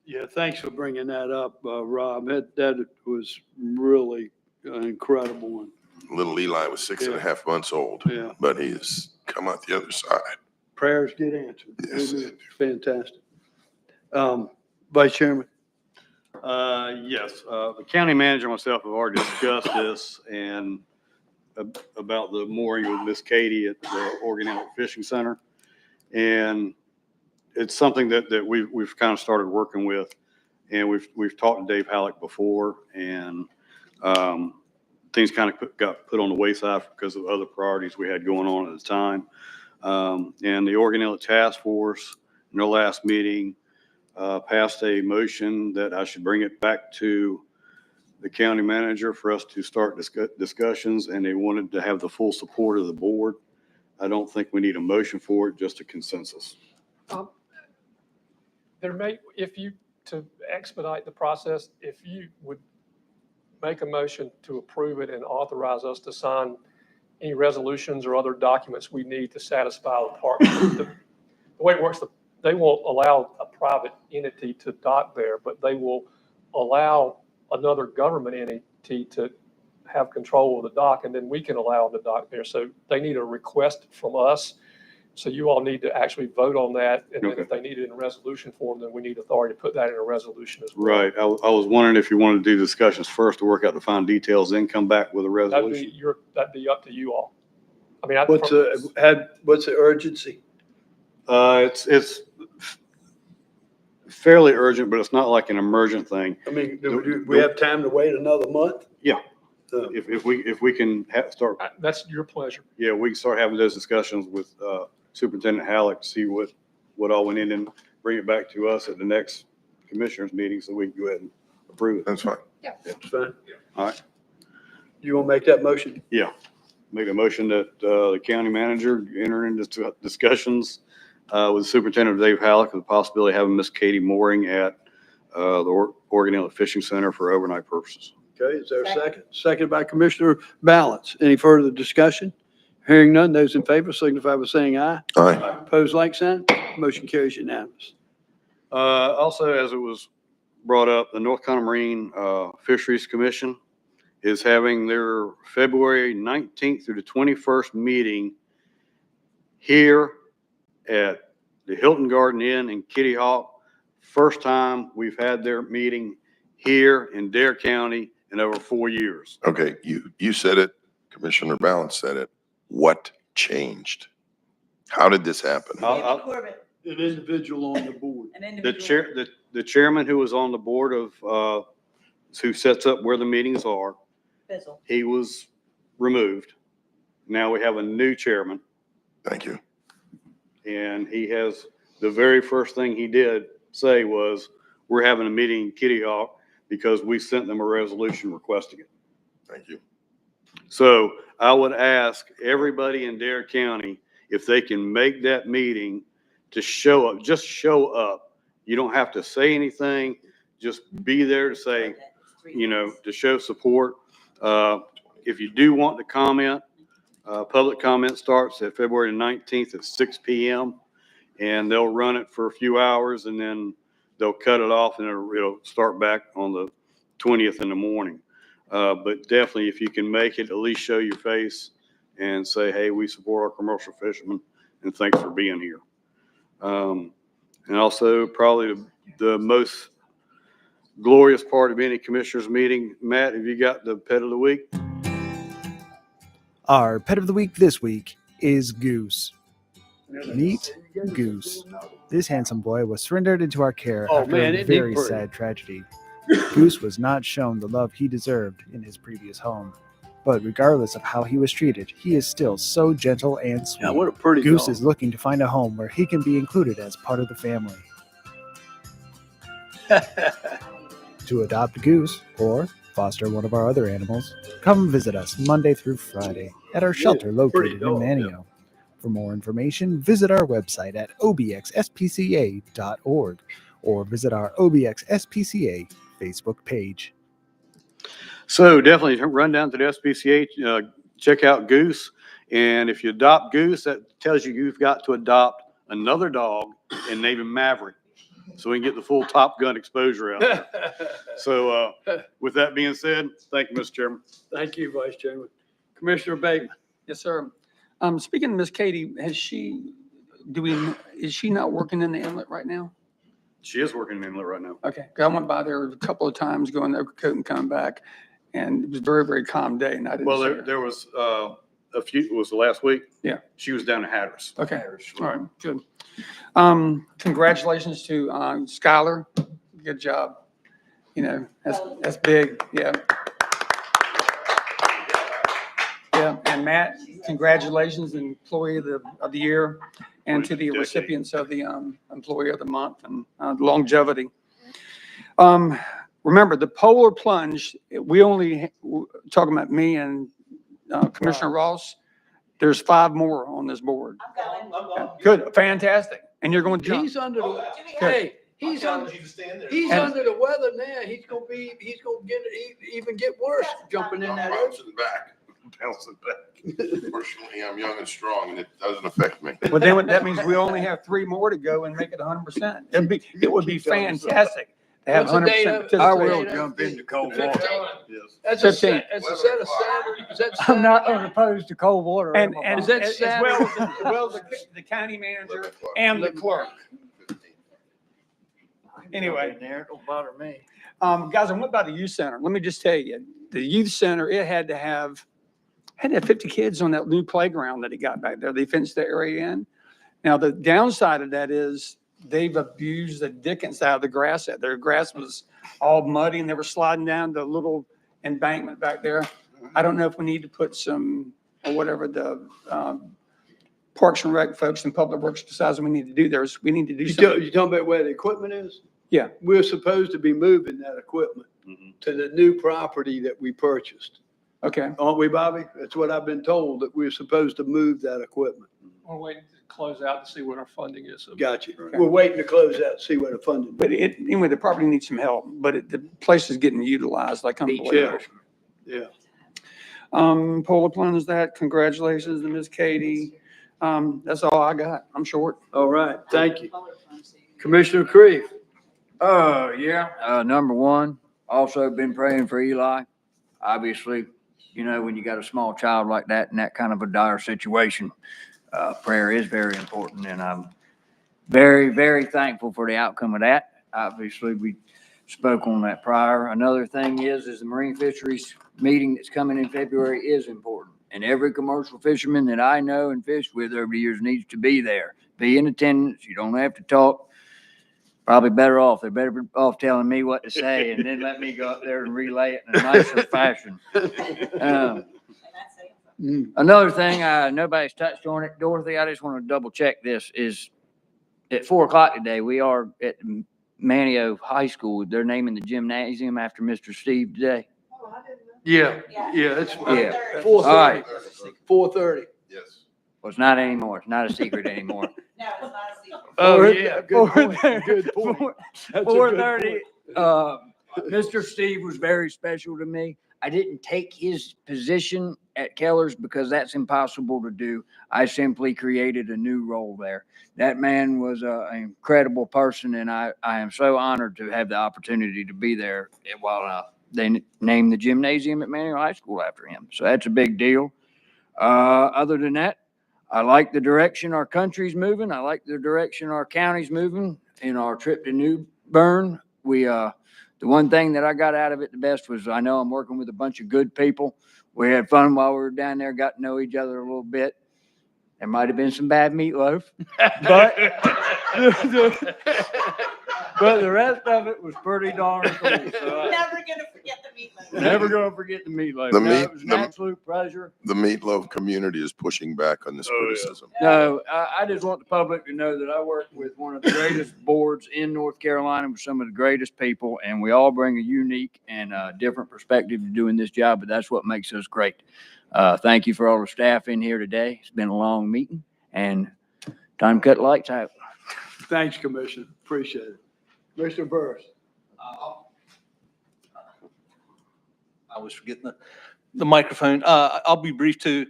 Yeah, thanks for bringing that up, Rob. That was really an incredible one. Little Eli was 6.5 months old, Yeah. but he has come out the other side. Prayers get answered. Yes, Amen. Fantastic. Vice Chairman? Yes, the county manager and myself have already discussed this and about the mooring with Miss Katie at the Oregon Outlet Fishing Center. And it's something that we've kind of started working with. And we've talked to Dave Halleck before, and things kind of got put on the wayside because of other priorities we had going on at the time. And the Oregon Outlet Task Force, in their last meeting, passed a motion that I should bring it back to the county manager for us to start discussions, and they wanted to have the full support of the board. I don't think we need a motion for it, just a consensus. There may, to expedite the process, if you would make a motion to approve it and authorize us to sign any resolutions or other documents we need to satisfy the department. The way it works, they won't allow a private entity to dock there, but they will allow another government entity to have control of the dock, and then we can allow them to dock there. So they need a request from us. So you all need to actually vote on that. And then if they need it in a resolution form, then we need authority to put that in a resolution as well. Right. I was wondering if you wanted to do discussions first to work out the fine details, then come back with a resolution. That'd be up to you all. I mean, What's the urgency? It's fairly urgent, but it's not like an emergent thing. I mean, do we have time to wait another month? Yeah. If we can start, That's your pleasure. yeah, we can start having those discussions with Superintendent Halleck, see what all went in and bring it back to us at the next commissioners meeting so we can go ahead and approve it. That's fine. That's fine. All right. You want to make that motion? Yeah. Make a motion that the county manager enter into discussions with Superintendent Dave Halleck of the possibility of having Miss Katie mooring at the Oregon Inlet Fishing Center for overnight purposes. Okay, is there a second? Second by Commissioner Balance. Any further discussion? Hearing none, those in favor signify by saying aye. Aye. Opposed, like sign. Motion carries unanimous. Also, as it was brought up, the North Carolina Marine Fisheries Commission is having their February 19th through the 21st meeting here at the Hilton Garden Inn in Kitty Hawk. First time we've had their meeting here in Dare County in over 4 years. Okay, you said it, Commissioner Balance said it. What changed? How did this happen? An individual on the board. The chairman who was on the board of, who sets up where the meetings are, he was removed. Now we have a new chairman. Thank you. And he has, the very first thing he did say was, we're having a meeting in Kitty Hawk because we sent them a resolution requesting it. Thank you. So I would ask everybody in Dare County if they can make that meeting to show up, just show up. You don't have to say anything, just be there to say, to show support. If you do want to comment, public comment starts at February 19th at 6 p.m. and they'll run it for a few hours and then they'll cut it off and it'll start back on the 20th in the morning. But definitely if you can make it, at least show your face and say, hey, we support our commercial fishermen and thanks for being here. And also probably the most glorious part of any commissioners meeting. Matt, have you got the pet of the week? Our pet of the week this week is Goose. Meet Goose. This handsome boy was surrendered into our care after a very sad tragedy. Goose was not shown the love he deserved in his previous home. But regardless of how he was treated, he is still so gentle and sweet. Yeah, what a pretty Goose dog. is looking to find a home where he can be included as part of the family. To adopt Goose or foster one of our other animals, come visit us Monday through Friday at our shelter located in Manio. For more information, visit our website at obxspca.org or visit our OBXSPCA Facebook page. So definitely run down to the SPCA, check out Goose. And if you adopt Goose, that tells you you've got to adopt another dog and name him Maverick, so we can get the full Top Gun exposure out there. So with that being said, thank you, Mr. Chairman. Thank you, Vice Chairman. Commissioner Bateman. Yes, sir. Speaking of Miss Katie, is she not working in the inlet right now? She is working in the inlet right now. Okay, 'cause I went by there a couple of times, going there, couldn't come back, and it was a very, very calm day, and I didn't Well, see her. there was a few, it was the last week? Yeah. She was down in Hatteras. Okay, all right, good. Congratulations to Skylar. Good job. That's big, yeah. Yeah, and Matt, congratulations, Employee of the Year, and to the recipients of the Employee of the Month and longevity. Remember, the Polar Plunge, we only, talking about me and Commissioner Ross, there's 5 more on this board. Good, fantastic. And you're going to jump. He's under the, hey, he's under the weather now. He's gonna even get worse jumping in that ocean. Bouncing back. Fortunately, I'm young and strong and it doesn't affect me. Well, then that means we only have 3 more to go and make it 100%. It would be fantastic to have 100%. I will participation. jump into cold water. Yes. That's 15. a set of Saturday. Is that I'm not Saturday? opposed to cold water. And Is that as well as the county manager and the clerk. Anyway. There, don't bother me. Guys, I went by the youth center. Let me just tell you, the youth center, it had to have 50 kids on that new playground that he got back there. They fenced the area in. Now, the downside of that is they've abused the dickens out of the grass out there. Grass was all muddy and they were sliding down the little embankment back there. I don't know if we need to put some, or whatever the Parks and Rec folks and Public Works decides we need to do there is we need to do something. You talking about where the equipment is? Yeah. We're supposed to be moving that equipment to the new property that we purchased. Okay. Aren't we, Bobby? That's what I've been told, that we're supposed to move that equipment. We're waiting to close out to see what our funding is. Gotcha. We're waiting to close out, see where the funding. But anyway, the property needs some help, but the place is getting utilized like unbelievable. Yeah. Polar plunge that. Congratulations to Miss Katie. That's all I got. I'm short. All right. Thank you. Commissioner Creef. Yeah. Number one, also been praying for Eli. Obviously, you know, when you got a small child like that in that kind of a dire situation, prayer is very important, and I'm very, very thankful for the outcome of that. Obviously, we spoke on that prior. Another thing is the marine fisheries meeting that's coming in February is important. And every commercial fisherman that I know and fish with over the years needs to be there, be in attendance. You don't have to talk. Probably better off. They're better off telling me what to say and then let me go up there and relay it in a nicer fashion. Another thing, nobody's touched on it. Dorothy, I just want to double check this is at 4:00 today, we are at Manio High School. They're naming the gymnasium after Mr. Steve today. Yeah, it's Yeah. 4:30. All right. 4:30. Yes. Well, it's not anymore. It's not a secret anymore. Oh, yeah, good point, good point. That's a good 4:30. point. Mr. Steve was very special to me. I didn't take his position at Keller's because that's impossible to do. I simply created a new role there. That man was an incredible person, and I am so honored to have the opportunity to be there while they named the gymnasium at Manual High School after him. So that's a big deal. Other than that, I like the direction our country's moving. I like the direction our county's moving in our trip to New Bern. The one thing that I got out of it the best was I know I'm working with a bunch of good people. We had fun while we were down there, got to know each other a little bit. There might have been some bad meatloaf, but but the rest of it was pretty darn cool. So Never gonna forget the meatloaf. never gonna forget the meatloaf. The No, meat- it was an the- absolute pleasure. The meatloaf community is pushing back on this criticism. No, I just want the public to know that I work with one of the greatest boards in North Carolina with some of the greatest people, and we all bring a unique and different perspective to doing this job, but that's what makes us great. Thank you for all the staff in here today. It's been a long meeting, and time to cut the lights out. Thanks, Commissioner. Appreciate it. Commissioner Burris. I was forgetting the microphone. I'll be brief too.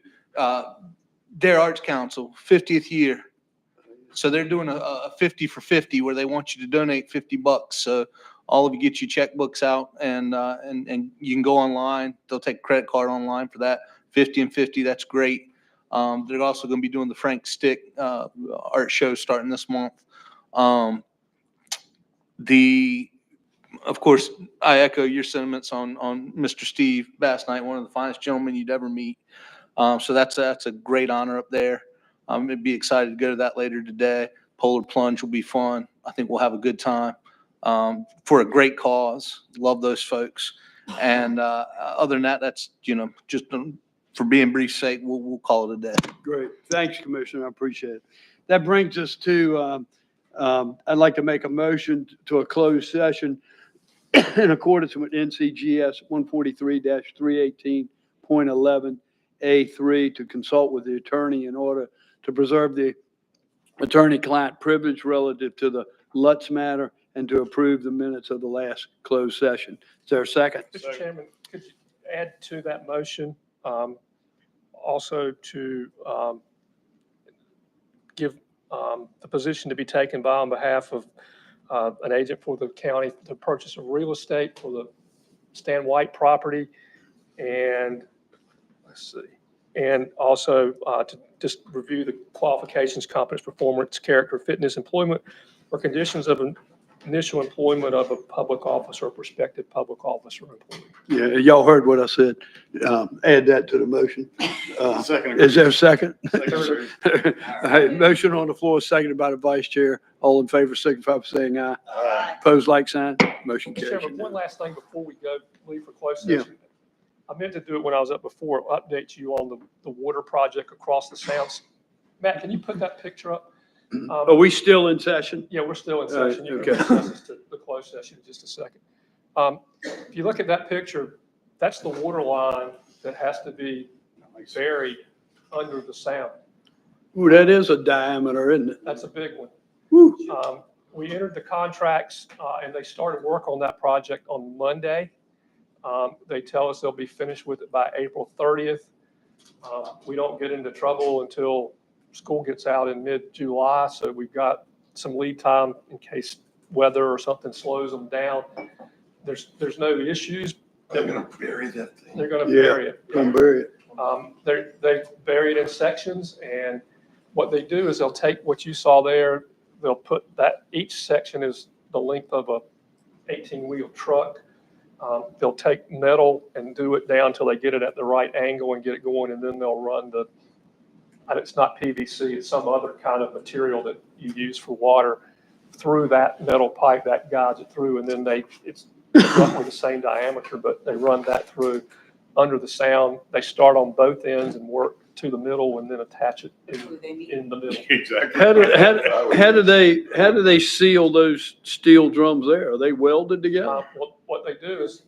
Dare Arts Council, 50th year. So they're doing a 50 for 50 where they want you to donate $50. So all of you get your checkbooks out and you can go online. They'll take a credit card online for that. 50 and 50, that's great. They're also going to be doing the Frank Stick art show starting this month. Of course, I echo your sentiments on Mr. Steve Bass Knight, one of the finest gentlemen you'd ever meet. So that's a great honor up there. I'd be excited to go to that later today. Polar plunge will be fun. I think we'll have a good time for a great cause. Love those folks. And other than that, that's, just for being brief sake, we'll call it a day. Great. Thanks, Commissioner. I appreciate it. That brings us to, I'd like to make a motion to a closed session in accordance with NCGS 143-318.11A3 to consult with the attorney in order to preserve the attorney-client privilege relative to the Lutz matter and to approve the minutes of the last closed session. Is there a second? Mr. Chairman, could you add to that motion, also to give the position to be taken by on behalf of an agent for the county to purchase of real estate for the Stan White property, and let's see, and also to just review the qualifications, competence, performance, character, fitness, employment, or conditions of initial employment of a public officer or prospective public officer employee. Yeah, y'all heard what I said. Add that to the motion. Second. Is there a second? Second. All right, motion on the floor, seconded by the vice chair. All in favor, signify by saying aye. Opposed, like sign. Motion Mr. carries. Chairman, one last thing before we leave for closed Yeah. session. I meant to do it when I was up before, update you on the water project across the sounds. Matt, can you put that picture up? Are we still in session? Yeah, we're still in All right, session. You okay. can recess us to the closed session in just a second. If you look at that picture, that's the water line that has to be buried under the sound. Ooh, that is a diameter, isn't it? That's a big one. Woo. We entered the contracts, and they started work on that project on Monday. They tell us they'll be finished with it by April 30th. We don't get into trouble until school gets out in mid-July, so we've got some lead time in case weather or something slows them down. There's no issues. They're gonna bury that thing. They're gonna Yeah, bury it. gonna bury it. They bury it in sections, and what they do is they'll take what you saw there, they'll put that, each section is the length of a 18-wheel truck. They'll take metal and do it down till they get it at the right angle and get it going, and then they'll run and it's not PVC, it's some other kind of material that you use for water through that metal pipe that guides it through, and then it's roughly the same diameter, but they run that through under the sound. They start on both ends and work to the middle and then attach it in the middle. Exactly. How do they seal those steel drums there? Are they welded together? What they do is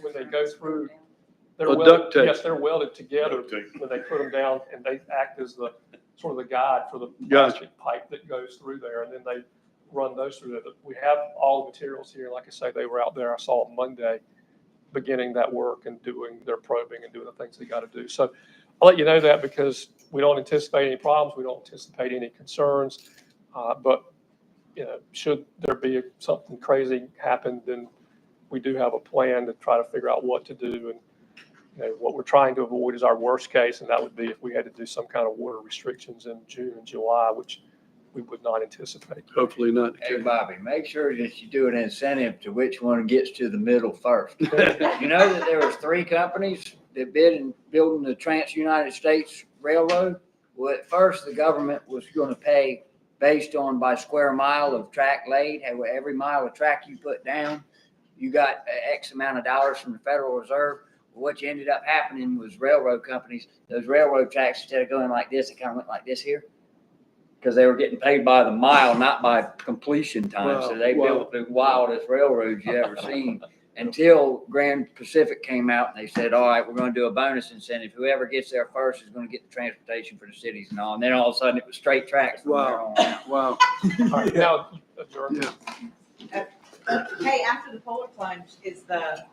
when they go through, they're Or welded, duct tape? yes, they're welded together when they put them down, and they act as the sort of the guide for the Gotcha. plastic pipe that goes through there, and then they run those through there. We have all the materials here. Like I say, they were out there. I saw them Monday, beginning that work and doing their probing and doing the things they got to do. So I'll let you know that because we don't anticipate any problems. We don't anticipate any concerns. But, should there be something crazy happen, then we do have a plan to try to figure out what to do. And, what we're trying to avoid is our worst case, and that would be if we had to do some kind of water restrictions in June and July, which we would not anticipate. Hopefully not. Hey, Bobby, make sure that you do an incentive to which one gets to the middle first. You know that there was 3 companies that bid in building the Trans-United States Railroad? Well, at first, the government was gonna pay based on by square mile of track laid. Every mile of track you put down, you got X amount of dollars from the Federal Reserve. What you ended up happening was railroad companies, those railroad tracks, instead of going like this, it kind of went like this here. Because they were getting paid by the mile, not by completion time. So they built the wildest railroads you ever seen until Grand Pacific came out and they said, all right, we're going to do a bonus incentive. Whoever gets there first is going to get the transportation for the cities and all. And then all of a sudden it was straight tracks from there on out. Wow. All right, now, adjourn. Yeah. Hey, after the polar plunge, is the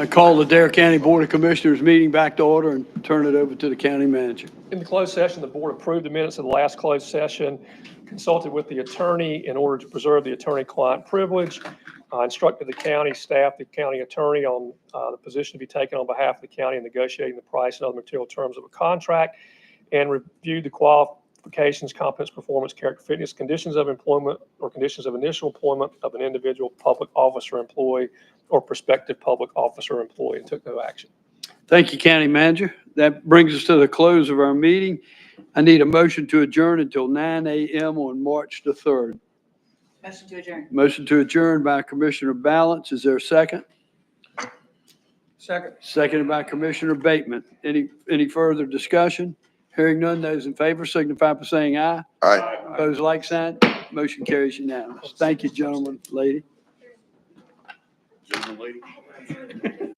I call the Dare County Board of Commissioners meeting back to order and turn it over to the county manager. In the closed session, the board approved the minutes of the last closed session, consulted with the attorney in order to preserve the attorney-client privilege, instructed the county staff, the county attorney on the position to be taken on behalf of the county in negotiating the price and other material terms of a contract, and reviewed the qualifications, competence, performance, character, fitness, conditions of employment, or conditions of initial employment of an individual public officer, employee, or prospective public officer, employee, and took no action. Thank you, County Manager. That brings us to the close of our meeting. I need a motion to adjourn until 9 a.m. on March the 3rd. Motion to adjourn. Motion to adjourn by Commissioner Balance. Is there a second? Second. Seconded by Commissioner Bateman. Any further discussion? Hearing none, those in favor signify by saying aye. Aye. Opposed, like sign. Motion carries unanimous. Thank you, gentlemen, lady. Gentlemen, lady.